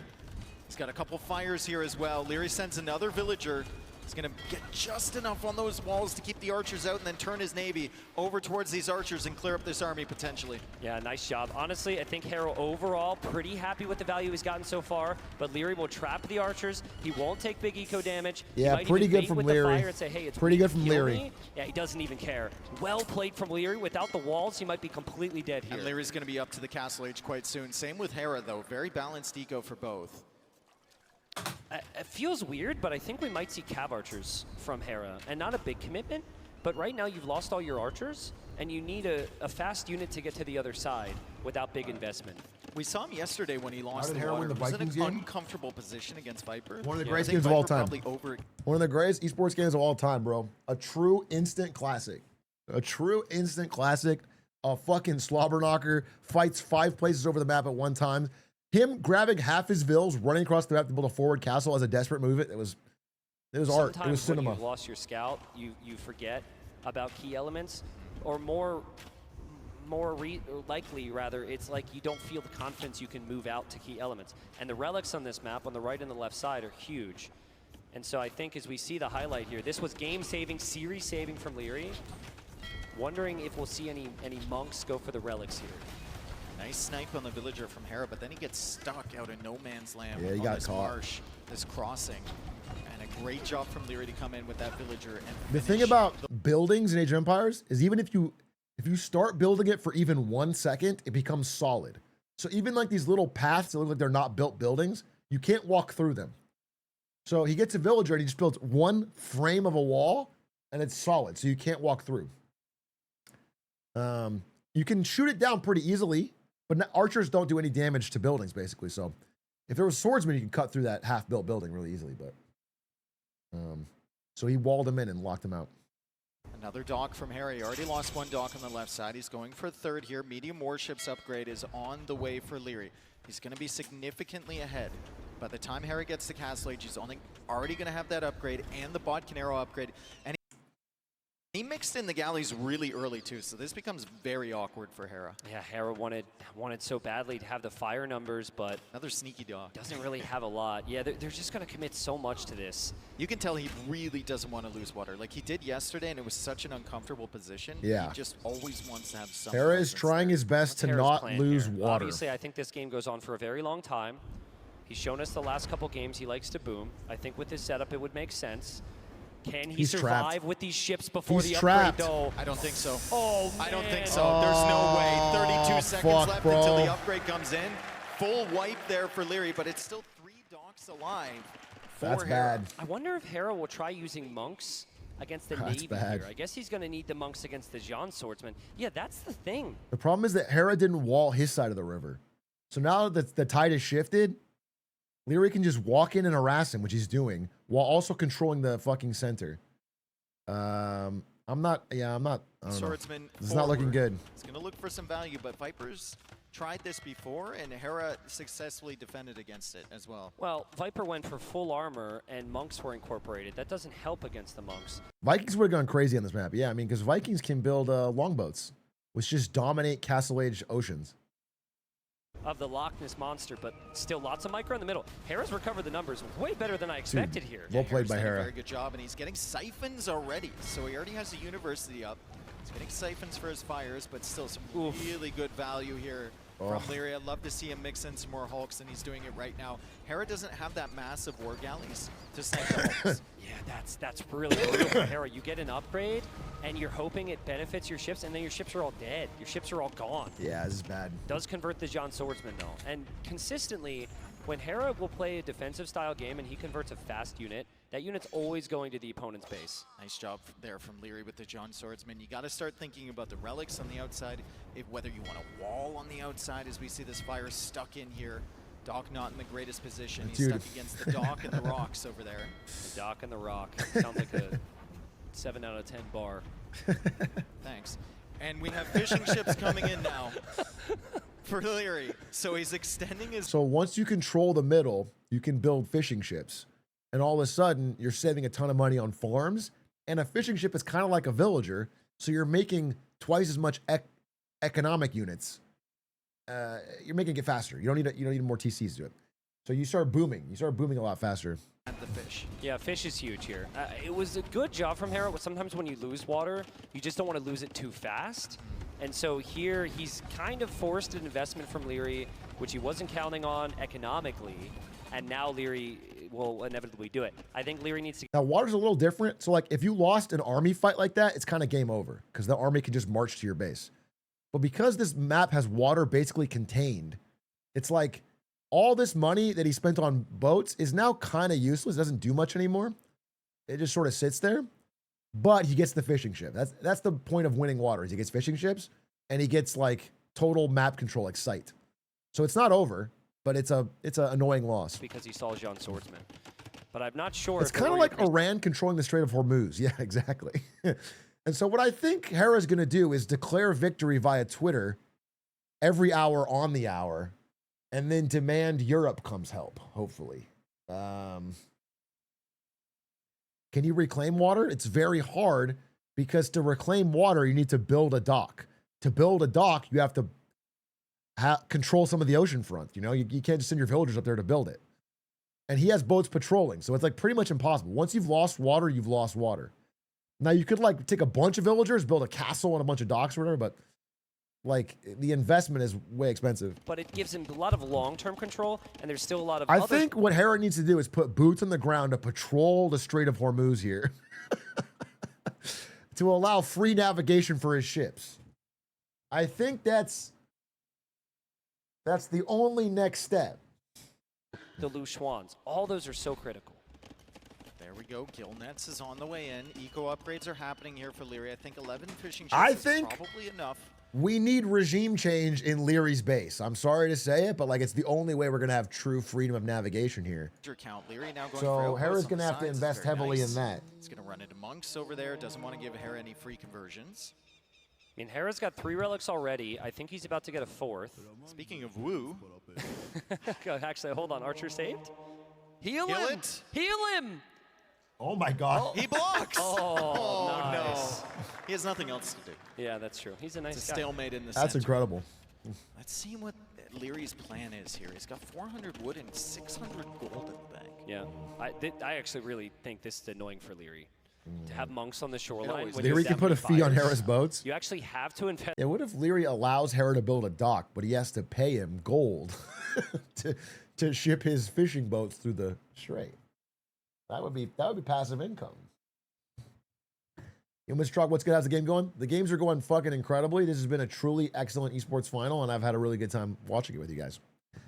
He's got a couple fires here as well. Leary sends another villager. He's gonna get just enough on those walls to keep the archers out and then turn his navy over towards these archers and clear up this army potentially. Yeah, nice job. Honestly, I think Hera overall pretty happy with the value he's gotten so far, but Leary will trap the archers. He won't take big eco damage. He Yeah, might pretty even good bait from with Leary. The fire and say, hey, it's Pretty weak, good from kill Leary. me. Yeah, he doesn't even care. Well played from Leary. Without the walls, he might be completely dead here. And Leary's gonna be up to the castle age quite soon. Same with Hera though, very balanced eco for both. It feels weird, but I think we might see cav archers from Hera, and not a big commitment, but right now you've lost all your archers, and you need a fast unit to get to the other side without big investment. We saw him yesterday when he lost did the Hera water. win the He was in Vikings an game? uncomfortable position against Viper. One of the I greatest think games of all Viper time. probably over. One of the greatest esports games of all time, bro. A true instant classic. A true instant classic. A fucking slobber knocker. Fights 5 places over the map at one time. Him grabbing half his vills, running across the map to build a forward castle as a desperate move. It was art. It was Sometimes when cinema. you've lost your scout, you forget about key elements, or more likely, rather, it's like you don't feel the confidence you can move out to key elements. And the relics on this map, on the right and the left side, are huge. And so I think as we see the highlight here, this was game-saving, series-saving from Leary. Wondering if we'll see any monks go for the relics here. Nice snipe on the villager from Hera, but then he gets stuck out in no man's land. Yeah, he on got this caught. marsh, this crossing. And a great job from Leary to come in with that villager. And The thing finish about the buildings in Age of Empires is even if you start building it for even 1 second, it becomes solid. So even like these little paths that look like they're not built buildings, you can't walk through them. So he gets a villager and he just builds 1 frame of a wall and it's solid, so you can't walk through. You can shoot it down pretty easily, but archers don't do any damage to buildings, basically. So if there was swordsmen, you can cut through that half-built building really easily. But so he walled him in and locked him out. Another dock from Hera. He already lost 1 dock on the left side. He's going for a 3rd here. Medium warships upgrade is on the way for Leary. He's going to be significantly ahead. By the time Hera gets to Castle Age, he's already going to have that upgrade and the Bodkin Arrow upgrade. And he mixed in the galleys really early too, so this becomes very awkward for Hera. Yeah, Hera wanted so badly to have the fire numbers, but another sneaky dock. Doesn't really have a lot. Yeah, they're just going to commit so much to this. You can tell he really doesn't want to lose water. Like he did yesterday, and it was such an uncomfortable position. Yeah. He just always wants to have some. Hera is trying his best to Hera's not plan lose here. water. Obviously, I think this game goes on for a very long time. He's shown us the last couple games he likes to boom. I think with his setup, it would make sense. Can he He's survive trapped. with these ships before He's the trapped. upgrade, though? I don't think so. Oh, I don't think man. so. There's no way. 32 seconds fuck, left bro. until the upgrade comes in. full wipe there for Leary, but it's still 3 docks alive for That's Hera. bad. I wonder if Hera will try using monks against the That's Navy bad. here. I guess he's going to need the monks against the Jean swordsman. Yeah, that's the thing. The problem is that Hera didn't wall his side of the river. So now that the tide has shifted, Leary can just walk in and harass him, which he's doing, while also controlling the fucking center. I'm not, I don't know. Swordsman This is not looking good. He's going to look for some value, but Vipers tried this before, and Hera successfully defended against it as well. Well, Viper went for full armor, and monks were incorporated. That doesn't help against the monks. Vikings would have gone crazy on this map. Yeah, I mean, because Vikings can build longboats, which just dominate Castle Age oceans. Of the Loch Ness Monster, but still lots of micro in the middle. Hera's recovered the numbers way better than I expected here. Well played by Hera's done a Hera. Very good job, and he's getting siphons already. So he already has a university up. He's getting siphons for his fires, but still some really good value here from Leary. I'd love to see him mix in some more Hulks, and he's doing it right now. Hera doesn't have that massive war galleys to snipe the Hulks. Yeah, that's really brutal for Hera. You get an upgrade, and you're hoping it benefits your ships, and then your ships are all dead. Your ships are all gone. Yeah, this is bad. Does convert the Jean Swordsman, though. And consistently, when Hera will play a defensive style game and he converts a fast unit, that unit's always going to the opponent's base. Nice job there from Leary with the John Swordsman. You got to start thinking about the relics on the outside, whether you want a wall on the outside as we see this fire stuck in here. Doc not in the greatest position. He's stuck against the dock and the rocks over there. The dock and the rock. Sounds like a 7 out of 10 bar. Thanks. And we have fishing ships coming in now for Leary. So he's extending his... So once you control the middle, you can build fishing ships. And all of a sudden, you're saving a ton of money on farms. And a fishing ship is kind of like a villager. So you're making twice as much economic units. You're making it faster. You don't need more TCs to do it. So you start booming. You start booming a lot faster. At the fish. Yeah, fish is huge here. It was a good job from Hera, but sometimes when you lose water, you just don't want to lose it too fast. And so here, he's kind of forced an investment from Leary, which he wasn't counting on economically. And now Leary will inevitably do it. I think Leary needs to... Now, water's a little different. So, like, if you lost an army fight like that, it's kind of game over because the army can just march to your base. But because this map has water basically contained, it's like all this money that he spent on boats is now kind of useless. It doesn't do much anymore. It just sort of sits there. But he gets the fishing ship. That's the point of winning water is he gets fishing ships and he gets like total map control, like sight. So it's not over, but it's an annoying loss. Because he saw Jean Swordsman. But I'm not sure. It's kind of like Iran controlling the Strait of Hormuz. Yeah, exactly. And so what I think Hera's going to do is declare victory via Twitter every hour on the hour and then demand Europe comes help, hopefully. Can you reclaim water? It's very hard because to reclaim water, you need to build a dock. To build a dock, you have to control some of the ocean front. You know, you can't just send your villagers up there to build it. And he has boats patrolling, so it's like pretty much impossible. Once you've lost water, you've lost water. Now, you could like take a bunch of villagers, build a castle and a bunch of docks or whatever, but like the investment is way expensive. But it gives him a lot of long-term control, and there's still a lot of I think what Hera needs to do is put boots on the ground to patrol the Strait of Hormuz here to allow free navigation for his ships. I think that's the only next step. The Lu Schwans. All those are so critical. There we go. Kill Nets is on the way in. Eco upgrades are happening here for Leary. I think 11 fishing ships is probably enough. We need regime change in Leary's base. I'm sorry to say it, but like it's the only way we're going to have true freedom of navigation here. Count. Leary now going So for Hera's going to have to invest heavily in that. He's going to run into monks over there. Doesn't want to give Hera any free conversions. I mean, Hera's got 3 relics already. I think he's about to get a 4th. Speaking of woo. Actually, hold on. Archer saved. Heal Heal him. it. Heal him. Oh my God. He blocks. Oh, no. nice. He has nothing else to do. Yeah, that's true. He's a nice It's guy. a stalemate in the That's center. incredible. Let's see what Leary's plan is here. He's got 400 wood and 600 gold in the bank. Yeah. I actually really think this is annoying for Leary. To have monks on the shoreline. when Leary you can put a fee on Hera's boats. You actually have to invest. Yeah, what if Leary allows Hera to build a dock, but he has to pay him gold to ship his fishing boats through the strait? That would be passive income. You know, Mr. Truck, what's good? How's the game going? The games are going fucking incredibly. This has been a truly excellent esports final, and I've had a really good time watching it with you guys.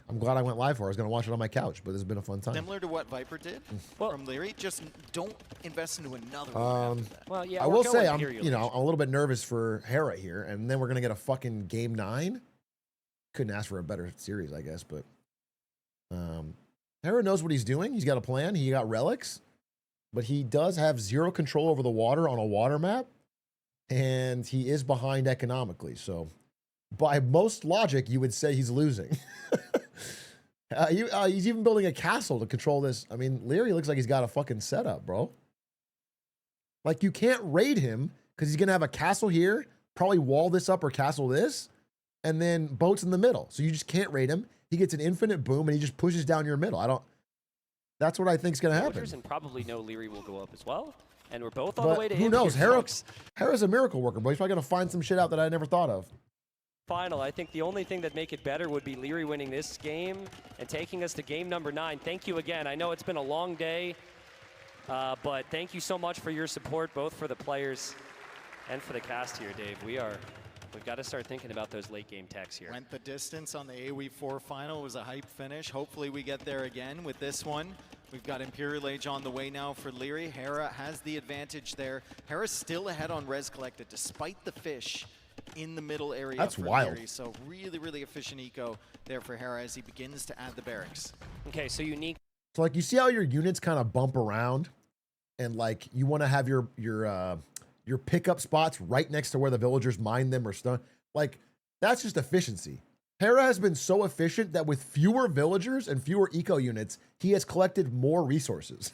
I'm glad I went live for it. I was going to watch it on my couch, but this has been a fun time. Similar to what Viper did from Leary, just don't invest into another one. Well, yeah, I will say I'm a little bit nervous for Hera here, and then we're going to get a fucking game 9. Couldn't ask for a better series, I guess, but Hera knows what he's doing. He's got a plan. He got relics, but he does have 0 control over the water on a water map, and he is behind economically. So by most logic, you would say he's losing. He's even building a castle to control this. I mean, Leary looks like he's got a fucking setup, bro. Like, you can't raid him because he's going to have a castle here, probably wall this up or castle this, and then boats in the middle. So you just can't raid him. He gets an infinite boom, and he just pushes down your middle. That's what I think is going to happen. And probably know Leary will go up as well. And we're both on the way to who knows? folks. Hera's a miracle worker, but he's probably going to find some shit out that I never thought of. Final. I think the only thing that make it better would be Leary winning this game and taking us to game number 9. Thank you again. I know it's been a long day, but thank you so much for your support, both for the players and for the cast here, Dave. We've got to start thinking about those late game techs here. Went the distance on the AoE4 final. It was a hype finish. Hopefully we get there again with this one. We've got Imperial Age on the way now for Leary. Hera has the advantage there. Hera's still ahead on res collected despite the fish in the middle area. That's for wild. Leary. So really, really efficient eco there for Hera as he begins to add the barracks. Okay, so unique. So like, you see how your units kind of bump around, and like you want to have your pickup spots right next to where the villagers mine them or stun. Like, that's just efficiency. Hera has been so efficient that with fewer villagers and fewer eco units, he has collected more resources.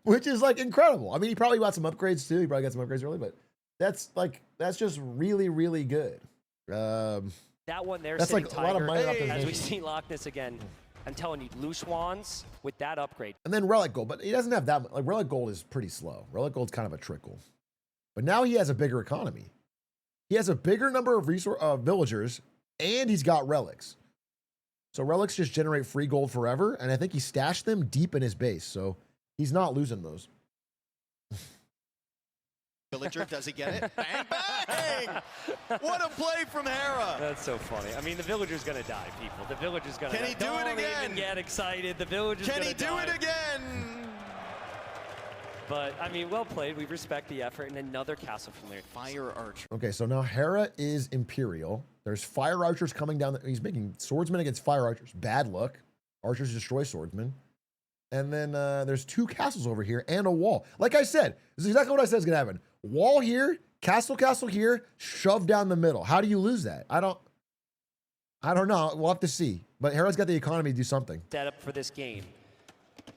Which is like incredible. I mean, he probably got some upgrades too. He probably got some upgrades early, but that's just really, really good. That one there, that's like a lot of money as we see Loch Ness again. I'm telling you, loose wands with that upgrade. And then Relic Gold, but he doesn't have that much. Like, Relic Gold is pretty slow. Relic Gold's kind of a trickle. But now he has a bigger economy. He has a bigger number of villagers, and he's got relics. So relics just generate free gold forever, and I think he stashed them deep in his base, so he's not losing those. Villager, does he get it? Bang, bang! What a play from Hera! That's so funny. I mean, the villager's gonna die, people. The villager's gonna die. Can he do it again? Don't even get excited. The villager's gonna die. Can he do it again? But, I mean, well played. We respect the effort. And another castle from there. Fire Archer. Okay, so now Hera is Imperial. There's Fire Archers coming down. He's making swordsmen against Fire Archers. Bad luck. Archers destroy swordsmen. And then there's 2 castles over here and a wall. Like I said, this is exactly what I said is going to happen. Wall here, castle here, shove down the middle. How do you lose that? I don't know. We'll have to see. But Hera's got the economy to do something. Set up for this game.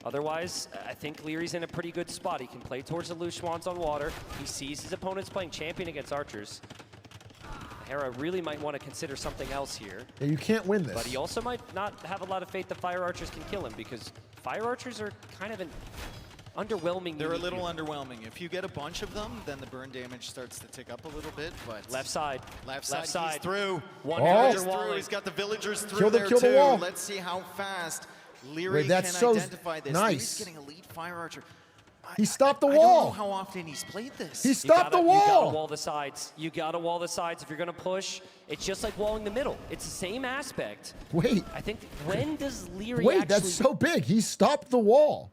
Otherwise, I think Leary's in a pretty good spot. He can play towards the loose swans on water. He sees his opponents playing champion against archers. Hera really might want to consider something else here. Yeah, you can't win this. But he also might not have a lot of faith that fire archers can kill him, because fire archers are kind of an underwhelming. They're a little underwhelming. If you get a bunch of them, then the burn damage starts to tick up a little bit. But left side, he's through. One villager through. He's got the villagers through there kill too. the wall. Let's see how fast Leary can so identify this. Nice. Leary's getting a lead fire archer. He stopped the wall. I don't know how often he's played this. He stopped the wall. You gotta wall the sides. You gotta wall the sides if you're gonna push. It's just like walling the middle. It's the same aspect. Wait. I think, when does Leary Wait, actually... that's so big. He stopped the wall.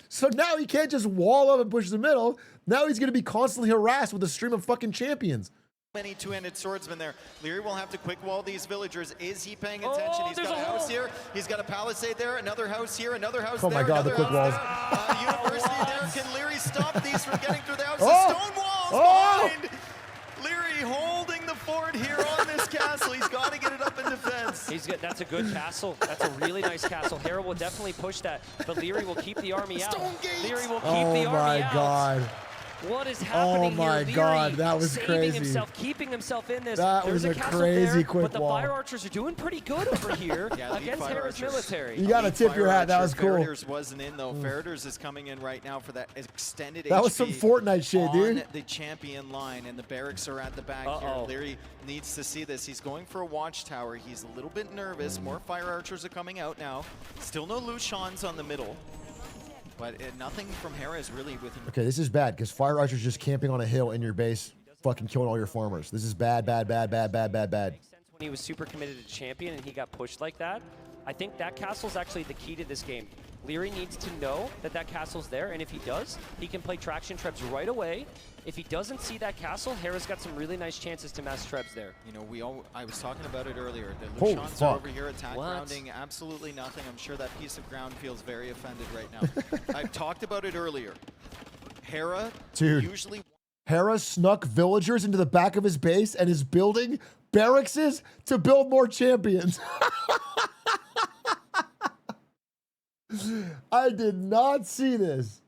So now he can't just wall up and push the middle. Now he's going to be constantly harassed with a stream of fucking champions. Many two-handed swordsmen there. Leary will have to quick wall these villagers. Is he paying attention? He's got a house here. He's got a palisade there. Another house here. Another house there. Oh my God, the quick walls. University there. Can Leary stop these from getting through the house? Stone walls behind. Leary holding the fort here on this castle. He's got to get it up in defense. That's a good castle. That's a really nice castle. Hera will definitely push that, but Leary will keep the army out. Leary will keep the army out. Oh my God. What is happening here? Oh my God, that was saving crazy. Himself, keeping himself in this. That There's was a castle crazy there, quick but the wall. fire archers are doing pretty good over here against Hera's military. You got to tip your hat. That was cool. Faraders wasn't in though. Faraders is coming in right now for that extended That was some Fortnite shit, dude. On the champion line, and the barracks are at the back here. Leary needs to see this. He's going for a watchtower. He's a little bit nervous. More fire archers are coming out now. Still no Lushans on the middle. But nothing from Hera is really with him. Okay, this is bad because Fire Archer's just camping on a hill in your base, fucking killing all your farmers. This is bad, bad, bad, bad, bad, bad, bad. when he was super committed to champion and he got pushed like that. I think that castle's actually the key to this game. Leary needs to know that that castle's there, and if he does, he can play traction trebs right away. If he doesn't see that castle, Hera's got some really nice chances to mass trebs there. You know, I was talking about it earlier. The Holy Lushans fuck. are over here attack grounding absolutely nothing. I'm sure that piece of ground feels very offended right now. I've talked about it earlier. Hera usually... Hera snuck villagers into the back of his base and is building barracks to build more champions. I did not see this.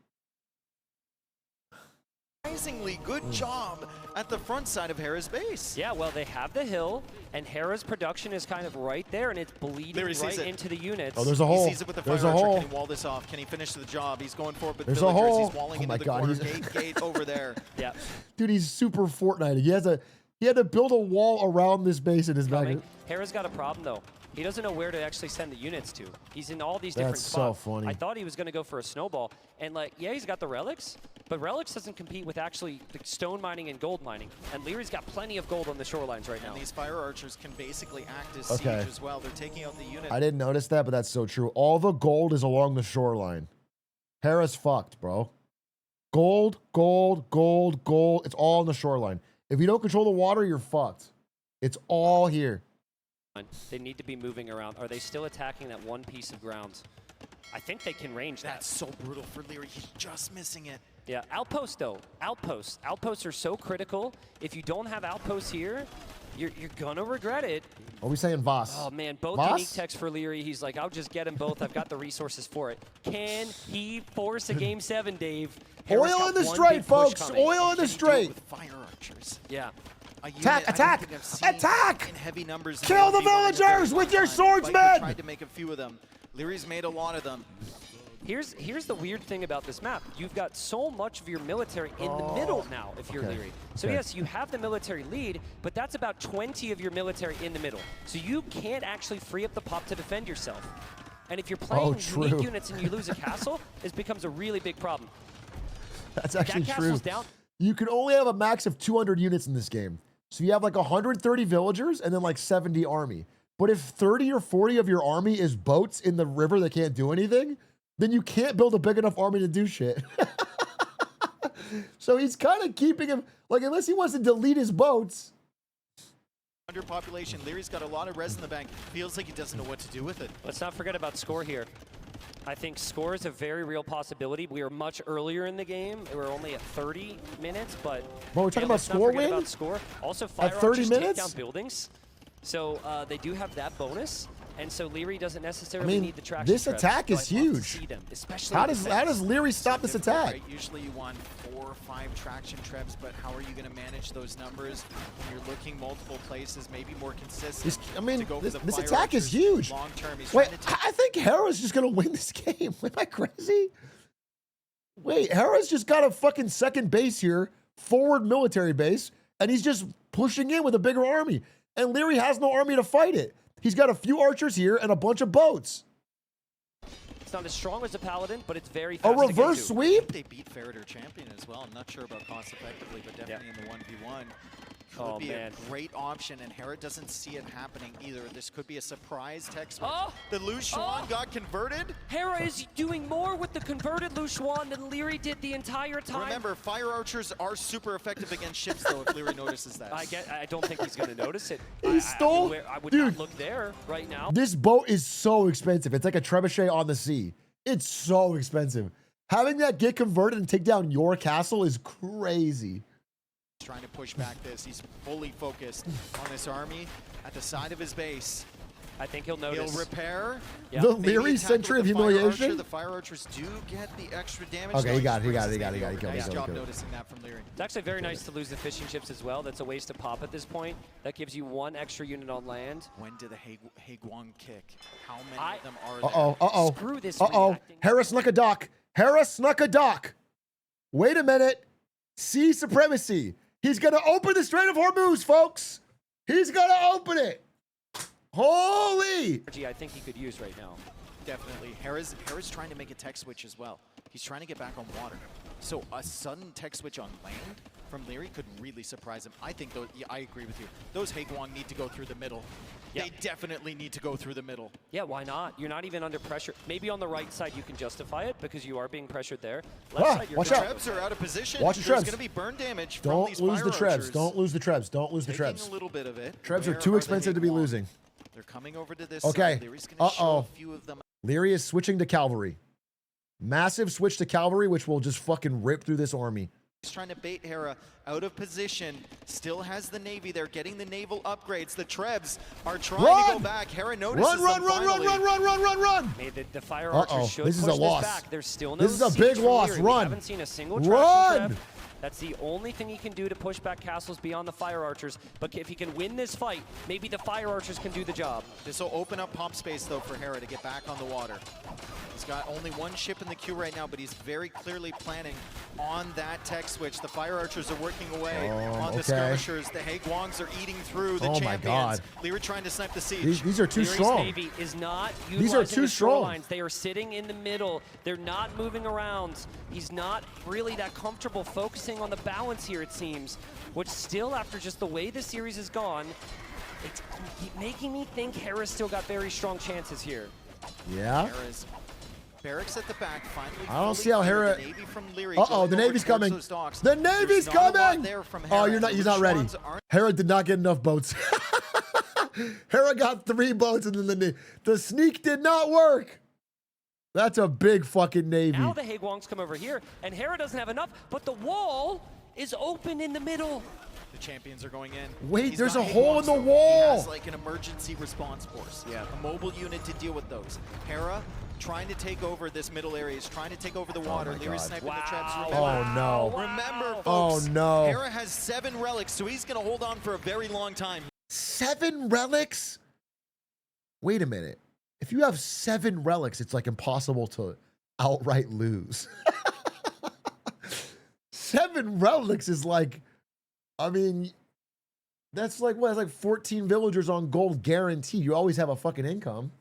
Surprisingly good job at the front side of Hera's base. Yeah, well, they have the hill, and Hera's production is kind of right there, and it's bleeding right into the units. Oh, there's a hole. He sees it with the There's fire a archer. hole. Can he wall this off? Can he finish the job? He's going for it, but There's villagers, a hole. he's walling Oh my into the God, corner. Gate over there. Yeah. Dude, he's super Fortnite. He had to build a wall around this base in his back. Hera's got a problem, though. He doesn't know where to actually send the units to. He's in all these different That's spots. so funny. I thought he was going to go for a snowball. And, like, yeah, he's got the relics, but relics doesn't compete with actually the stone mining and gold mining. And Leary's got plenty of gold on the shorelines right now. And these fire archers can basically act as siege as well. They're taking out the unit. I didn't notice that, but that's so true. All the gold is along the shoreline. Hera's fucked, bro. Gold, gold, gold, gold. It's all on the shoreline. If you don't control the water, you're fucked. It's all here. They need to be moving around. Are they still attacking that one piece of ground? I think they can range that. That's so brutal for Leary. He's just missing it. Yeah, outposts though. Outposts. Outposts are so critical. If you don't have outposts here, you're gonna regret it. Are we saying Voss? Oh man, both Voss? unique techs for Leary. He's like, I'll just get them both. I've got the resources for it. Can he force a game 7, Dave? Hera's Oil got in the one straight, big push folks. coming. Oil in the straight. With fire archers. Yeah. Attack! Attack! In heavy numbers. Kill the villagers with your swordsmen! Tried to make a few of them. Leary's made a lot of them. Here's the weird thing about this map. You've got so much of your military in the middle now if you're Leary. So yes, you have the military lead, but that's about 20 of your military in the middle. So you can't actually free up the pop to defend yourself. And if you're playing unique units and you lose a castle, it becomes a really big problem. That's actually that true. castle's down. You can only have a max of 200 units in this game. So you have like 130 villagers and then like 70 army. But if 30 or 40 of your army is boats in the river that can't do anything, then you can't build a big enough army to do shit. So he's kind of keeping him, like, unless he wants to delete his boats. Under population, Leary's got a lot of res in the bank. Feels like he doesn't know what to do with it. Let's not forget about score here. I think score is a very real possibility. We are much earlier in the game. We're only at 30 minutes, but we're talking about score win? About score. Also, fire at 30 archers minutes? take down buildings, so they do have that bonus. And so Leary doesn't necessarily need the traction. This attack is huge. How does Leary stop this attack? Right? Usually you want 4 or 5 traction trebs, but how are you going to manage those numbers when you're looking multiple places, maybe more consistent? This attack is huge. Long term, Wait, I think Hera's just going to win this game. Am I crazy? Wait, Hera's just got a fucking second base here, forward military base, and he's just pushing in with a bigger army. And Leary has no army to fight it. He's got a few archers here and a bunch of boats. It's not as strong as a paladin, but it's very A fast reverse sweep? They beat Ferreter Champion as well. I'm not sure about cost effectively, but definitely in the 1v1. Could be a great option, and Hera doesn't see it happening either. This could be a surprise tech switch. The Lu Xuan got converted. Hera is doing more with the converted Lu Xuan than Leary did the entire time. Remember, fire archers are super effective against ships, though, if Leary notices that. I don't think he's going to notice it. He stole. I would Dude, not look there right now. This boat is so expensive. It's like a trebuchet on the sea. It's so expensive. Having that get converted and take down your castle is crazy. Trying to push back this. He's fully focused on this army at the side of his base. I think he'll notice. He'll repair. Yep. The Leary Century of Humiliation? The fire archers do get the extra damage. Okay, he got it. Nice job noticing that from Leary. It's actually very nice to lose the fishing ships as well. That's a waste of pop at this point. That gives you 1 extra unit on land. When did the Haeguang kick? How many of them are there? Uh-oh. Screw this. Hera snuck a dock. Hera snuck a dock. Wait a minute. Sea supremacy. He's going to open the Strait of Hormuz, folks. He's going to open it. Holy. I think he could use right now. Definitely. Hera's trying to make a tech switch as well. He's trying to get back on water. So a sudden tech switch on land from Leary could really surprise him. I think those, yeah, I agree with you. Those Haegwang need to go through the middle. Yeah. They definitely need to go through the middle. Yeah, why not? You're not even under pressure. Maybe on the right side you can justify it because you are being pressured there. Left side, you're watch gonna out. Trebs are out of position. Watch the There's Trebs. going to be burn damage from Don't these lose fire the Trebs. archers. Don't lose the Trebs. Don't lose the Taking Trebs. a little bit of it. Trebs are Where too the expensive to be Haegwang? losing. They're coming over to this Okay. side. Leary's going to show a few of them. Leary is switching to cavalry. Massive switch to cavalry, which will just fucking rip through this army. He's trying to bait Hera out of position. Still has the Navy there, getting the naval upgrades. The Trebs are trying to go back. Hera notices Run! Hey, the fire archers should This is push a loss. this back. There's still no This is a siege big from loss. Leary. Run. We haven't seen a single traction Run! Trev. That's the only thing he can do to push back castles beyond the fire archers. But if he can win this fight, maybe the fire archers can do the job. This will open up pump space, though, for Hera to get back on the water. He's got only one ship in the queue right now, but he's very clearly planning on that tech switch. The fire archers are working away on the skirmishers. The Haegwangs are eating through the champions. My God. Leary trying to snipe the siege. These are too Leary's strong. Navy is not These are utilizing too the strong. shorelines. They are sitting in the middle. They're not moving around. He's not really that comfortable focusing on the balance here, it seems. Which still, after just the way the series has gone, it's making me think Hera's still got very strong chances here. Yeah. Hera's barracks at the back, finally. I don't see how Hera. The Navy from Leary The Navy's coming. The Navy's coming. Oh, you're not. He's not ready. Hera did not get enough boats. Hera got 3 boats, and then the sneak did not work. That's a big fucking Navy. Now the Haegwangs come over here, and Hera doesn't have enough, but the wall is open in the middle. The champions are going in. Wait, He's there's got a hole in the Haegwangs, though. wall. He has like an emergency response force. Yeah, a mobile unit to deal with those. Hera trying to take over this middle area. He's trying to take over the water. Leary's sniping the traps. Oh no. Remember, folks. Oh no. Hera has 7 relics, so he's going to hold on for a very long time. 7 relics? Wait a minute. If you have 7 relics, it's like impossible to outright lose. 7 relics is like, I mean, that's like, what? That's like 14 villagers on gold guaranteed. You always have a fucking income.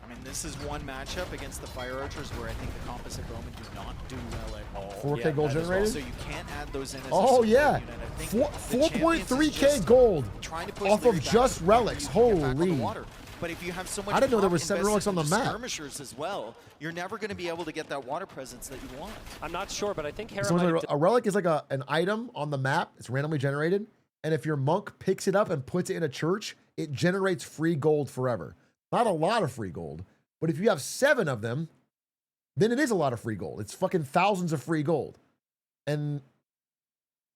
I mean, this is one matchup against the Fire Archers where I think the Composite Bowmen do not do well at all. 4K gold generated? So you can't add those in as a Oh, support yeah. unit. I think 4.3K gold off of just relics. Holy. But if you have so much, I didn't know there was pop 7 relics on the invested into map. skirmishers as well, you're never going to be able to get that water presence that you want. I'm not sure, but I think Hera So might have a relic is like an item on the map. It's randomly generated. And if your monk picks it up and puts it in a church, it generates free gold forever. Not a lot of free gold. But if you have 7 of them, then it is a lot of free gold. It's fucking thousands of free gold. And,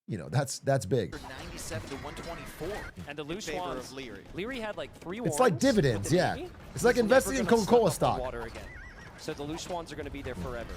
you know, that's big. 97 to 124. And the loose in favor wands. of Leary. Leary had like 3 It's like wands dividends, with the yeah. Navy. It's like He's investing never in gonna Coca-Cola suck up the stock. Water again. So the loose wands are going to be there forever.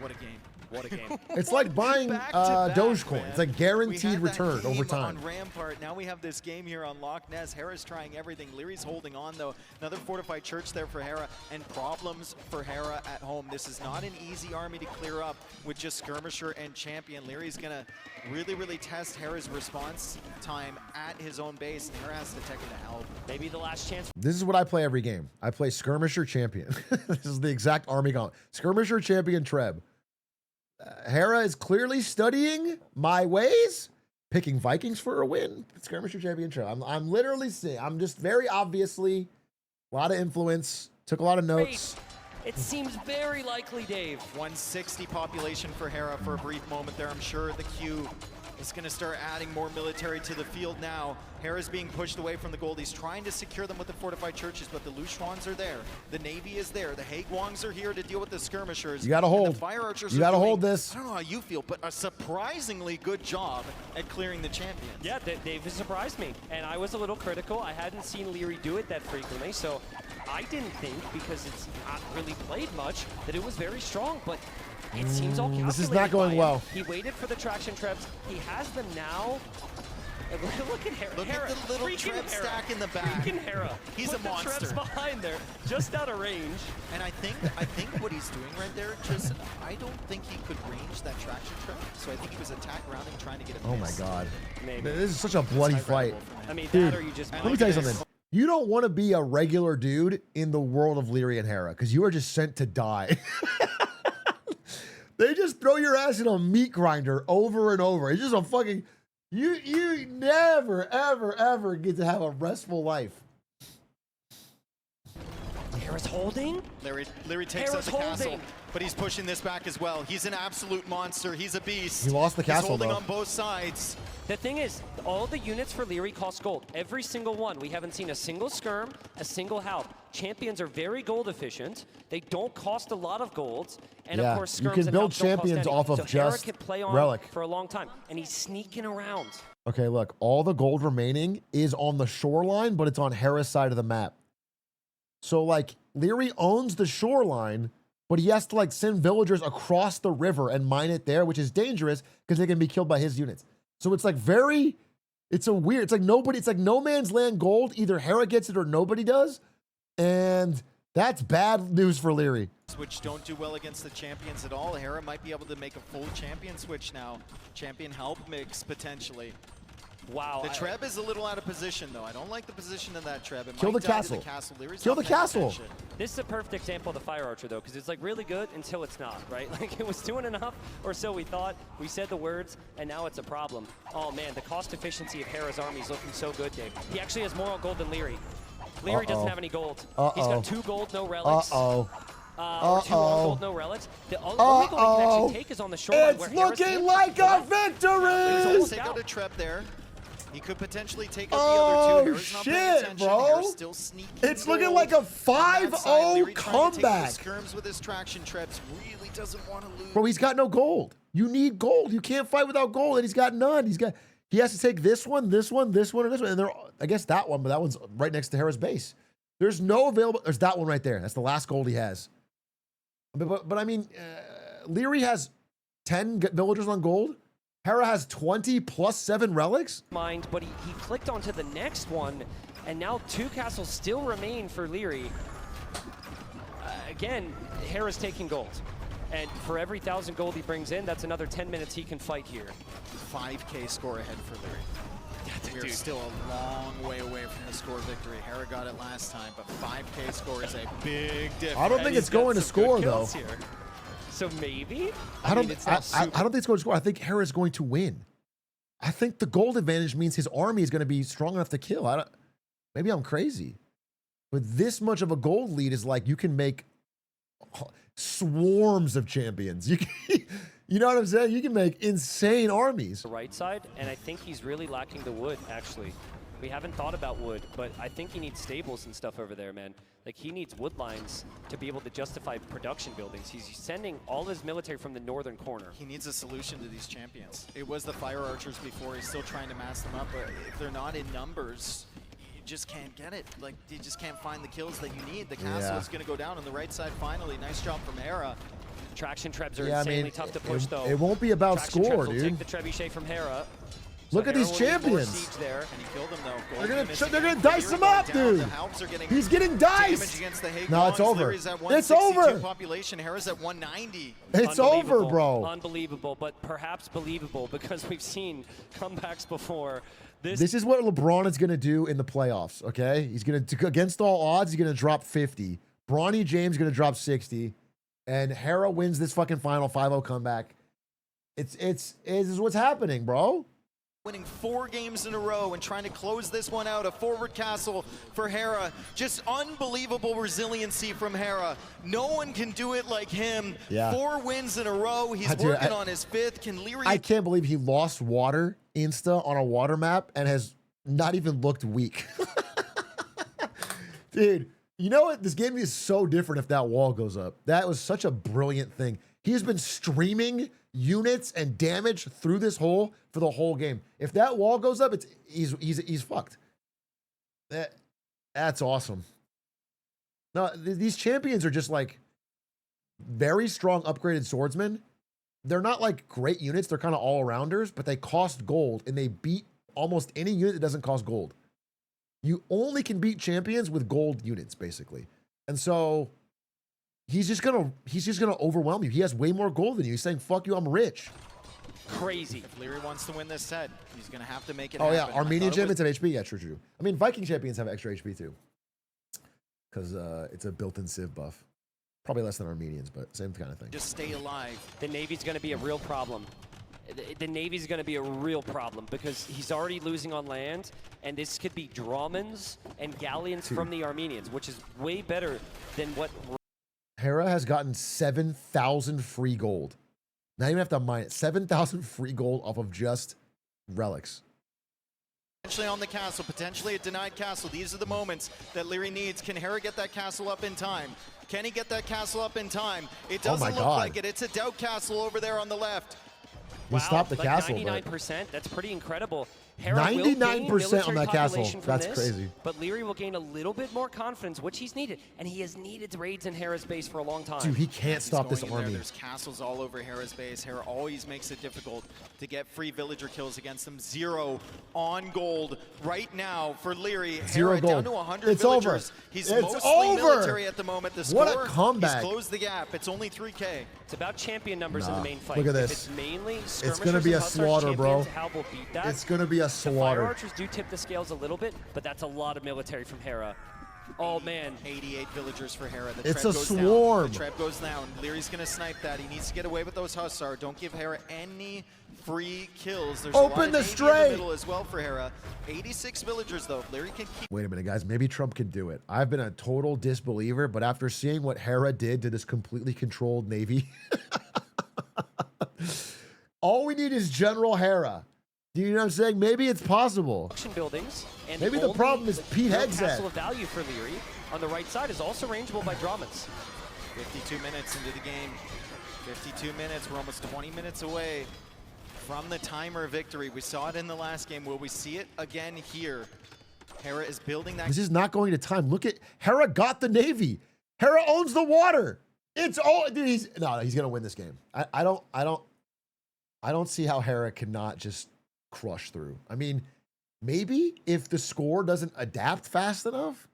What a game. What a game. It's like buying Back-to-back, Dogecoin. man. It's like guaranteed We had that return over game time. On Rampart. Now we have this game here on Loch Ness. Hera's trying everything. Leary's holding on, though. Another fortified church there for Hera, and problems for Hera at home. This is not an easy army to clear up with just skirmisher and champion. Leary's going to really, really test Hera's response time at his own base, and Hera has to take it to help. Maybe the last chance. This is what I play every game. I play skirmisher champion. This is the exact army gauntlet. Skirmisher champion Treb. Hera is clearly studying my ways, picking Vikings for a win. Skirmisher champion Treb. I'm literally saying, I'm just very obviously a lot of influence. Took a lot of notes. It seems very likely, Dave. 160 population for Hera for a brief moment there. I'm sure the queue is going to start adding more military to the field now. Hera's being pushed away from the gold. He's trying to secure them with the fortified churches, but the Lushwans are there. The Navy is there. The Haegwangs are here to deal with the skirmishers. You got to hold. The Fire Archers You got to doing, hold this. I don't know how you feel, but a surprisingly good job at clearing the champions. Yeah, Dave has surprised me, and I was a little critical. I hadn't seen Leary do it that frequently, so I didn't think, because it's not really played much, that it was very strong, but it seems all calculated. This is not going by him. well. He waited for the traction traps. He has them now. Look at Hera. Look at the little Treb stack in the back. Freaking Hera. He's Put a monster. The Trebs behind there, just out of range. And I think what he's doing right there, just I don't think he could range that traction trap. So I think he was attack rounding, trying to get a Oh my miss. God. Maybe. This is such a bloody fight. I mean, Dude, that or you just. let me tell you something. You don't want to be a regular dude in the world of Leary and Hera, because you are just sent to die. They just throw your ass in a meat grinder over and over. It's just a fucking... You never, ever, ever get to have a restful life. Hera's holding? Leary takes out the castle, but he's pushing this back as well. He's an absolute monster. He's a beast. He lost the castle, He's holding though. on both sides. The thing is, all the units for Leary cost gold. Every single one. We haven't seen a single skirm, a single health. Champions are very gold efficient. They don't cost a lot of gold. And Yeah, of course, you skirms can and build health don't cost champions any. off of so Hera just can play on relic. for a long time. And he's sneaking around. Okay, look. All the gold remaining is on the shoreline, but it's on Hera's side of the map. So, like, Leary owns the shoreline, but he has to, like, send villagers across the river and mine it there, which is dangerous because they can be killed by his units. So it's, like, very... It's a weird... It's like nobody... It's like no man's land gold. Either Hera gets it or nobody does. And that's bad news for Leary. Which don't do well against the champions at all. Hera might be able to make a full champion switch now. Champion help mix, potentially. Wow. The Treb is a little out of position, though. I don't like the position of that Treb. It Kill might the die to castle. Leary's Kill not the paying castle. attention. This is a perfect example of the Fire Archer, though, because it's like really good until it's not, right? Like it was doing enough, or so we thought. We said the words, and now it's a problem. Oh man, the cost efficiency of Hera's army is looking so good, Dave. He actually has more gold than Leary. Leary doesn't have any gold. He's got 2 gold, no relics. Or 2 on gold, no relics. The only gold he can actually take is on the shoreline. It's looking like a victory! Take out a Treb there. He could potentially take out the other 2. Hera's not paying attention. Bro. Hera's still sneaking It's looking gold like a on that side. 5-0 Leary trying to take comeback. those skirms with his traction Trebs. Really doesn't want to lose. Bro, he's got no gold. You need gold. You can't fight without gold, and he's got none. He has to take this one, this one, this one, and this one. And they're, I guess that one, but that one's right next to Hera's base. There's no available. There's that one right there. That's the last gold he has. But I mean, Leary has 10 villagers on gold. Hera has 20 plus 7 relics. Mind, but he clicked onto the next one, and now 2 castles still remain for Leary. Again, Hera's taking gold. And for every 1,000 gold he brings in, that's another 10 minutes he can fight here. 5K score ahead for Leary. We're still a long way away from the score victory. Hera got it last time, but 5K score is a big difference. I don't think it's going to score, though. Here. So maybe? I don't think it's going to score. I think Hera's going to win. I think the gold advantage means his army is going to be strong enough to kill. Maybe I'm crazy. But this much of a gold lead is like you can make swarms of champions. You know what I'm saying? You can make insane armies. The right side, and I think he's really lacking the wood, actually. We haven't thought about wood, but I think he needs stables and stuff over there, man. Like, he needs wood lines to be able to justify production buildings. He's sending all his military from the northern corner. He needs a solution to these champions. It was the Fire Archers before. He's still trying to mass them up, but if they're not in numbers, you just can't get it. Like, you just can't find the kills that you need. The castle is going to go down on the right side finally. Nice job from Hera. Traction Trebs are insanely tough to push, though. It won't be about Traction score, Trebs will dude. take the trebuchet from Hera. Look at these champions. There. And he killed him, though. They're gonna dice him up, dude. He's getting diced. No, it's over. It's over. Population. Hera's at 190. It's over, bro. Unbelievable, but perhaps believable because we've seen comebacks before. This is what LeBron is gonna do in the playoffs. Okay, he's gonna against all odds. He's gonna drop 50. Bronny James is gonna drop 60, and Hera wins this fucking final 5-0 comeback. This is what's happening, bro. Winning 4 games in a row and trying to close this one out. A forward castle for Hera. Just unbelievable resiliency from Hera. No one can do it like him. Yeah. 4 wins in a row. He's working on his 5th. Can Leary... I can't believe he lost water insta on a water map and has not even looked weak. Dude, you know what? This game is so different if that wall goes up. That was such a brilliant thing. He has been streaming units and damage through this hole for the whole game. If that wall goes up, he's fucked. That's awesome. No, these champions are just like very strong upgraded swordsmen. They're not like great units. They're kind of all-rounders, but they cost gold and they beat almost any unit that doesn't cost gold. You only can beat champions with gold units, basically. And so he's just gonna overwhelm you. He has way more gold than you. He's saying, fuck you, I'm rich. Crazy. If Leary wants to win this set, he's going to have to make it happen. happen. Yeah, Armenian champions have HP. Yeah, true. I mean, Viking champions have extra HP too. Because it's a built-in Civ buff. Probably less than Armenians, but same kind of thing. Just stay alive. The Navy's going to be a real problem. The Navy's going to be a real problem because he's already losing on land, and this could be Drawmans and Galleons from the Armenians, which is way better than what... Hera has gotten 7,000 free gold. Not even have to mine it. 7,000 free gold off of just relics. Potentially on the castle, potentially a denied castle. These are the moments that Leary needs. Can Hera get that castle up in time? Can he get that castle up in time? It doesn't look like it. It's a doubt castle over there on the left. He stopped the like castle. 99%, that's pretty incredible. Hera 99% on that castle. That's crazy. But Leary will gain a little bit more confidence, which he's needed. And he has needed raids in Hera's base for a long time. Dude, he can't stop this There. army. There's castles all over Hera's base. Hera always makes it difficult to get free villager kills against them. 0 on gold right now for Leary. 0 Hera gold. down to 100 It's villagers. over. He's It's mostly over. military at the moment. The score, What a comeback. He's closed the gap. It's only 3K. It's about champion numbers in the main fight. Look at If this. it's mainly It's going to be a slaughter, bro. Will beat that. It's going to be a The slaughter. Fire Archers do tip the scales a little bit, but that's a lot of military from Hera. Oh, man. 88 villagers for Hera. The It's trap a goes swarm. Down. The trap goes down. Leary's going to snipe that. He needs to get away with those Hussar. Don't give Hera any free kills. There's Open a lot of the Navy stray. in the middle as well for Hera. 86 villagers, though. Leary can keep... Wait a minute, guys. Maybe Trump can do it. I've been a total disbeliever, but after seeing what Hera did to this completely controlled Navy, all we need is General Hera. Do you know what I'm saying? Maybe it's possible. Buildings, and Maybe the problem is Pete real Hegseth. castle of value for Leary on the right side is also rangeable by Drawmans. 52 minutes into the game. 52 minutes. We're almost 20 minutes away from the timer victory. We saw it in the last game. Will we see it again here? Hera is building that. This is not going to time. Look at Hera got the Navy. Hera owns the water. It's all, dude. He's gonna win this game. I don't see how Hera cannot just crush through. I mean, maybe if the score doesn't adapt fast enough,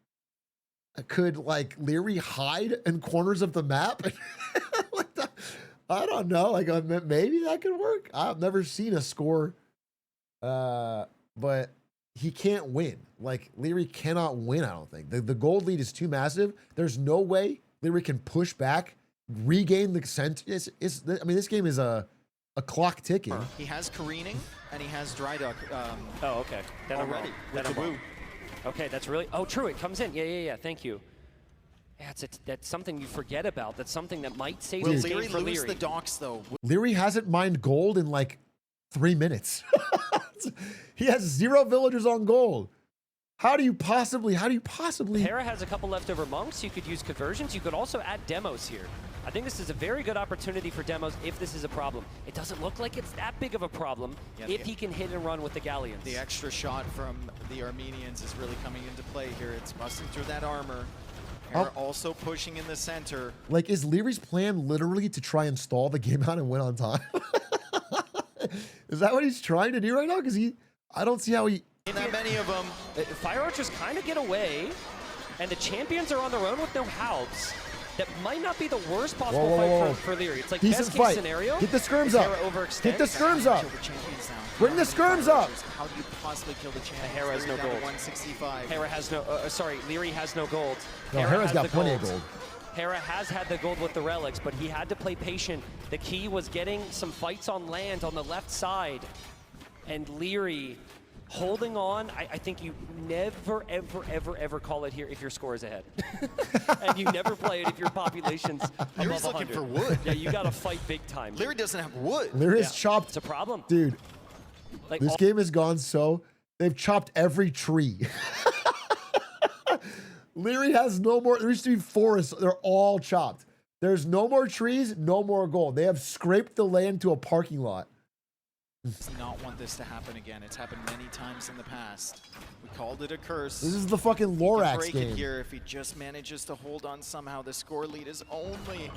could like Leary hide in corners of the map? Like that? I don't know. Like maybe that could work. I've never seen a score, but he can't win. Like Leary cannot win. I don't think the gold lead is too massive. There's no way Leary can push back, regain the center. I mean, this game is a clock ticking. He has careening and he has dry duck. Oh, okay. Then I'm already wrong. with Then the I'm woo. wrong. Okay, that's really... Oh, true, it comes in. Yeah, thank you. Yeah, that's something you forget about. That's something that might save Will this Leary game for lose Leary. the docks, though? Leary hasn't mined gold in like 3 minutes. He has 0 villagers on gold. How do you possibly? Hera has a couple leftover monks. You could use conversions. You could also add demos here. I think this is a very good opportunity for demos if this is a problem. It doesn't look like it's that big of a problem if he can hit and run with the Galleons. The extra shot from the Armenians is really coming into play here. It's busting through that armor. Hera also pushing in the center. Like, is Leary's plan literally to try and stall the game out and win on time? Is that what he's trying to do right now? Because I don't see how he... That many of them. Fire Archers kind of get away, and the champions are on their own with no halbs. That might not be the worst possible fight for Leary. It's like decent best case fight. scenario. Get the skirms up. Get the skirms up. Bring the skirms up. How do you possibly kill the champions? Hera has no gold. 165. Hera has no. Sorry, Leary has no gold. No, Hera's got plenty of gold. Hera has had the gold with the relics, but he had to play patient. The key was getting some fights on land on the left side, and Leary holding on. I think you never, ever call it here if your score is ahead. And you never play it if your population's Leary's above looking 100. for wood. Yeah, you got to fight big time. Leary doesn't have wood. Leary's chopped. It's a problem. Dude, like this game has gone so... They've chopped every tree. Leary has no more... There used to be forests. They're all chopped. There's no more trees, no more gold. They have scraped the land to a parking lot. Does not want this to happen again. It's happened many times in the past. We called it a curse. This is the fucking He can Lorax break game. it here if he just manages to hold on somehow. The score lead is only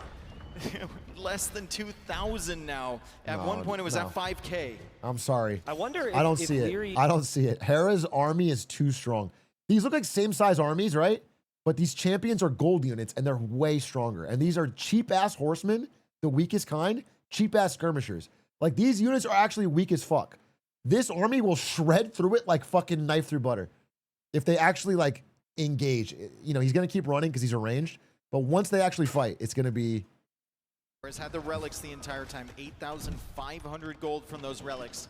less than 2,000 now. At one point, it was at 5K. I'm sorry. I wonder if, I don't if see Leary... it. I don't see it. Hera's army is too strong. These look like same-size armies, right? But these champions are gold units, and they're way stronger. And these are cheap-ass horsemen, the weakest kind, cheap-ass skirmishers. Like, these units are actually weak as fuck. This army will shred through it like fucking knife through butter. If they actually, like, engage. You know, he's going to keep running because he's arranged. But once they actually fight, it's going to be... Has had the relics the entire time. 8,500 gold from those relics.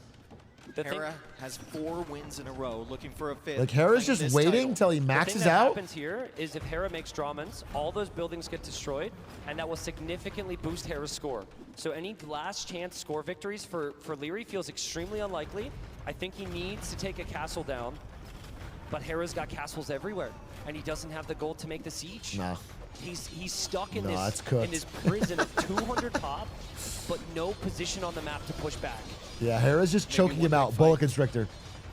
Hera has 4 wins in a row, looking for a 5th. Like, Hera's just waiting till he maxes out? What happens here is if Hera makes Drawmans, all those buildings get destroyed, and that will significantly boost Hera's score. So any last chance score victories for Leary feels extremely unlikely. I think he needs to take a castle down, but Hera's got castles everywhere, and he doesn't have the gold to make the siege. Nah. He's stuck in it's this prison of 200 pop, but no position on the map to push back. Yeah, Hera's just choking him out. Bullet Constrictor.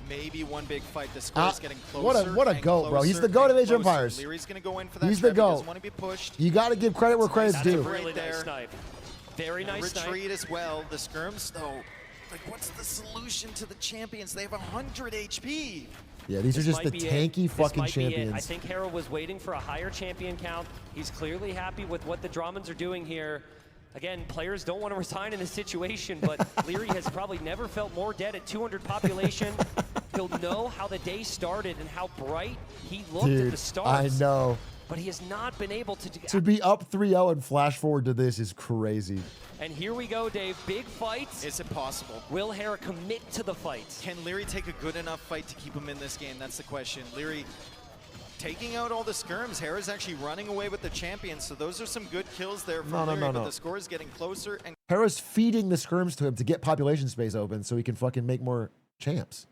Maybe one big fight. The score is getting closer. What a goat, bro. He's the goat of Age of Empires. Leary's going to go in for that. He's the goat. Doesn't want to be pushed. You got to give credit where credit's due. Really nice snipe. Very nice snipe. Retreat as well. The skirms, though. Like, what's the solution to the champions? They have 100 HP. Yeah, these are just the tanky fucking champions. I think Hera was waiting for a higher champion count. He's clearly happy with what the Drawmans are doing here. Again, players don't want to resign in this situation, but Leary has probably never felt more dead at 200 population. He'll know how the day started and how bright he looked at the start. I know. But he has not been able to... To be up 3-0 and flash forward to this is crazy. And here we go, Dave. Big fights. Is it possible? Will Hera commit to the fight? Can Leary take a good enough fight to keep him in this game? That's the question. Leary taking out all the skirms. Hera's actually running away with the champions, so those are some good kills there from Leary, but the score is getting closer. And Hera's feeding the skirms to him to get population space open so he can fucking make more champs.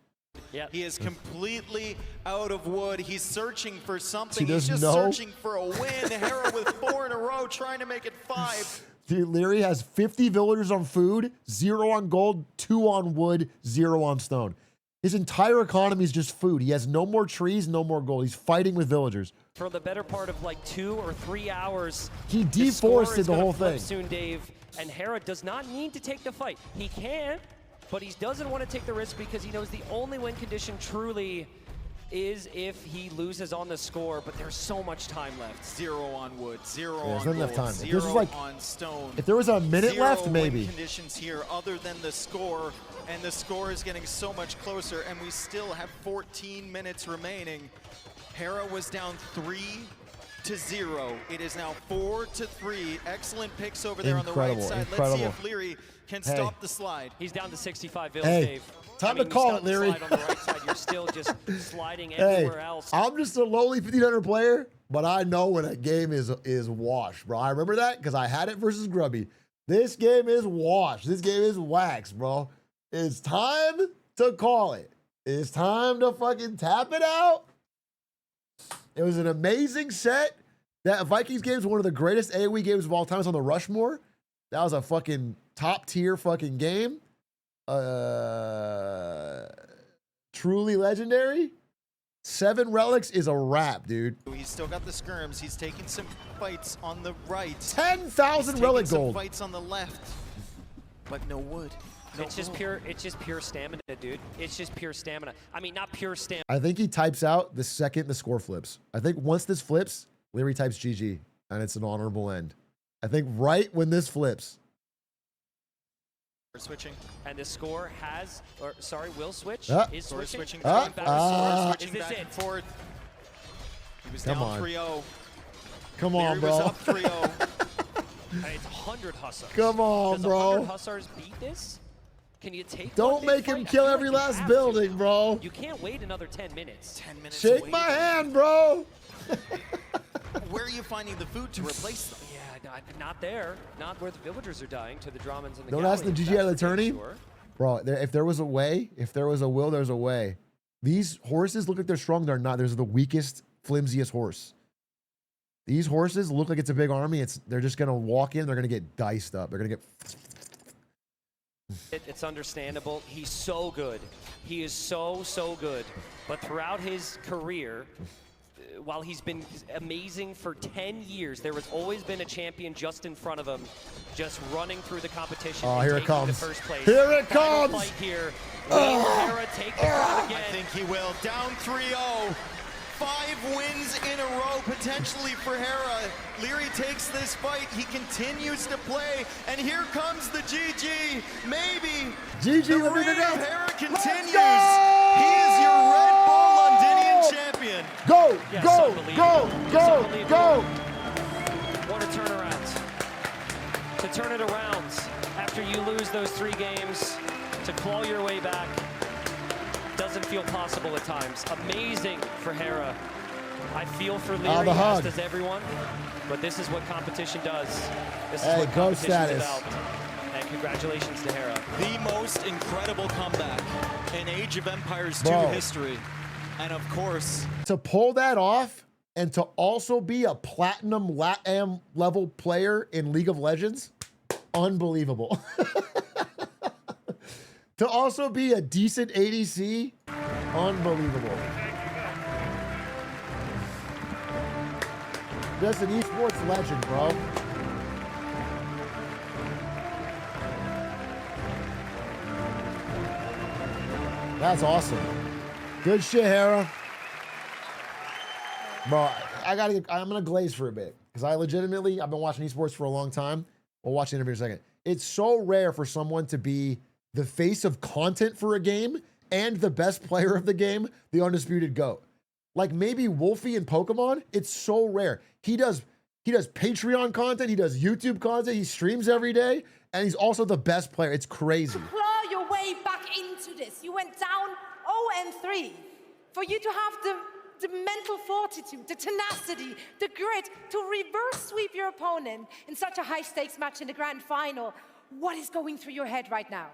Yep. He is completely out of wood. He's searching for something. See, He's just searching for a win. Hera with 4 in a row, trying to make it 5. Dude, Leary has 50 villagers on food, 0 on gold, 2 on wood, 0 on stone. His entire economy is just food. He has no more trees, no more gold. He's fighting with villagers. For the better part of like 2 or 3 hours, he deforested the whole thing. Soon, Dave, and Hera does not need to take the fight. He can, but he doesn't want to take the risk because he knows the only win condition truly is if he loses on the score, but there's so much time left. 0 on wood, 0 on there's not enough time. 0 this is like, on stone. If there was a minute 0 left, win maybe. Conditions here other than the score, and the score is getting so much closer, and we still have 14 minutes remaining. Hera was down 3-0. It is now 4-3. Excellent picks over there on the right side. Let's see if Leary can stop the slide. He's down to 65 vills, Dave. Time to call it, Leary. On the right side, you're still just sliding everywhere else. I'm just a lowly 1500 player, but I know when a game is washed, bro. I remember that because I had it versus Grubby. This game is washed. This game is wax, bro. It's time to call it. It's time to fucking tap it out. It was an amazing set. That Vikings game is one of the greatest AoE games of all time. It's on the Rushmore. That was a fucking top tier fucking game. Truly legendary. 7 relics is a wrap, dude. He's still got the skirms. He's taking some fights on the right. 10,000 relic gold. Some fights on the left, but no wood. No it's just pure stamina, dude. It's just pure stamina. I mean, not pure stamina. I think he types out the second the score flips. I think once this flips, Leary types GG, and it's an honorable end. I think right when this flips. We're switching. And the score has, or sorry, will switch. Is switching. Switching back and forth. He was down 3-0. Come on, Leary bro. was up 3-0. And it's 100 Hussars. Come on, Does bro. 100 Hussars beat this? Can you take Don't make him kill every last building, bro. You can't wait another 10 minutes. 10 minutes. Shake my hand, bro. Where are you finding the food to replace them? Yeah, not there. Not where the villagers are dying to the Drawmans and the Don't ask the GG out of the tourney. Sure. Bro, if there was a way, if there was a will, there's a way. These horses look like they're strong. They're not. They're the weakest, flimsiest horse. These horses look like it's a big army. They're just going to walk in. They're going to get diced up. They're going to get... It's understandable. He's so good. He is so good. But throughout his career, while he's been amazing for 10 years, there has always been a champion just in front of him, just running through the competition. Oh, and here it taking comes. The first place. Here it Final comes. Fight here. Will Hera take the crown again? I think he will. Down 3-0. 5 wins in a row, potentially for Hera. Leary takes this fight. He continues to play. And here comes the GG. Maybe. GG, the let me reign go. of Hera continues. He is your Red Bull Londinian champion. Go, Yes, go, unbelievable. go, Just go, unbelievable. go. turn it around after you lose those 3 games, to claw your way back doesn't feel possible at times. Amazing for Hera. I feel for Leary, as does everyone, but this is what competition does. This is what competition's about. And congratulations to Hera. The most incredible comeback in Age of Empires 2 history. And of course, to pull that off and to also be a platinum LATAM level player in League of Legends, unbelievable. To also be a decent ADC, unbelievable. Just an esports legend, bro. That's awesome. Good shit, Hera. Bro, I'm gonna glaze for a bit because I've been watching esports for a long time. We'll watch the interview in a second. It's so rare for someone to be the face of content for a game and the best player of the game, the undisputed GOAT. Like maybe Wolfie in Pokemon, it's so rare. He does Patreon content, he does YouTube content, he streams every day, and he's also the best player. It's crazy. Claw your way back into this. You went down 0-3. For you to have the mental fortitude, the tenacity, the grit to reverse sweep your opponent in such a high stakes match in the grand final. What is going through your head right now?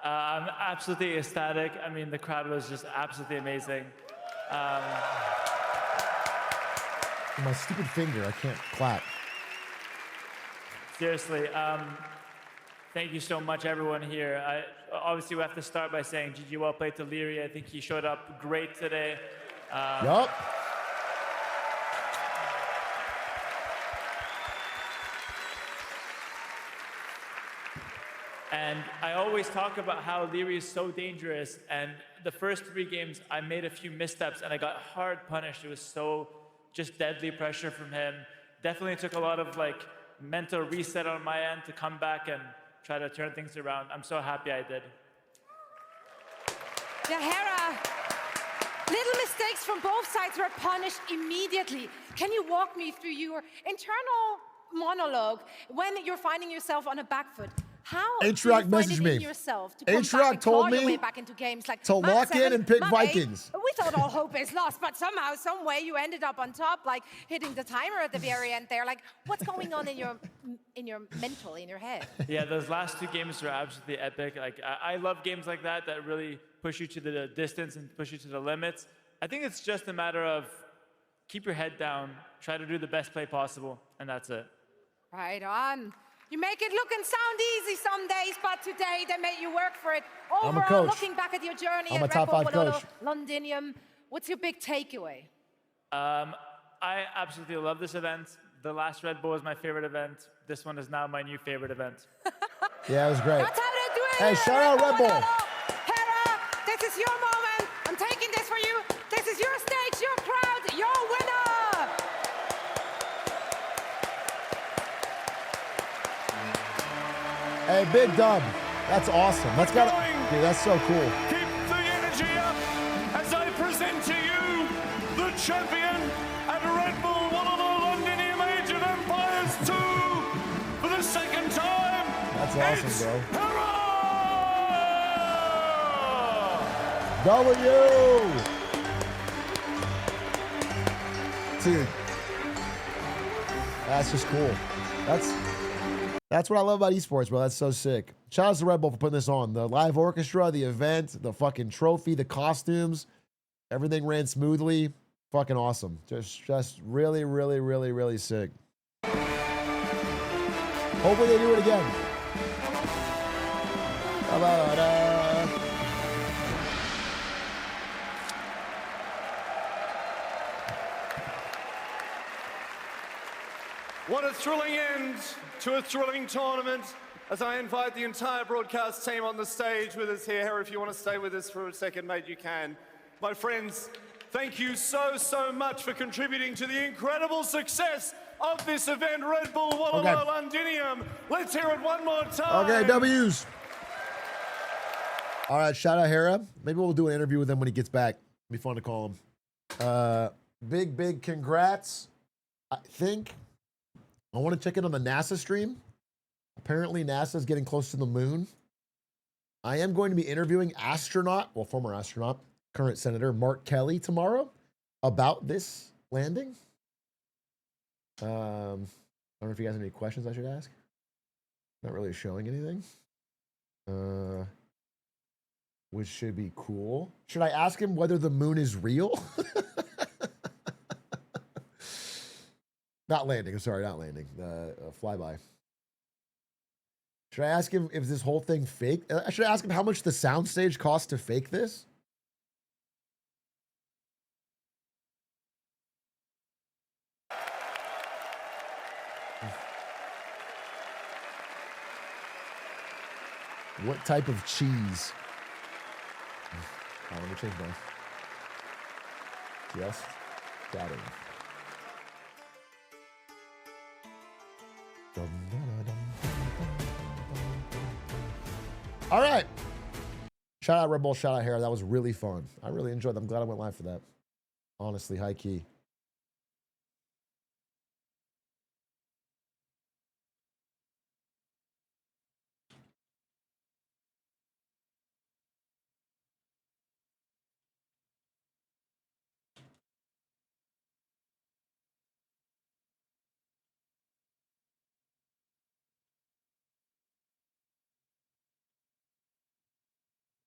I'm absolutely ecstatic. I mean, the crowd was just absolutely amazing. My stupid finger, I can't clap. Seriously, thank you so much, everyone here. Obviously, we have to start by saying GG, well played to Leary. I think he showed up great today. Yup. And I always talk about how Leary is so dangerous. And the first 3 games, I made a few missteps and I got hard punished. It was so just deadly pressure from him. Definitely took a lot of mental reset on my end to come back and try to turn things around. I'm so happy I did. Yeah, Hera, little mistakes from both sides were punished immediately. Can you walk me through your internal monologue when you're finding yourself on a back foot? How do you Atrioc find messaged it me. in yourself to come back Atrioc and told claw your me way back into games like to map lock 7, in and pick map 8? Vikings. We thought all hope is lost, but somehow, some way, you ended up on top, hitting the timer at the very end there. What's going on in your mental, in your head? Yeah, those last 2 games were absolutely epic. I love games like that really push you to the distance and push you to the limits. I think it's just a matter of keep your head down, try to do the best play possible, and that's it. Right on. You make it look and sound easy some days, but today they made you work for it. I'm a Overall, coach. looking back at your journey I'm at a top Red 5 Bull coach. Londinium, what's your big takeaway? I absolutely love this event. The last Red Bull was my favorite event. This one is now my new favorite event. Yeah, it was great. That's how they do it. Hey, here, shout out Red Bull. Hera, this is your moment. I'm taking this for you. This is your stage, your crowd, your winner. Hey, big dub. That's awesome. Dude, that's so cool. Keep the energy up as I present to you the champion at Red Bull Londinium Age of Empires 2 for the 2nd time. That's awesome, it's bro. Hera! W! Dude. That's just cool. That's what I love about esports, bro. That's so sick. Shout out to Red Bull for putting this on. The live orchestra, the event, the fucking trophy, the costumes, everything ran smoothly. Fucking awesome. Just really, really, really, really sick. Hopefully they do it again. What a thrilling end to a thrilling tournament as I invite the entire broadcast team on the stage with us here. Hera, if you want to stay with us for a second, mate, you can. My friends, thank you so much for contributing to the incredible success of this event, Red Bull Londinium. Let's hear it one more time. Okay, W's. All right, shout out Hera. Maybe we'll do an interview with him when he gets back. It'll be fun to call him. Big congrats. I think I want to check in on the NASA stream. Apparently NASA's getting close to the moon. I am going to be interviewing former astronaut, current Senator Mark Kelly tomorrow about this landing. I don't know if you guys have any questions I should ask. Not really showing anything. Which should be cool. Should I ask him whether the moon is real? Not landing. I'm sorry, not landing. Flyby. Should I ask him if this whole thing fake? Should I ask him how much the soundstage cost to fake this? What type of cheese? Oh, let me change mine. Just chatting. All right. Shout out Red Bull, shout out Hera. That was really fun. I really enjoyed it. I'm glad I went live for that. Honestly, high key.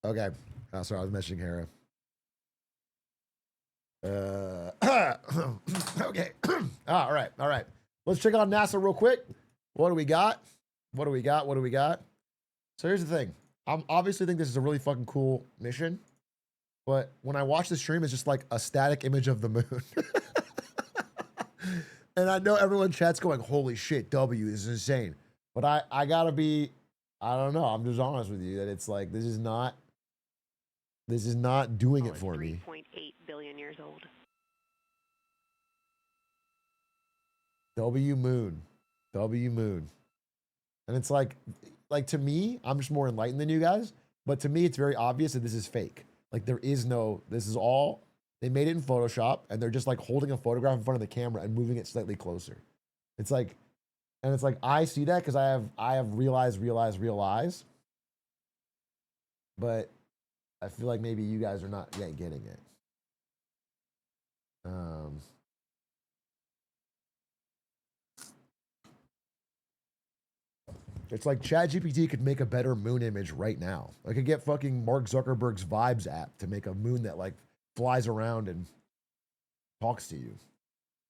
Okay. Oh, sorry, I was mentioning Hera. Okay. All right. All right. Let's check out NASA real quick. What do we got? What do we got? What do we got? So here's the thing. I obviously think this is a really fucking cool mission. But when I watch the stream, it's just like a static image of the moon. And I know everyone in chat's going, holy shit, W is insane. But I gotta be, I don't know. I'm just honest with you that it's like, this is not doing it for me. 3.8 billion years old. W moon. And it's like to me, I'm just more enlightened than you guys, but to me, it's very obvious that this is fake. Like this is all, they made it in Photoshop and they're just like holding a photograph in front of the camera and moving it slightly closer. It's like, I see that because I have realized, but I feel like maybe you guys are not yet getting it. It's like ChatGPT could make a better moon image right now. I could get fucking Mark Zuckerberg's Vibes app to make a moon that like flies around and talks to you.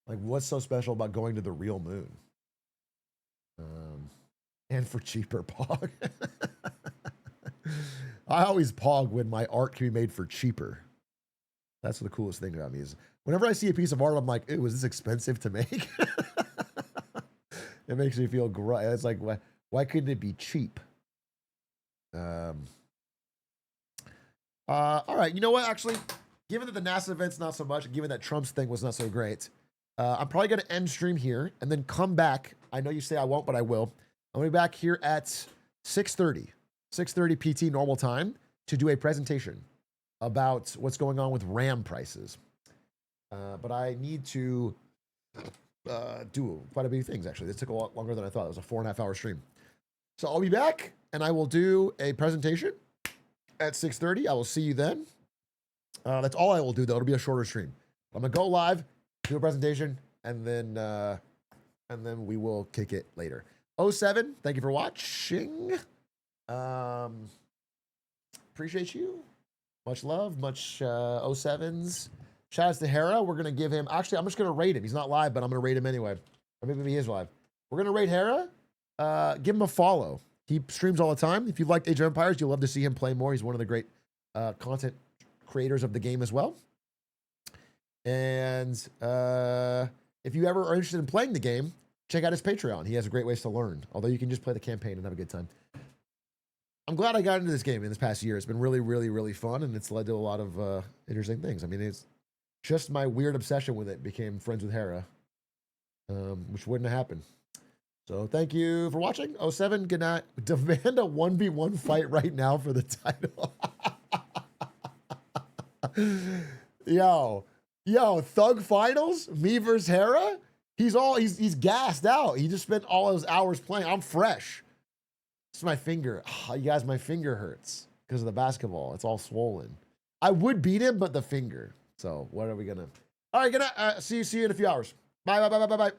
Like, what's so special about going to the real moon? And for cheaper, Pog. I always Pog when my art can be made for cheaper. That's the coolest thing about me is whenever I see a piece of art, I'm like, ew, was this expensive to make? It makes me feel great. It's like, why couldn't it be cheap? All right, you know what? Actually, given that the NASA event's not so much, and given that Trump's thing was not so great, I'm probably going to end stream here and then come back. I know you say I won't, but I will. I'm going to be back here at 6:30 PT normal time to do a presentation about what's going on with RAM prices. But I need to do quite a few things, actually. This took a lot longer than I thought. It was a 4.5 hour stream. So I'll be back, and I will do a presentation at 6:30. I will see you then. That's all I will do, though. It'll be a shorter stream. I'm going to go live, do a presentation, and then we will kick it later. 07, thank you for watching. Appreciate you. Much love, much 07s. Shout outs to Hera. We're going to give him, actually, I'm just going to rate him. He's not live, but I'm going to rate him anyway. Or maybe he is live. We're going to rate Hera. Give him a follow. He streams all the time. If you've liked Age of Empires, you'll love to see him play more. He's one of the great content creators of the game as well. And if you ever are interested in playing the game, check out his Patreon. He has great ways to learn, although you can just play the campaign and have a good time. I'm glad I got into this game in this past year. It's been really, really, really fun, and it's led to a lot of interesting things. I mean, it's just my weird obsession with it became friends with Hera, which wouldn't have happened. So thank you for watching. 07, good night. Demand a 1v1 fight right now for the title. Yo, Thug Finals? Me versus Hera? He's gassed out. He just spent all those hours playing. I'm fresh. It's my finger. You guys, my finger hurts because of the basketball. It's all swollen. I would beat him, but the finger. So what are we gonna? All right, gonna see you in a few hours. Bye.